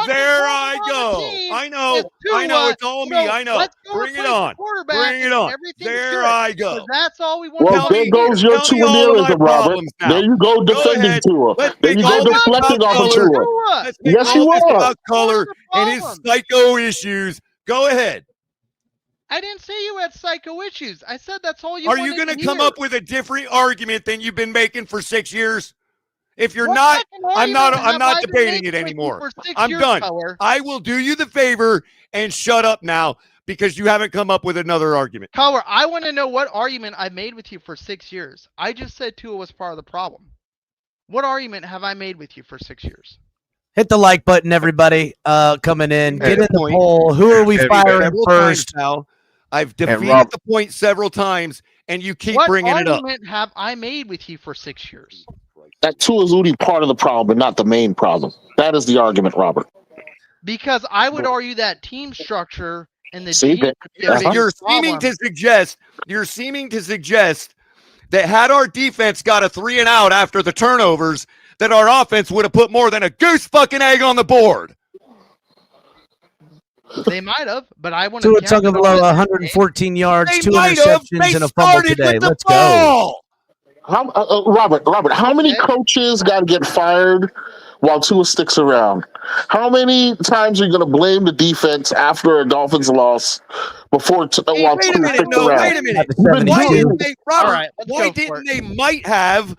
There I go. I know. I know. It's all me. I know. Bring it on. Bring it on. There I go. That's all we want. Well, there goes your tell me all of my tourism, Robert. problems now. There you go Go defending ahead. Tua. Let's There make you go all this deflecting about off of Color. Tua. Let's make Yes, all you this are. about Color and his psycho issues. Go ahead. I didn't say you had psycho issues. I said that's all you Are wanted you going to to come hear. up with a different argument than you've been making for 6 years? If you're What not, fucking I'm argument have not I been debating making it with you anymore. for 6 I'm years, done. Color? I will do you the favor and shut up now because you haven't come up with another argument. Color, I want to know what argument I made with you for 6 years. I just said Tua was part of the problem. What argument have I made with you for 6 years? Hit the like button, everybody. Coming in. Get in the point. poll. Who are we firing Several first? times now. I've defeated the point several times, and you keep bringing it up. What argument have I made with you for 6 years? That Tua's only part of the problem, but not the main problem. That is the argument, Robert. Because I would argue that team structure and the See, team You're seeming to suggest that had our defense got a 3 and out after the turnovers, that our offense would have put more than a goose fucking egg on the board. They might have, but I want Tua to count Tagovailoa, 114 yards, They 2 might have. interceptions, They and a fumble started today. with the Let's go. ball. Robert, how many coaches got to get fired while Tua sticks around? How many times are you going to blame the defense after a Dolphins loss while Tua sticks around? Wait a minute. Why didn't they, Robert, why didn't they might have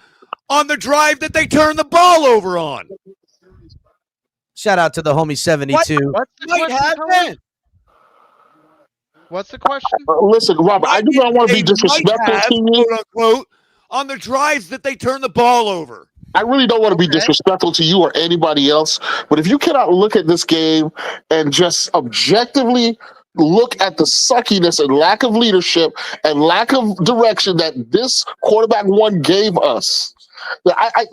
on the drive that they turned the ball over on? Shout out to the homie 72. What's the Might question, have Color? been. What's the question? Listen, Robert, I do not want to be disrespectful to you. Quote unquote, on the drives that they turn the ball over. I really don't want to be disrespectful to you or anybody else, but if you cannot look at this game and just objectively look at the suckiness and lack of leadership and lack of direction that this quarterback one gave us,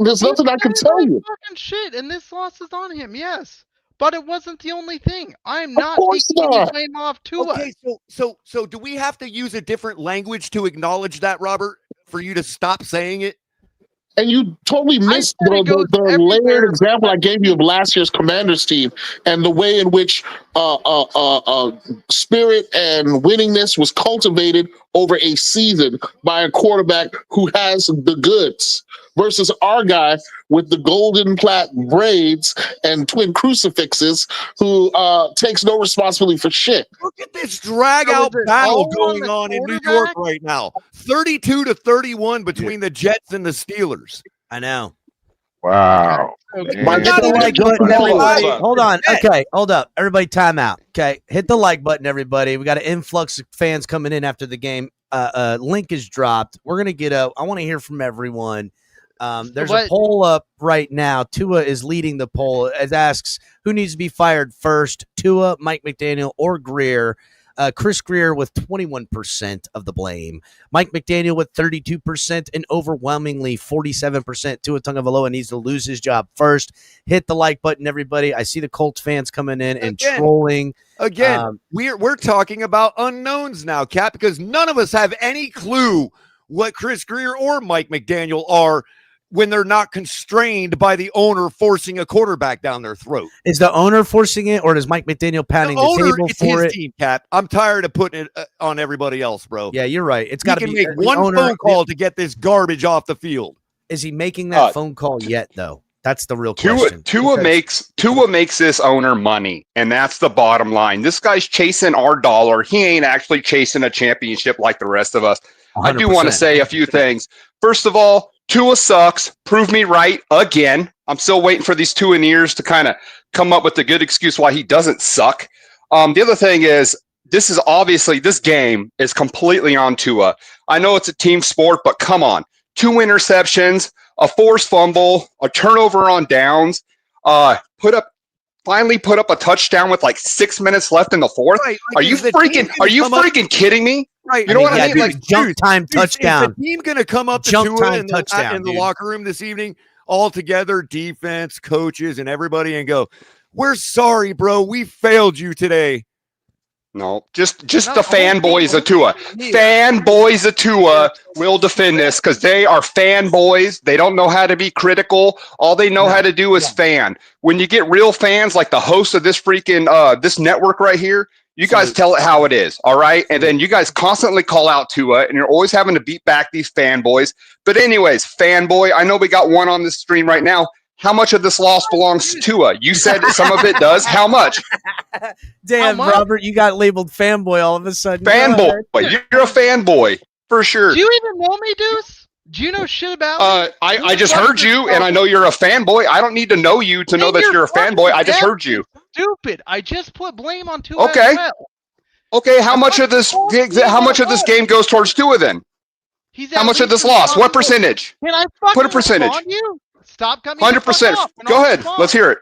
there's nothing I can tell you. Fucking shit, and this loss is on him, yes. But it wasn't the only thing. I'm not course taking any not. blame off Tua. Okay, so do we have to use a different language to acknowledge that, Robert, for you to stop saying it? And you totally missed the layered example I gave you of last year's Commanders team and the way in which spirit and winningness was cultivated over a season by a quarterback who has the goods versus our guy with the golden plait braids and twin crucifixes who takes no responsibility for shit. Look at this drag-out battle going on in New York right now. 32-31 between the Jets and the Steelers. I know. Wow. Hit the like button, everybody. Hold on. Okay, hold up. Everybody, time out. Okay, hit the like button, everybody. We got an influx of fans coming in after the game. Link is dropped. We're gonna get up. I want to hear from everyone. There's a poll up right now. Tua is leading the poll. It asks who needs to be fired first, Tua, Mike McDaniel, or Greer. Chris Greer with 21% of the blame. Mike McDaniel with 32% and overwhelmingly 47%. Tua Tagovailoa needs to lose his job first. Hit the like button, everybody. I see the Colts fans coming in and trolling. Again, we're talking about unknowns now, Cap, because none of us have any clue what Chris Greer or Mike McDaniel are when they're not constrained by the owner forcing a quarterback down their throat. Is the owner forcing it, or does Mike McDaniel pounding the table for it? Team, Cap. I'm tired of putting it on everybody else, bro. Yeah, you're right. It's got to be make one phone call to get this garbage off the field. Is he making that phone call yet, though? That's the real question. Tua makes this owner money, and that's the bottom line. This guy's chasing our dollar. He ain't actually chasing a championship like the rest of us. 100%. I do want to say a few things. First of all, Tua sucks. Prove me right again. I'm still waiting for these Tuaneers to kind of come up with a good excuse why he doesn't suck. The other thing is, this game is completely on Tua. I know it's a team sport, but come on. 2 interceptions, a forced fumble, a turnover on downs, finally put up a touchdown with like 6 minutes left in the fourth. Right, like, are you freaking kidding me? Right. You know what I mean? Like jump time touchdown. Is the team going to come up to Tua in the locker room this evening, all together, defense, coaches, and everybody, and go, "We're sorry, bro. We failed you today." No, just the fanboys of Tua. Fanboys of Tua will defend this because they are fanboys. They don't know how to be critical. All they know how to do is fan. When you get real fans like the host of this freaking this network right here, you guys tell it how it is, all right? And then you guys constantly call out Tua, and you're always having to beat back these fanboys. But anyways, fanboy, I know we got one on the stream right now. How much of this loss belongs to Tua? You said that some of it does. How much? Damn, Robert, you got labeled fanboy all of a sudden. Fanboy. You're a fanboy, for sure. Do you even know me, Deuce? Do you know shit about me? I just heard you, and I know you're a fanboy. I don't need to know you to know that you're a fanboy. I just heard you. Stupid. I just put blame on Tua. Okay. As well. Okay, how much of this game goes towards Tua then? How much of this loss? What percentage? Can I fucking put a percentage? On you? Stop coming. 100%. Go ahead. Let's hear it.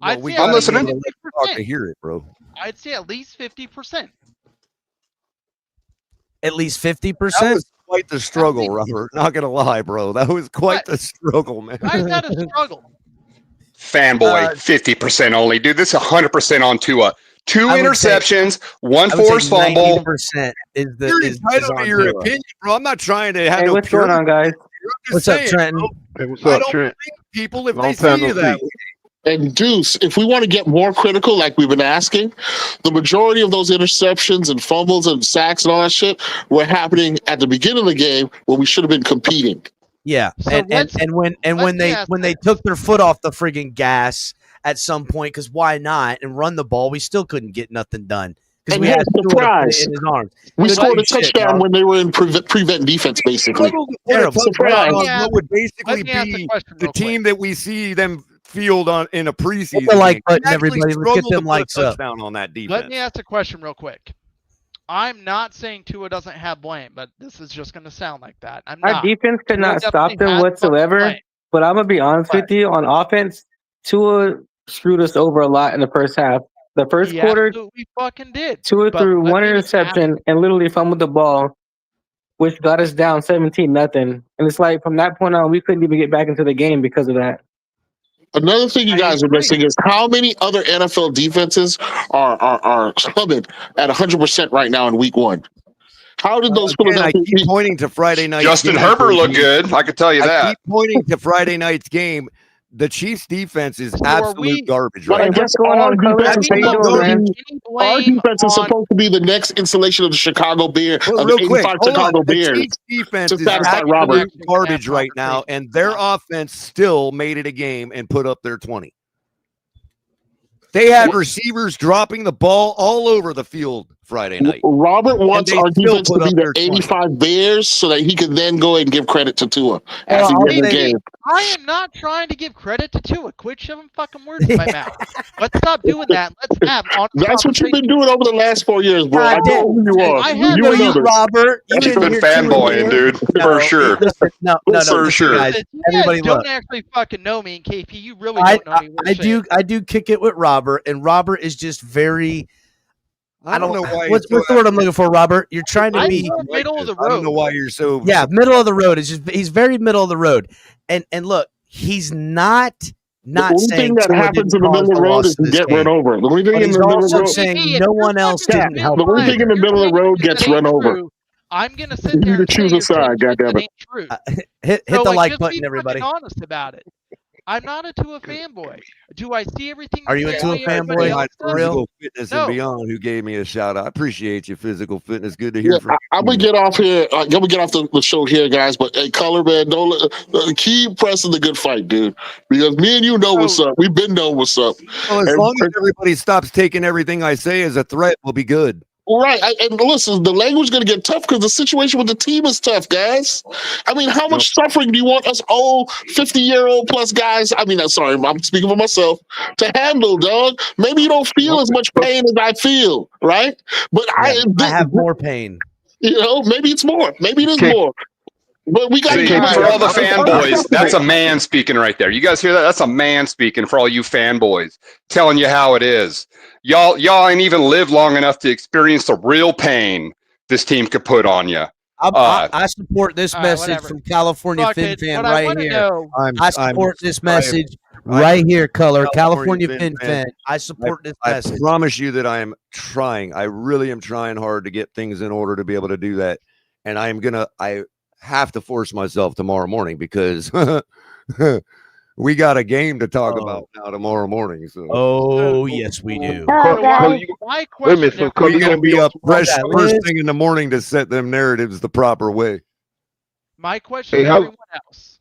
I'm listening. To hear it, bro. I'd say at least 50%. At least 50%? That was quite the struggle, Robert. Not going to lie, bro. That was quite the struggle, man. I've got a struggle. Fanboy, 50% only. Dude, this is 100% on Tua. 2 interceptions, 1 forced fumble. 90% is You're entitled to your opinion, bro. I'm not trying to have what's going on, guys? What's up, Trenton? Hey, what's up, Trent? People, if they see you that way. And Deuce, if we want to get more critical, like we've been asking, the majority of those interceptions and fumbles and sacks and all that shit were happening at the beginning of the game when we should have been competing. Yeah, so when they took their foot off the friggin' gas at some point, because why not, and run the ball, we still couldn't get nothing done. Because we had surprise in his arms. We scored a touchdown when they were in prevent defense, basically. Surprise. What would basically be the team that we see them field in a preseason. Hit the like button, everybody. Let's get them likes up. On that defense. Let me ask a question real quick. I'm not saying Tua doesn't have blame, but this is just going to sound like that. Our defense could not stop them whatsoever. But I'm going to be honest with you. On offense, Tua screwed us over a lot in the first half. The first quarter, we fucking did. Tua threw 1 interception and literally fumbled the ball, which got us down 17-0. And it's like from that point on, we couldn't even get back into the game because of that. Another thing you guys are missing is how many other NFL defenses are clubbing at 100% right now in Week 1. How did those I keep pointing to Friday night. Justin Herbert looked good. I could tell you that. I keep pointing to Friday night's game. The Chiefs' defense is absolute garbage. Right? What's going on, Our defense is supposed to be the next installation of the Chicago Bears. Real quick, Chicago Bears. The Chiefs' defense is absolute garbage right now, and their offense still made it a game and put up their 20. They had receivers dropping the ball all over the field Friday night. Robert wants they our still defense to put be up the their 20. 85 Bears so that he can then go and give credit to Tua as he wins the game. I am not trying to give credit to Tua. Quit shoving fucking words in my mouth. Let's stop doing that. Let's have honest That's what you've been doing over the last 4 years, bro. I God know who you are. I You and others. Robert. You've been fanboying, dude, for sure. Listen, no, For listen, sure. guys. You Everybody, guys don't look. actually fucking know me, and KP, you really don't know me. I do kick it with Robert, and Robert is just very. I don't know why. What's the word I'm looking for, Robert? You're trying to be middle of the road. I don't know why you're so. Yeah, middle of the road. It's just he's very middle of the road, and look, he's not The only saying thing that Tua happens didn't in the middle of cause the road loss is in you this get game. run over. The only thing But in he's the middle of also the road, saying no one else didn't help. the only thing in the middle of the road gets run over. I'm gonna sit You there need to and choose a say side, that goddammit. ain't true. Hit So, the like just button, be everybody. fucking honest about it. I'm not a Tua fanboy. Do I see everything? Are you a Tua fanboy? For real? Physical Fitness No. and Beyond, who gave me a shout out. I appreciate you, Physical Fitness. Good to Yeah, hear from I'm gonna get off here. I'm gonna get off the show here, guys. But hey, Color Man, don't keep pressing the good fight, dude. Because me and you know what's up. We've been knowing what's up. Well, as And- long as everybody stops taking everything I say as a threat, we'll be good. Right. And listen, the language is going to get tough because the situation with the team is tough, guys. I mean, how much suffering do you want us old 50-year-old plus guys? I mean, sorry, I'm speaking for myself, to handle, dog. Maybe you don't feel as much pain as I feel, right? But I have more pain. You know, maybe it's more. Maybe it is more. But we got to See, for all the fanboys, that's a man speaking right there. You guys hear that? That's a man speaking for all you fanboys, telling you how it is. Y'all ain't even lived long enough to experience the real pain this team could put on you. I support this message whatever. from California Fuck Fin it. Fan What I right wanna here. know- I support this message right here, Color. California Fin Fan. I support this message. I promise you that I am trying. I really am trying hard to get things in order to be able to do that. And I have to force myself tomorrow morning because we got a game to talk about now tomorrow morning. So. Oh, yes, we do. My question We're going to be up fresh first thing in the morning to set them narratives the proper way. My question to everyone else.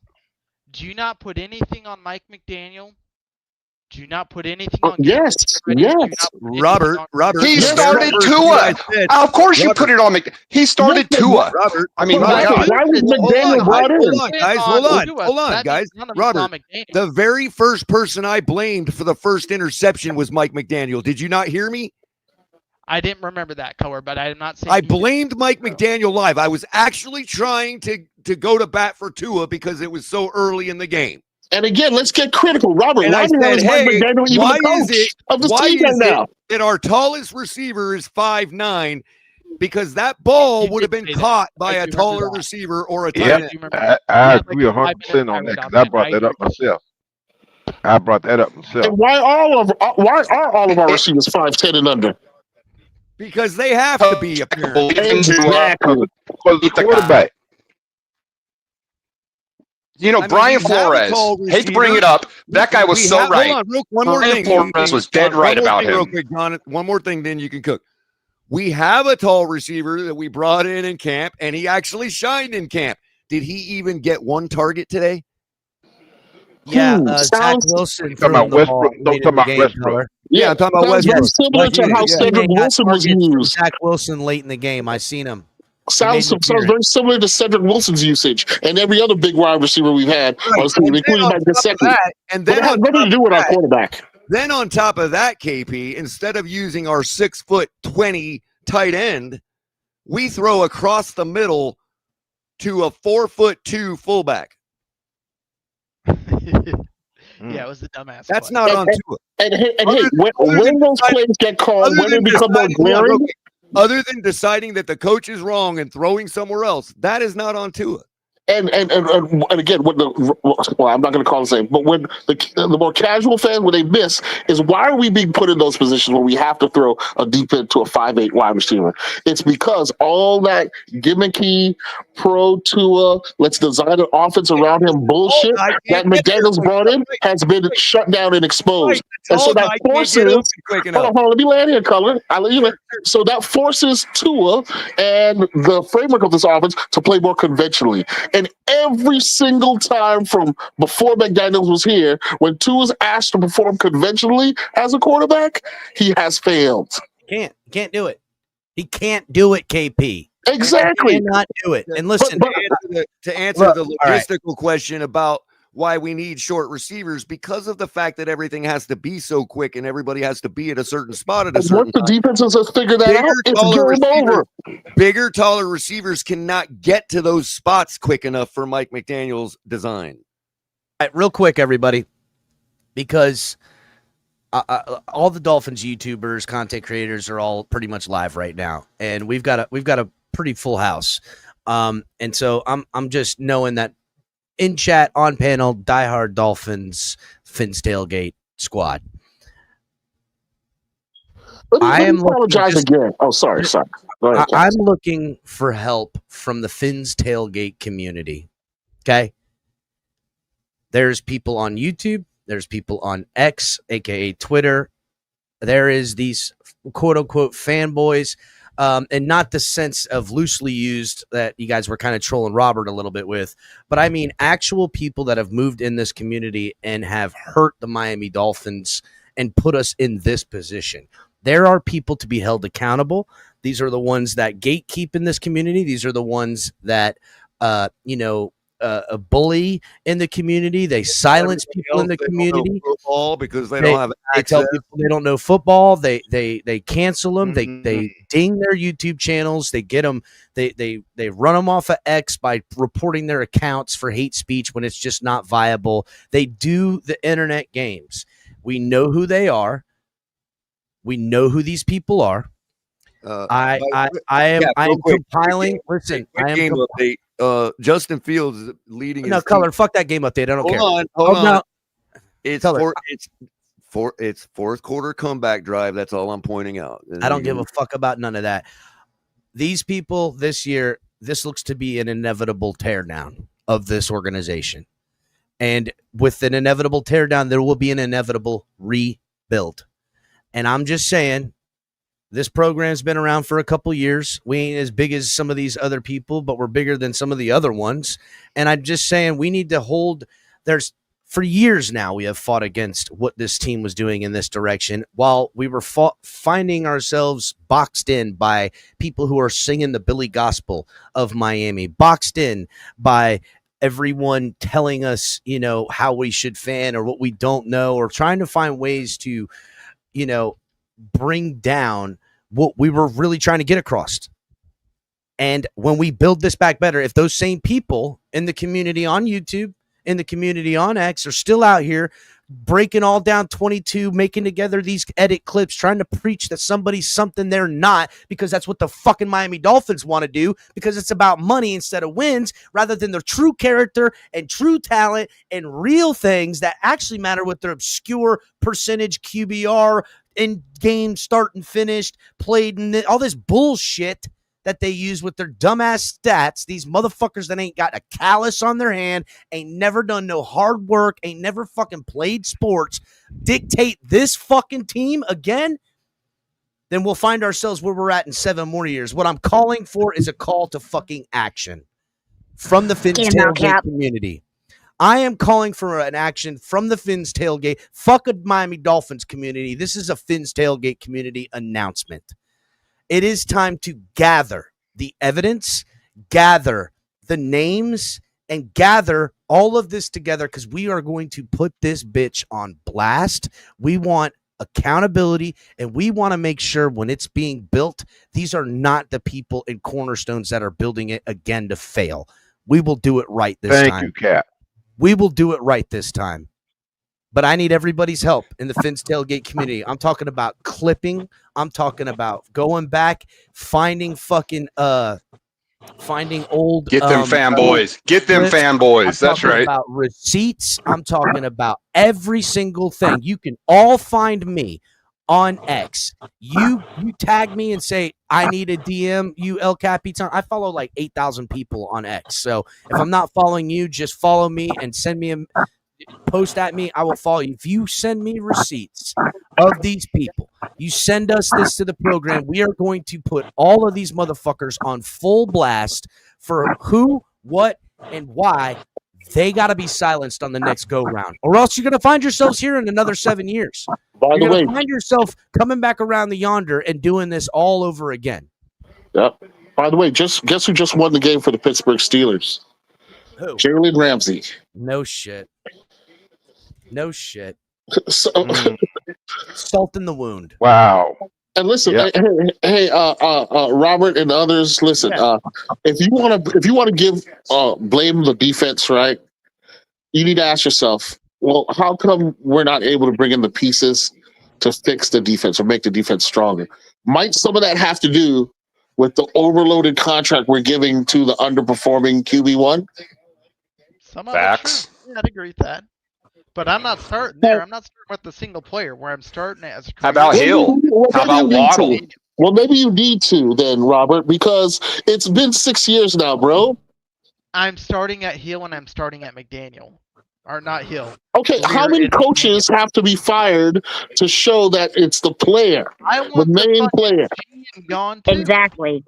Do you not put anything on Mike McDaniel? Do you not put anything on Yes. Robert. He started Tua. Of course you put it on McDaniel. He started Tua. Robert. I mean, why was McDaniel brought in? Hold on, guys. Robert, the very first person I blamed for the first interception was Mike McDaniel. Did you not hear me? I didn't remember that, Color, but I'm not saying I blamed Mike McDaniel live. I was actually trying to go to bat for Tua because it was so early in the game. And again, let's get critical. Robert, And why I said, is Mike McDaniel even why the coach is it, of this why team right is now? it that our tallest receiver is 5'9", because that ball would have been caught by a taller receiver or a tight end. I agree 100% on that because I brought that up myself. And why are all of our receivers 5'10" and under? Because they have to be apparently. Exactly. Because the quarterback. You know, Brian Flores, hate to bring it up, that guy was so right. Hold on, one more Brian thing. Flores was dead right about Real him. quick, John, one more thing, then you can cook. We have a tall receiver that we brought in camp, and he actually shined in camp. Did he even get one target today? Yeah, Zach Wilson threw him the ball late in the game, Color. Yeah, I'm talking about Westbrook. Very similar to how Cedric Wilson was used. Zach Wilson late in the game. I seen him. Sounds very similar to Cedric Wilson's usage and every other big wide receiver we've had, including Mike Gesicki. And then it has nothing to do with our quarterback. Then on top of that, KP, instead of using our 6'20" tight end, we throw across the middle to a 4'2" fullback. Yeah, it was the dumbass. That's not on Tua. And hey, when those plays get called, when they become more glaring. Other than deciding that the coach is wrong and throwing somewhere else, that is not on Tua. And again, when I'm not going to call it the same, but when the more casual fans, when they miss, is why are we being put in those positions where we have to throw a deep end to a 5'8" wide receiver? It's because all that gimmicky pro Tua, let's design an offense around him bullshit that McDaniel's brought in has been shut down and exposed. And so that forces, hold on, let me land here, Color. I'll let you land. So that forces Tua and the framework of this offense to play more conventionally. And every single time from before McDaniels was here, when Tua's asked to perform conventionally as a quarterback, he has failed. Can't do it. He can't do it, KP. Exactly. He cannot do it. And listen, to answer look, the all right. logistical question about why we need short receivers, because of the fact that everything has to be so quick and everybody has to be at a certain spot at a certain Once the defenses have figured that out, it's taller game over. Bigger, taller receivers cannot get to those spots quick enough for Mike McDaniel's design. All right, real quick, everybody, because all the Dolphins YouTubers, content creators are all pretty much live right now, and we've got a pretty full house. And so I'm just knowing that in chat, on panel, diehard Dolphins Fins Tailgate squad. I am apologize again. Oh, sorry. Go ahead, I'm looking for help from the Fins Tailgate community. Okay. There's people on YouTube. There's people on X, aka Twitter. There is these quote unquote fanboys. And not the sense of loosely used that you guys were kind of trolling Robert a little bit with, but I mean actual people that have moved in this community and have hurt the Miami Dolphins and put us in this position. There are people to be held accountable. These are the ones that gatekeep in this community. These are the ones that, a bully in the community. They silence people in the community. Football because they don't have access. They tell people they don't know football. They cancel them. They ding their YouTube channels. They get them. They run them off of X by reporting their accounts for hate speech when it's just not viable. They do the internet games. We know who they are. We know who these people are. I am compiling. Listen, I am update. Justin Fields is leading. No, Color. Fuck that game update. I don't care. Hold on. It's fourth quarter comeback drive. That's all I'm pointing out. I don't give a fuck about none of that. These people this year, this looks to be an inevitable teardown of this organization. And with an inevitable teardown, there will be an inevitable rebuild. And I'm just saying, this program's been around for a couple years. We ain't as big as some of these other people, but we're bigger than some of the other ones. And I'm just saying we need to hold – for years now we have fought against what this team was doing in this direction while we were finding ourselves boxed in by people who are singing the Billy Gospel of Miami, boxed in by everyone telling us, how we should fan or what we don't know, or trying to find ways to, bring down what we were really trying to get across. And when we build this back better, if those same people in the community on YouTube, in the community on X are still out here breaking all down 22, making together these edit clips, trying to preach that somebody's something they're not, because that's what the fucking Miami Dolphins want to do, because it's about money instead of wins, rather than their true character and true talent and real things that actually matter with their obscure percentage QBR, in game start and finished, played, and all this bullshit that they use with their dumbass stats. These motherfuckers that ain't got a callus on their hand, ain't never done no hard work, ain't never fucking played sports, dictate this fucking team again, then we'll find ourselves where we're at in 7 more years. What I'm calling for is a call to fucking action from the Fins Tailgate community. I am calling for an action from the Fins Tailgate. Fuck a Miami Dolphins community. This is a Fins Tailgate community announcement. It is time to gather the evidence, gather the names, and gather all of this together, because we are going to put this bitch on blast. We want accountability, and we want to make sure when it's being built, these are not the people in cornerstones that are building it again to fail. We will do it right this time. Thank you, Cap. We will do it right this time. But I need everybody's help in the Fins Tailgate community. I'm talking about clipping. I'm talking about going back, finding fucking finding old Get them fanboys. Get them clips. fanboys. I'm That's talking right. about receipts. I'm talking about every single thing. You can all find me on X. You tag me and say, I need a DM, you El Capitan. I follow like 8,000 people on X. So if I'm not following you, just follow me and send me a post at me. I will follow you. If you send me receipts of these people, you send us this to the program, we are going to put all of these motherfuckers on full blast for who, what, and why they got to be silenced on the next go round, or else you're going to find yourselves here in another 7 years. You're going to find yourself coming back around the yonder and doing this all over again. Yep. By the way, guess who just won the game for the Pittsburgh Steelers? Who? Jalen Ramsey. No shit. No shit. So, Salt in the wound. Wow. And listen, Yep. hey, Robert and others, listen. If you want to give blame the defense, right? You need to ask yourself, well, how come we're not able to bring in the pieces to fix the defense or make the defense stronger? Might some of that have to do with the overloaded contract we're giving to the underperforming QB1? Some of it, Facts. sure. Yeah, I'd agree with that. But I'm not starting there. I'm not starting with the single player where I'm starting as. How about Hill? How about Waddle? Well, maybe you need to then, Robert, because it's been 6 years now, bro. I'm starting at Hill and I'm starting at McDaniel. Or not Hill. Okay, how many coaches have to be fired to show that it's the player, the main player? Gone too. Exactly.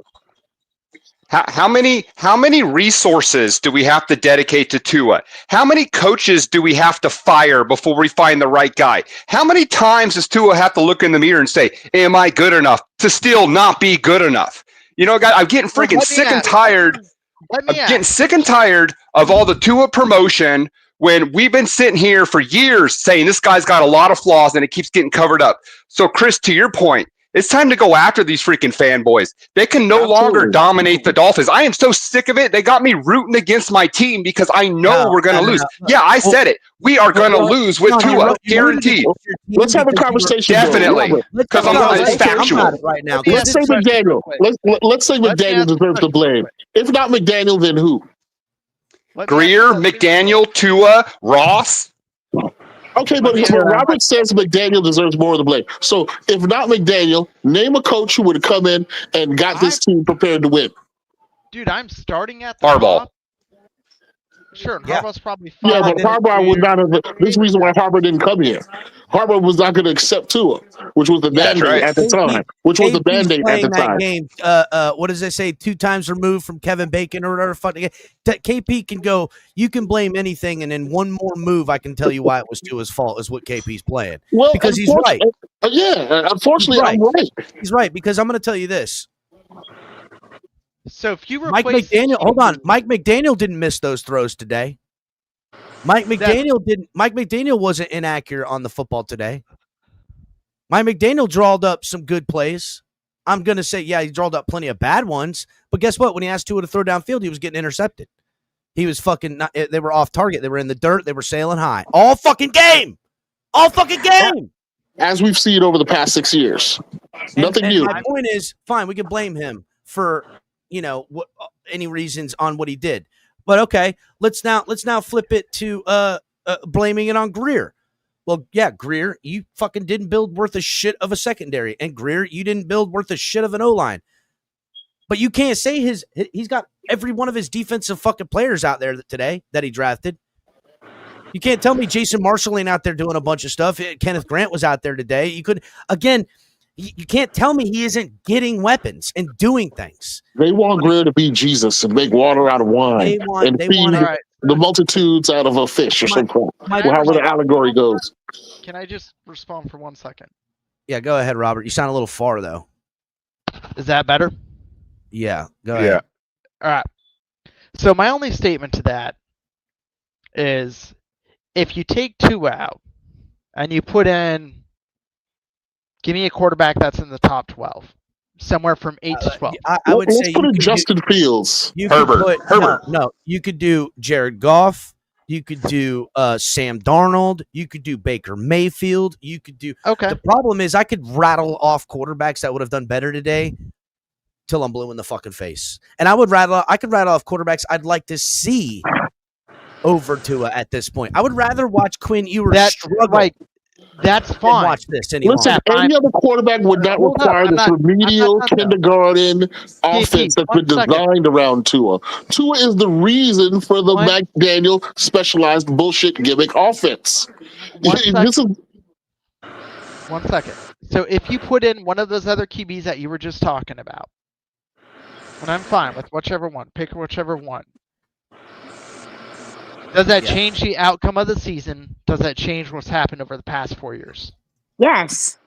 How many resources do we have to dedicate to Tua? How many coaches do we have to fire before we find the right guy? How many times does Tua have to look in the mirror and say, "Am I good enough?" to still not be good enough? You know, guys, I'm getting freaking sick and tired. I'm getting sick and tired of all the Tua promotion when we've been sitting here for years saying this guy's got a lot of flaws and it keeps getting covered up. So, Chris, to your point, it's time to go after these freaking fanboys. They can no longer dominate the Dolphins. I am so sick of it. They got me rooting against my team because I know we're going to lose. Yeah, I said it. We are going to lose with Tua, guaranteed. Let's have a conversation. Definitely, because it's factual right now. Let's say McDaniel. Let's say McDaniel deserves the blame. If not McDaniel, then who? Greer, McDaniel, Tua, Ross. Okay, but Robert says McDaniel deserves more of the blame. So if not McDaniel, name a coach who would have come in and got this team prepared to win. Dude, I'm starting at the Harbaugh. top. Sure, Harbaugh's probably fine. Yeah, but Harbaugh would not have. This is the reason why Harbaugh didn't come here. Harbaugh was not going to accept Tua, which was the band-aid at the time. Which was the band-aid at the time. Game, what does they say? 2 times removed from Kevin Bacon or whatever. KP can go. You can blame anything, and in one more move, I can tell you why it was Tua's fault. Is what KP's playing. Well, because he's right. Yeah, unfortunately, I'm right. He's right because I'm going to tell you this. So if you Mike McDaniel, hold on. Mike McDaniel didn't miss those throws today. Mike McDaniel wasn't inaccurate on the football today. Mike McDaniel drawled up some good plays. I'm going to say, yeah, he drawled up plenty of bad ones. But guess what? When he asked Tua to throw downfield, he was getting intercepted. He was fucking not, they were off target. They were in the dirt. They were sailing high. All fucking game. As we've seen over the past 6 years. Nothing new. My point is, fine, we can blame him for, any reasons on what he did. But okay, let's now flip it to blaming it on Greer. Well, yeah, Greer, you fucking didn't build worth a shit of a secondary, and Greer, you didn't build worth a shit of an O-line. But you can't say he's got every one of his defensive fucking players out there today that he drafted. You can't tell me Jason Marshall ain't out there doing a bunch of stuff. Kenneth Grant was out there today. You can't tell me he isn't getting weapons and doing things. They want Greer to be Jesus and make water out of wine and feed the multitudes out of a fish or something. However the allegory goes. Can I just respond for 1 second? Yeah, go ahead, Robert. You sound a little far, though. Is that better? Yeah, go ahead. All right. So my only statement to that is if you take Tua out and you put in, give me a quarterback that's in the top 12, somewhere from 8 to 12. I would say put in Justin Fields. Herbert. No, you could do Jared Goff. You could do Sam Darnold. You could do Baker Mayfield. You could do. Okay. The problem is I could rattle off quarterbacks that would have done better today till I'm blue in the fucking face. And I could rattle off quarterbacks I'd like to see over Tua at this point. I would rather watch Quinn Ewers struggle. That's fine. Watch this anymore. Listen, any other quarterback would not require this remedial kindergarten offense that's been designed around Tua. Tua is the reason for the McDaniel specialized bullshit gimmick offense. 1 second. So if you put in one of those other QBs that you were just talking about, and I'm fine with whichever one, pick whichever one. Does that change the outcome of the season? Does that change what's happened over the past 4 years? Yes.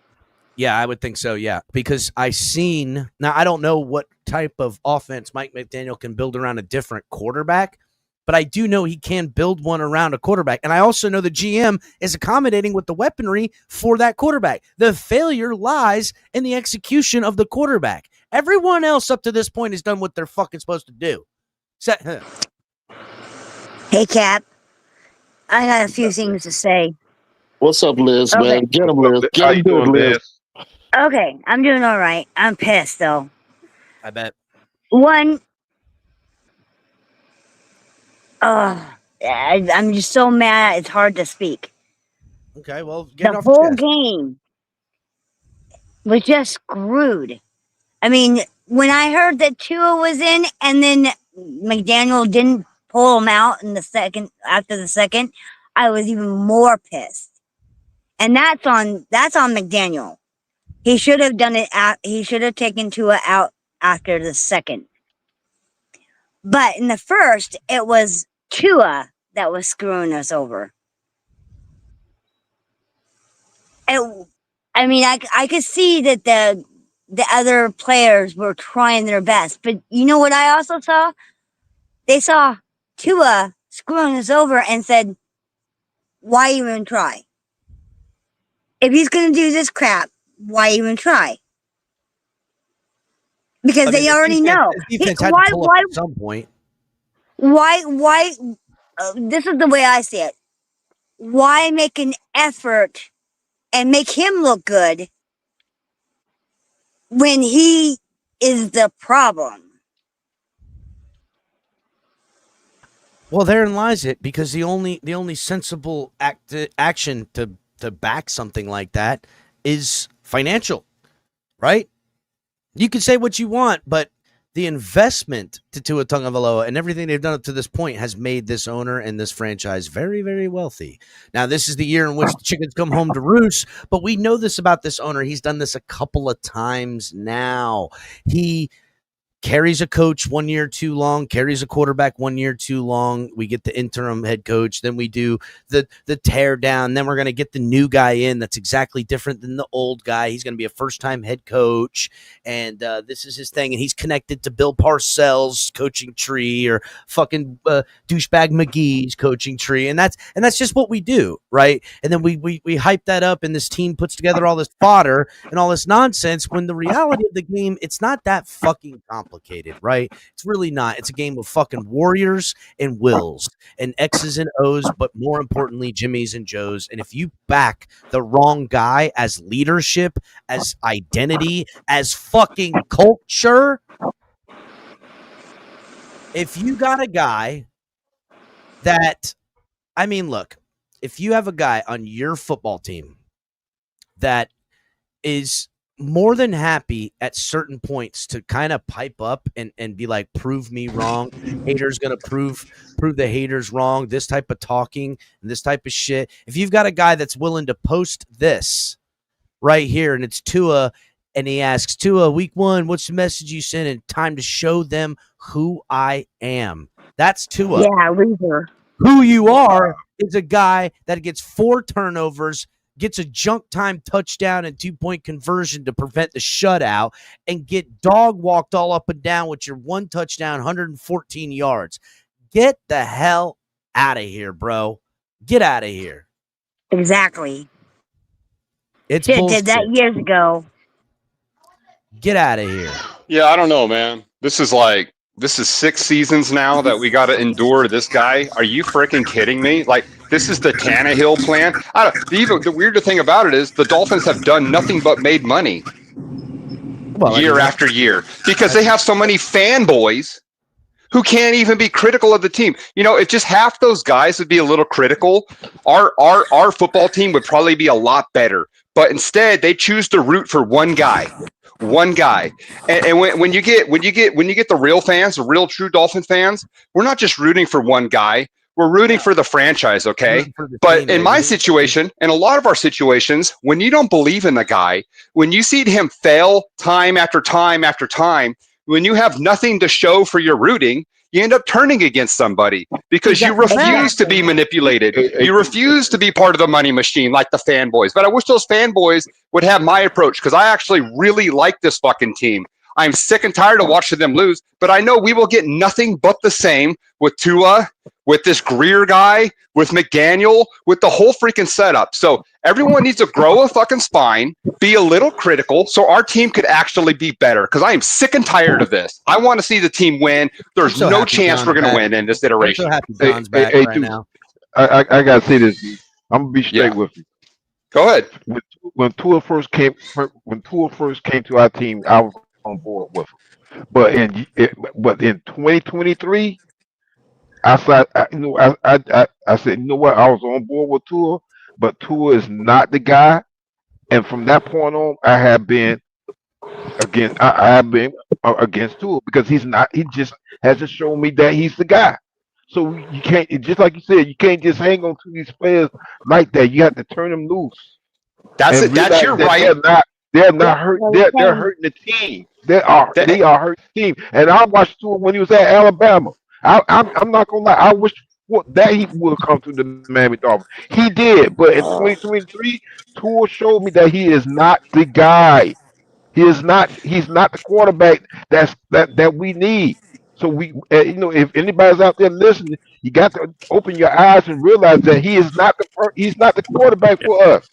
Yeah, I would think so. Yeah, because I don't know what type of offense Mike McDaniel can build around a different quarterback, but I do know he can build one around a quarterback. And I also know the GM is accommodating with the weaponry for that quarterback. The failure lies in the execution of the quarterback. Everyone else up to this point has done what they're fucking supposed to do. Hey, Cap. I got a few things to say. What's up, Liz, Okay. man? Get him, Liz. Get How him you good, doing, Liz. Liz? Okay, I'm doing all right. I'm pissed, though. I bet. One, I'm just so mad it's hard to speak. Okay, well, get it The off your whole chest. game was just screwed. I mean, when I heard that Tua was in and then McDaniel didn't pull him out in the second, after the second, I was even more pissed. And that's on McDaniel. He should have done it. He should have taken Tua out after the second. But in the first, it was Tua that was screwing us over. I mean, I could see that the other players were trying their best, but you know what I also saw? They saw Tua screwing us over and said, "Why even try? If he's going to do this crap, why even try?" Because they already know. Defense had to pull up at some point. Why? This is the way I see it. Why make an effort and make him look good when he is the problem? Well, therein lies it, because the only sensible action to back something like that is financial, right? You can say what you want, but the investment to Tua Tagovailoa and everything they've done up to this point has made this owner and this franchise very, very wealthy. Now, this is the year in which the chickens come home to roost, but we know this about this owner. He's done this a couple of times now. He carries a coach 1 year too long, carries a quarterback 1 year too long. We get the interim head coach. Then we do the tear down. Then we're going to get the new guy in that's exactly different than the old guy. He's going to be a first-time head coach, and this is his thing. And he's connected to Bill Parcells' coaching tree or fucking douchebag McGee's coaching tree. And that's just what we do, right? And then we hype that up, and this team puts together all this fodder and all this nonsense when the reality of the game, it's not that fucking complicated, right? It's really not. It's a game of fucking warriors and wills and X's and O's, but more importantly, Jimmy's and Joe's. And if you back the wrong guy as leadership, as identity, as fucking culture, if you got a guy that, I mean, look, if you have a guy on your football team that is more than happy at certain points to kind of pipe up and be like, prove me wrong. Haters going to prove the haters wrong. This type of talking and this type of shit. If you've got a guy that's willing to post this right here, and it's Tua, and he asks, Tua, week 1, what's the message you sent? And time to show them who I am. That's Tua. Yeah, we were. Who you are is a guy that gets 4 turnovers, gets a junk time touchdown and 2-point conversion to prevent the shutout, and get dog walked all up and down with your 1 touchdown, 114 yards. Get the hell out of here, bro. Get out of here. Exactly. It's Shit, bullshit. did that years ago. Get out of here. Yeah, I don't know, man. This is 6 seasons now that we got to endure this guy. Are you freaking kidding me? Like, this is the Tannehill plan. Even the weirder thing about it is the Dolphins have done nothing but made money year after year because they have so many fanboys who can't even be critical of the team. You know, if just half those guys would be a little critical, our football team would probably be a lot better. But instead, they choose to root for one guy. And when you get the real fans, the real true Dolphin fans, we're not just rooting for one guy. We're rooting for the franchise, okay? But in my situation, and a lot of our situations, when you don't believe in the guy, when you see him fail time after time after time, when you have nothing to show for your rooting, you end up turning against somebody because you refuse to be manipulated. You refuse to be part of the money machine like the fanboys. But I wish those fanboys would have my approach because I actually really like this fucking team. I'm sick and tired of watching them lose, but I know we will get nothing but the same with Tua, with this Greer guy, with McDaniel, with the whole freaking setup. So everyone needs to grow a fucking spine, be a little critical, so our team could actually be better. Because I am sick and tired of this. I want to see the team win. There's no chance we're going to win in this iteration. I'm so happy John's back right now. I gotta say this. I'm gonna be straight with you. Go ahead. When Tua first came to our team, I was on board with him. But in 2023, I said, I said, you know what? I was on board with Tua, but Tua is not the guy. And from that point on, I have been against Tua because he's not. He just hasn't shown me that he's the guy. So you can't, just like you said, you can't just hang on to these players like that. You have to turn them loose. That's it. That's your right. They're not hurt. They're hurting the team. They are hurting the team. And I watched Tua when he was at Alabama. I'm not gonna lie. I wish that he would come to the Miami Dolphins. He did, but in 2023, Tua showed me that he is not the guy. He's not the quarterback that we need. So if anybody's out there listening, you got to open your eyes and realize that he's not the quarterback for us.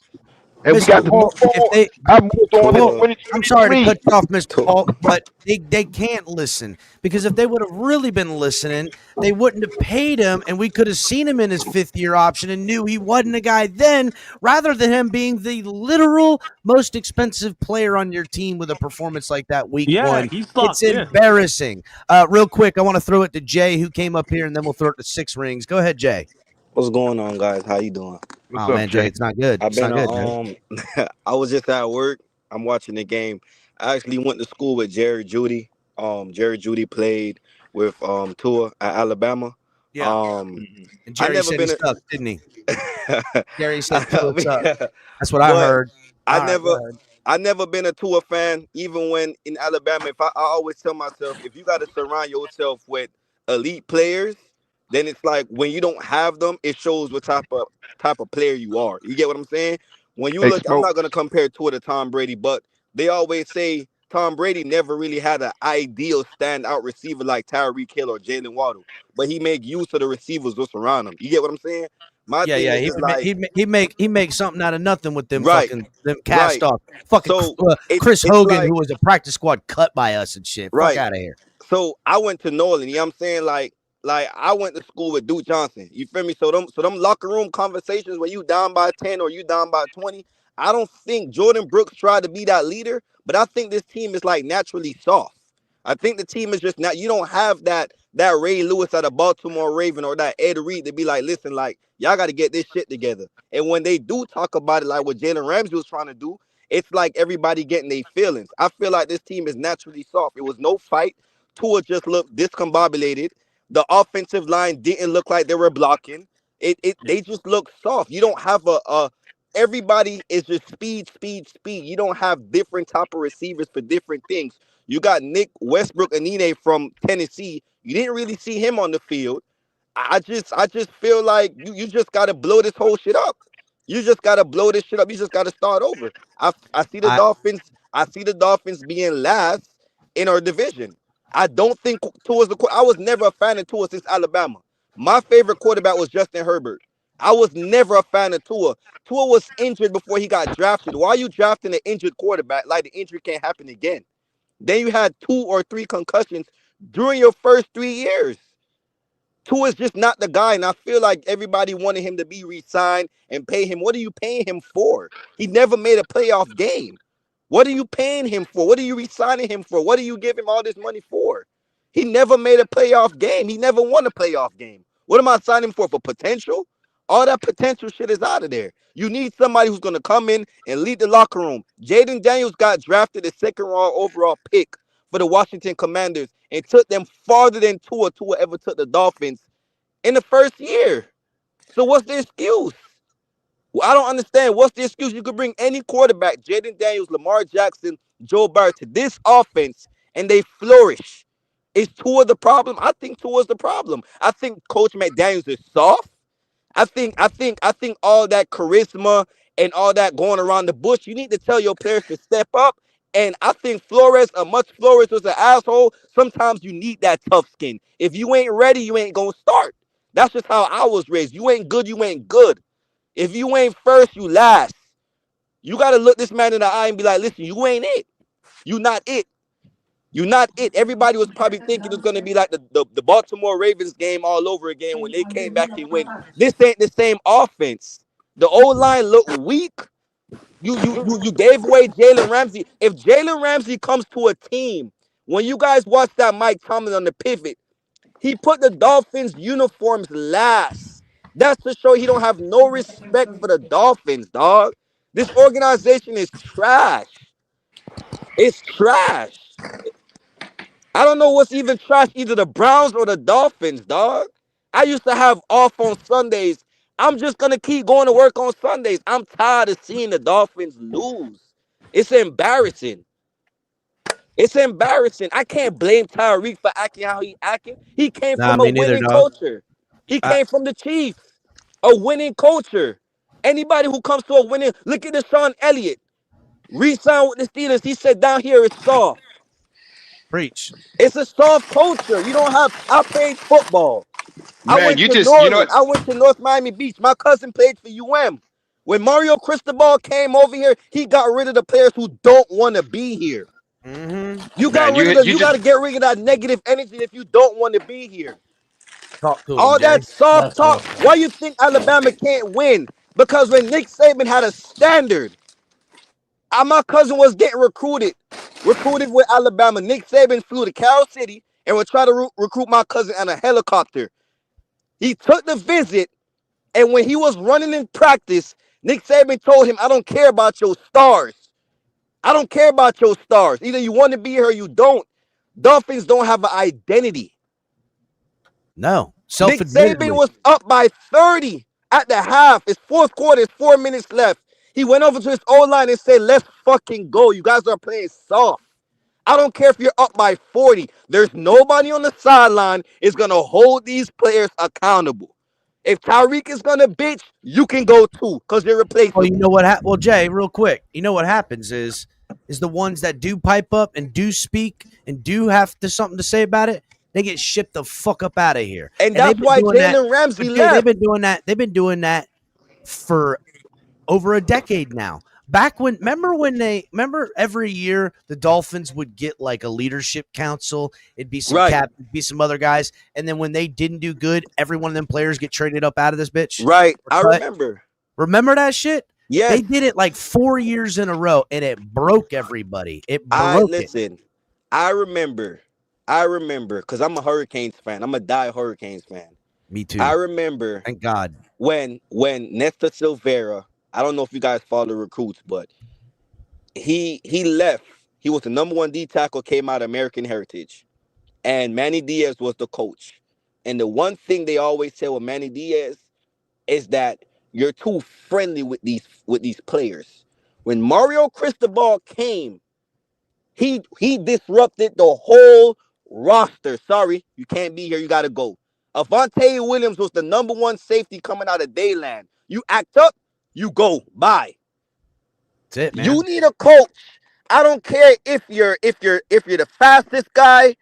And we got to move on. I moved on in 2023. I'm sorry to cut you off, Mr. Paul, but they can't listen because if they would have really been listening, they wouldn't have paid him, and we could have seen him in his fifth-year option and knew he wasn't a guy then, rather than him being the literal most expensive player on your team with a performance like that week one. It's embarrassing. Real quick, I want to throw it to Jay, who came up here, and then we'll throw it to Six Rings. Go ahead, Jay. What's going on, guys? How you doing? Oh man, Jay, it's not good. I've been I was just at work. I'm watching the game. I actually went to school with Jerry Jeudy. Jerry Jeudy played with Tua at Alabama. Yeah. And Jerry said he sucked, didn't he? Jerry said Tua sucked. That's what I heard. I never been a Tua fan, even when in Alabama. I always tell myself, if you got to surround yourself with elite players, then it's like when you don't have them, it shows what type of player you are. You get what I'm saying? When you look, I'm not going to compare Tua to Tom Brady, but they always say Tom Brady never really had an ideal standout receiver like Tyreek Hill or Jalen Waddle, but he make use of the receivers that's around him. You get what I'm saying? He makes something out of nothing with them fucking them cast off. Fucking Chris Hogan, who was a practice squad cut by us and shit. Fuck out of here. So I went to Nolan. You know what I'm saying? Like I went to school with Duke Johnson. You feel me? So them locker room conversations when you down by 10 or you down by 20, I don't think Jordan Brooks tried to be that leader, but I think this team is like naturally soft. I think the team is just not. You don't have that Ray Lewis at a Baltimore Raven or that Ed Reed to be like, listen, like y'all got to get this shit together. And when they do talk about it, like what Jalen Ramsey was trying to do, it's like everybody getting their feelings. I feel like this team is naturally soft. It was no fight. Tua just looked discombobulated. The offensive line didn't look like they were blocking. They just look soft. You don't have everybody is just speed. You don't have different type of receivers for different things. You got Nick Westbrook-Anine from Tennessee. You didn't really see him on the field. I just feel like you just gotta blow this whole shit up. You just gotta blow this shit up. You just gotta start over. I see the Dolphins. I see the Dolphins being last in our division. I don't think Tua's I was never a fan of Tua since Alabama. My favorite quarterback was Justin Herbert. I was never a fan of Tua. Tua was injured before he got drafted. Why are you drafting an injured quarterback? Like the injury can't happen again. Then you had 2 or 3 concussions during your first 3 years. Tua is just not the guy, and I feel like everybody wanted him to be re-signed and pay him. What are you paying him for? He never made a playoff game. What are you paying him for? What are you re-signing him for? What do you give him all this money for? He never made a playoff game. He never won a playoff game. What am I signing him for potential? All that potential shit is out of there. You need somebody who's going to come in and lead the locker room. Jaden Daniels got drafted the 2nd round overall pick for the Washington Commanders and took them farther than Tua ever took the Dolphins in the first year. So what's the excuse? Well, I don't understand. What's the excuse? You could bring any quarterback, Jaden Daniels, Lamar Jackson, Joe Burrow, to this offense, and they flourish. Is Tua the problem? I think Tua's the problem. I think Coach McDaniels is soft. I think all that charisma and all that going around the bush, you need to tell your players to step up. And I think Flores was an asshole. Sometimes you need that tough skin. If you ain't ready, you ain't gonna start. That's just how I was raised. You ain't good, you ain't good. If you ain't first, you last. You gotta look this man in the eye and be like, listen, you ain't it. You not it. You're not it. Everybody was probably thinking it was going to be like the Baltimore Ravens game all over again when they came back and win. This ain't the same offense. The O-line looked weak. You gave away Jalen Ramsey. If Jalen Ramsey comes to a team, when you guys watch that Mike Tomlin on the pivot, he put the Dolphins uniforms last. That's to show he don't have no respect for the Dolphins, dog. This organization is trash. It's trash. I don't know what's even trash, either the Browns or the Dolphins, dog. I used to have off on Sundays. I'm just going to keep going to work on Sundays. I'm tired of seeing the Dolphins lose. It's embarrassing. It's embarrassing. I can't blame Tyreek for acting how he acting. He came from a winning culture. He came from the Chiefs, a winning culture. Anybody who comes to a winning, look at Deshaun Elliott. Re-signed with the Steelers. He said down here it's soft. Preach. It's a soft culture. You don't have. I played football. Man, I went to Northern. I went to North Miami Beach. My cousin played for UM. When Mario Cristobal came over here, he got rid of the players who don't want to be here. You got rid of. You got to get rid of that negative energy if you don't want to be here. Talk to All him, that Jay. soft talk. Why you think Alabama can't win? Because when Nick Saban had a standard, my cousin was getting recruited with Alabama. Nick Saban flew to Carroll City and would try to recruit my cousin on a helicopter. He took the visit, and when he was running in practice, Nick Saban told him, I don't care about your stars. I don't care about your stars. Either you want to be here or you don't. Dolphins don't have an identity. No. Nick Saban was up by 30 at the half. It's fourth quarter. It's 4 minutes left. He went over to his O-line and said, let's fucking go. You guys are playing soft. I don't care if you're up by 40. There's nobody on the sideline is going to hold these players accountable. If Tyreek is going to bitch, you can go too because you're replaceable. Well, you know what? Well, Jay, real quick, you know what happens is the ones that do pipe up and do speak and do have something to say about it, they get shipped the fuck up out of here. And that's why Jalen Ramsey left. They've been doing that. They've been doing that for over a decade now. Back when, remember every year the Dolphins would get like a leadership council. It'd be some it'd be some other guys, and then when they didn't do good, every one of them players get traded up out of this bitch. Right, I remember. Remember that shit? Yeah, they did it like 4 years in a row, and it broke everybody. It broke. Listen, I remember, because I'm a Hurricanes fan. I'm a die Hurricanes fan. Me too. I remember. Thank God. When Nesta Silvera, I don't know if you guys follow recruits, but he left. He was the number 1 D tackle, came out of American Heritage. And Manny Diaz was the coach. And the one thing they always say with Manny Diaz is that you're too friendly with these players. When Mario Cristobal came, he disrupted the whole roster. Sorry, you can't be here. You got to go. Avante Williams was the number 1 safety coming out of Dayland. You act up, you go. Bye. That's it, man. You need a coach. I don't care if you're the fastest guy.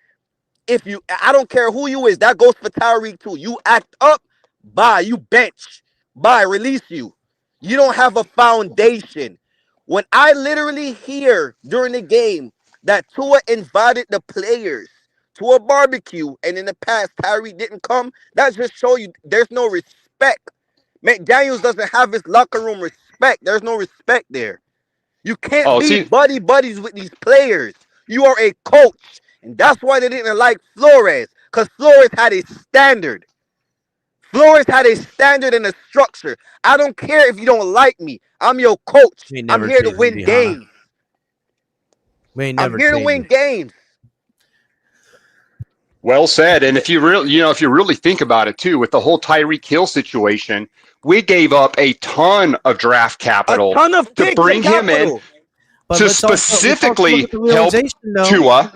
I don't care who you is. That goes for Tyreek too. You act up, bye. You bench, bye. Release you. You don't have a foundation. When I literally hear during the game that Tua invited the players to a barbecue, and in the past Tyreek didn't come, that just shows you there's no respect. McDaniels doesn't have his locker room respect. There's no respect there. You can't be buddies with these players. You are a coach. And that's why they didn't like Flores. Because Flores had a standard. Flores had a standard and a structure. I don't care if you don't like me. I'm your coach. I'm here to win games. I'm here to win games. Well said. And if you really think about it too, with the whole Tyreek Hill situation, we gave up a ton of draft capital to bring him in to specifically help Tua.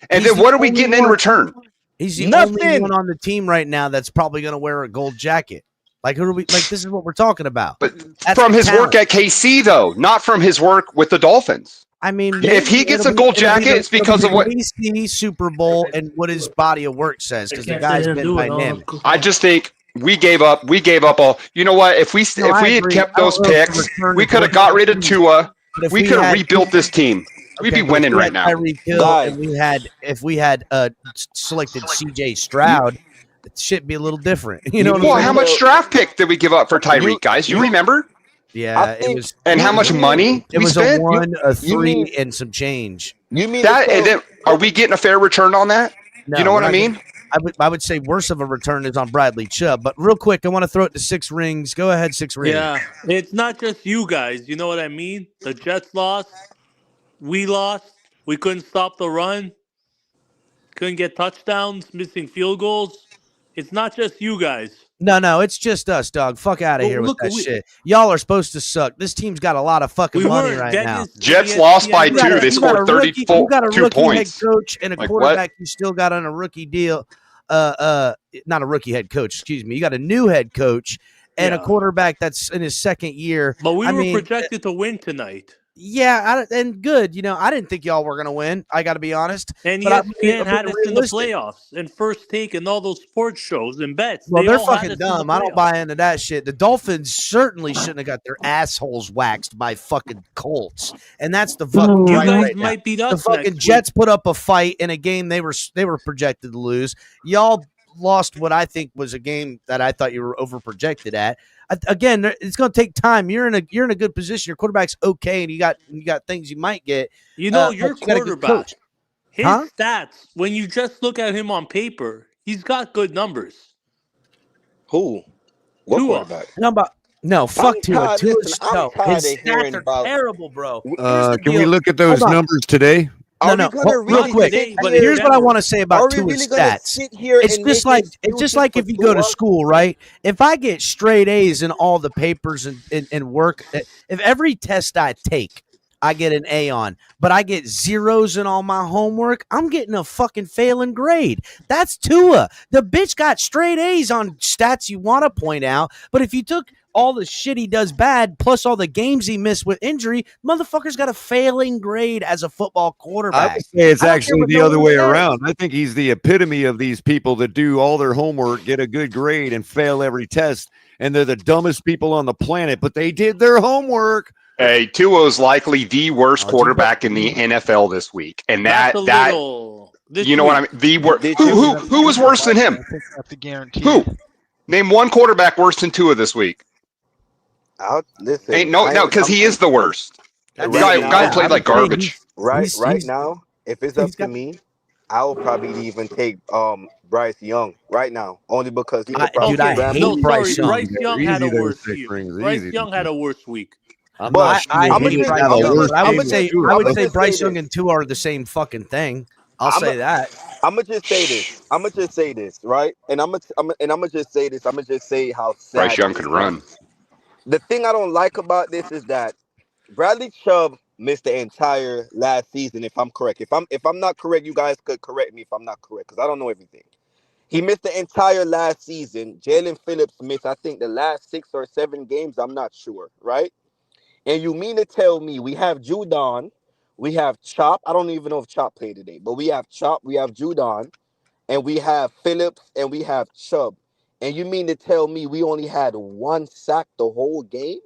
And then what are we getting in return? He's the only one on the team right now that's probably going to wear a gold jacket. Like, who are we? Like, this is what we're talking about. But from his work at KC, though, not from his work with the Dolphins. I mean, if he gets a gold jacket, it's because of what KC Super Bowl and what his body of work says. Because the guy's been dynamic. I just think we gave up. We gave up all. You know what? If we had kept those picks, we could have got rid of Tua. We could have rebuilt this team. We'd be winning right now. And if we had selected CJ Stroud, it should be a little different. You know what I'm saying? How much draft pick did we give up for Tyreek, guys? You remember? Yeah, it was. And how much money it we was spent? a 1, a 3, and some change. You mean that? And then, are we getting a fair return on that? No, you know what I mean? I would say worse of a return is on Bradley Chubb. But real quick, I want to throw it to 6 Rings. Go ahead, 6 Rings. Yeah, it's not just you guys. You know what I mean? The Jets lost. We lost. We couldn't stop the run. Couldn't get touchdowns. Missing field goals. It's not just you guys. No, it's just us, dog. Fuck out of here with that shit. Y'all are supposed to suck. This team's got a lot of fucking money right now. Jets lost by 2. They scored 34 You got a 2 rookie points. head coach and a quarterback you still got on a rookie deal. Not a rookie head coach, excuse me. You got a new head coach and a quarterback that's in his second year. But we were projected to win tonight. Yeah, and good. You know, I didn't think y'all were going to win. I got to be honest. And ESPN had us in the playoffs and First Take and all those sports shows and bets. Well, they're fucking dumb. I don't buy into that shit. The Dolphins certainly shouldn't have got their assholes waxed by fucking Colts, and that's the fucking You right guys right might now. beat The us fucking next Jets put up a fight in a game they were projected to lose. Y'all lost what I think was a game that I thought you were over projected at. Again, it's going to take time. You're in a good position. Your quarterback's okay, and you got things you might get. You know, your but you got a good quarterback, coach. his stats, when you just look at him on paper, he's got good numbers. Who? What Tua. quarterback? No, fuck Tua. Listen, His I'm tired of hearing stats are about- terrible, bro. Can we look at those numbers today? No. Real quick. Here's what I want to say about Tua's stats. It's just like if you go to school, right? If I get straight A's in all the papers and work, if every test I take, I get an A on, but I get zeros in all my homework, I'm getting a fucking failing grade. That's Tua. The bitch got straight A's on stats you want to point out, but if you took all the shit he does bad, plus all the games he missed with injury, motherfucker's got a failing grade as a football quarterback. I would say it's actually the other way around. I think he's the epitome of these people that do all their homework, get a good grade, and fail every test. And they're the dumbest people on the planet, but they did their homework. Hey, Tua is likely the worst quarterback in the NFL this week, and you know what I mean. The worst. Who was worse than him? That's a guarantee. Who? Name one quarterback worse than Tua this week. Listen, Ain't no, because he is the worst. The guy played like garbage. Right now, if it's up to me, I will probably even take Bryce Young right now, only because he I hate Bryce Young. Bryce Young had a worse year. Bryce Young had a worse week. I would say Bryce Young and Tua are the same fucking thing. I'll say that. I'm gonna just say this, right? And I'm gonna just say this. I'm gonna just say how sad Bryce Young can run. The thing I don't like about this is that Bradley Chubb missed the entire last season. If I'm correct, if I'm not correct, you guys could correct me if I'm not correct, because I don't know everything. He missed the entire last season. Jalen Phillips missed, I think, the last 6 or 7 games. I'm not sure, right? And you mean to tell me we have Judon, we have Chop. I don't even know if Chop played today, but we have Chop, we have Judon, and we have Phillips, and we have Chubb. And you mean to tell me we only had 1 sack the whole game?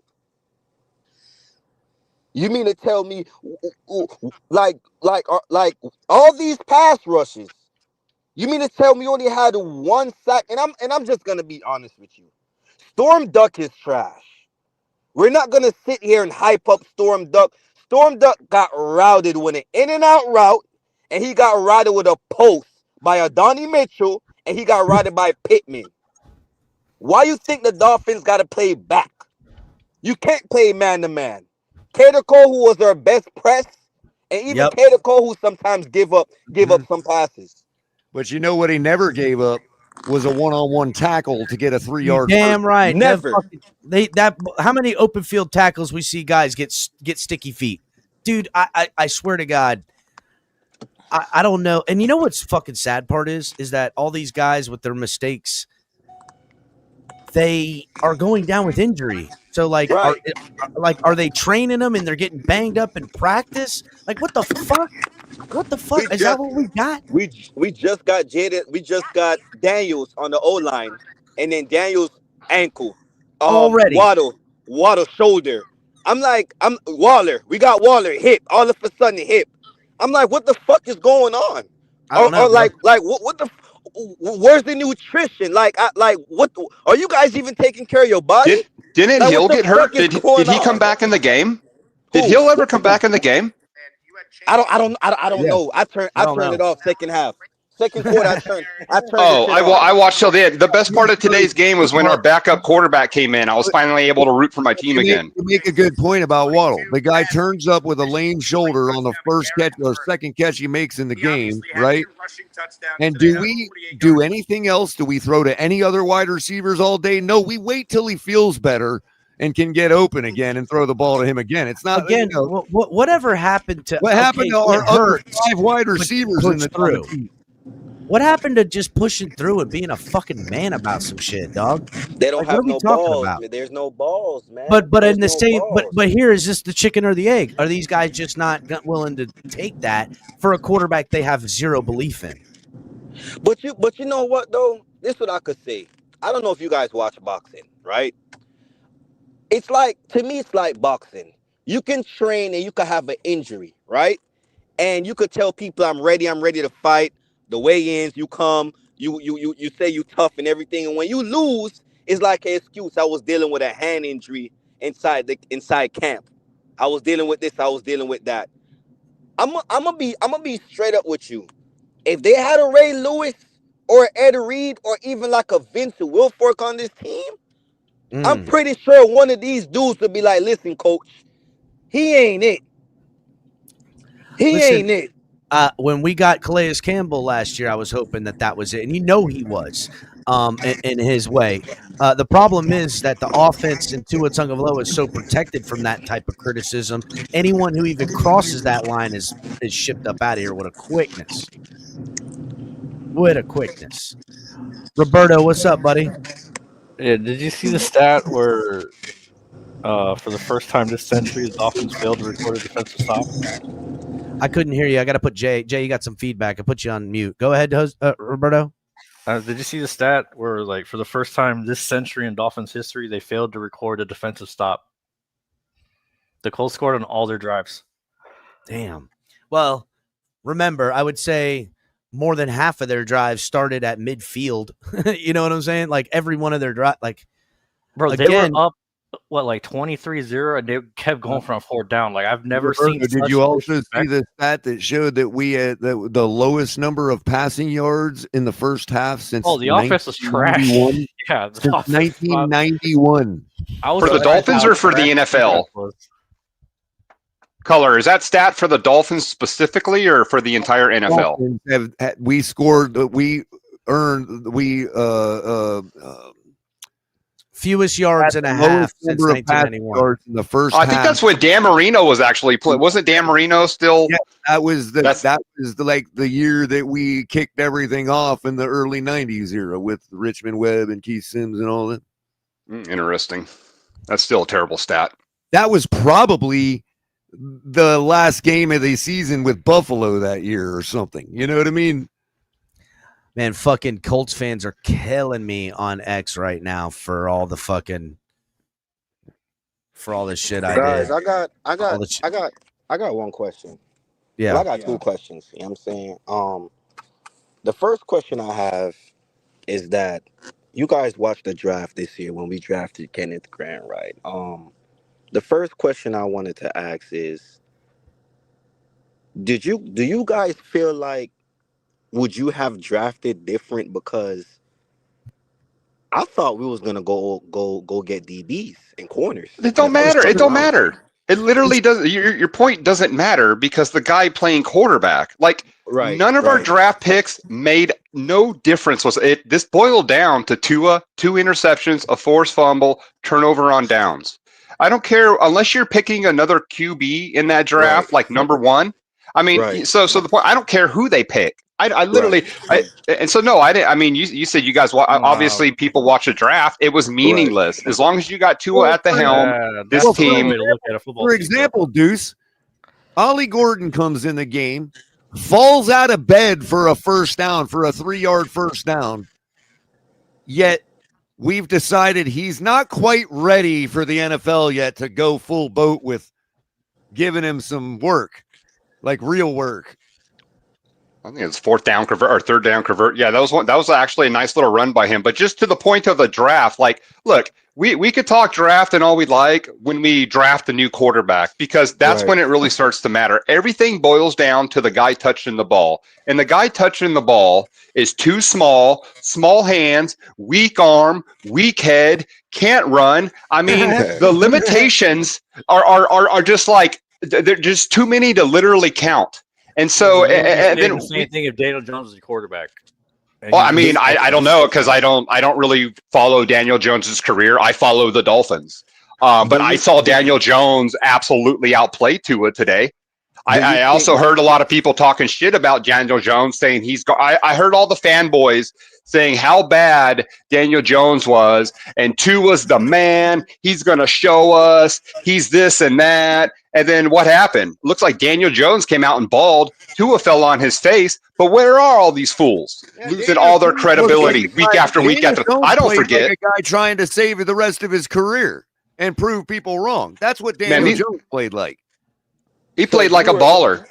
You mean to tell me, like all these pass rushes? You mean to tell me we only had 1 sack? And I'm just gonna be honest with you. Storm Duck is trash. We're not gonna sit here and hype up Storm Duck. Storm Duck got routed with an in-and-out route, and he got routed with a post by Adonai Mitchell, and he got routed by Pittman. Why you think the Dolphins got to play back? You can't play man-to-man. Kader Cole, who was their best press, and even Kader Cole, who sometimes give up some passes. But you know what he never gave up was a one-on-one tackle to get a 3-yard. Damn right. Never. How many open field tackles we see guys get sticky feet? Dude, I swear to God. I don't know. And you know what's fucking sad part is that all these guys with their mistakes, they are going down with injury. So like, are they training them and they're getting banged up in practice? Like, what the fuck? What the fuck? Is that what we got? We just got Jaden. We just got Daniels on the O line, and then Daniels ankle. Already. Waddle shoulder. I'm Waller. We got Waller hip. All of a sudden hip. I'm like, what the fuck is going on? I don't know. Or like what the? Where's the nutrition? Like what? Are you guys even taking care of your body? Didn't Like, Hill what the get hurt? fuck is Did going he come on? back in the game? Did Hill ever come back in the game? I don't know. I turned it off second half. Second quarter, I turned Oh, the shit off. I watched till the end. The best part of today's game was when our backup quarterback came in. I was finally able to root for my team again. You make a good point about Waddle. The guy turns up with a lame shoulder on the first catch or second catch he makes in the game, right? And do we do anything else? Do we throw to any other wide receivers all day? No, we wait till he feels better and can get open again and throw the ball to him again. It's not again. Whatever happened to happened to our other 5 wide receivers in the team? What happened to just pushing through and being a fucking man about some shit, dog? They don't have no balls. Man. There's no balls, man. But in the same, but here is just the chicken or the egg. Are these guys just not willing to take that for a quarterback they have zero belief in? But you know what though? This is what I could say. I don't know if you guys watch boxing, right? It's like, to me, it's like boxing. You can train and you can have an injury, right? And you could tell people, I'm ready to fight. The weigh-ins, you come, you say you tough and everything. And when you lose, it's like an excuse. I was dealing with a hand injury inside camp. I was dealing with this, I was dealing with that. I'm gonna be straight up with you. If they had a Ray Lewis or Ed Reed or even like a Vince Wilfork on this team, I'm pretty sure one of these dudes would be like, listen, coach, he ain't it. He ain't it. When we got Calais Campbell last year, I was hoping that was it. And you know he was in his way. The problem is that the offense in Tua Tagovailoa is so protected from that type of criticism. Anyone who even crosses that line is shipped up out of here with a quickness. Roberto, what's up, buddy? Yeah, did you see the stat where for the first time this century, the Dolphins failed to record a defensive stop? I couldn't hear you. I got to put Jay. Jay, you got some feedback. I put you on mute. Go ahead, Roberto. Did you see the stat where, like, for the first time this century in Dolphins history, they failed to record a defensive stop? The Colts scored on all their drives. Damn. Well, remember, I would say more than half of their drives started at midfield. You know what I'm saying? Like, every one of their drives, like, bro, again, they were up, what, like 23-0, and they kept going from 4th down. Like, I've never seen. Did you also see the stat that showed that we had the lowest number of passing yards in the first half since? Oh, the offense was trash. Yeah, since 1991. For the Dolphins or for the NFL? Color, is that stat for the Dolphins specifically or for the entire NFL? We earned fewest yards and a half since 1991. Yards in the first I think that's when Dan Marino was actually playing. Wasn't Dan Marino still? Yeah, that was like the year that we kicked everything off in the early 90s era with Richmond Webb and Keith Sims and all that. Interesting. That's still a terrible stat. That was probably the last game of the season with Buffalo that year or something. You know what I mean? Man, fucking Colts fans are killing me on X right now for all the fucking this shit I Guys, did. I got one question. Yeah. Well, I got two questions. You know what I'm saying? The first question I have is that you guys watched the draft this year when we drafted Kenneth Grant, right? The first question I wanted to ask is, do you guys feel like would you have drafted different? Because I thought we was gonna go get DBs and corners. It don't matter. It don't matter. It literally doesn't. Your point doesn't matter because the guy playing quarterback, like none of our draft picks made no difference. This boiled down to Tua, 2 interceptions, a forced fumble, turnover on downs. I don't care unless you're picking another QB in that draft, like number 1. I mean, so the point. I don't care who they pick. I literally, and so no, I didn't. I mean, you said you guys obviously people watch a draft. It was meaningless as long as you got Tua at the helm. This team. For example, Deuce, Ollie Gordon comes in the game, falls out of bed for a first down, for a 3-yard first down. Yet we've decided he's not quite ready for the NFL yet to go full boat with giving him some work, like real work. I think it's fourth down convert or third down convert. Yeah, that was actually a nice little run by him. But just to the point of the draft, like, look, we could talk draft and all we like when we draft a new quarterback, because that's when it really starts to matter. Everything boils down to the guy touching the ball. And the guy touching the ball is too small hands, weak arm, weak head, can't run. I mean, the limitations are just like, they're just too many to literally count. And so, and then the same thing if Daniel Jones is your quarterback. Well, I mean, I don't know, because I don't really follow Daniel Jones's career. I follow the Dolphins, but I saw Daniel Jones absolutely outplay Tua today. I also heard a lot of people talking shit about Daniel Jones, saying I heard all the fanboys saying how bad Daniel Jones was, and Tua's the man. He's going to show us. He's this and that. And then what happened? Looks like Daniel Jones came out and balled. Tua fell on his face. But where are all these fools losing all their credibility week after week after? I don't forget. Like a guy trying to save the rest of his career and prove people wrong. That's what Daniel Jones played like. He played like a baller.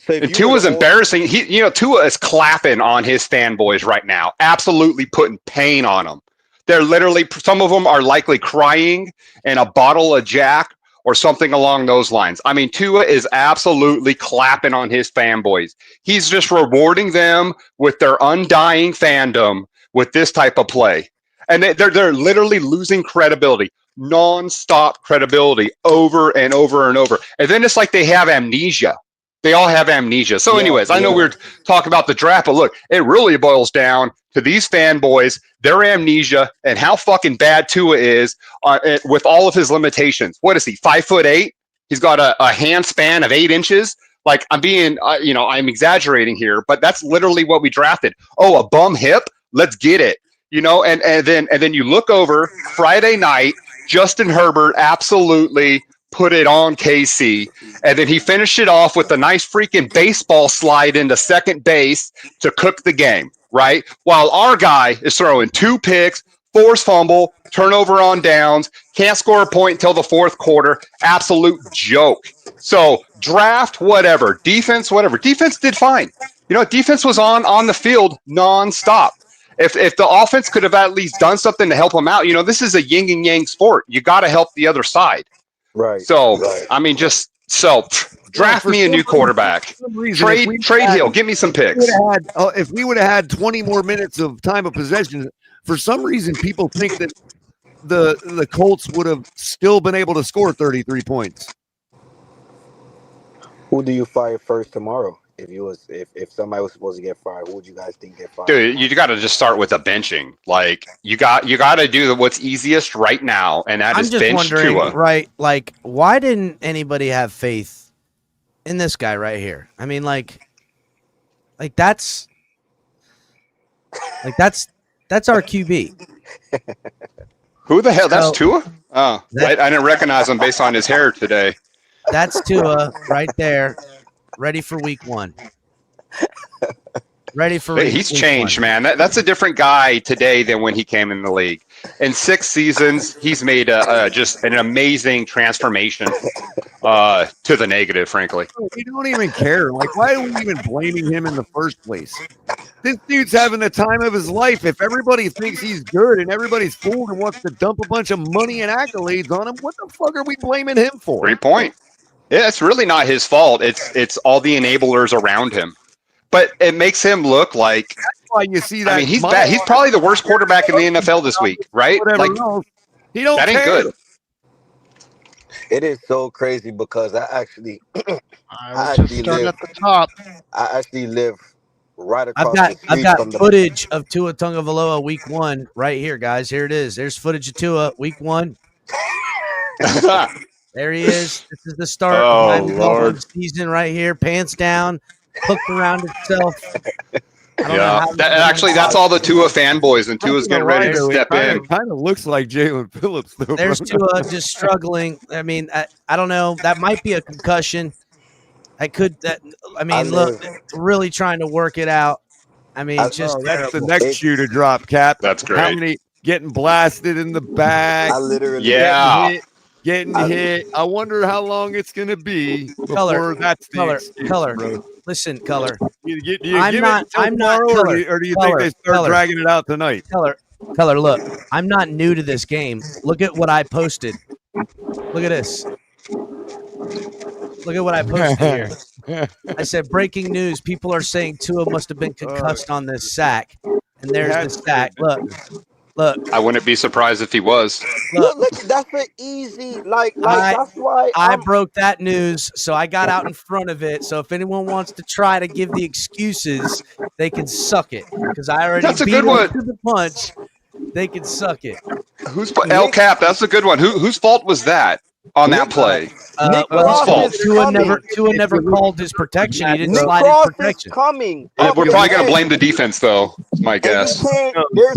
And Tua's embarrassing. Tua is clapping on his fanboys right now, absolutely putting pain on them. They're literally, some of them are likely crying in a bottle of Jack or something along those lines. I mean, Tua is absolutely clapping on his fanboys. He's just rewarding them with their undying fandom with this type of play. And they're literally losing credibility, non-stop credibility over and over and over. And then it's like they have amnesia. They all have amnesia. So anyways, I know we're talking about the draft, but look, it really boils down to these fanboys, their amnesia, and how fucking bad Tua is with all of his limitations. What is he, 5'8"? He's got a hand span of 8 inches. Like, I'm being, I'm exaggerating here, but that's literally what we drafted. Oh, a bum hip? Let's get it. And then you look over Friday night, Justin Herbert absolutely put it on KC, and then he finished it off with a nice freaking baseball slide into second base to cook the game, right? While our guy is throwing 2 picks, forced fumble, turnover on downs, can't score a point until the fourth quarter. Absolute joke. So draft, whatever. Defense, whatever. Defense did fine. Defense was on the field nonstop. If the offense could have at least done something to help them out, this is a yin and yang sport. You got to help the other side. Right. So, I mean, draft me a new quarterback. Trade Hill. Give me some picks. If we would have had 20 more minutes of time of possession, for some reason, people think that the Colts would have still been able to score 33 points. Who do you fire first tomorrow? If somebody was supposed to get fired, who would you guys think get fired? Dude, you got to just start with a benching. Like, you got to do what's easiest right now, and that is bench Tua. Right? Like, why didn't anybody have faith in this guy right here? I mean, like that's our QB. Who the hell? That's Tua? Oh, I didn't recognize him based on his hair today. That's Tua right there. Ready for week 1. Ready for He's changed, man. That's a different guy today than when he came in the league. In 6 seasons, he's made just an amazing transformation to the negative, frankly. We don't even care. Like, why are we even blaming him in the first place? This dude's having the time of his life. If everybody thinks he's good and everybody's fooled and wants to dump a bunch of money and accolades on him, what the fuck are we blaming him for? Great point. Yeah, it's really not his fault. It's all the enablers around him. But it makes him look like. That's why you see that. I mean, he's bad. He's probably the worst quarterback in the NFL this week, right? Like, he don't that ain't care. good. It is so crazy because I actually at the top. I actually live right across the street I've got from the footage of Tua Tagovailoa week 1 right here, guys. Here it is. There's footage of Tua week 1. There he is. This is the start Oh, of Miami Lord. Dolphins season right here. Pants down, hooked around itself. I don't know Yeah, how. that's all the Tua fanboys, and Tua's getting ready to step in. Kind of looks like Jalen Phillips, though. There's bro. Tua just struggling. I mean, I don't know. That might be a concussion. Look, really trying to work it out. I mean, Oh, just that's the terrible. next shoe to drop, Cap. That's great. How many getting blasted in the back? Yeah. Getting hit. I wonder how long it's gonna be before that's the excuse, bro. Listen, Color. Do you I'm give not. it till I'm not. tomorrow, Color, or do you Color, think they start Color, dragging it out tonight? Color. Look, I'm not new to this game. Look at what I posted. Look at this. Look at what I posted here. I said, breaking news. People are saying Tua must have been concussed on this sack. And there's the sack. Look. I wouldn't be surprised if he was. Look, that's an easy, that's why I broke that news, so I got out in front of it. So if anyone wants to try to give the excuses, they can suck it. Because I already That's a beat good them one. to the punch. They can suck it. Who's El Cap? That's a good one. Whose fault was that on that play? Well, fault? Tua never called his protection. He didn't slide his protection. We're probably going to blame the defense, though. Is my guess.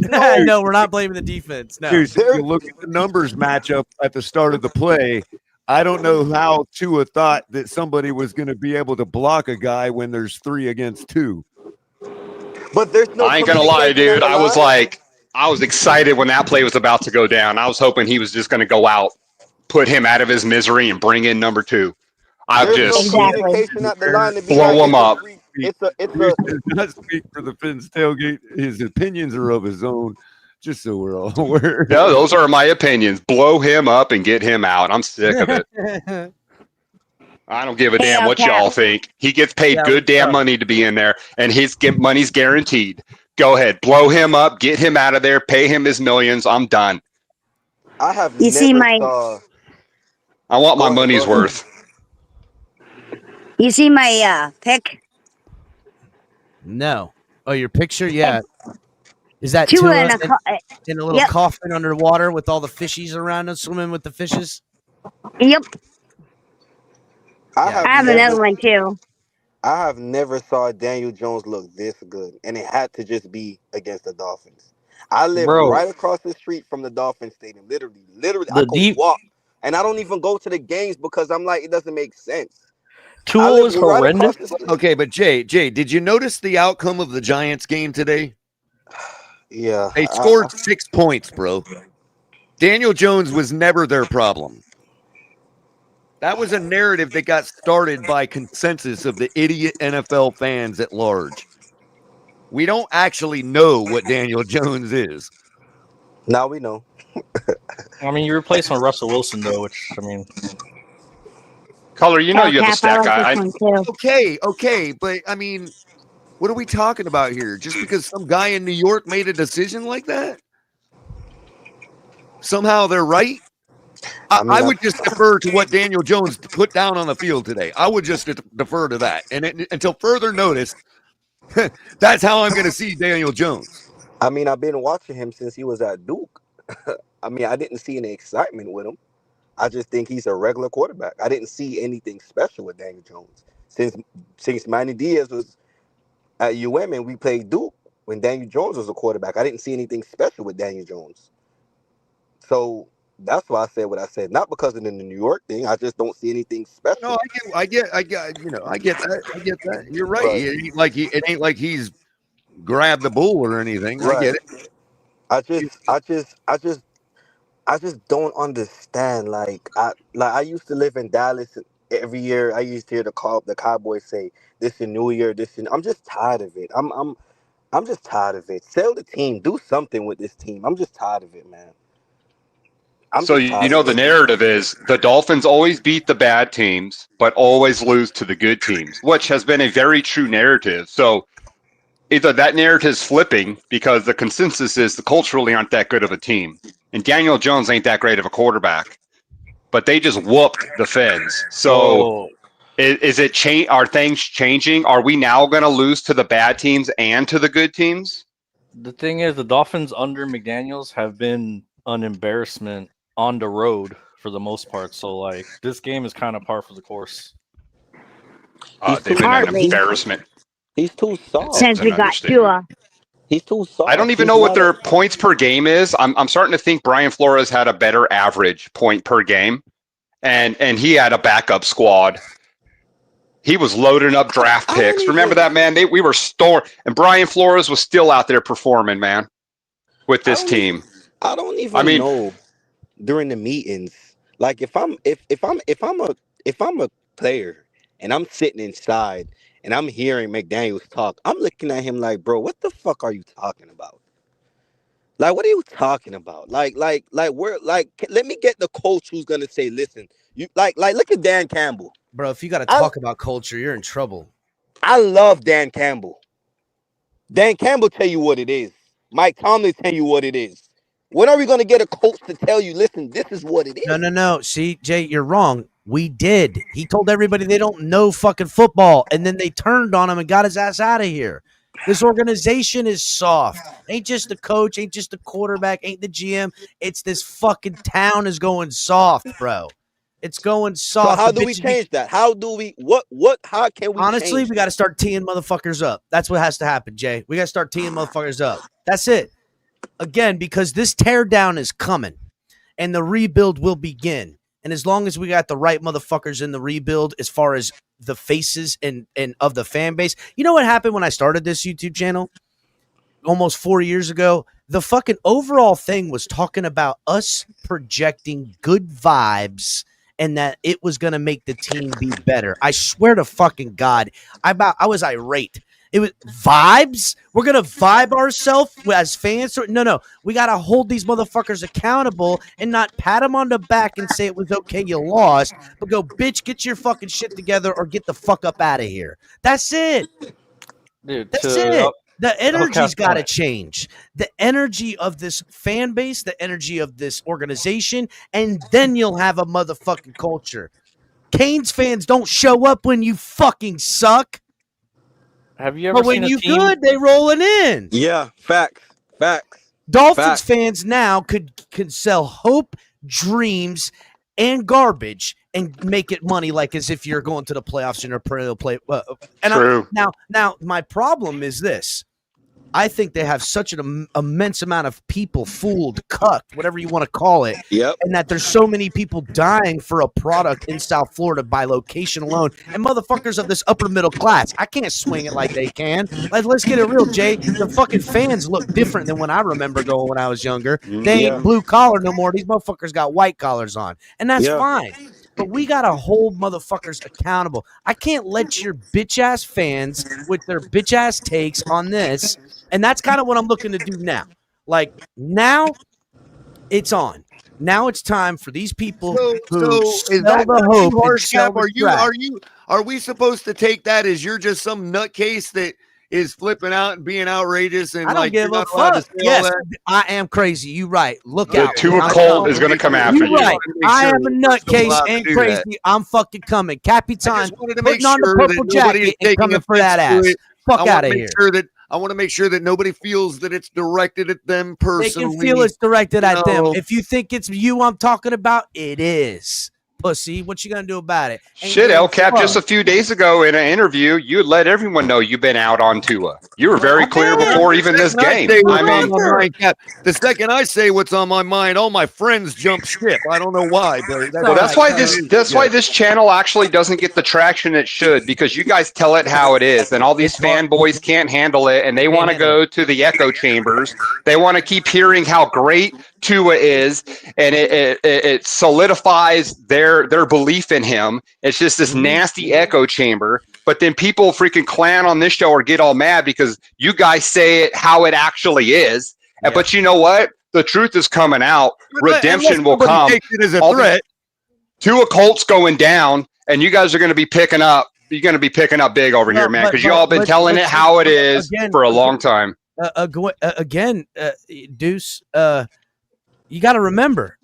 No, we're not blaming the defense. No. Dude, if you look at the numbers matchup at the start of the play, I don't know how Tua thought that somebody was going to be able to block a guy when there's 3 against 2. But there's no. I ain't going to lie, dude. I was excited when that play was about to go down. I was hoping he was just going to go out, put him out of his misery, and bring in number 2. There's no communication at the line to be blow like, him up. It's a. Bruce does not speak for the Finns tailgate. His opinions are of his own, just so we're all aware. No, those are my opinions. Blow him up and get him out. I'm sick of it. I don't give a damn what y'all think. He gets paid good damn money to be in there, and his money's guaranteed. Go ahead, blow him up, get him out of there, pay him his millions. I'm done. I have You see my I want my money's worth. You see my pic? No. Oh, your picture? Yeah. Is that Tua Tua in in a little coffin underwater with all the fishies around him swimming with the fishes? Yep. I have another one too. I have never saw Daniel Jones look this good, and it had to just be against the Dolphins. I live right across the street from the Dolphins stadium. Literally, I could walk, and I don't even go to the games because I'm like, it doesn't make sense. Tua was horrendous. Okay, but Jay, did you notice the outcome of the Giants game today? Yeah. They scored 6 points, bro. Daniel Jones was never their problem. That was a narrative that got started by consensus of the idiot NFL fans at large. We don't actually know what Daniel Jones is. Now we know. I mean, you replaced him with Russell Wilson, though, which, I mean... Color, you know you're the stat guy. Okay, but I mean, what are we talking about here? Just because some guy in New York made a decision like that? Somehow they're right? I would just defer to what Daniel Jones put down on the field today. I would just defer to that. And until further notice, that's how I'm going to see Daniel Jones. I mean, I've been watching him since he was at Duke. I mean, I didn't see any excitement with him. I just think he's a regular quarterback. I didn't see anything special with Daniel Jones. Since Manny Diaz was at UM and we played Duke when Daniel Jones was a quarterback, I didn't see anything special with Daniel Jones. So that's why I said what I said. Not because of the New York thing. I just don't see anything special. No, I get that. You're right. It ain't like he's grabbed the bull or anything. Right. I get it. I just don't understand. Like I used to live in Dallas. Every year I used to hear the Cowboys say, "This is New Year. I'm just tired of it. I'm just tired of it. Sell the team. Do something with this team. I'm just tired of it, man. So you know the narrative is the Dolphins always beat the bad teams, but always lose to the good teams, which has been a very true narrative. So either that narrative is flipping because the consensus is the Colts really aren't that good of a team, and Daniel Jones ain't that great of a quarterback, but they just whooped the Fins. So is it change? Are things changing? Are we now going to lose to the bad teams and to the good teams? The thing is, the Dolphins under McDaniels have been an embarrassment on the road for the most part. So like this game is kind of par for the course. They've been an embarrassment. He's too soft. Since we got Tua. He's too soft. I don't even know what their points per game is. I'm starting to think Brian Flores had a better average point per game, and he had a backup squad. He was loading up draft picks. Remember that, man? We were storing, and Brian Flores was still out there performing, man, with this team. I don't even know during the meetings. Like if I'm a player and I'm sitting inside and I'm hearing McDaniels talk, I'm looking at him like, bro, what the fuck are you talking about? Like, what are you talking about? Like, we're like, let me get the coach who's gonna say, listen, you like, look at Dan Campbell. Bro, if you got to talk about culture, you're in trouble. I love Dan Campbell. Dan Campbell tell you what it is. Mike Tomlin tell you what it is. When are we going to get a coach to tell you, listen, this is what it is? No. See, Jay, you're wrong. We did. He told everybody they don't know fucking football, and then they turned on him and got his ass out of here. This organization is soft. Ain't just the coach, ain't just the quarterback, ain't the GM. It's this fucking town is going soft, bro. It's going soft. So how do we change that? How do we how can we honestly, we got to start teeing motherfuckers up. That's what has to happen, Jay. We got to start teeing motherfuckers up. That's it. Again, because this teardown is coming and the rebuild will begin. And as long as we got the right motherfuckers in the rebuild as far as the faces and of the fan base. You know what happened when I started this YouTube channel? Almost 4 years ago, the fucking overall thing was talking about us projecting good vibes and that it was going to make the team be better. I swear to fucking God, I was irate. It was vibes. We're going to vibe ourselves as fans. No. We got to hold these motherfuckers accountable and not pat them on the back and say it was okay, you lost, but go, bitch, get your fucking shit together or get the fuck up out of here. That's it. Dude, that's it. The energy's got to change. The energy of this fan base, the energy of this organization, and then you'll have a motherfucking culture. Canes fans don't show up when you fucking suck. Have you ever but when seen a you team? good, they rolling in. Yeah, facts. Dolphins fans now could sell hope, dreams, and garbage and make it money like as if you're going to the playoffs and a perennial play. True. Now, my problem is this. I think they have such an immense amount of people fooled, cucked, whatever you want to call it. Yep. And that there's so many people dying for a product in South Florida by location alone. And motherfuckers of this upper middle class, I can't swing it like they can. Let's get it real, Jay. The fucking fans look different than when I remember going when I was younger. They ain't blue collar no more. These motherfuckers got white collars on. And that's fine. But we got to hold motherfuckers accountable. I can't let your bitch-ass fans with their bitch-ass takes on this. And that's kind of what I'm looking to do now. Like, now it's on. Now it's time for these people who is sell that the hope and harsh, sell Cap? the Are we supposed to take that as you're just some nutcase that is flipping out and being outrageous and I don't like give you're a not allowed to fuck. say all Yes, that? I am crazy. You right. Look The out. Tua Colt is going to come after You you. right. I am a nutcase allowed to and do crazy. that. I'm fucking coming. Capitan wanted to make putting on the sure that purple nobody is jacket and taking coming for that offense to ass. it. Fuck I want out to of make here. sure that I want to make sure that nobody feels that it's directed at them They personally. can feel it's directed at them. No. If you think it's you I'm talking about, it is. Pussy, what you gonna do about it? Shit, El Cap, just a few days ago in an interview, you had let everyone know you've been out on Tua. You were very clear before even this game. The second I say what's on my mind, all my friends jump ship. I don't know why, but that's why this channel actually doesn't get the traction it should, because you guys tell it how it is, and all these fanboys can't handle it, and they want to go to the echo chambers. They want to keep hearing how great Tua is, and it solidifies their belief in him. It's just this nasty echo chamber. But then people freaking clown on this show or get all mad because you guys say it how it actually is. Yeah. But you know what? The truth is coming out. Redemption will come. As a threat. Tua Colts going down, and you guys are going to be picking up. You're going to be picking up big over here, man, because you all been telling it how it is for a long time. Deuce, you got to remember,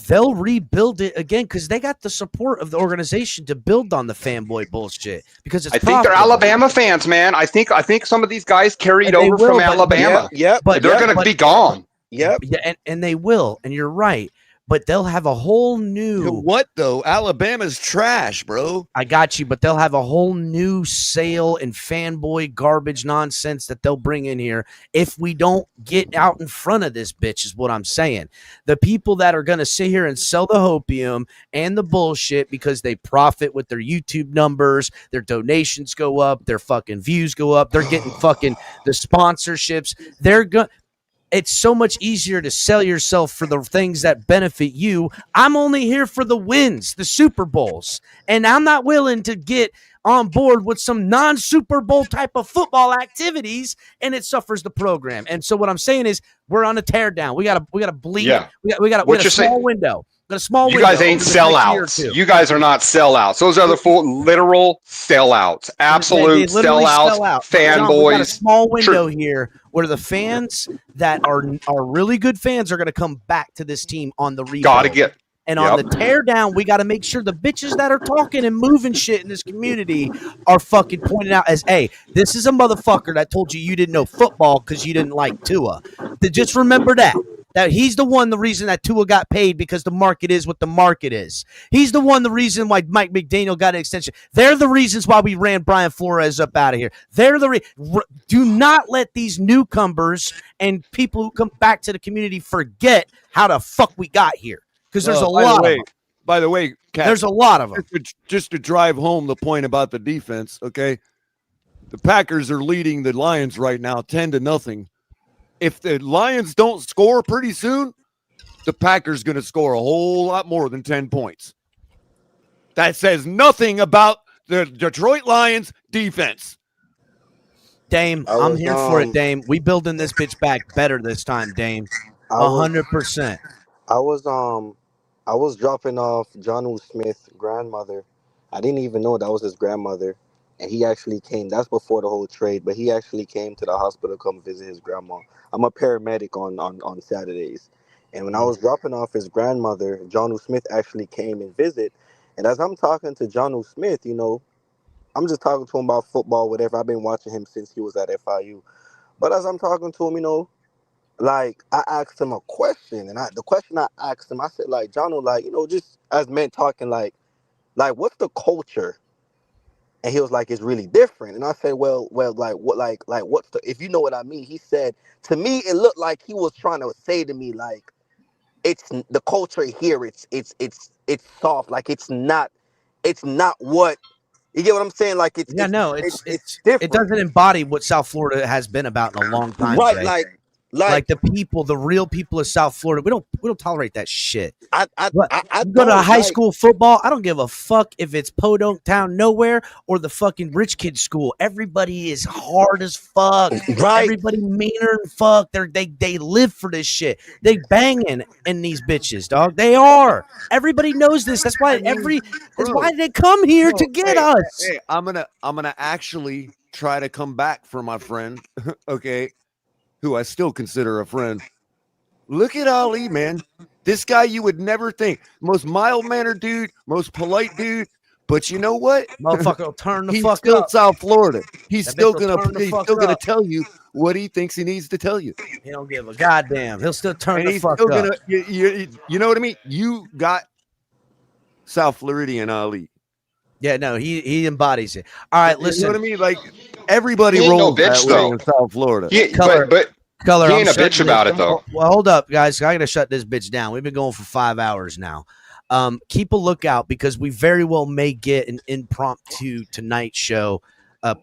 they'll rebuild it again because they got the support of the organization to build on the fanboy bullshit. Because it's I think they're Alabama fans, man. I think some of these guys carried over from Alabama. Yeah, but they're going to be gone. Yep. Yeah, and they will. And you're right. but they'll have a whole new what though? Alabama's trash, bro. I got you, but they'll have a whole new sale and fanboy garbage nonsense that they'll bring in here if we don't get out in front of this bitch, is what I'm saying. The people that are going to sit here and sell the hopium and the bullshit because they profit with their YouTube numbers, their donations go up, their fucking views go up, they're getting fucking the sponsorships. They're going. It's so much easier to sell yourself for the things that benefit you. I'm only here for the wins, the Super Bowls. And I'm not willing to get on board with some non-Super Bowl type of football activities, and it suffers the program. And so what I'm saying is we're on a tear down. We got to bleed. Yeah. We got a small window. Got a small You window. guys ain't sellouts. You guys are not sellouts. Those are the full literal sellouts. Absolute They literally sellouts. sell out. Fanboys. John, we got a small window here where the fans that are really good fans are going to come back to this team on the rebuild. Gotta get. And on the tear down, we got to make sure the bitches that are talking and moving shit in this community are fucking pointed out as, hey, this is a motherfucker that told you didn't know football because you didn't like Tua. Just remember that he's the reason that Tua got paid, because the market is what the market is. He's the reason why Mike McDaniel got an extension. They're the reasons why we ran Brian Flores up out of here. They're do not let these newcomers and people who come back to the community forget how the fuck we got here. Because there's a lot of them. By the way, Kat, there's a lot of them. Just to drive home the point about the defense, okay? The Packers are leading the Lions right now 10-0. If the Lions don't score pretty soon, the Packers going to score a whole lot more than 10 points. That says nothing about the Detroit Lions defense. Dame, I'm here for it, Dame. We building this bitch back better this time, Dame. 100%. I was dropping off John Smith's grandmother. I didn't even know that was his grandmother. And he actually came. That's before the whole trade, but he actually came to the hospital to come visit his grandma. I'm a paramedic on Saturdays. And when I was dropping off his grandmother, John Smith actually came and visit. And as I'm talking to John Smith, I'm just talking to him about football, whatever. I've been watching him since he was at FIU. But as I'm talking to him, like, I asked him a question, and the question I asked him, I said, like, John, like, just as men talking, like, what's the culture? And he was like, it's really different. And I said, well, like, what's the, if you know what I mean? He said, to me, it looked like he was trying to say to me, like, it's the culture here. It's soft. Like, it's not what, you get what I'm saying? Like, it's different. It doesn't embody what South Florida has been about in a long time. Right. Jay. Like the people, the real people of South Florida, we don't tolerate that shit. I go to high school football. I don't give a fuck if it's Podunk Town Nowhere or the fucking rich kid school. Everybody is hard as fuck. Right. Everybody meaner than fuck. They live for this shit. They banging in these bitches, dog. They are. Everybody knows this. That's why that's why they come here to get us. Hey, I'm gonna actually try to come back for my friend. Okay. Who I still consider a friend. Look at Ali, man. This guy you would never think. Most mild-mannered dude, most polite dude. But you know what? Motherfucker will turn the He's fuck still up. South Florida. He's That still bitch will turn the fuck gonna up. tell you what he thinks he needs to tell you. He don't give a goddamn. He'll still turn And the he's fuck still up. gonna you know what I mean? You got South Floridian Ali. Yeah, no, he embodies it. All right, listen. You know what I mean? Like everybody He ain't no rolls bitch, that way though. in South Florida. But Color, he I'm ain't a shutting bitch about this- it, though. Well, hold up, guys. I got to shut this bitch down. We've been going for 5 hours now. Keep a lookout because we very well may get an impromptu tonight show,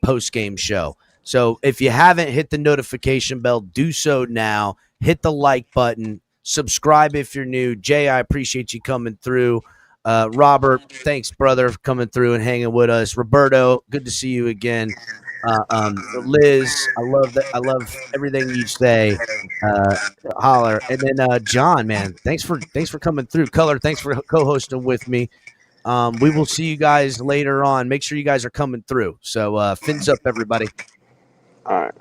post-game show. So if you haven't hit the notification bell, do so now. Hit the like button. Subscribe if you're new. Jay, I appreciate you coming through. Robert, thanks, brother, for coming through and hanging with us. Roberto, good to see you again. Liz, I love that. I love everything you say. Holler, and then John, man, thanks for coming through. Color, thanks for co-hosting with me. We will see you guys later on. Make sure you guys are coming through. So fins up, everybody. All right.